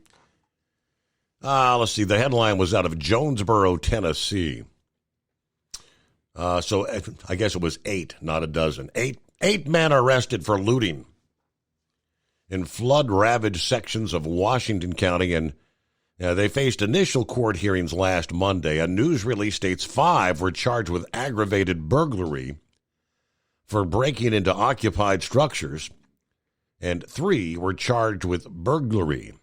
Let's see. The headline was out of Jonesboro, Tennessee. So I guess it was 8, not a dozen. Eight men arrested for looting in flood-ravaged sections of Washington County, and they faced initial court hearings last Monday. A news release states 5 were charged with aggravated burglary for breaking into occupied structures, and 3 were charged with burglary.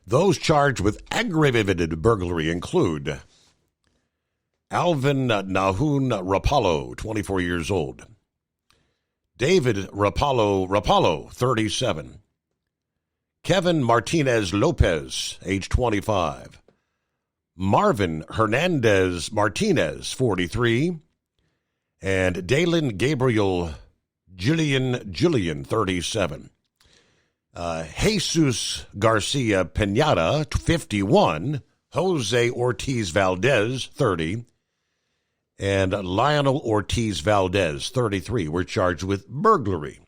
Those charged with aggravated burglary include Alvin Nahun Rapallo, 24 years old, David Rapallo, 37, Kevin Martinez Lopez, age 25, Marvin Hernandez Martinez, 43, and Dalen Gabriel Julian, 37. Jesus Garcia Pineda, 51, Jose Ortiz Valdez, 30, and Lionel Ortiz Valdez, 33, were charged with burglary.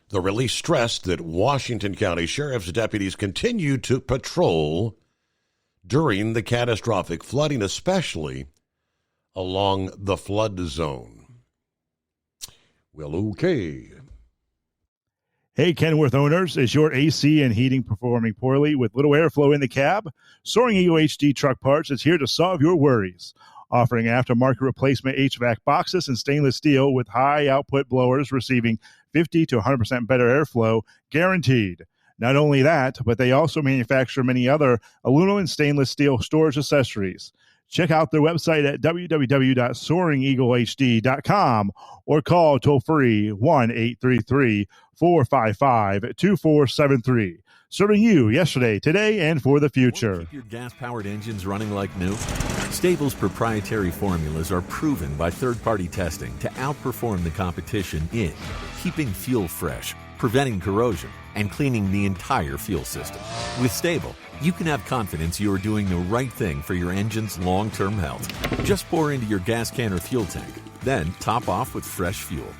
The release stressed that Washington County Sheriff's deputies continued to patrol during the catastrophic flooding, especially along the flood zone. Well, okay. Hey, Kenworth owners, is your AC and heating performing poorly with little airflow in the cab? Soaring Eagle HD Truck Parts is here to solve your worries. Offering aftermarket replacement HVAC boxes and stainless steel with high output blowers receiving 50 to 100% better airflow, guaranteed. Not only that, but they also manufacture many other aluminum and stainless steel storage accessories. Check out their website at www.soaringeaglehd.com or call toll-free 1-833-455-2473. Serving you yesterday, today, and for the future. Keep your gas-powered engines running like new? Stable's proprietary formulas are proven by third-party testing to outperform the competition in keeping fuel fresh, preventing corrosion, and cleaning the entire fuel system. With Stable, you can have confidence you are doing the right thing for your engine's long-term health. Just pour into your gas can or fuel tank, then top off with fresh fuel.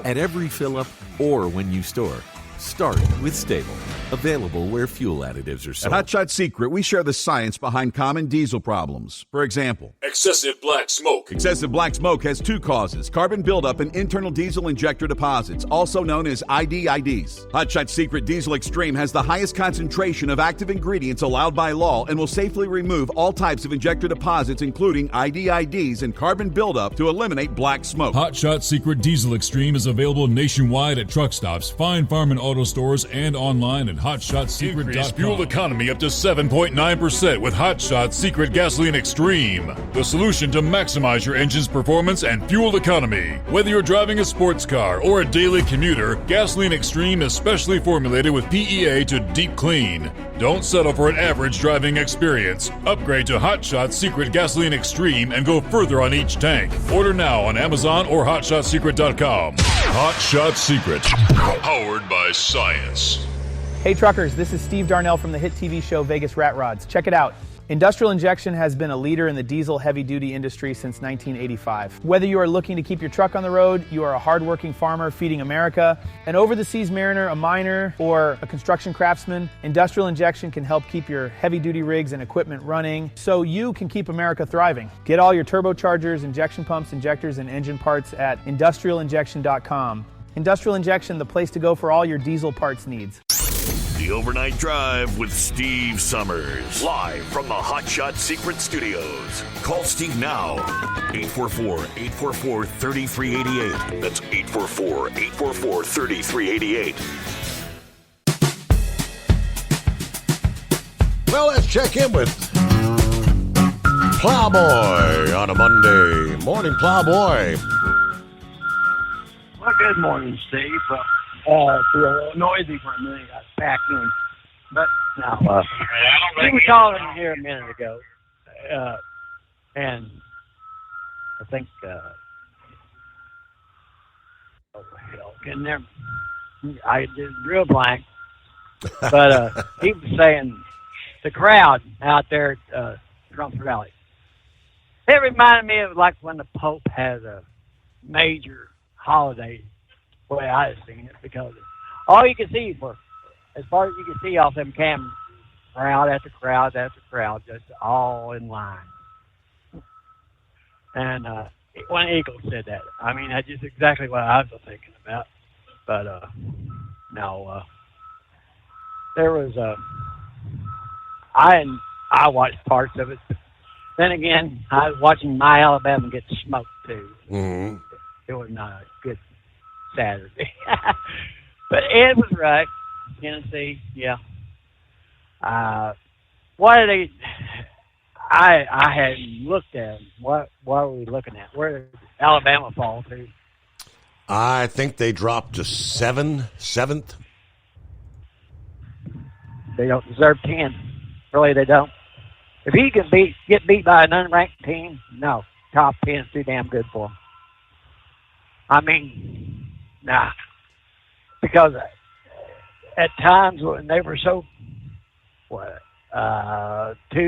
At every fill-up or when you store, start with Stable. Available where fuel additives are sold. At Hot Shot Secret, we share the science behind common diesel problems. For example, excessive black smoke. Excessive black smoke has 2 causes: carbon buildup and internal diesel injector deposits, also known as IDIDs. Hot Shot Secret Diesel Extreme has the highest concentration of active ingredients allowed by law and will safely remove all types of injector deposits, including IDIDs and carbon buildup, to eliminate black smoke. Hot Shot Secret Diesel Extreme is available nationwide at truck stops, Fine Farm and auto stores and online at HotShotSecret.com. Increase fuel economy up to 7.9% with HotShot Secret Gasoline Extreme, the solution to maximize your engine's performance and fuel economy. Whether you're driving a sports car or a daily commuter, Gasoline Extreme is specially formulated with PEA to deep clean. Don't settle for an average driving experience. Upgrade to HotShot Secret Gasoline Extreme and go further on each tank. Order now on Amazon or HotShotSecret.com. Hot Shot Secret, powered by science. Hey truckers, this is Steve Darnell from the hit TV show Vegas Rat Rods. Check it out. Industrial Injection has been a leader in the diesel heavy-duty industry since 1985. Whether you are looking to keep your truck on the road, you are a hard-working farmer feeding America, an over-the-seas mariner, a miner, or a construction craftsman, Industrial Injection can help keep your heavy-duty rigs and equipment running so you can keep America thriving. Get all your turbochargers, injection pumps, injectors, and engine parts at industrialinjection.com. Industrial Injection, the place to go for all your diesel parts needs. The Overnight Drive with Steve Summers. Live from the Hot Shot Secret Studios. Call Steve now. 844-844-3388. That's 844-844-3388. Well, let's check in with Plowboy on a Monday. Morning, Plowboy. Well, good morning, Steve. Feel a little noisy for a minute. I back in. But now, we were calling here a minute ago, and I think, getting there, I did real blank, but he was saying the crowd out there at Trump's rally. It reminded me of like when the Pope has a major holiday, the way I seen it, because all you can see as far as you can see off them cameras, crowd after crowd after crowd, just all in line. And when Eagles said that, I mean, that's just exactly what I was thinking about. But no, there was I watched parts of it. But then again, I was watching my Alabama get smoked too. Mm-hmm. It was not a good Saturday. But Ed was right. Tennessee, yeah. What are they? I hadn't looked at them. What are we looking at? Where did Alabama fall to? I think they dropped to seventh. They don't deserve 10. Really, they don't. If he can get beat by an unranked team, no. Top 10 is too damn good for them. I mean, nah. Because at times when they were so, 2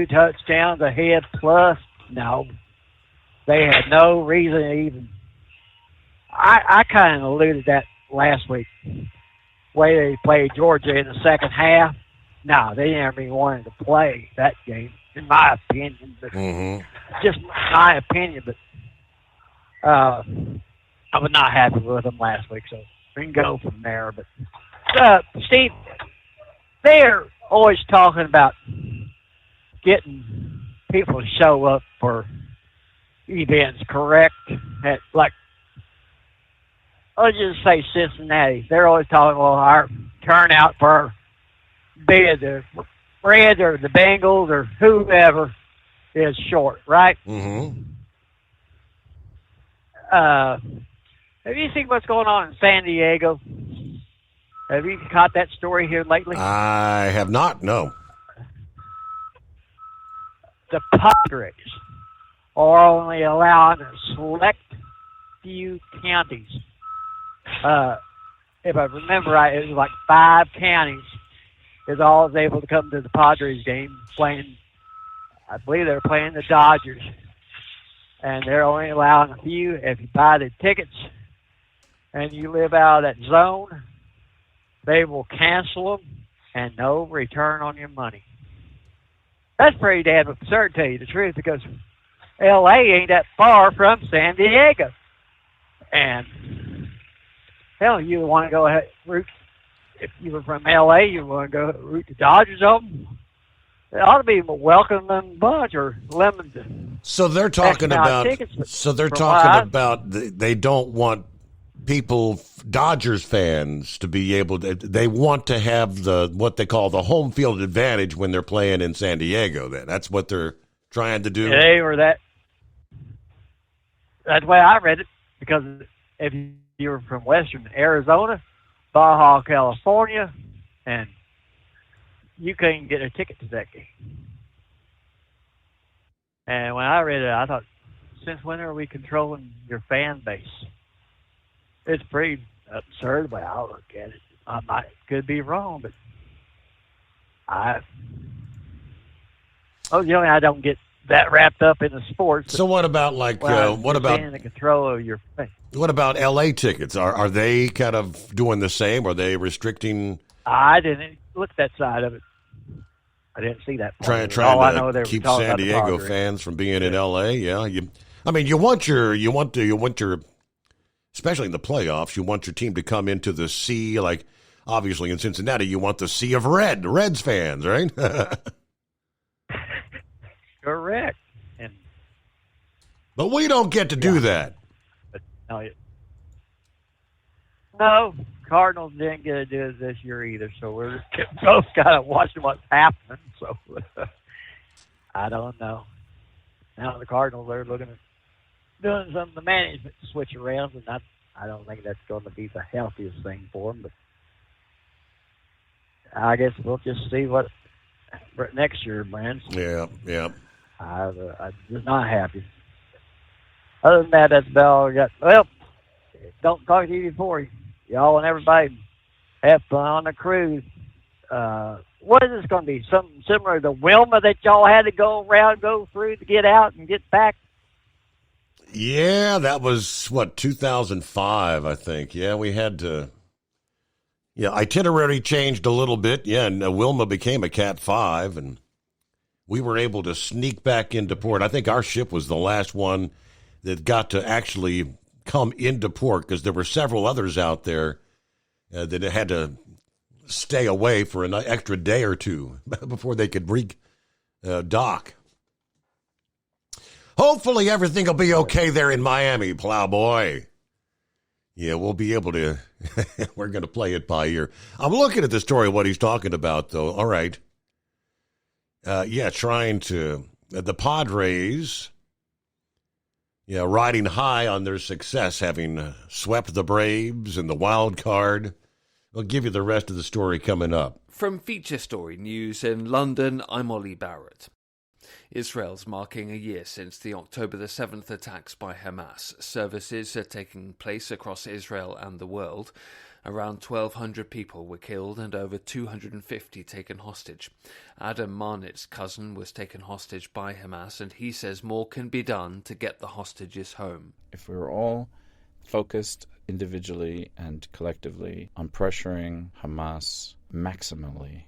touchdowns ahead plus, no. They had no reason to even. I kind of alluded that last week. The way they played Georgia in the second half, no, they never even wanted to play that game, in my opinion. But just my opinion, but I was not happy with them last week, so we can go from there. But Steve, they're always talking about getting people to show up for events, correct? Like, let's just say Cincinnati. They're always talking, well, our turnout for be it the Reds or the Bengals or whoever is short, right? Mm-hmm. Have you seen what's going on in San Diego? Have you caught that story here lately? I have not, no. The Padres are only allowed a select few counties. If I remember right, it was like 5 counties is all was able to come to the Padres game playing. I believe they're playing the Dodgers. And they're only allowing a few. If you buy the tickets and you live out of that zone, they will cancel them and no return on your money. That's pretty damn absurd, to tell you the truth, because L.A. ain't that far from San Diego. And hell, you want to go ahead root. If you were from L.A., you want to go root the Dodgers on. It ought to be a welcoming bunch or lemon. So they're talking about. Tickets, so they're talking about they don't want people, Dodgers fans, to be able to, they want to have what they call the home field advantage when they're playing in San Diego. That's what they're trying to do. They were that. That's the way I read it, because if you were from western Arizona, Baja California, and you couldn't get a ticket to that game. And when I read it, I thought, since when are we controlling your fan base? It's pretty absurd the way I look at it. I could be wrong, but I don't get that wrapped up in the sports. So what about the control of your face? What about LA tickets? Are they kind of doing the same? Are they restricting? I didn't look at that side of it. I didn't see that. Trying to keep San Diego fans from being in LA. Yeah, you want your, especially in the playoffs, you want your team to come into the sea. Like obviously in Cincinnati, you want the sea of red, Reds fans, right? Correct. But we don't get to do that. No, Cardinals didn't get to do it this year either, so we're both kind of watching what's happening. So I don't know. Now the Cardinals are looking at doing some of the management switch around, and I don't think that's going to be the healthiest thing for them. But I guess we'll just see what next year brings. Yeah. I'm just not happy. Other than that, that's about all I got. Well, don't talk to you before. Y'all and everybody have fun on the cruise. What is this going to be? Something similar to Wilma that y'all had to go through to get out and get back? Yeah, that was, 2005, I think. Yeah, we had to. Yeah, itinerary changed a little bit. Yeah, and Wilma became a Cat 5, and we were able to sneak back into port. I think our ship was the last one that got to actually come into port, because there were several others out there that had to stay away for an extra day or two before they could dock. Hopefully everything will be okay there in Miami, Plowboy. Yeah, we'll be able to. We're going to play it by ear. I'm looking at the story, what he's talking about, though. All right. Trying to. The Padres. Yeah, riding high on their success, having swept the Braves in the wild card. I'll give you the rest of the story coming up. From Feature Story News in London, I'm Ollie Barrett. Israel's marking a year since the October the 7th attacks by Hamas. Services are taking place across Israel and the world. Around 1,200 people were killed and over 250 taken hostage. Adam Marnitz's cousin was taken hostage by Hamas, and he says more can be done to get the hostages home. If we were all focused individually and collectively on pressuring Hamas maximally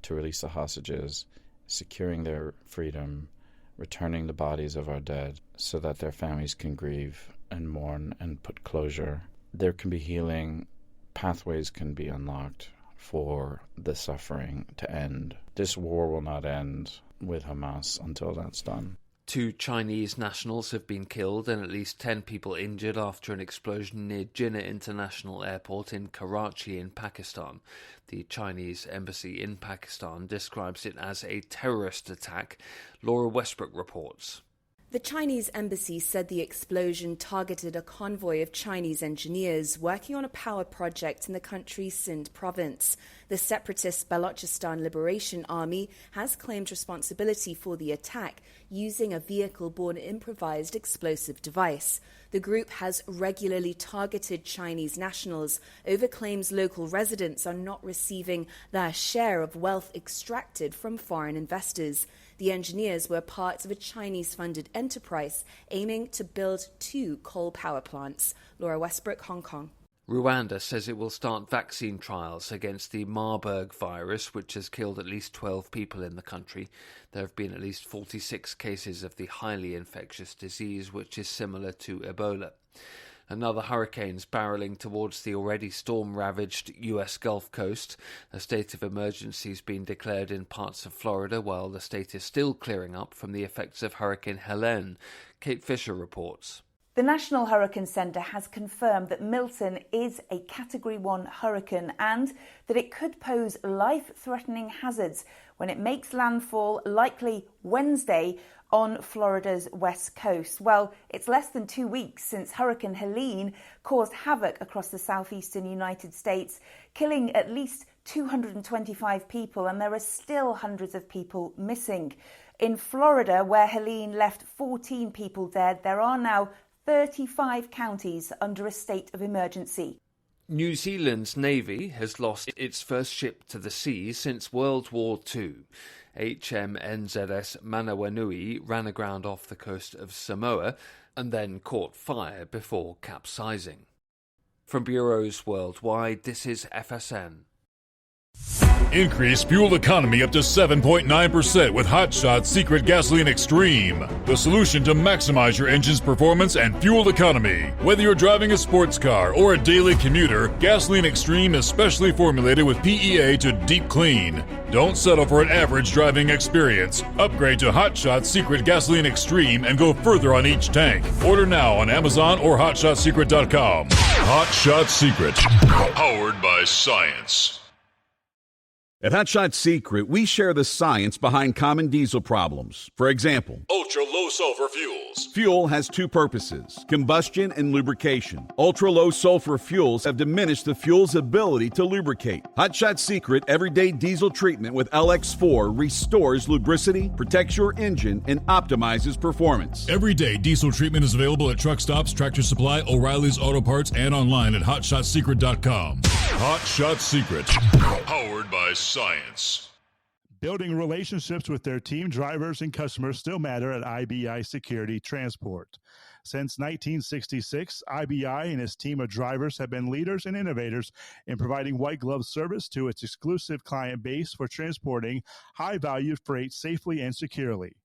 to release the hostages, securing their freedom, returning the bodies of our dead so that their families can grieve and mourn and put closure, there can be healing. Pathways can be unlocked for the suffering to end. This war will not end with Hamas until that's done. 2 Chinese nationals have been killed and at least 10 people injured after an explosion near Jinnah International Airport in Karachi in Pakistan. The Chinese embassy in Pakistan describes it as a terrorist attack. Laura Westbrook reports. The Chinese embassy said the explosion targeted a convoy of Chinese engineers working on a power project in the country's Sindh province. The separatist Balochistan Liberation Army has claimed responsibility for the attack using a vehicle-borne improvised explosive device. The group has regularly targeted Chinese nationals over claims local residents are not receiving their share of wealth extracted from foreign investors. The engineers were part of a Chinese-funded enterprise aiming to build 2 coal power plants. Laura Westbrook, Hong Kong. Rwanda says it will start vaccine trials against the Marburg virus, which has killed at least 12 people in the country. There have been at least 46 cases of the highly infectious disease, which is similar to Ebola. Another hurricane's barreling towards the already storm-ravaged U.S. Gulf Coast. A state of emergency has been declared in parts of Florida, while the state is still clearing up from the effects of Hurricane Helene. Kate Fisher reports. The National Hurricane Center has confirmed that Milton is a Category 1 hurricane and that it could pose life-threatening hazards when it makes landfall, likely Wednesday, on Florida's west coast. Well, it's less than 2 weeks since Hurricane Helene caused havoc across the southeastern United States, killing at least 225 people, and there are still hundreds of people missing. In Florida, where Helene left 14 people dead, there are now 35 counties under a state of emergency. New Zealand's Navy has lost its first ship to the sea since World War II. HMNZS Manawanui ran aground off the coast of Samoa and then caught fire before capsizing. From bureaus worldwide, this is FSN. Increase fuel economy up to 7.9% with Hot Shot Secret Gasoline Extreme. The solution to maximize your engine's performance and fuel economy. Whether you're driving a sports car or a daily commuter, Gasoline Extreme is specially formulated with PEA to deep clean. Don't settle for an average driving experience. Upgrade to Hot Shot Secret Gasoline Extreme and go further on each tank. Order now on Amazon or HotShotSecret.com. Hot Shot Secret. Powered by science. At Hot Shot Secret, we share the science behind common diesel problems. For example, ultra-low sulfur fuels. Fuel has two purposes, combustion and lubrication. Ultra-low sulfur fuels have diminished the fuel's ability to lubricate. Hot Shot Secret Everyday Diesel Treatment with LX4 restores lubricity, protects your engine, and optimizes performance. Everyday diesel treatment is available at truck stops, Tractor Supply, O'Reilly's Auto Parts, and online at HotShotSecret.com. Hot Shot Secret. Powered by science. Building relationships with their team drivers and customers still matter at IBI Security Transport. Since 1966, IBI and its team of drivers have been leaders and innovators in providing white glove service to its exclusive client base for transporting high-value freight safely and securely.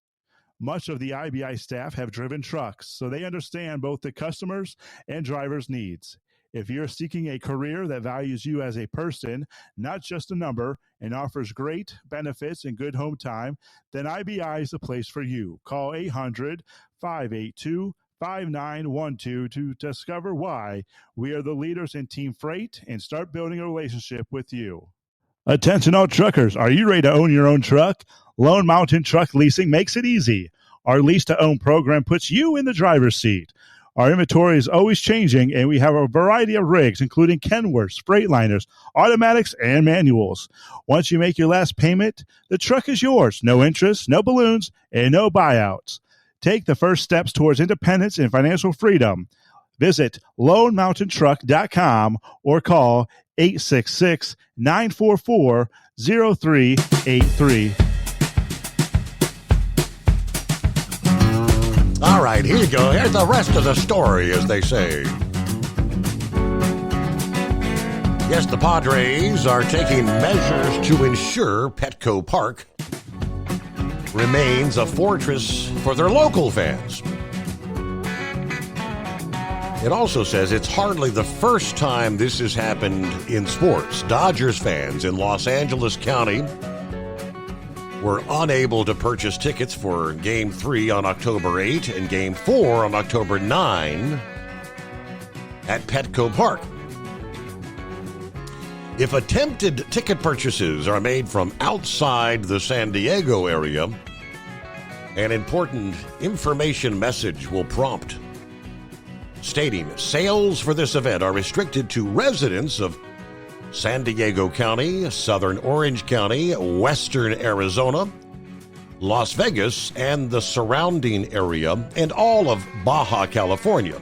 Much of the IBI staff have driven trucks, so they understand both the customers' and drivers' needs. If you're seeking a career that values you as a person, not just a number, and offers great benefits and good home time, then IBI is the place for you. Call 800-582-5912 to discover why we are the leaders in team freight and start building a relationship with you. Attention all truckers, are you ready to own your own truck? Lone Mountain Truck Leasing makes it easy. Our lease-to-own program puts you in the driver's seat. Our inventory is always changing, and we have a variety of rigs, including Kenworths, Freightliners, automatics, and manuals. Once you make your last payment, the truck is yours. No interest, no balloons, and no buyouts. Take the first steps towards independence and financial freedom. Visit LoneMountainTruck.com or call 866-944-0383. All right, here you go. Here's the rest of the story, as they say. Yes, the Padres are taking measures to ensure Petco Park remains a fortress for their local fans. It also says it's hardly the first time this has happened in sports. Dodgers fans in Los Angeles County were unable to purchase tickets for Game 3 on October 8 and Game 4 on October 9 at Petco Park. If attempted ticket purchases are made from outside the San Diego area, an important information message will prompt, stating sales for this event are restricted to residents of San Diego County, Southern Orange County, Western Arizona, Las Vegas, and the surrounding area, and all of Baja California.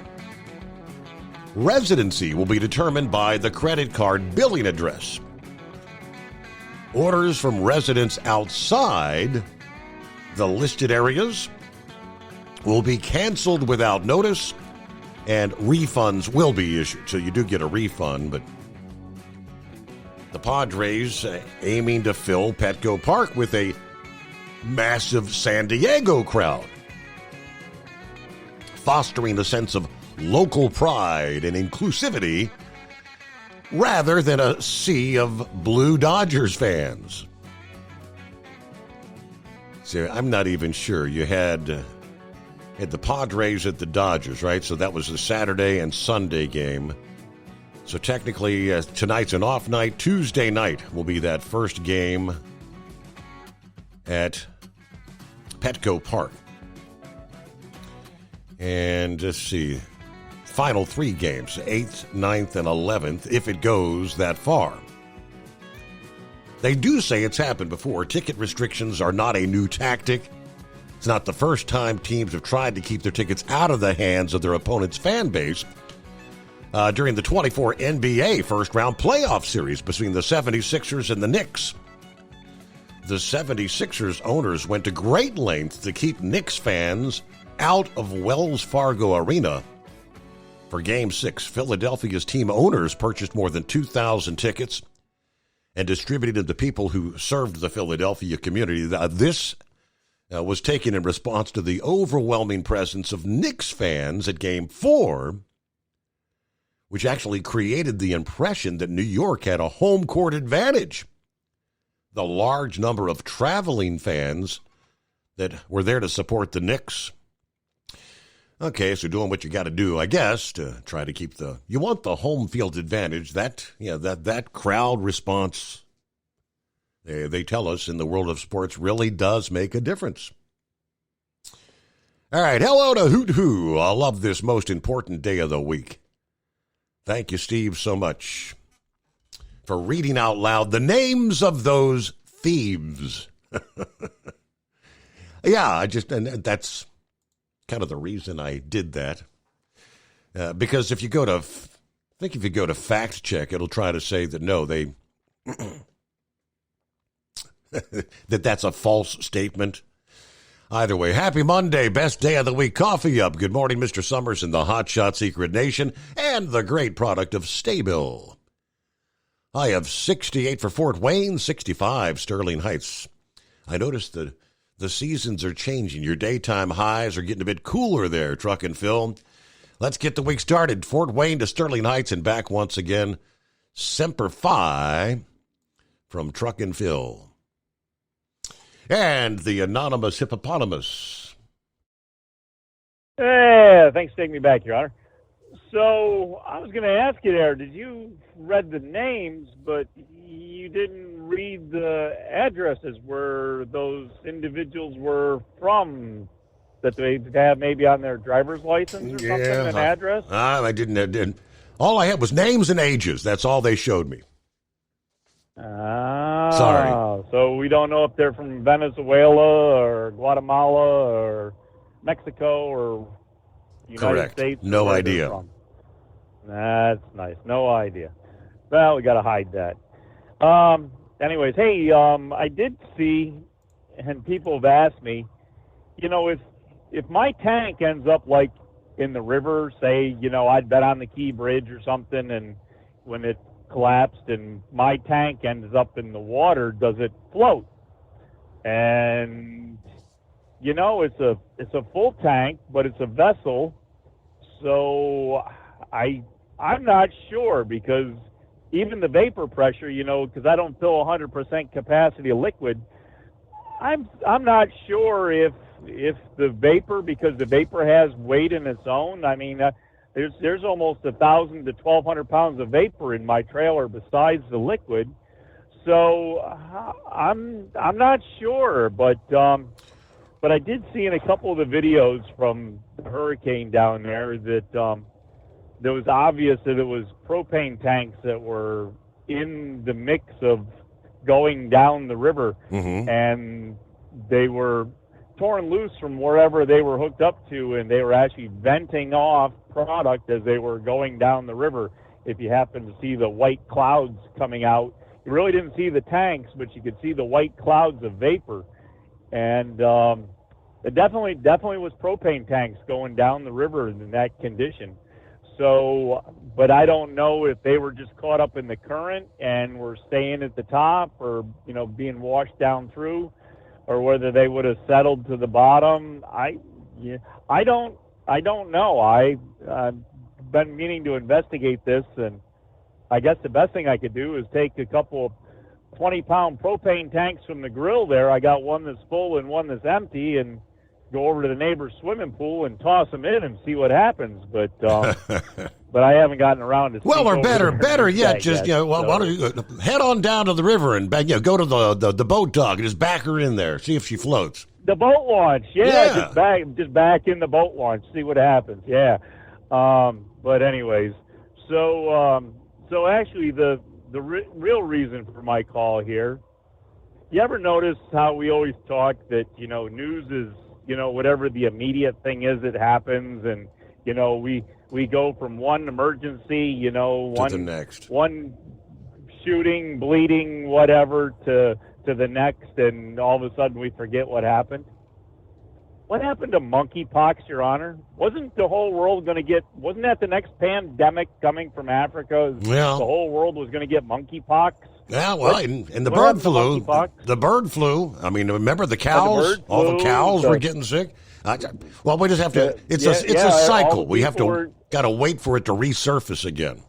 Residency will be determined by the credit card billing address. Orders from residents outside the listed areas will be canceled without notice, and refunds will be issued. So you do get a refund, but the Padres aiming to fill Petco Park with a massive San Diego crowd, fostering a sense of local pride and inclusivity rather than a sea of blue Dodgers fans. So I'm not even sure you had Had the Padres at the Dodgers, right? So that was the Saturday and Sunday game. So technically, tonight's an off night. Tuesday night will be that first game at Petco Park. And let's see, final 3 games, 8th, 9th, and 11th, if it goes that far. They do say it's happened before. Ticket restrictions are not a new tactic. It's not the first time teams have tried to keep their tickets out of the hands of their opponent's fan base. During the 24 NBA first-round playoff series between the 76ers and the Knicks, the 76ers owners went to great lengths to keep Knicks fans out of Wells Fargo Arena. For Game 6, Philadelphia's team owners purchased more than 2,000 tickets and distributed them to people who served the Philadelphia community. This was taken in response to the overwhelming presence of Knicks fans at Game 4, which actually created the impression that New York had a home court advantage. The large number of traveling fans that were there to support the Knicks. Okay, so doing what you got to do, I guess, to try to keep you want the home field advantage. That crowd response, they tell us in the world of sports, really does make a difference. All right, hello to Hoot Hoo. I love this most important day of the week. Thank you, Steve, so much for reading out loud the names of those thieves. Yeah, and that's kind of the reason I did that. Because if you go to fact check, it'll try to say that no, that's a false statement. Either way, happy Monday, best day of the week, coffee up. Good morning, Mr. Summers and the Hot Shot Secret Nation, and the great product of Staybill. I have 68 for Fort Wayne, 65 Sterling Heights. I noticed that the seasons are changing. Your daytime highs are getting a bit cooler there, Truck and Phil. Let's get the week started. Fort Wayne to Sterling Heights and back once again. Semper Fi from Truck and Phil. And the anonymous hippopotamus. Hey, thanks for taking me back, Your Honor. So I was going to ask you there, did you read the names, but you didn't read the addresses where those individuals were from that they have maybe on their driver's license or something, an address? I didn't. All I had was names and ages. That's all they showed me. Sorry. So we don't know if they're from Venezuela or Guatemala or Mexico or United Correct. States. No idea. That's nice. No idea. Well, we got to hide that. Anyways, hey, I did see, and people have asked me, if my tank ends up like in the river, say, I'd bet on the Key Bridge or something, and when it collapsed and my tank ends up in the water, does it float? And it's a full tank, but it's a vessel, so I'm not sure, because even the vapor pressure, because I don't fill 100% capacity of liquid, I'm not sure if the vapor, because the vapor has weight in its own. I mean, there's almost 1,000 to 1,200 pounds of vapor in my trailer besides the liquid, so I'm not sure, but I did see in a couple of the videos from the hurricane down there that there was obvious that it was propane tanks that were in the mix of going down the river, and they were torn loose from wherever they were hooked up to, and they were actually venting off product as they were going down the river. If you happen to see the white clouds coming out, you really didn't see the tanks, but you could see the white clouds of vapor. And it definitely was propane tanks going down the river in that condition. So, but I don't know if they were just caught up in the current and were staying at the top, or being washed down through, or whether they would have settled to the bottom. I don't know. I've been meaning to investigate this, and I guess the best thing I could do is take a couple of 20-pound propane tanks from the grill there. I got one that's full and one that's empty, and go over to the neighbor's swimming pool and toss them in and see what happens. But but I haven't gotten around to. Well, or better yet, just why don't you head on down to the river and go to the boat dock and just back her in there, see if she floats. The boat launch, just back in the boat launch, see what happens. Yeah, but anyways, so actually the real reason for my call here. You ever notice how we always talk that news is whatever the immediate thing is that happens, and we go from one emergency, to the next, one shooting, bleeding, whatever, to the next, and all of a sudden we forget what happened. What happened to monkeypox, Your Honor? Wasn't the whole world going to get? Wasn't that the next pandemic coming from Africa? Yeah. The whole world was going to get monkeypox. Yeah, well, and the bird flu. The bird flu. I mean, remember the cows? All the cows were getting sick. Well, we just have to. It's a cycle. We have to got to wait for it to resurface again.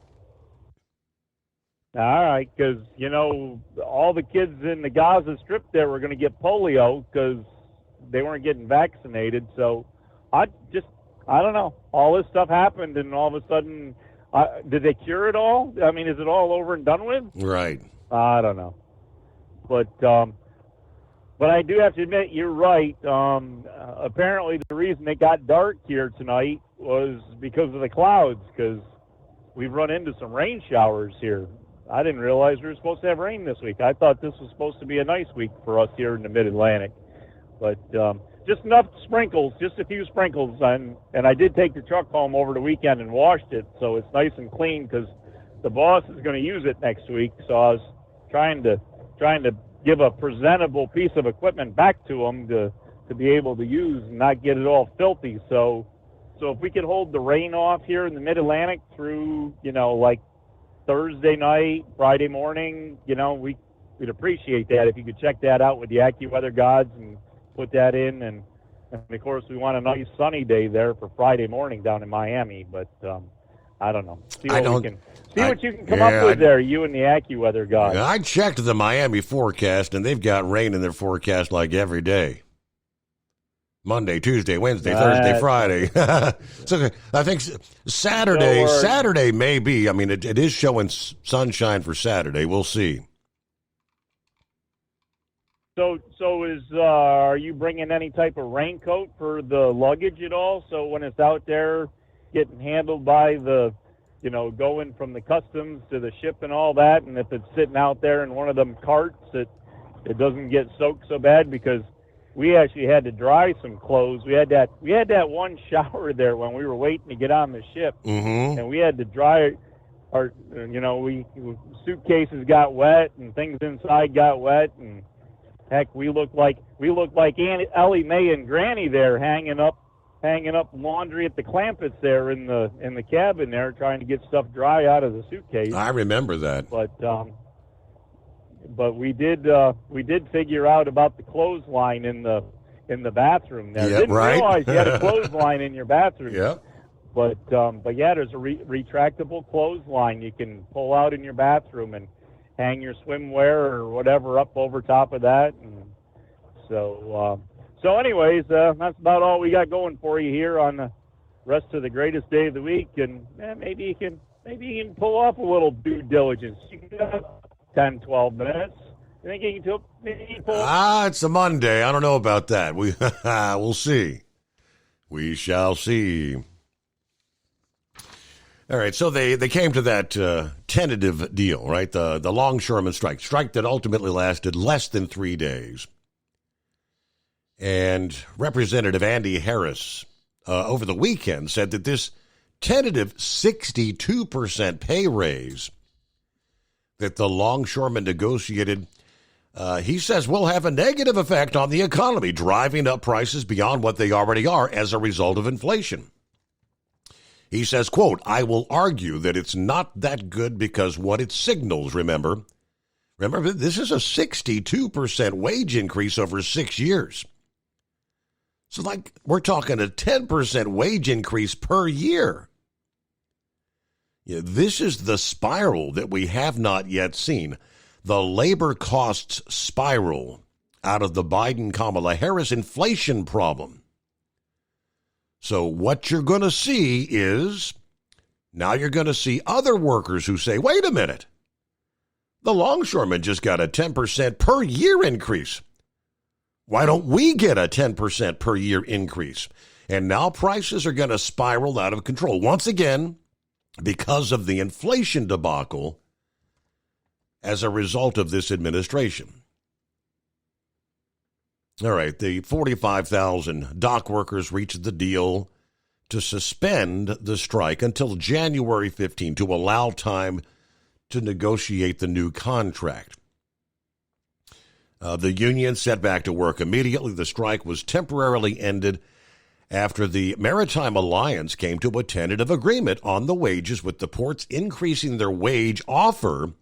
All right, because all the kids in the Gaza Strip there were going to get polio because they weren't getting vaccinated. So I don't know. All this stuff happened, and all of a sudden, did they cure it all? I mean, is it all over and done with? Right. I don't know, but I do have to admit you're right. Apparently, the reason it got dark here tonight was because of the clouds. Because we've run into some rain showers here. I didn't realize we were supposed to have rain this week. I thought this was supposed to be a nice week for us here in the Mid-Atlantic, but just enough sprinkles, just a few sprinkles, and I did take the truck home over the weekend and washed it, so it's nice and clean because the boss is going to use it next week. So I was trying to give a presentable piece of equipment back to him to be able to use and not get it all filthy. So if we could hold the rain off here in the Mid-Atlantic through, like Thursday night, Friday morning, we'd appreciate that if you could check that out with the AccuWeather gods and put that in. And of course, we want a nice sunny day there for Friday morning down in Miami. But I don't know. See what you can come up with there, you and the AccuWeather guys. I checked the Miami forecast, and they've got rain in their forecast like every day. Monday, Tuesday, Wednesday, Thursday, Friday. So I think Saturday may be. I mean, it is showing sunshine for Saturday. We'll see. So are you bringing any type of raincoat for the luggage at all? So when it's out there getting handled by the, going from the customs to the ship and all that, and if it's sitting out there in one of them carts, it doesn't get soaked so bad, because we actually had to dry some clothes. We had that one shower there when we were waiting to get on the ship, and we had to dry our, suitcases got wet and things inside got wet, and heck, we looked like Ellie Mae and Granny there hanging up laundry at the clampets there in the cabin there, trying to get stuff dry out of the suitcase. I remember that. But we did figure out about the clothesline in the bathroom there. Yeah, Didn't right. realize you had a clothesline in your bathroom. Yeah. But yeah, there's a retractable clothesline you can pull out in your bathroom and hang your swimwear or whatever up over top of that. And so anyways, that's about all we got going for you here on the rest of the greatest day of the week. And maybe you can pull off a little due diligence. You can go 10, 12 minutes. You think you can pull off? It's a Monday. I don't know about that. We'll see. We shall see. All right, so they came to that tentative deal, right? The longshoreman strike that ultimately lasted less than 3 days. And Representative Andy Harris over the weekend said that this tentative 62% pay raise that the longshoremen negotiated, he says will have a negative effect on the economy, driving up prices beyond what they already are as a result of inflation. He says, quote, "I will argue that it's not that good because what it signals, remember, this is a 62% wage increase over 6 years. So we're talking a 10% wage increase per year. Yeah, this is the spiral that we have not yet seen. The labor costs spiral out of the Biden-Kamala Harris inflation problem. So what you're going to see is, now you're going to see other workers who say, wait a minute, the longshoremen just got a 10% per year increase. Why don't we get a 10% per year increase? And now prices are going to spiral out of control. Once again, because of the inflation debacle as a result of this administration. All right, the 45,000 dock workers reached the deal to suspend the strike until January 15 to allow time to negotiate the new contract. The union set back to work immediately. The strike was temporarily ended after the Maritime Alliance came to a tentative agreement on the wages, with the ports increasing their wage offer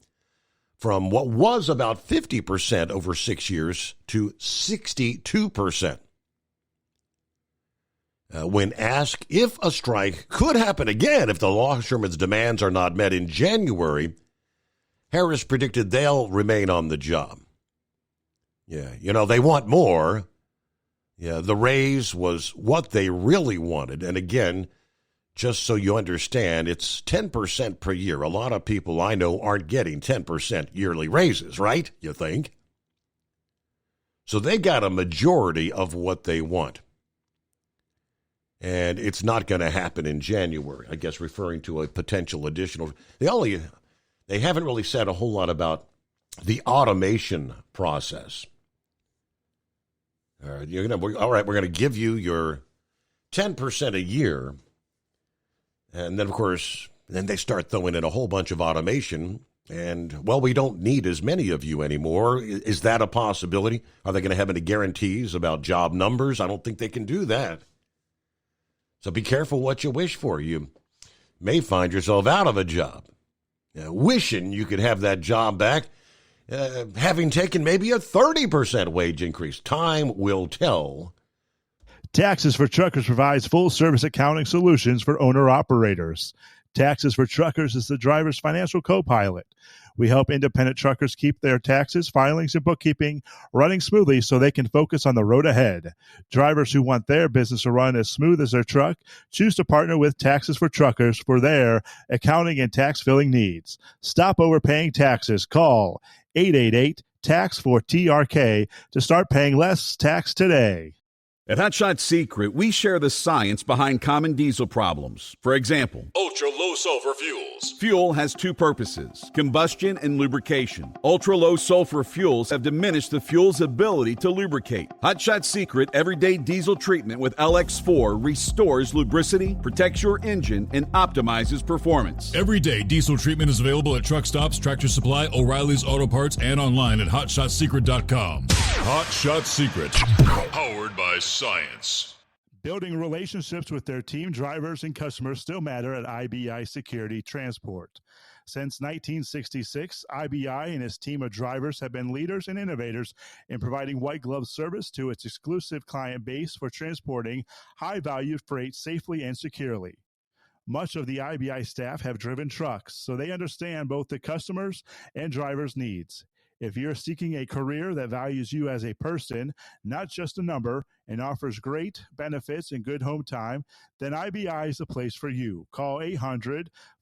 from what was about 50% over 6 years to 62%. When asked if a strike could happen again if the longshoremen's demands are not met in January, Harris predicted they'll remain on the job. Yeah, they want more. Yeah, the raise was what they really wanted. And again, just so you understand, it's 10% per year. A lot of people I know aren't getting 10% yearly raises, right? You think? So they got a majority of what they want. And it's not going to happen in January, I guess, referring to a potential additional. They haven't really said a whole lot about the automation process. All right, we're going to give you your 10% a year. And then, of course, they start throwing in a whole bunch of automation. And, well, we don't need as many of you anymore. Is that a possibility? Are they going to have any guarantees about job numbers? I don't think they can do that. So be careful what you wish for. You may find yourself out of a job, wishing you could have that job back, having taken maybe a 30% wage increase. Time will tell. Taxes for Truckers provides full-service accounting solutions for owner-operators. Taxes for Truckers is the driver's financial co-pilot. We help independent truckers keep their taxes, filings, and bookkeeping running smoothly so they can focus on the road ahead. Drivers who want their business to run as smooth as their truck choose to partner with Taxes for Truckers for their accounting and tax filing needs. Stop overpaying taxes. Call 888-TAX-4TRK to start paying less tax today. At Hot Shot Secret, we share the science behind common diesel problems. For example, ultra-low sulfur fuels. Fuel has two purposes, combustion and lubrication. Ultra-low sulfur fuels have diminished the fuel's ability to lubricate. Hot Shot Secret Everyday Diesel Treatment with LX4 restores lubricity, protects your engine, and optimizes performance. Everyday diesel treatment is available at truck stops, Tractor Supply, O'Reilly's Auto Parts, and online at HotShotSecret.com. Hot Shot Secret, powered by science. Building relationships with their team drivers and customers still matter at IBI Security Transport. Since 1966, IBI and its team of drivers have been leaders and innovators in providing white glove service to its exclusive client base for transporting high-value freight safely and securely. Much of the IBI staff have driven trucks, so they understand both the customers' and drivers' needs. If you're seeking a career that values you as a person, not just a number, and offers great benefits and good home time, then IBI is the place for you. Call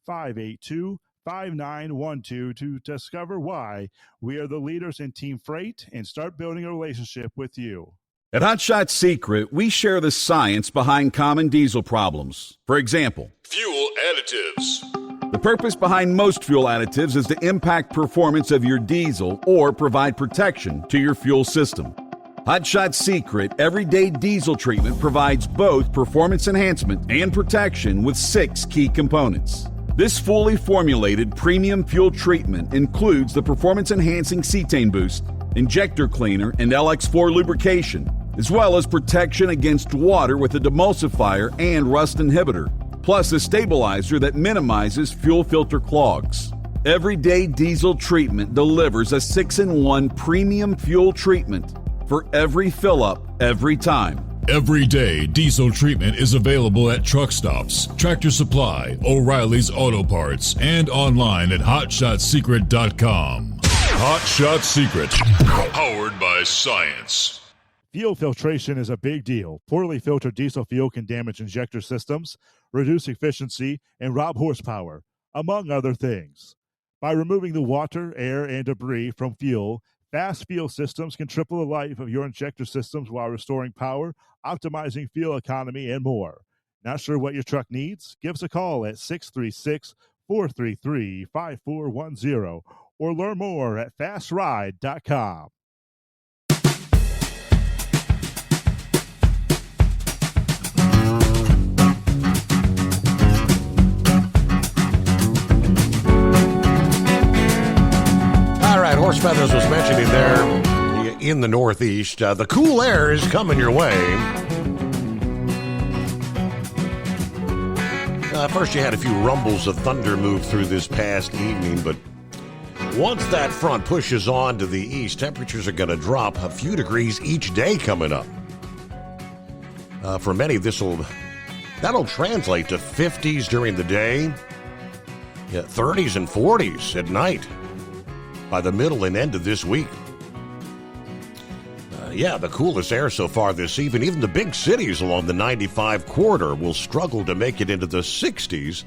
800-582-5912 to discover why we are the leaders in team freight and start building a relationship with you. At Hot Shot Secret, we share the science behind common diesel problems. For example, fuel additives. The purpose behind most fuel additives is to impact performance of your diesel or provide protection to your fuel system. Hot Shot Secret Everyday Diesel Treatment provides both performance enhancement and protection with 6 key components. This fully formulated premium fuel treatment includes the performance-enhancing cetane boost, injector cleaner, and LX4 lubrication, as well as protection against water with a demulsifier and rust inhibitor, plus a stabilizer that minimizes fuel filter clogs. Everyday Diesel Treatment delivers a 6-in-1 premium fuel treatment for every fill-up, every time. Everyday Diesel Treatment is available at truck stops, Tractor Supply, O'Reilly's Auto Parts, and online at HotShotSecret.com. Hot Shot Secret, powered by science. Fuel filtration is a big deal. Poorly filtered diesel fuel can damage injector systems, reduce efficiency, and rob horsepower, among other things. By removing the water, air, and debris from fuel, Fast Fuel Systems can triple the life of your injector systems while restoring power, optimizing fuel economy, and more. Not sure what your truck needs? Give us a call at 636-433-5410 or learn more at fastride.com. Horse feathers was mentioning there in the Northeast. The cool air is coming your way. First, you had a few rumbles of thunder move through this past evening, but once that front pushes on to the east, temperatures are going to drop a few degrees each day coming up. For many, that'll translate to 50s during the day, 30s and 40s at night by the middle and end of this week. The coolest air so far this evening. Even the big cities along the 95 corridor will struggle to make it into the 60s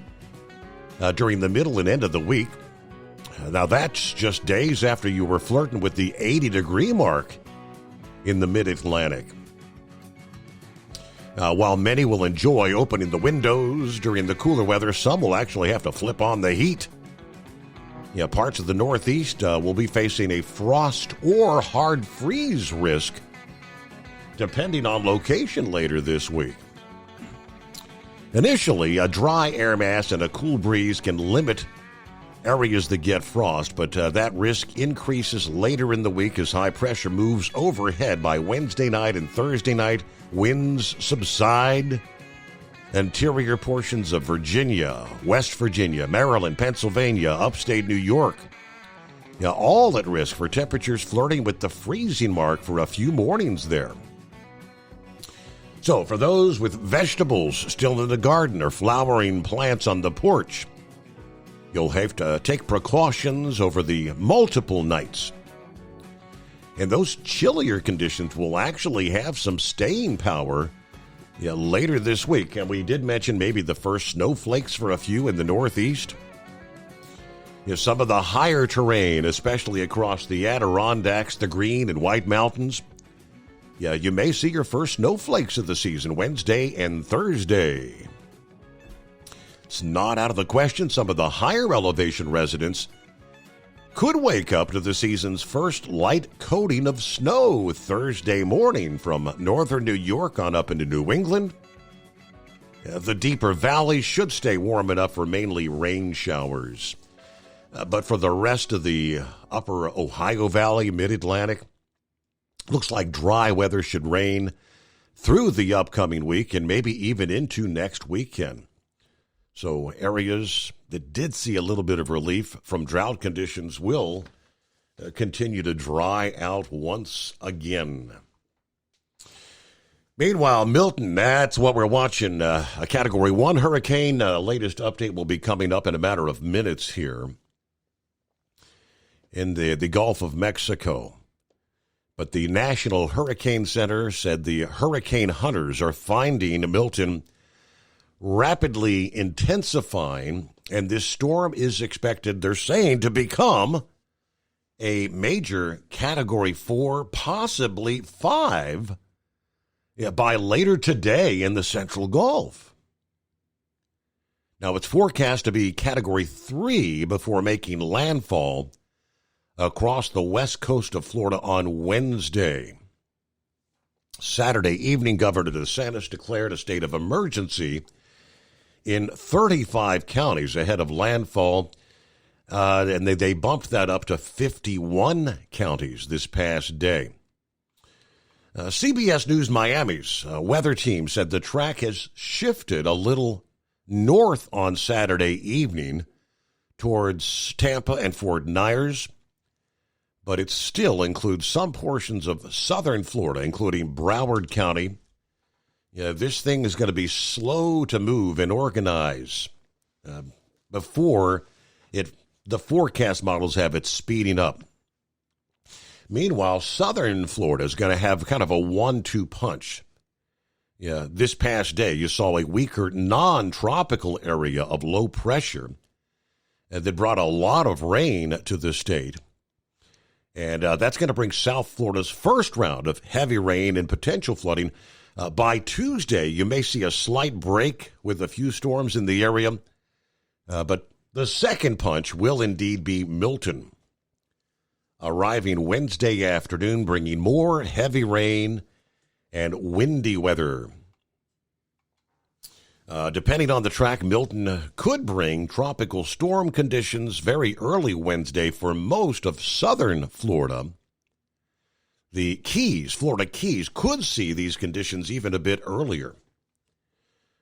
during the middle and end of the week. Now, that's just days after you were flirting with the 80-degree mark in the mid-Atlantic. While many will enjoy opening the windows during the cooler weather, some will actually have to flip on the heat. Parts of the Northeast will be facing a frost or hard freeze risk, depending on location later this week. Initially, a dry air mass and a cool breeze can limit areas that get frost, but that risk increases later in the week as high pressure moves overhead. By Wednesday night and Thursday night, winds subside. Interior portions of Virginia, West Virginia, Maryland, Pennsylvania, upstate New York, all at risk for temperatures flirting with the freezing mark for a few mornings there. So for those with vegetables still in the garden or flowering plants on the porch, you'll have to take precautions over the multiple nights. And those chillier conditions will actually have some staying power later this week. And we did mention maybe the first snowflakes for a few in the Northeast. Some of the higher terrain, especially across the Adirondacks, the Green and White Mountains. You may see your first snowflakes of the season Wednesday and Thursday. It's not out of the question some of the higher elevation residents could wake up to the season's first light coating of snow Thursday morning from northern New York on up into New England. The deeper valleys should stay warm enough for mainly rain showers. But for the rest of the upper Ohio Valley, mid-Atlantic, looks like dry weather should reign through the upcoming week and maybe even into next weekend. So areas that did see a little bit of relief from drought conditions will continue to dry out once again. Meanwhile, Milton, that's what we're watching. A Category 1 hurricane. Latest update will be coming up in a matter of minutes here in the Gulf of Mexico. But the National Hurricane Center said the hurricane hunters are finding Milton rapidly intensifying, and this storm is expected, they're saying, to become a major Category 4, possibly 5, by later today in the Central Gulf. Now, it's forecast to be Category 3 before making landfall across the west coast of Florida on Wednesday. Saturday evening, Governor DeSantis declared a state of emergency in 35 counties ahead of landfall, and they bumped that up to 51 counties this past day. CBS News Miami's weather team said the track has shifted a little north on Saturday evening towards Tampa and Fort Myers, but it still includes some portions of southern Florida, including Broward County. This thing is going to be slow to move and organize before the forecast models have it speeding up. Meanwhile, southern Florida is going to have kind of a 1-2 punch. Yeah, this past day, you saw a weaker non-tropical area of low pressure that brought a lot of rain to the state. And that's going to bring South Florida's first round of heavy rain and potential flooding. By Tuesday, you may see a slight break with a few storms in the area. But the second punch will indeed be Milton, arriving Wednesday afternoon, bringing more heavy rain and windy weather. Depending on the track, Milton could bring tropical storm conditions very early Wednesday for most of southern Florida. The Keys, Florida Keys, could see these conditions even a bit earlier.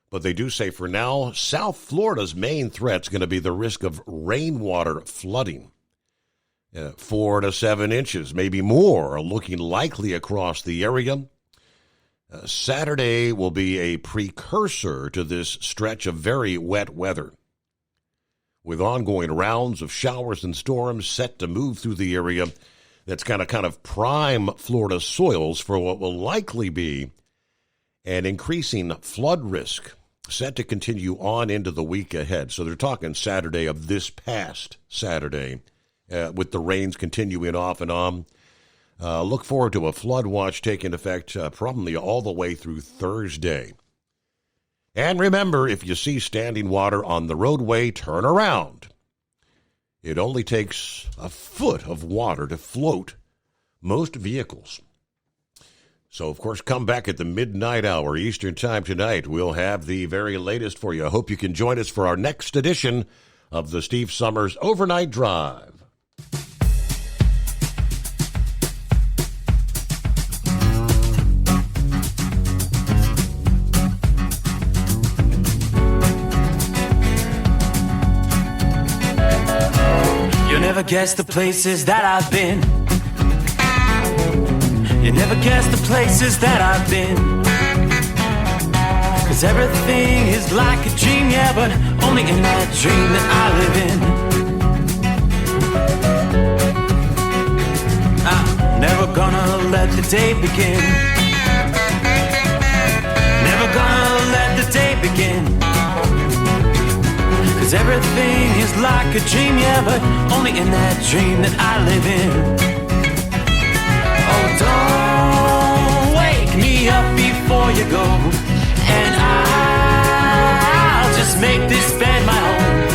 But they do say for now, South Florida's main threat is going to be the risk of rainwater flooding. 4 to 7 inches, maybe more, are looking likely across the area. Saturday will be a precursor to this stretch of very wet weather, with ongoing rounds of showers and storms set to move through the area. That's kind of prime Florida soils for what will likely be an increasing flood risk set to continue on into the week ahead. So they're talking Saturday of this past Saturday, with the rains continuing off and on. Look forward to a flood watch taking effect probably all the way through Thursday. And remember, if you see standing water on the roadway, turn around. It only takes a foot of water to float most vehicles. So, of course, come back at the midnight hour Eastern Time tonight. We'll have the very latest for you. I hope you can join us for our next edition of the Steve Summers Overnight Drive. Never guess the places that I've been. You never guess the places that I've been. 'Cause everything is like a dream, yeah, but only in that dream that I live in. I'm never gonna let the day begin. Never gonna let the day begin. 'Cause everything is like a dream, yeah, but only in that dream that I live in. Oh, don't wake me up before you go, and I'll just make this bed my home.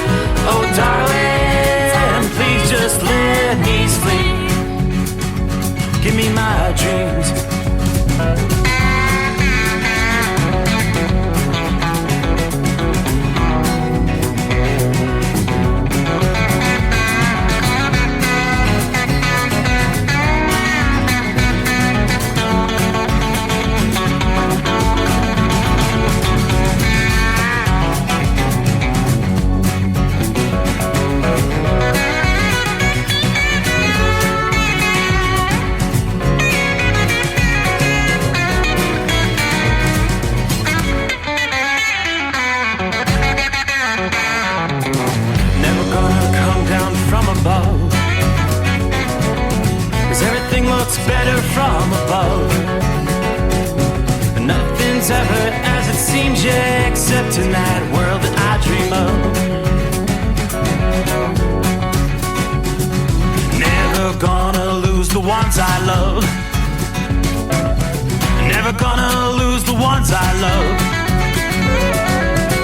Oh, darling, please just let me sleep. Give me my dreams. Better from above, but nothing's ever as it seems, yeah, except in that world that I dream of. Never gonna lose the ones I love. Never gonna lose the ones I love.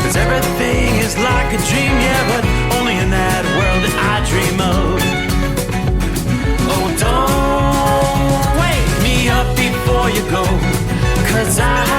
'Cause everything is like a dream, yeah, but only in that world that I dream of. Oh, don't wake me up before you go, 'cause I